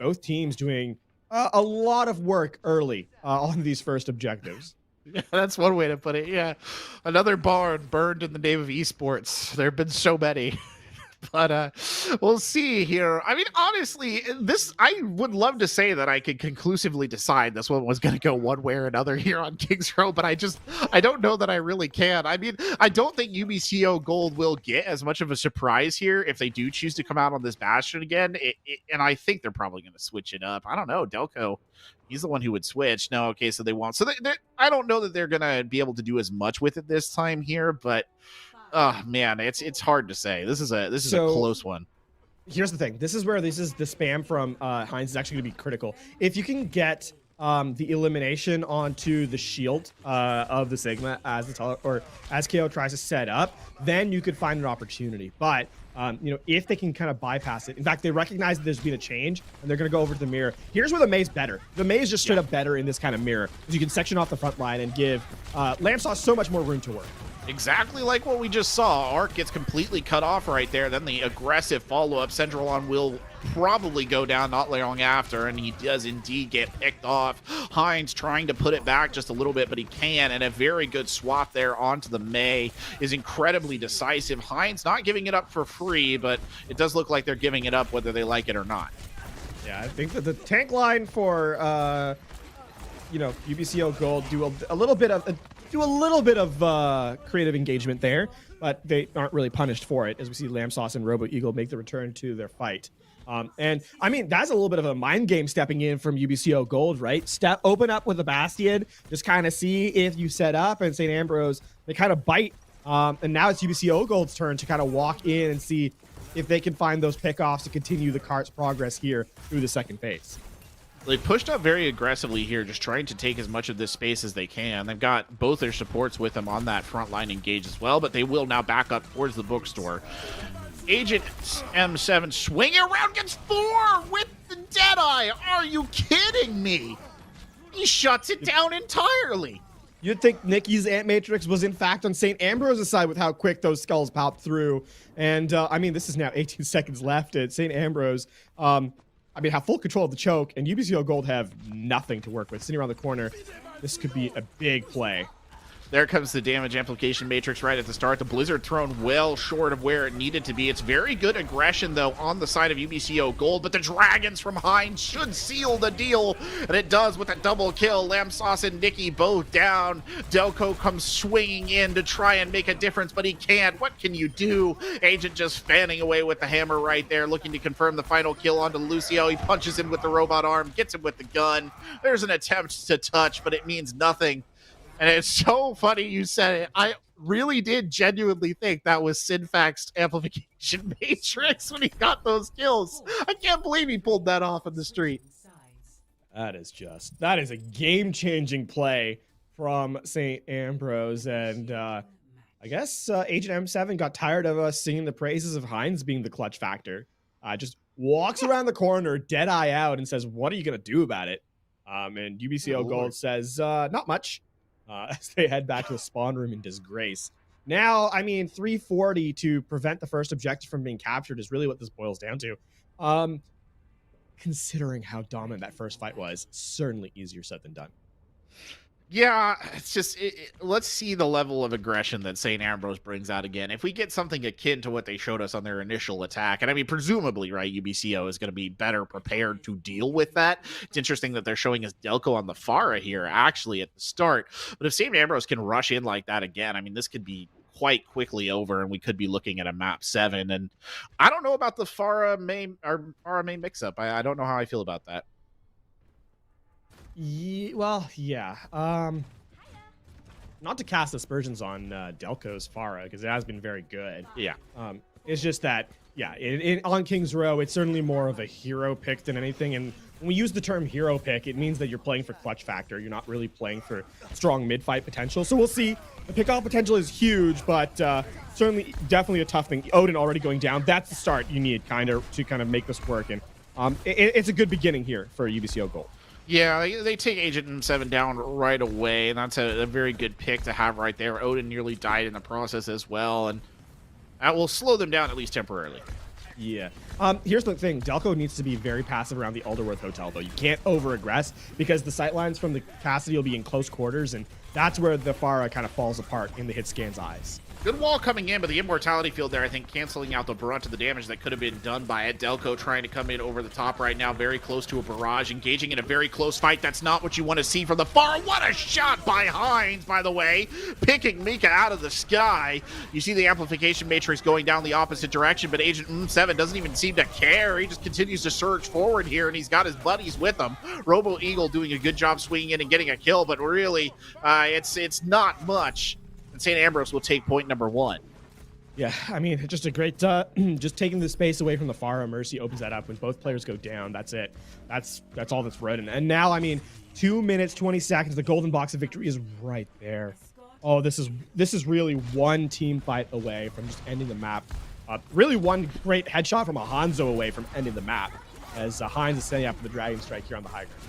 Both teams doing a lot of work early on these first objectives. Yeah, that's one way to put it. Yeah, another barn burned in the name of esports. There have been so many. But we'll see here. I mean, honestly, I would love to say that I could conclusively decide this one was going to go one way or another here on Kings Row, but I don't know that I really can. I mean, I don't think UBCO Gold will get as much of a surprise here if they do choose to come out on this Bastion again, and I think they're probably going to switch it up. I don't know. Delco, he's the one who would switch. No, okay, so they won't. So I don't know that they're going to be able to do as much with it this time here, but oh man, it's hard to say. This is a close one. Here's the thing. This is where the spam from Heinz is actually going to be critical. If you can get the elimination onto the shield of the Sigma as as KO tries to set up, then you could find an opportunity. But if they can kind of bypass it. In fact, they recognize that there's been a change, and they're going to go over to the mirror. Here's where the May's better. The May is just straight up better in this kind of mirror, because you can section off the front line and give Lamb Sauce so much more room to work. Exactly like what we just saw. Arc gets completely cut off right there. Then the aggressive follow-up. Centralon will probably go down not long after, and he does indeed get picked off. Heinz trying to put it back just a little bit, but he can, and a very good swap there onto the May is incredibly decisive. Heinz not giving it up for free, but it does look like they're giving it up whether they like it or not. Yeah, I think that the tank line for UBCO Gold do a little bit of creative engagement there, but they aren't really punished for it, as we see Lamb Sauce and Robo Eagle make the return to their fight. And I mean, that's a little bit of a mind game stepping in from UBCO Gold, right? Open up with the Bastion, just kind of see if you set up, and St. Ambrose, they kind of bite. And now it's UBCO Gold's turn to kind of walk in and see if they can find those pickoffs to continue the cart's progress here through the second phase. They pushed up very aggressively here, just trying to take as much of this space as they can. They've got both their supports with them on that front line engaged as well, but they will now back up towards the bookstore. Agent M7 swinging around, gets 4 with the Deadeye. Are you kidding me? He shuts it down entirely. You'd think Nicky's Ant Matrix was in fact on St. Ambrose's side with how quick those skulls popped through. And I mean, this is now 18 seconds left at St. Ambrose. Have full control of the choke, and UBCO Gold have nothing to work with. Sitting around the corner, this could be a big play. There comes the damage amplification matrix right at the start. The Blizzard thrown well short of where it needed to be. It's very good aggression, though, on the side of UBCO Gold, but the Dragons from Hines should seal the deal, and it does with a double kill. Lamb Sauce and Nikki both down. Delco comes swinging in to try and make a difference, but he can't. What can you do? Agent just fanning away with the hammer right there, looking to confirm the final kill onto Lucio. He punches him with the robot arm, gets him with the gun. There's an attempt to touch, but it means nothing. And it's so funny you said it. I really did genuinely think that was Sinfact's amplification matrix when he got those kills. I can't believe he pulled that off in the street. That is a game-changing play from St. Ambrose. And I guess Agent M7 got tired of us singing the praises of Hines being the clutch factor. Just walks around the corner, dead eye out, and says, what are you going to do about it? And UBCO Gold says, not much. As they head back to the spawn room in disgrace. Now, 340 to prevent the first objective from being captured is really what this boils down to. Considering how dominant that first fight was, certainly easier said than done. Yeah, it's just, let's see the level of aggression that St. Ambrose brings out again. If we get something akin to what they showed us on their initial attack, and presumably, right, UBCO is going to be better prepared to deal with that. It's interesting that they're showing us Delco on the Pharah here, actually, at the start. But if St. Ambrose can rush in like that again, this could be quite quickly over, and we could be looking at a map 7. And I don't know about the Pharah main mix-up. I don't know how I feel about that. Yeah. Not to cast aspersions on Delco's Pharah, because it has been very good. Yeah. It's just that, on King's Row, it's certainly more of a hero pick than anything. And when we use the term hero pick, it means that you're playing for clutch factor. You're not really playing for strong mid-fight potential. So we'll see. The pick-off potential is huge, but certainly, definitely a tough thing. Odin already going down. That's the start you need to make this work. And it's a good beginning here for UBCO Gold. Yeah, they take Agent M7 down right away, and that's a very good pick to have right there. Odin nearly died in the process as well, and that will slow them down at least temporarily. Yeah. Here's the thing. Delco needs to be very passive around the Alderworth Hotel, though. You can't over-aggress, because the sightlines from the Cassidy will be in close quarters, and that's where the Pharah kind of falls apart in the hit scan's eyes. Good wall coming in, but the Immortality Field there, I think, canceling out the brunt of the damage that could have been done by it. Delco trying to come in over the top right now, very close to a barrage, engaging in a very close fight. That's not what you want to see from the far. What a shot by Hines, by the way, picking Mika out of the sky. You see the amplification matrix going down the opposite direction, but Agent M7 doesn't even seem to care. He just continues to surge forward here, and he's got his buddies with him. Robo Eagle doing a good job swinging in and getting a kill, but really, it's not much. And St. Ambrose will take point number 1. Yeah, just a great, just taking the space away from the Pharah. Mercy opens that up. When both players go down, that's it. That's all that's written. And now, 2 minutes, 20 seconds. The golden box of victory is right there. Oh, this is really one team fight away from just ending the map. Really one great headshot from a Hanzo away from ending the map, as Hines is setting up for the Dragon Strike here on the high ground.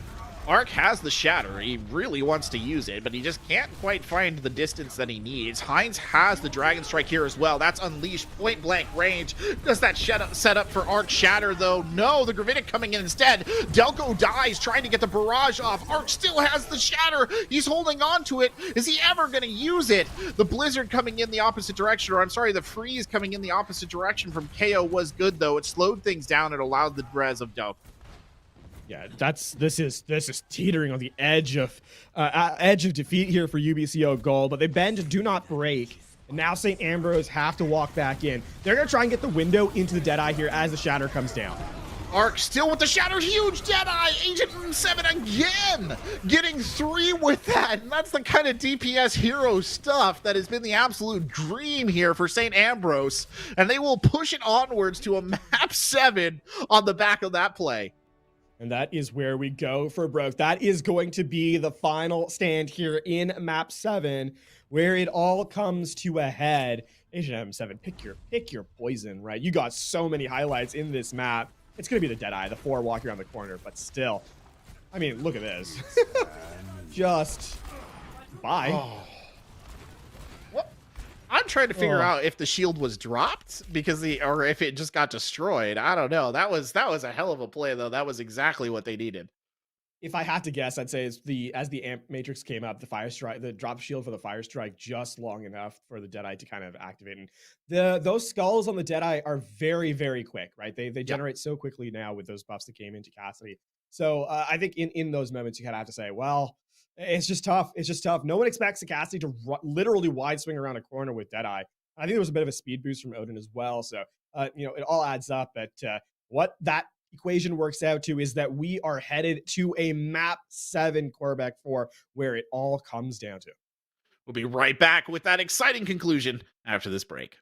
Arc has the Shatter. He really wants to use it, but he just can't quite find the distance that he needs. Hines has the Dragon Strike here as well. That's unleashed point blank range. Does that set up for Arc Shatter, though? No, the Gravitic coming in instead. Delco dies trying to get the barrage off. Arc still has the Shatter. He's holding on to it. Is he ever going to use it? The Blizzard coming in the opposite direction, or I'm sorry, the Freeze coming in the opposite direction from KO was good, though. It slowed things down. It allowed the res of Delco. Yeah, this is teetering on the edge of defeat here for UBCO Gold, but they bend and do not break. And now St. Ambrose have to walk back in. They're gonna try and get the window into the Deadeye here as the Shatter comes down. Arc still with the Shatter, huge Deadeye, Agent 7 again, getting 3 with that, and that's the kind of DPS hero stuff that has been the absolute dream here for St. Ambrose, and they will push it onwards to a map 7 on the back of that play. And that is where we go for broke. That is going to be the final stand here in map 7, where it all comes to a head. Agent M7, pick your poison, right? You got so many highlights in this map. It's going to be the Deadeye, the 4 walking around the corner, but still. I mean, look at this. Just bye. Oh. What? I'm trying to figure out if the shield was dropped or if it just got destroyed. I don't know. That was a hell of a play, though. That was exactly what they needed. If I had to guess, I'd say as the amp matrix came up, the drop shield for the fire strike just long enough for the Deadeye to kind of activate. And those skulls on the Deadeye are very, very quick, right? They generate so quickly now with those buffs that came into Cassidy. So I think in those moments you kind of have to say, well, it's just tough. It's just tough. No one expects a Cassidy to literally wide swing around a corner with Deadeye. I think there was a bit of a speed boost from Odin as well. So it all adds up. But what that equation works out to is that we are headed to a map 7 Quebec 4 where it all comes down to. We'll be right back with that exciting conclusion after this break.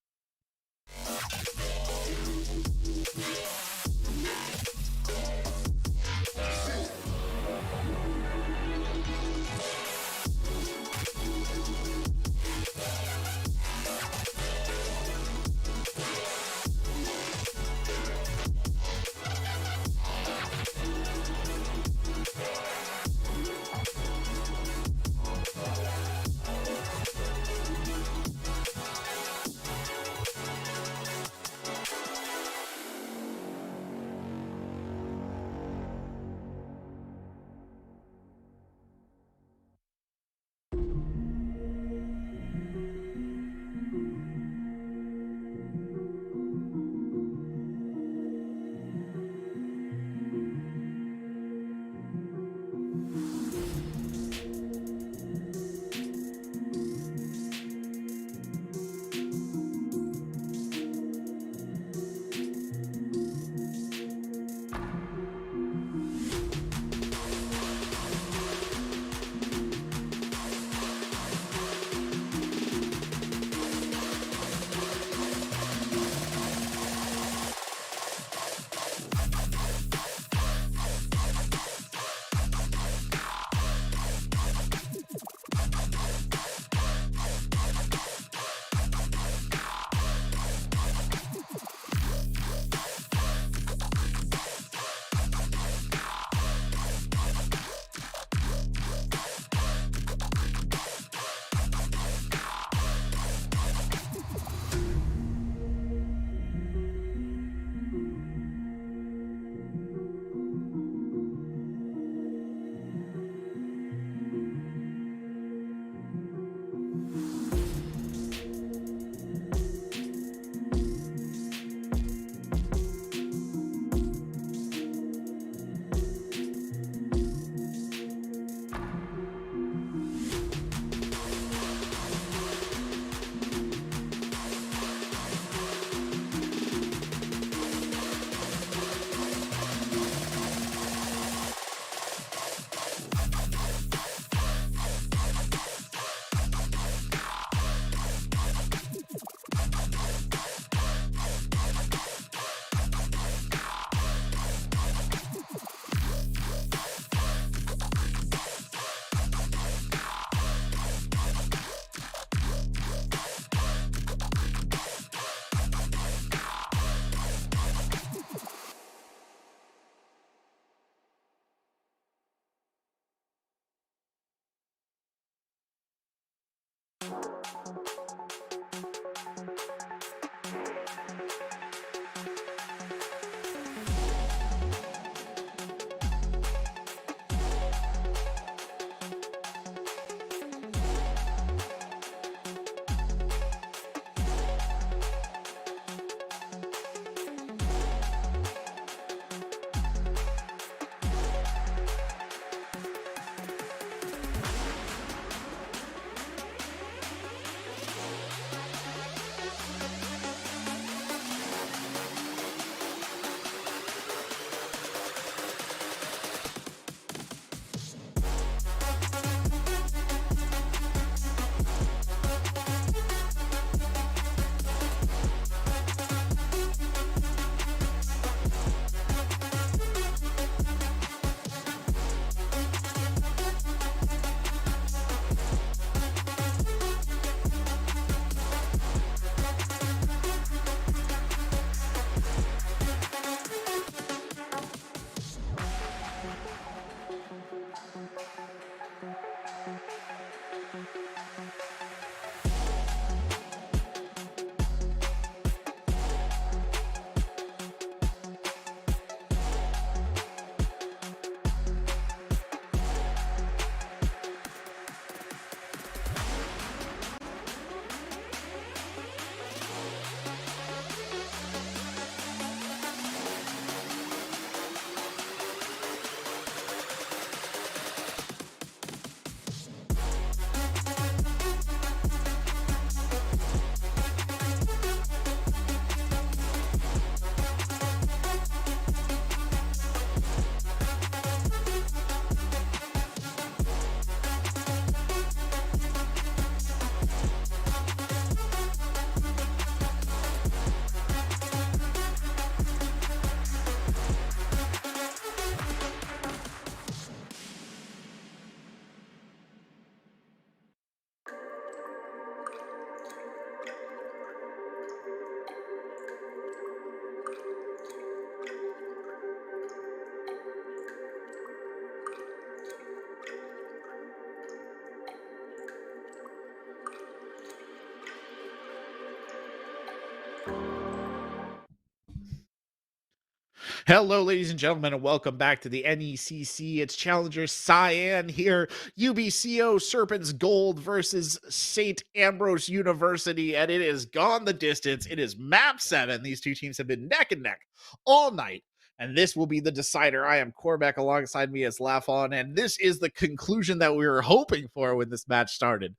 Hello, ladies and gentlemen, and welcome back to the NECC. It's Challenger Cyan here. UBCO Serpents Gold versus St. Ambrose University, and it has gone the distance. It is map 7. These two teams have been neck and neck all night, and this will be the decider. I am Corbeck, alongside me as Lafon, and this is the conclusion that we were hoping for when this match started.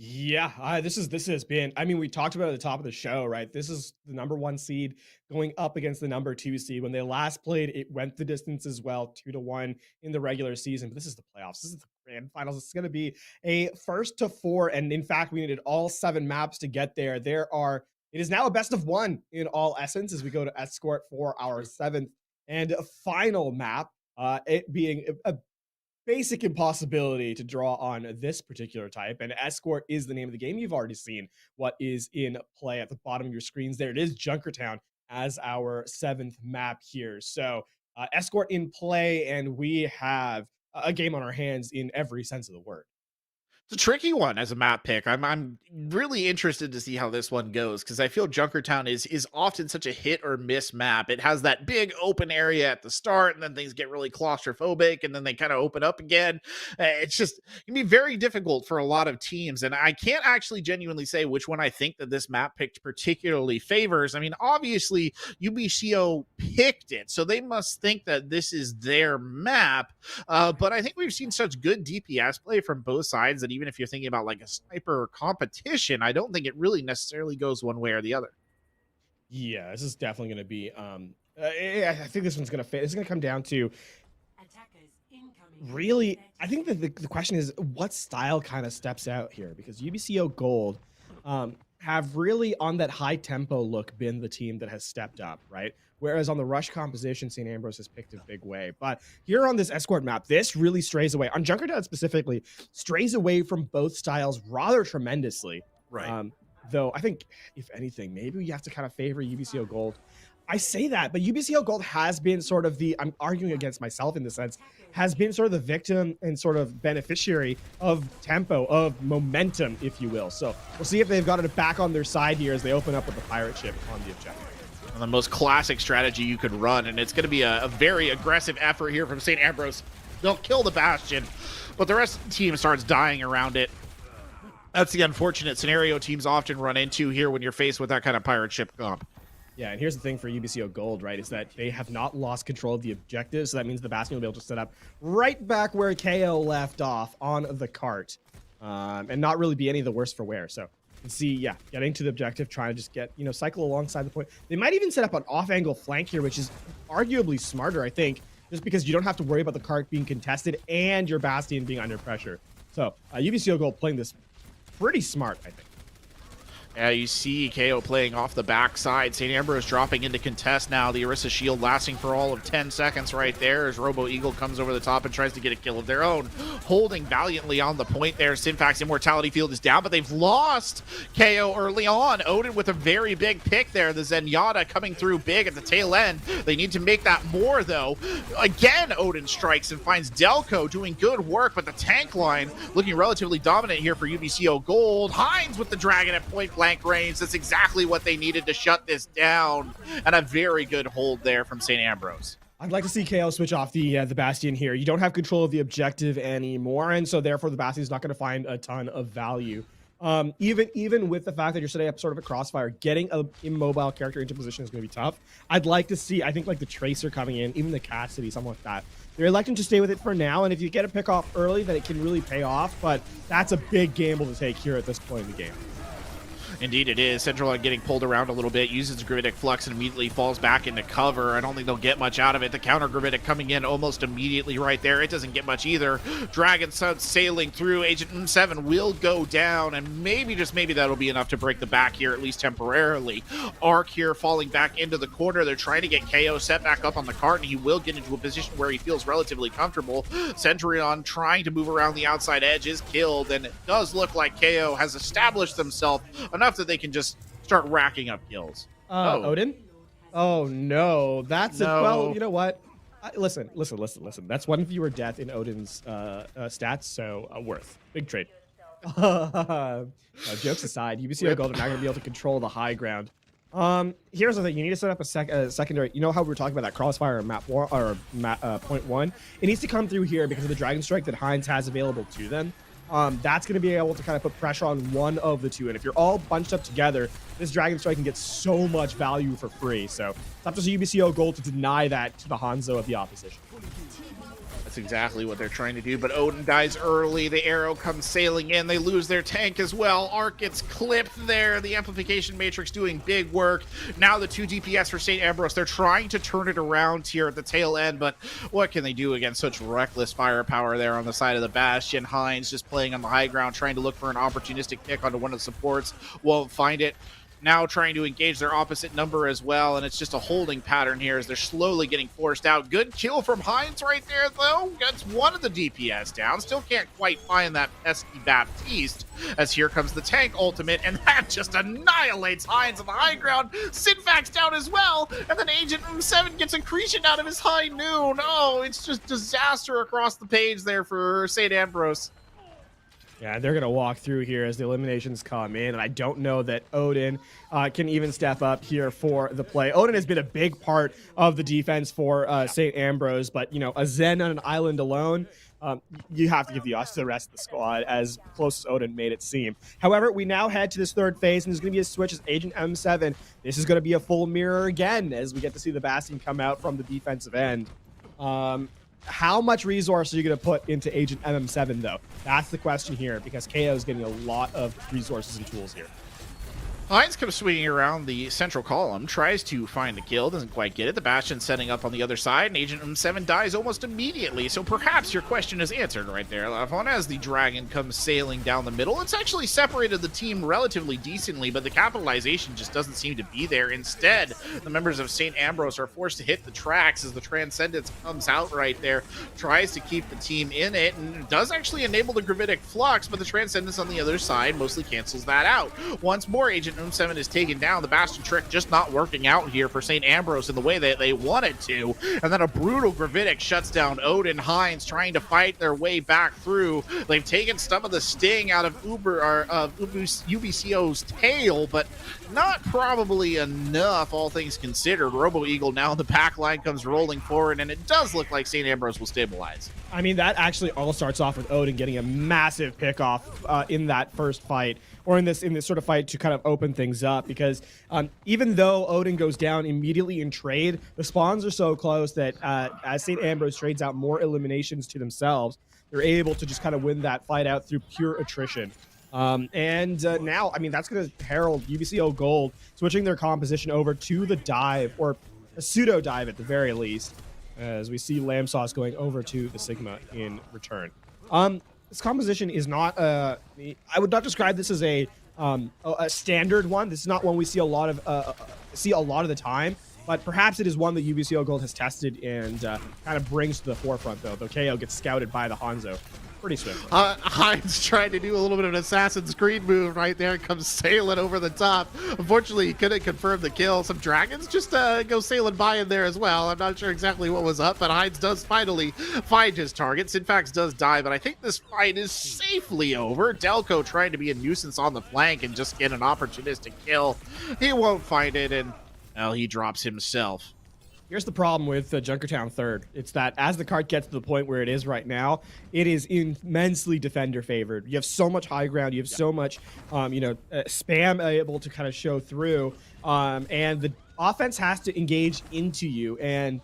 Yeah, this has been. I mean, we talked about it at the top of the show, right? This is the number 1 seed going up against the number 2 seed. When they last played, it went the distance as well, 2-1 in the regular season. But this is the playoffs. This is the grand finals. It's going to be a 1st to 4, and in fact, we needed all 7 maps to get there. It is now a best of 1 in all essence as we go to escort for our 7th and final map. It being a basic impossibility to draw on this particular type, and escort is the name of the game. You've already seen what is in play at the bottom of your screens there. It is Junkertown as our 7th map here. So escort in play, and we have a game on our hands in every sense of the word. It's a tricky one as a map pick. I'm really interested to see how this one goes, because I feel Junkertown is often such a hit or miss map. It has that big open area at the start, and then things get really claustrophobic, and then they kind of open up again. It's just, it can be very difficult for a lot of teams, and I can't actually genuinely say which one I think that this map pick particularly favors. I mean, obviously, UBCO picked it, so they must think that this is their map, but I think we've seen such good DPS play from both sides that even if you're thinking about like a sniper competition, I don't think it really necessarily goes one way or the other. Yeah, this is definitely going to be. I think this one's going to fit. It's going to come down to really. I think that the question is what style kind of steps out here, because UBCO Gold have really on that high tempo look been the team that has stepped up, right? Whereas on the rush composition, St. Ambrose has picked a big way. But here on this escort map, this really strays away. On Junkertown specifically, strays away from both styles rather tremendously. Right. Though I think, if anything, maybe you have to kind of favor UBCO Gold. I say that, but UBCO Gold has been sort of I'm arguing against myself in the sense, has been sort of the victim and sort of beneficiary of tempo, of momentum, if you will. So we'll see if they've got it back on their side here as they open up with the pirate ship on the objective. The most classic strategy you could run, and it's going to be a very aggressive effort here from St. Ambrose. They'll kill the Bastion, but the rest of the team starts dying around it. That's the unfortunate scenario teams often run into here when you're faced with that kind of pirate ship comp. Yeah, and here's the thing for UBCO Gold, right, is that they have not lost control of the objective, so that means the Bastion will be able to set up right back where KO left off on the cart, and not really be any of the worse for wear. So you can see, yeah, getting to the objective, trying to just get, cycle alongside the point. They might even set up an off-angle flank here, which is arguably smarter, I think, just because you don't have to worry about the cart being contested and your Bastion being under pressure. So UBCO Gold playing this pretty smart, I think. You see KO playing off the backside. St. Ambrose dropping into contest now. The Orisa shield lasting for all of 10 seconds right there as Robo Eagle comes over the top and tries to get a kill of their own. Holding valiantly on the point there. Sinfax Immortality Field is down, but they've lost KO early on. Odin with a very big pick there. The Zenyatta coming through big at the tail end. They need to make that more, though. Again, Odin strikes and finds Delco doing good work, but the tank line looking relatively dominant here for UBCO Gold. Hines with the Dragon at point blank range. That's exactly what they needed to shut this down, and a very good hold there from St. Ambrose. I'd like to see KO switch off the Bastion here. You don't have control of the objective anymore, and so therefore the Bastion is not going to find a ton of value. Even with the fact that you're setting up sort of a crossfire, getting an immobile character into position is going to be tough. I'd like to see, I think, like the Tracer coming in, even the Cassidy, something like that. They're electing to stay with it for now, and if you get a pick off early, then it can really pay off, but that's a big gamble to take here at this point in the game. Indeed it is. Central getting pulled around a little bit, uses Gravitic Flux and immediately falls back into cover. I don't think they'll get much out of it. The counter Gravitic coming in almost immediately right there. It doesn't get much either. Dragon Sun sailing through. Agent M7 will go down, and maybe, just maybe, that'll be enough to break the back here, at least temporarily. Arc here falling back into the corner. They're trying to get KO set back up on the cart, and he will get into a position where he feels relatively comfortable. Centurion trying to move around the outside edge is killed, and it does look like KO has established themselves enough that they can just start racking up kills. Odin? Oh no, that's No. it. Well, you know what? Listen. That's one fewer death in Odin's stats, so worth. Big trade. Jokes aside, UBCO Gold are not going to be able to control the high ground Here's the thing: you need to set up a secondary. You know how we were talking about that crossfire map war or point one? It needs to come through here because of the Dragon Strike that Heinz has available to them. That's going to be able to kind of put pressure on one of the two. And if you're all bunched up together, this Dragon Strike can get so much value for free. So it's up to UBCO Gold to deny that to the Hanzo of the opposition. That's exactly what they're trying to do, but Odin dies early. The arrow comes sailing in. They lose their tank as well. Arc gets clipped there. The amplification matrix doing big work. Now the 2 DPS for St. Ambrose. They're trying to turn it around here at the tail end, but what can they do against such reckless firepower there on the side of the Bastion? Heinz just playing on the high ground, trying to look for an opportunistic pick onto one of the supports. Won't find it. Now trying to engage their opposite number as well, and it's just a holding pattern here as they're slowly getting forced out. Good kill from Heinz right there, though. Gets one of the DPS down. Still can't quite find that pesky Baptiste, as here comes the tank ultimate, and that just annihilates Heinz on the high ground. Sinfax down as well, and then Agent M7 gets accretion out of his high noon. Oh, it's just disaster across the page there for St. Ambrose. Yeah, they're going to walk through here as the eliminations come in, and I don't know that Odin can even step up here for the play. Odin has been a big part of the defense for St. Ambrose, but, you know, a Zen on an island alone, you have to give the odds to the rest of the squad, as close as Odin made it seem. However, we now head to this third phase, and there's going to be a switch as Agent M7. This is going to be a full mirror again, as we get to see the Bastion come out from the defensive end. How much resource are you going to put into Agent MM7, though? That's the question here, because KO is getting a lot of resources and tools here. Heinz comes swinging around the central column, tries to find the kill, doesn't quite get it. The Bastion setting up on the other side, and Agent M7 dies almost immediately. So perhaps your question is answered right there, Lavon, as the Dragon comes sailing down the middle. It's actually separated the team relatively decently, but the capitalization just doesn't seem to be there. Instead, the members of St. Ambrose are forced to hit the tracks as the Transcendence comes out right there, tries to keep the team in it, and does actually enable the Gravitic Flux, but the Transcendence on the other side mostly cancels that out. Once more, Agent M7 is taken down. The Bastion trick just not working out here for St. Ambrose in the way that they wanted to. And then a brutal Gravitic shuts down Odin. Heinz trying to fight their way back through. They've taken some of the sting out of UBCO's tail, but not probably enough, all things considered. Robo Eagle now in the back line comes rolling forward, and it does look like St. Ambrose will stabilize. I mean, that actually all starts off with Odin getting a massive pick off in that first fight, or in this sort of fight to kind of open things up, because even though Odin goes down immediately in trade, the spawns are so close that as St. Ambrose trades out more eliminations to themselves, they're able to just kind of win that fight out through pure attrition. Now, I mean, that's going to herald UBCO Gold switching their composition over to the dive, or a pseudo dive at the very least, as we see Lamb Sauce going over to the Sigma in return. This composition is not I would not describe this as a standard one. This is not one we see a lot of the time, but perhaps it is one that UBCO Gold has tested and kind of brings to the forefront, though KO gets scouted by the Hanzo pretty swiftly. Heinz trying to do a little bit of an Assassin's Creed move right there, comes sailing over the top. Unfortunately, he couldn't confirm the kill. Some dragons just go sailing by in there as well. I'm not sure exactly what was up, but Heinz does finally find his target. Sinfax does die, but I think this fight is safely over. Delco trying to be a nuisance on the flank and just get an opportunistic kill. He won't find it, and well, he drops himself. Here's the problem with Junkertown third. It's that as the card gets to the point where it is right now, it is immensely defender favored. You have so much high ground. You have so much, spam able to kind of show through. And the offense has to engage into you. And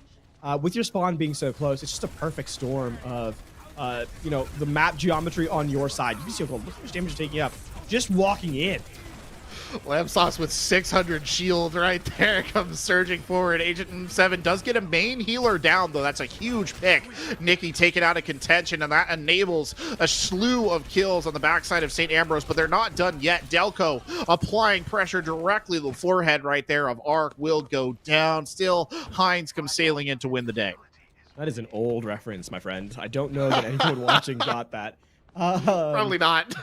with your spawn being so close, it's just a perfect storm of, the map geometry on your side. You can see look how much damage you're taking up just walking in. Lamb Sauce with 600 shield right there comes surging forward. Agent M7 does get a main healer down, though. That's a huge pick. Nikki taken out of contention, and that enables a slew of kills on the backside of St. Ambrose, but they're not done yet. Delco applying pressure directly to the forehead right there of Arc will go down. Still, Heinz comes sailing in to win the day. That is an old reference, my friend. I don't know that anyone watching got that. Probably not.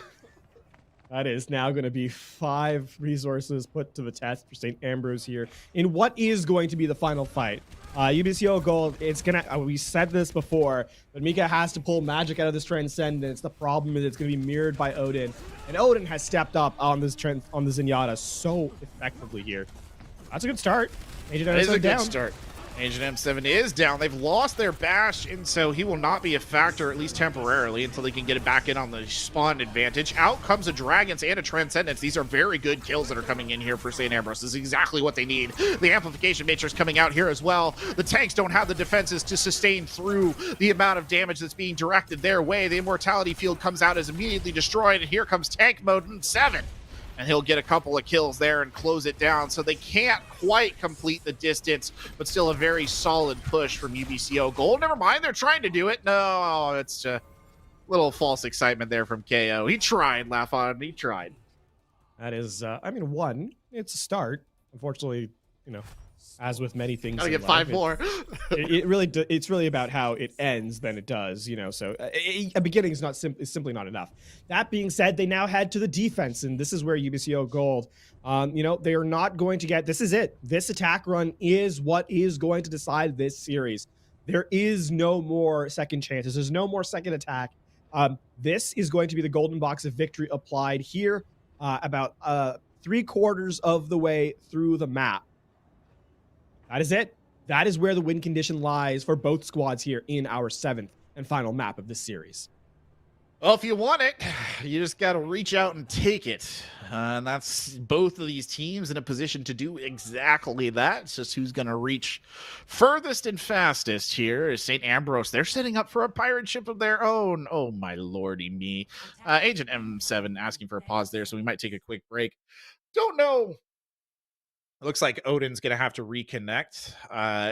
That is now going to be 5 resources put to the test for St. Ambrose here in what is going to be the final fight. UBCO Gold, it's going to, we said this before, but Mika has to pull magic out of this Transcendence. The problem is it's going to be mirrored by Odin, and Odin has stepped up on this Zenyatta so effectively here. That's a good start. Agent That is a M7 good down. start. Agent M7 is down. They've lost their Bash, and so he will not be a factor, at least temporarily, until they can get it back in on the spawn advantage. Out comes a Dragons and a Transcendence. These are very good kills that are coming in here for St. Ambrose. This is exactly what they need. The Amplification Matrix coming out here as well. The tanks don't have the defenses to sustain through the amount of damage that's being directed their way. The Immortality Field comes out as immediately destroyed, and here comes Tank Mode in 7. And he'll get a couple of kills there and close it down. So they can't quite complete the distance, but still a very solid push from UBCO Gold. Never mind, they're trying to do it. No, it's a little false excitement there from KO. He tried, Lafon. He tried. That is, I mean, one, it's a start. Unfortunately, you know, as with many things, Gotta in get life, 5 more. It's really about how it ends than it does, you know. So a beginning is simply not enough. That being said, they now head to the defense, and this is where UBCO Gold, you know, they are not going to get. This is it. This attack run is what is going to decide this series. There is no more second chances. There's no more second attack. This is going to be the golden box of victory applied here, about 3/4 of the way through the map. That is it. That is where the win condition lies for both squads here in our 7th and final map of this series. Well, if you want it, you just got to reach out and take it. And that's both of these teams in a position to do exactly that. It's just who's going to reach furthest and fastest here is St. Ambrose. They're setting up for a pirate ship of their own. Oh, my lordy me. Agent M7 asking for a pause there, so we might take a quick break. Don't know. It looks like Odin's gonna have to reconnect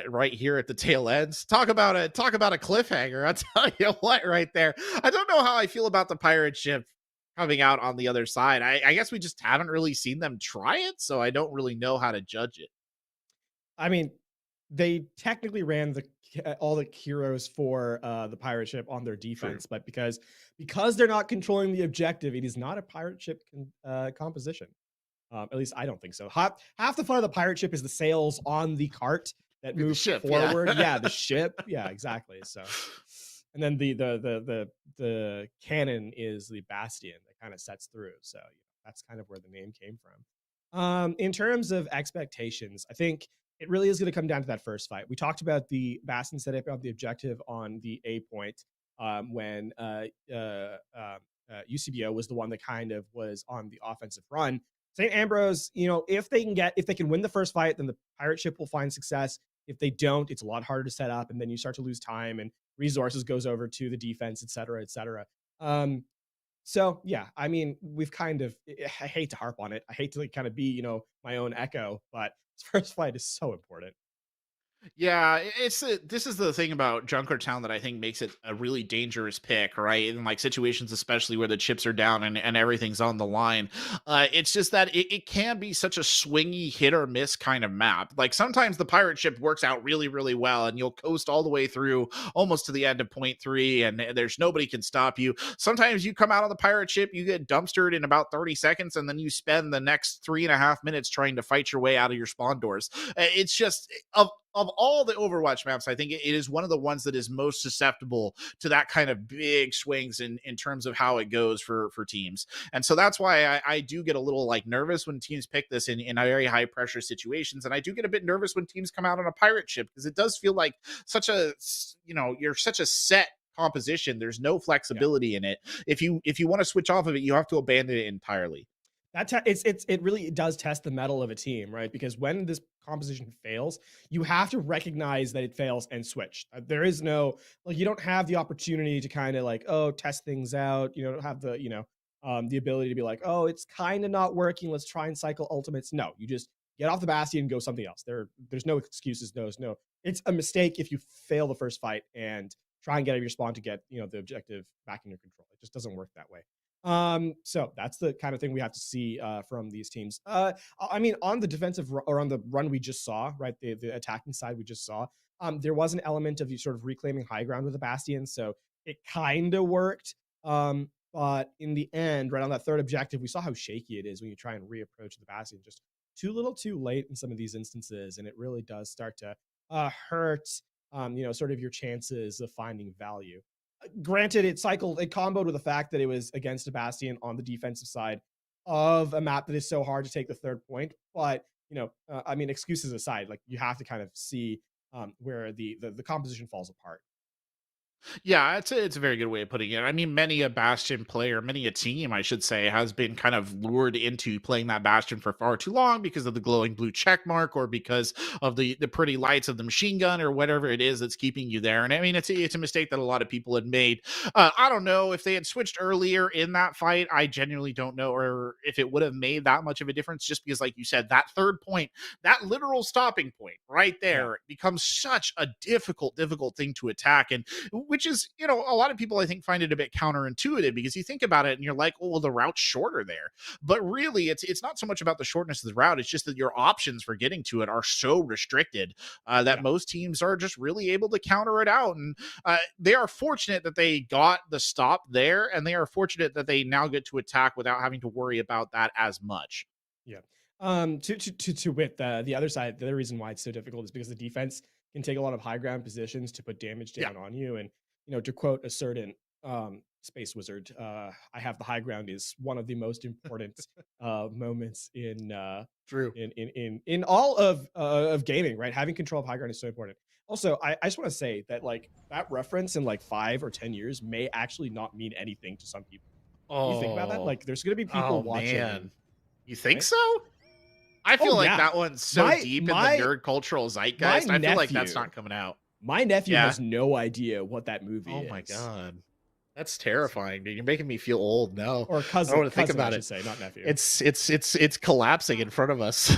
right here at the tail ends. Talk about a cliffhanger. I'll tell you what, right there. I don't know how I feel about the pirate ship coming out on the other side. I guess we just haven't really seen them try it, so I don't really know how to judge it. I mean, they technically ran all the heroes for the pirate ship on their defense, but because they're not controlling the objective, it is not a pirate ship composition. At least I don't think so. Half the fun of the pirate ship is the sails on the cart that move forward. Yeah, the ship. Yeah, exactly. So, and then the cannon is the bastion that kind of sets through. So that's kind of where the name came from. In terms of expectations, I think it really is going to come down to that first fight. We talked about the bastion setup of the objective on the A point when UCBO was the one that kind of was on the offensive run. St. Ambrose, you know, if they can win the first fight, then the pirate ship will find success. If they don't, it's a lot harder to set up, and then you start to lose time and resources goes over to the defense, et cetera, et cetera. So yeah, I mean, we've kind of, I hate to harp on it. I hate to kind of be, you know, my own echo, but this first fight is so important. Yeah, this is the thing about Junkertown that I think makes it a really dangerous pick, right? In like situations, especially where the chips are down and everything's on the line. It's just that it can be such a swingy hit or miss kind of map. Like sometimes the pirate ship works out really, really well, and you'll coast all the way through almost to the end of point 3, and there's nobody can stop you. Sometimes you come out on the pirate ship, you get dumpstered in about 30 seconds, and then you spend the next 3.5 minutes trying to fight your way out of your spawn doors. It's just of all the Overwatch maps, I think it is one of the ones that is most susceptible to that kind of big swings in terms of how it goes for teams. And so that's why I do get a little like nervous when teams pick this in very high pressure situations. And I do get a bit nervous when teams come out on a pirate ship, because it does feel like such a, you know, you're such a set composition. There's no flexibility in it. If you want to switch off of it, you have to abandon it entirely. It really does test the mettle of a team, right? Because when this composition fails, you have to recognize that it fails and switch. There is no, like, you don't have the opportunity to kind of like, oh, test things out. You don't have the, you know, the ability to be like, oh, it's kind of not working. Let's try and cycle ultimates. No, you just get off the bastion and go something else. There's no excuses. No, it's a mistake if you fail the first fight and try and get out of your spawn to get, you know, the objective back in your control. It just doesn't work that way. So that's the kind of thing we have to see from these teams. I mean, on the defensive or on the run we just saw, right, the attacking side we just saw, there was an element of you sort of reclaiming high ground with the bastion, so it kind of worked. But in the end, right on that third objective, we saw how shaky it is when you try and reapproach the bastion just too little too late in some of these instances, and it really does start to hurt you know, sort of your chances of finding value. Granted, it comboed with the fact that it was against a bastion on the defensive side of a map that is so hard to take the third point. But I mean, excuses aside, like you have to kind of see where the composition falls apart. Yeah, it's a very good way of putting it. I mean, many a Bastion player, many a team, I should say, has been kind of lured into playing that Bastion for far too long because of the glowing blue check mark or because of the pretty lights of the machine gun or whatever it is that's keeping you there. And I mean, it's a mistake that a lot of people had made. I don't know if they had switched earlier in that fight. I genuinely don't know, or if it would have made that much of a difference. Just because, like you said, that third point, that literal stopping point right there, becomes such a difficult thing to attack, and which is, a lot of people I think find it a bit counterintuitive because you think about it and you're like, oh, well, the route's shorter there. But really, it's not so much about the shortness of the route. It's just that your options for getting to it are so restricted that most teams are just really able to counter it out. And they are fortunate that they got the stop there, and they are fortunate that they now get to attack without having to worry about that as much. Yeah. To wit, the other side, the other reason why it's so difficult is because the defense can take a lot of high ground positions to put damage down on you. And, to quote a certain space wizard, I have the high ground is one of the most important moments in True. In all of gaming, right? Having control of high ground is so important. Also, I just want to say that like that reference in like 5 or 10 years may actually not mean anything to some people. You think about that? Like there's going to be people watching. Man. You think so? I feel like that one's so deep in the nerd cultural zeitgeist. I feel like that's not coming out. My nephew has no idea what that movie is. Oh my god. That's terrifying, dude. You're making me feel old now. Or cousin. I don't want to think about I it. should say, not nephew. It's collapsing in front of us.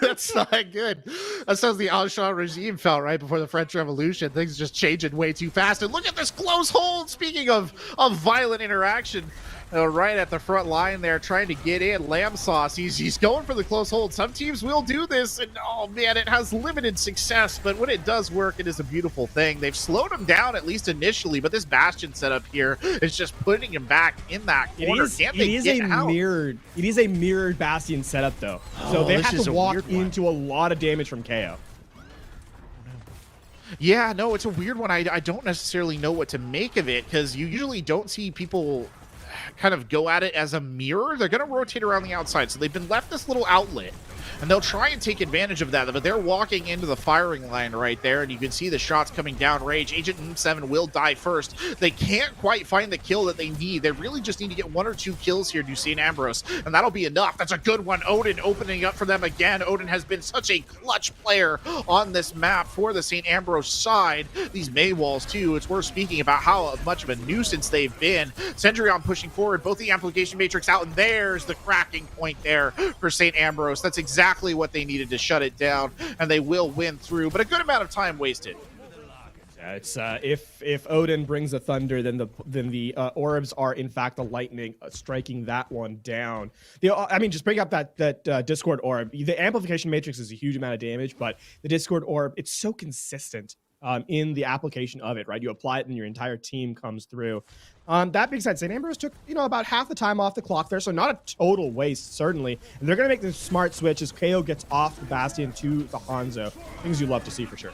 That's not good. That's how the Al-Shah regime felt right before the French Revolution. Things just changing way too fast. And look at this close hold. Speaking of violent interaction, right at the front line there, trying to get in. Lamb Sauce, he's going for the close hold. Some teams will do this, and oh man, it has limited success, but when it does work, it is a beautiful thing. They've slowed him down, at least initially, but this Bastion setup here is just putting him back in that corner. It is a mirrored Bastion setup, though. So they have to walk into a lot of damage from KO. Yeah, no, it's a weird one. I don't necessarily know what to make of it, because you usually don't see people kind of go at it as a mirror. They're going to rotate around the outside, so they've been left this little outlet, and they'll try and take advantage of that, but they're walking into the firing line right there, and you can see the shots coming down range. Agent NECC will die first. They can't quite find the kill that they need. They really just need to get 1 or 2 kills here to St. Ambrose, and that'll be enough. That's a good one. Odin opening up for them again. Odin has been such a clutch player on this map for the St. Ambrose side. These May walls, too, it's worth speaking about how much of a nuisance they've been. Centurion pushing forward, both the amplification matrix out, and there's the cracking point there for St. Ambrose. That's exactly what they needed to shut it down, and they will win through, but a good amount of time wasted. Yeah, it's if Odin brings the thunder, then the orbs are in fact the lightning, striking that one down. I mean, just bring up that Discord orb. The amplification matrix is a huge amount of damage, but the Discord orb, it's so consistent in the application of it, right? You apply it and your entire team comes through. That being said, St. Ambrose took, about half the time off the clock there, so not a total waste, certainly. And they're going to make the smart switch as KO gets off the Bastion to the Hanzo. Things you love to see for sure.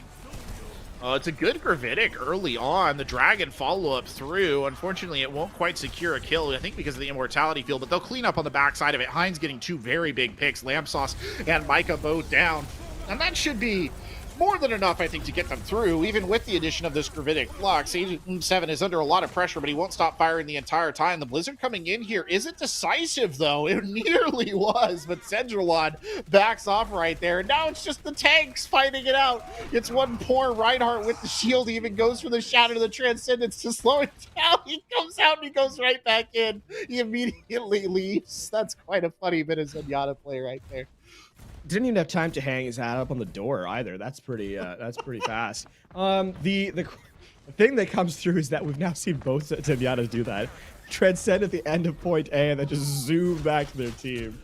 It's a good Gravitic early on. The Dragon follow-up through. Unfortunately, it won't quite secure a kill, I think because of the Immortality field, but they'll clean up on the backside of it. Heinz getting 2 very big picks. Lamb Sauce and Micah both down. And that should be more than enough, I think, to get them through, even with the addition of this Gravitic Flux. Agent NECC is under a lot of pressure, but he won't stop firing the entire time. The Blizzard coming in here isn't decisive, though. It nearly was, but Centralon backs off right there. And now it's just the tanks fighting it out. It's one poor Reinhardt with the shield. He even goes for the Shadow to the Transcendence to slow it down. He comes out and he goes right back in. He immediately leaves. That's quite a funny bit of Zenyatta play right there. Didn't even have time to hang his hat up on the door either. That's pretty fast. The thing that comes through is that we've now seen both Zenyatas do that. Transcend at the end of point A and then just zoom back to their team.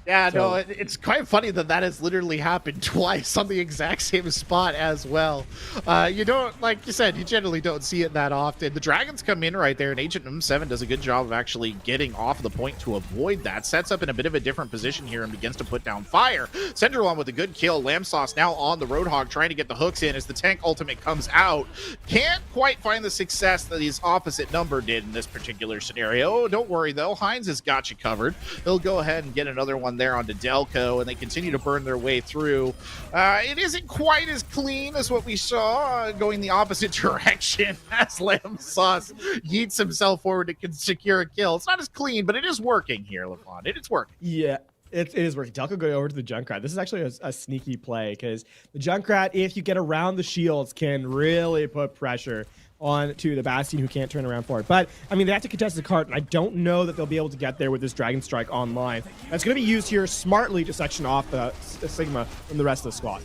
Yeah, no, it's quite funny that has literally happened twice on the exact same spot as well. You don't, like you said, you generally don't see it that often. The Dragons come in right there, and Agent M7 does a good job of actually getting off the point to avoid that. Sets up in a bit of a different position here and begins to put down fire. Centralon with a good kill. Lamb Sauce now on the Roadhog trying to get the hooks in as the tank ultimate comes out. Can't quite find the success that his opposite number did in this particular scenario. Don't worry, though. Heinz has got you covered. He'll go ahead and get another one one there onto Delco, and they continue to burn their way through. It isn't quite as clean as what we saw, going the opposite direction as Lamb Sauce yeets himself forward to secure a kill. It's not as clean, but it is working here, LaFon. It is working. Yeah. It is working. Delco going over to the Junkrat. This is actually a sneaky play because the Junkrat, if you get around the shields, can really put pressure onto the Bastion, who can't turn around for it. But, I mean, they have to contest the cart, and I don't know that they'll be able to get there with this Dragon Strike online. That's going to be used here smartly to section off the Sigma from the rest of the squad.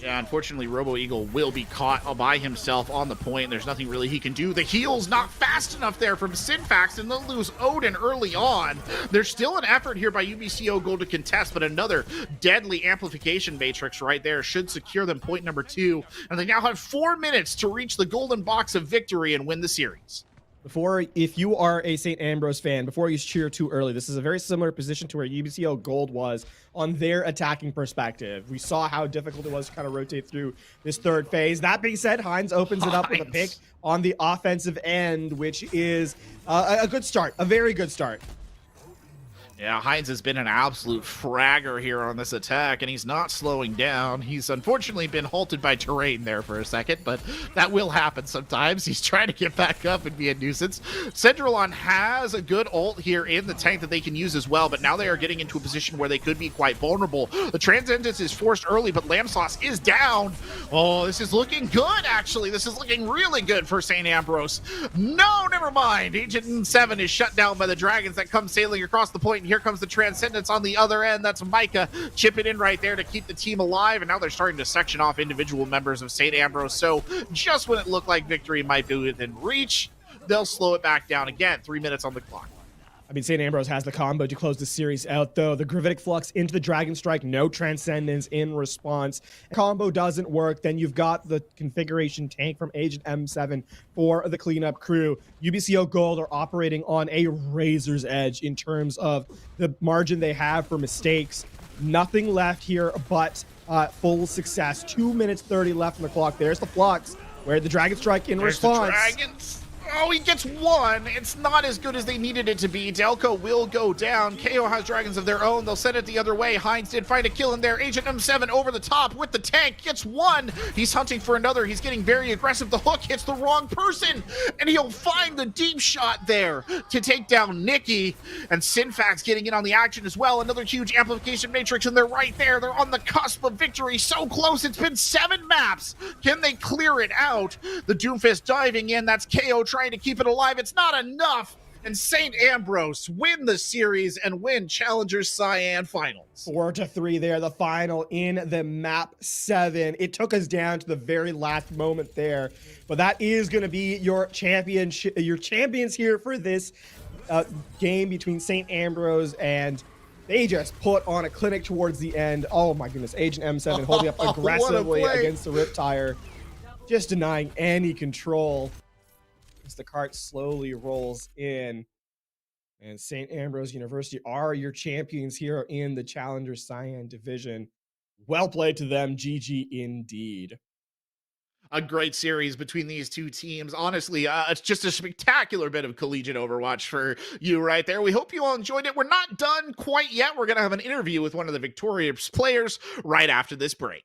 Yeah, unfortunately, Robo Eagle will be caught all by himself on the point. There's nothing really he can do. The heal's not fast enough there from Sinfax, and they'll lose Odin early on. There's still an effort here by UBCO Gold to contest, but another deadly amplification matrix right there should secure them point number 2. And they now have 4 minutes to reach the golden box of victory and win the series. If you are a St. Ambrose fan, before you cheer too early, this is a very similar position to where UBCO Gold was on their attacking perspective. We saw how difficult it was to kind of rotate through this third phase. That being said, Hines opens it up with a pick on the offensive end, which is a good start, a very good start. Yeah, Hines has been an absolute fragger here on this attack, and he's not slowing down. He's unfortunately been halted by terrain there for a second, but that will happen sometimes. He's trying to get back up and be a nuisance. Centralon has a good ult here in the tank that they can use as well, but now they are getting into a position where they could be quite vulnerable. The Transcendence is forced early, but Lamb Sauce is down. Oh, this is looking good, actually. This is looking really good for St. Ambrose. No, never mind. Agent 7 is shut down by the dragons that come sailing across the point, and here comes the Transcendence on the other end. That's Micah chipping in right there to keep the team alive, and now they're starting to section off individual members of St. Ambrose. So just when it looked like victory might be within reach, they'll slow it back down again. 3 minutes on the clock. I mean, St. Ambrose has the combo to close the series out, though. The Gravitic Flux into the Dragon Strike, no Transcendence in response. Combo doesn't work, then you've got the configuration tank from Agent M7 for the cleanup crew. UBCO Gold are operating on a razor's edge in terms of the margin they have for mistakes. Nothing left here but full success. 2 minutes 30 left on the clock. There's the Flux, where the Dragon Strike in response. The Dragons. Oh, he gets one. It's not as good as they needed it to be. Delco will go down. KO has dragons of their own. They'll send it the other way. Hines did find a kill in there. Agent M7 over the top with the tank. Gets one. He's hunting for another. He's getting very aggressive. The hook hits the wrong person, and he'll find the deep shot there to take down Nikki. And Sinfax getting in on the action as well. Another huge amplification matrix, and they're right there. They're on the cusp of victory. So close. It's been 7 maps. Can they clear it out? The Doomfist diving in. That's KO trying to keep it alive. It's not enough, and St. Ambrose win the series and win Challengers Cyan Finals. 4-3 there, the final in the map 7. It took us down to the very last moment there, but that is going to be your championship, your champions here for this game between St. Ambrose, and they just put on a clinic towards the end. Oh my goodness, Agent M7 holding up aggressively against the Riptire, just denying any control as the cart slowly rolls in. And St. Ambrose University are your champions here in the Challenger Cyan division. Well played to them. GG indeed. A great series between these two teams. Honestly, it's just a spectacular bit of collegiate Overwatch for you right there. We hope you all enjoyed it. We're not done quite yet. We're going to have an interview with one of the victorious players right after this break.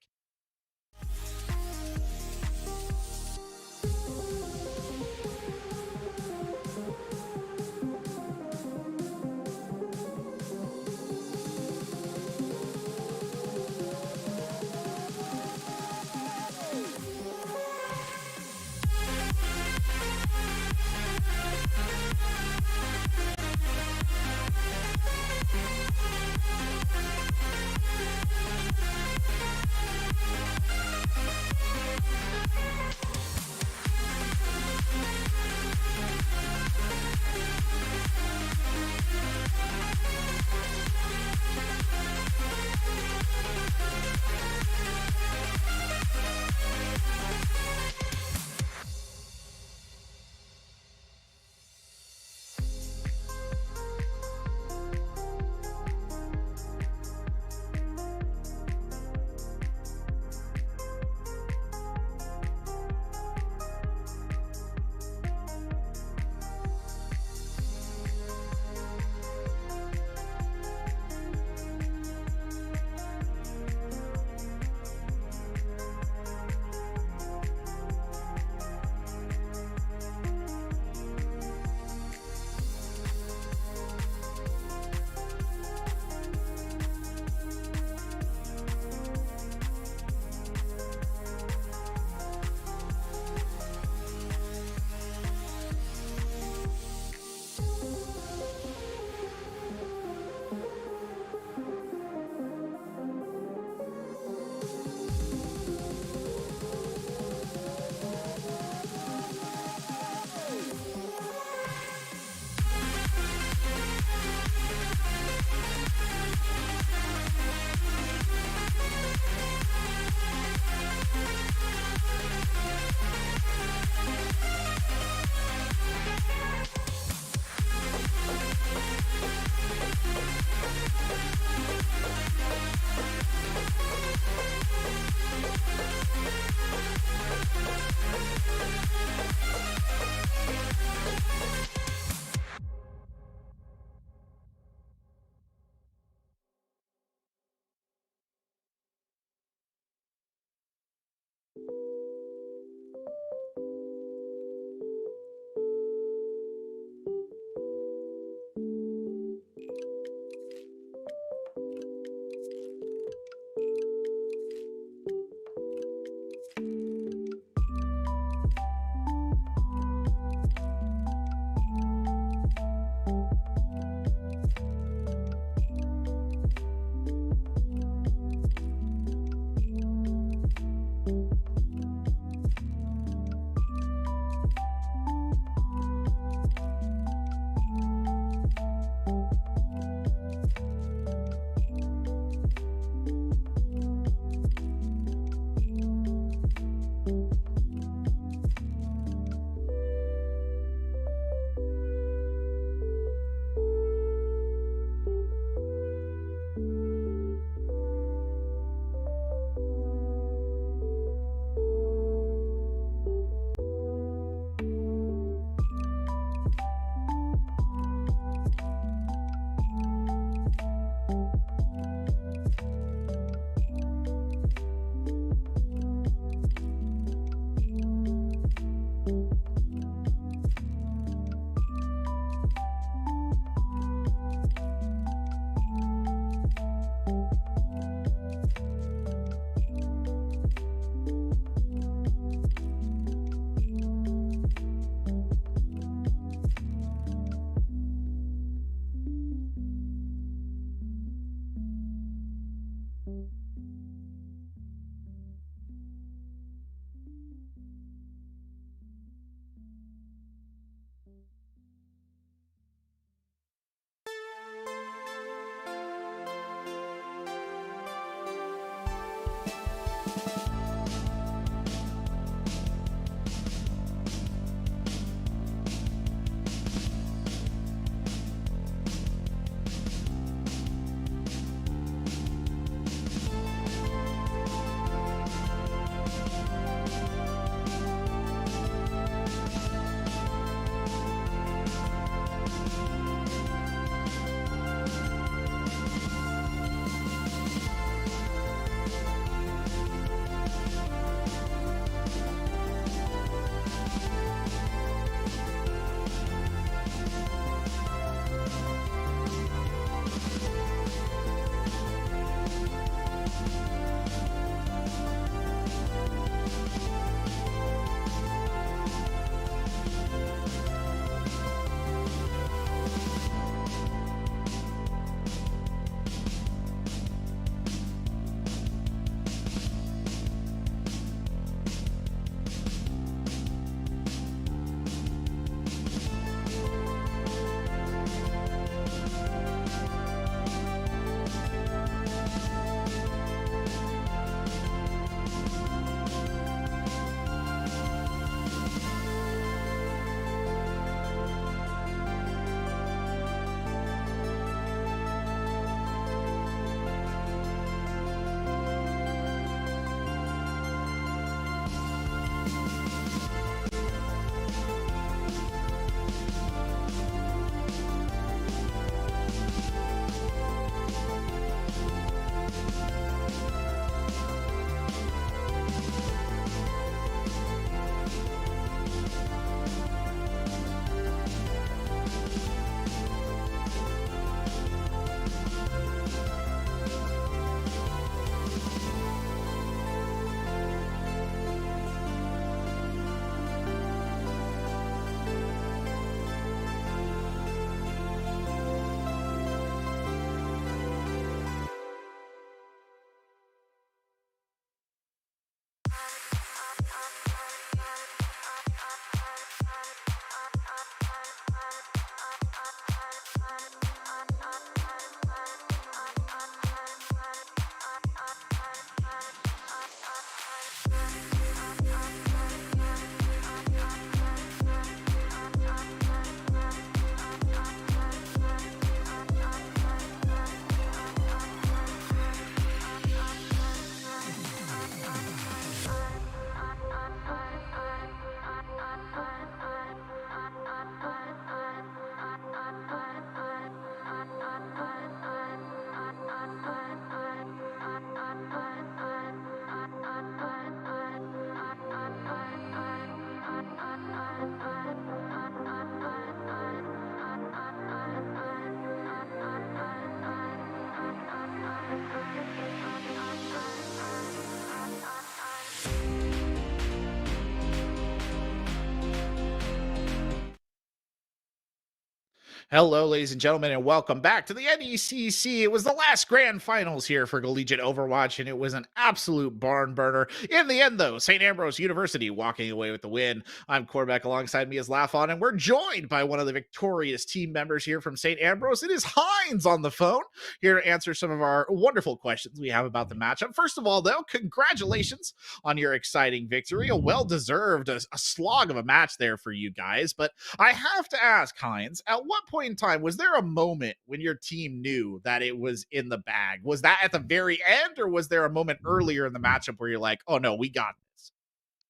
Hello, ladies and gentlemen, and welcome back to the NECC. It was the last grand finals here for Collegiate Overwatch, and it was an absolute barn burner. In the end, though, St. Ambrose University walking away with the win. I'm Corbeck, alongside me is Lafon, and we're joined by one of the victorious team members here from St. Ambrose. It is Hines on the phone, here to answer some of our wonderful questions we have about the matchup. First of all, though, congratulations on your exciting victory. A well-deserved, a slog of a match there for you guys. But I have to ask, Hines, at what point in time was there a moment when your team knew that it was in the bag? Was that at the very end, or was there a moment earlier in the matchup where you're like, oh no, we got this?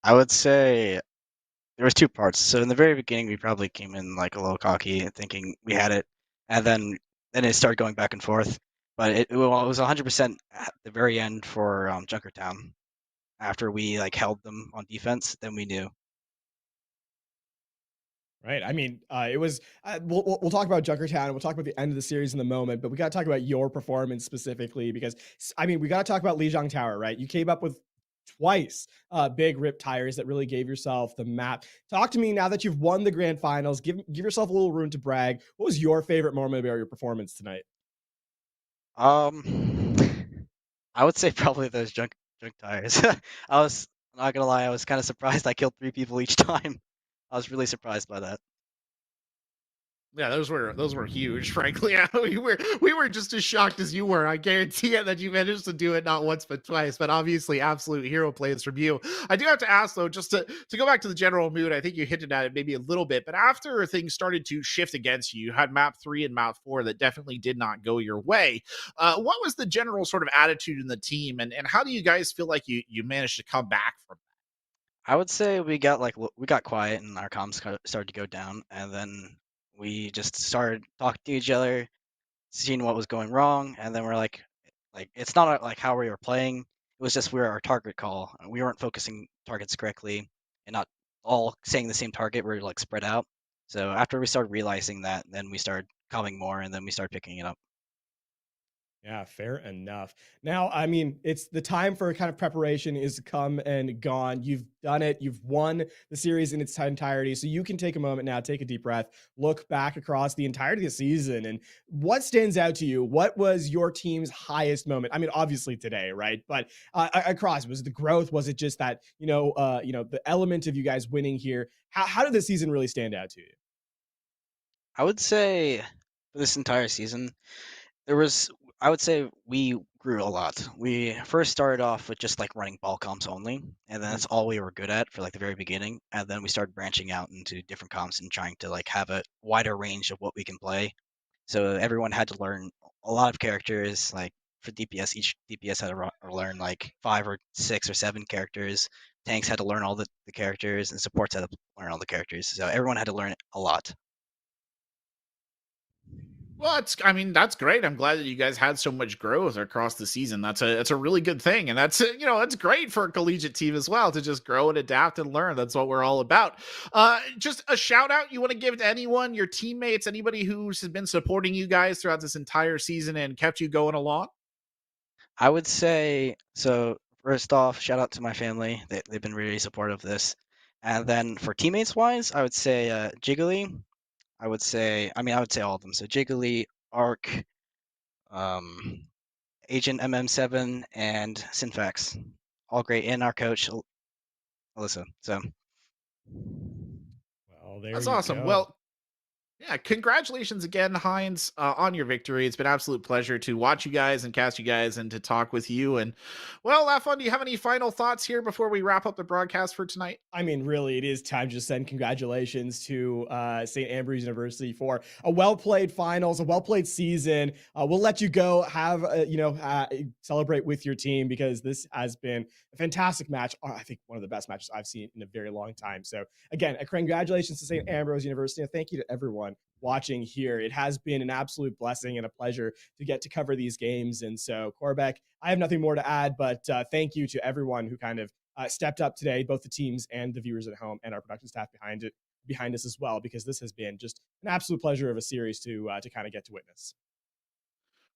I would say there was two parts. So in the very beginning, we probably came in like a little cocky, thinking we had it, and then it started going back and forth. But it was 100% at the very end for Junkertown. After we like held them on defense, then we knew. Right. I mean, it was. We'll talk about Junkertown. And we'll talk about the end of the series in the moment. But we got to talk about your performance specifically because I mean, we got to talk about Lijiang Tower, right? You came up with twice big rip tires that really gave yourself the map. Talk to me now that you've won the grand finals. Give yourself a little room to brag. What was your favorite moment about your performance tonight? Um, I would say probably those junk tires. I was not gonna lie, I was kind of surprised I killed 3 people each time. I was really surprised by that. Yeah, those were huge, frankly. We were just as shocked as you were. I guarantee it that you managed to do it not once but twice. But obviously, absolute hero plays from you. I do have to ask though, just to go back to the general mood. I think you hinted at it maybe a little bit, but after things started to shift against you, you had map 3 and map 4 that definitely did not go your way. What was the general sort of attitude in the team, and how do you guys feel like you managed to come back from that? I would say we got quiet and our comms started to go down, and then we just started talking to each other, seeing what was going wrong, and then we're like it's not like how we were playing. It was just we were our target call. And we weren't focusing targets correctly and not all saying the same target. We were like spread out. So after we started realizing that, then we started calming more, and then we started picking it up. Yeah, fair enough. Now, I mean, it's the time for kind of preparation is come and gone. You've done it. You've won the series in its entirety. So you can take a moment now, take a deep breath, look back across the entirety of the season. And what stands out to you? What was your team's highest moment? I mean, obviously today, right? But across, was it the growth? Was it just that, the element of you guys winning here? How did the season really stand out to you? I would say for this entire season, there was I would say we grew a lot. We first started off with just like running ball comps only, and then that's all we were good at for like the very beginning. And then we started branching out into different comps and trying to like have a wider range of what we can play. So everyone had to learn a lot of characters. Like for DPS, each DPS had to learn like 5 or 6 or 7 characters. Tanks had to learn all the characters, and supports had to learn all the characters. So everyone had to learn a lot. Well, I mean, that's great. I'm glad that you guys had so much growth across the season. That's a really good thing, and that's great for a collegiate team as well to just grow and adapt and learn. That's what we're all about. Just a shout out you want to give to anyone, your teammates, anybody who's been supporting you guys throughout this entire season and kept you going along. I would say so. First off, shout out to my family. They've been really supportive of this. And then for teammates wise, I would say Jiggly. I would say all of them. So Jiggly, Arc, um, Agent MM7, and Synfax. All great. And our coach, Alyssa. So Well, there That's you awesome. go. Well, yeah, congratulations again, Hines, on your victory. It's been an absolute pleasure to watch you guys and cast you guys and to talk with you. And well, Lafon, do you have any final thoughts here before we wrap up the broadcast for tonight? I mean, really, it is time to send congratulations to St. Ambrose University for a well-played finals, a well-played season. We'll let you go have, celebrate with your team because this has been a fantastic match. I think one of the best matches I've seen in a very long time. So again, congratulations to St. Ambrose University, and thank you to everyone watching here. It has been an absolute blessing and a pleasure to get to cover these games. And so, Corbeck, I have nothing more to add, but thank you to everyone who kind of stepped up today, both the teams and the viewers at home and our production staff behind us as well, because this has been just an absolute pleasure of a series to kind of get to witness.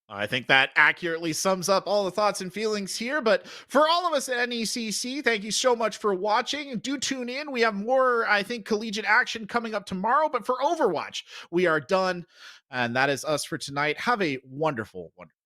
I think that accurately sums up all the thoughts and feelings here. But for all of us at NECC, thank you so much for watching. Do tune in. We have more, I think, collegiate action coming up tomorrow. But for Overwatch, we are done. And that is us for tonight. Have a wonderful, wonderful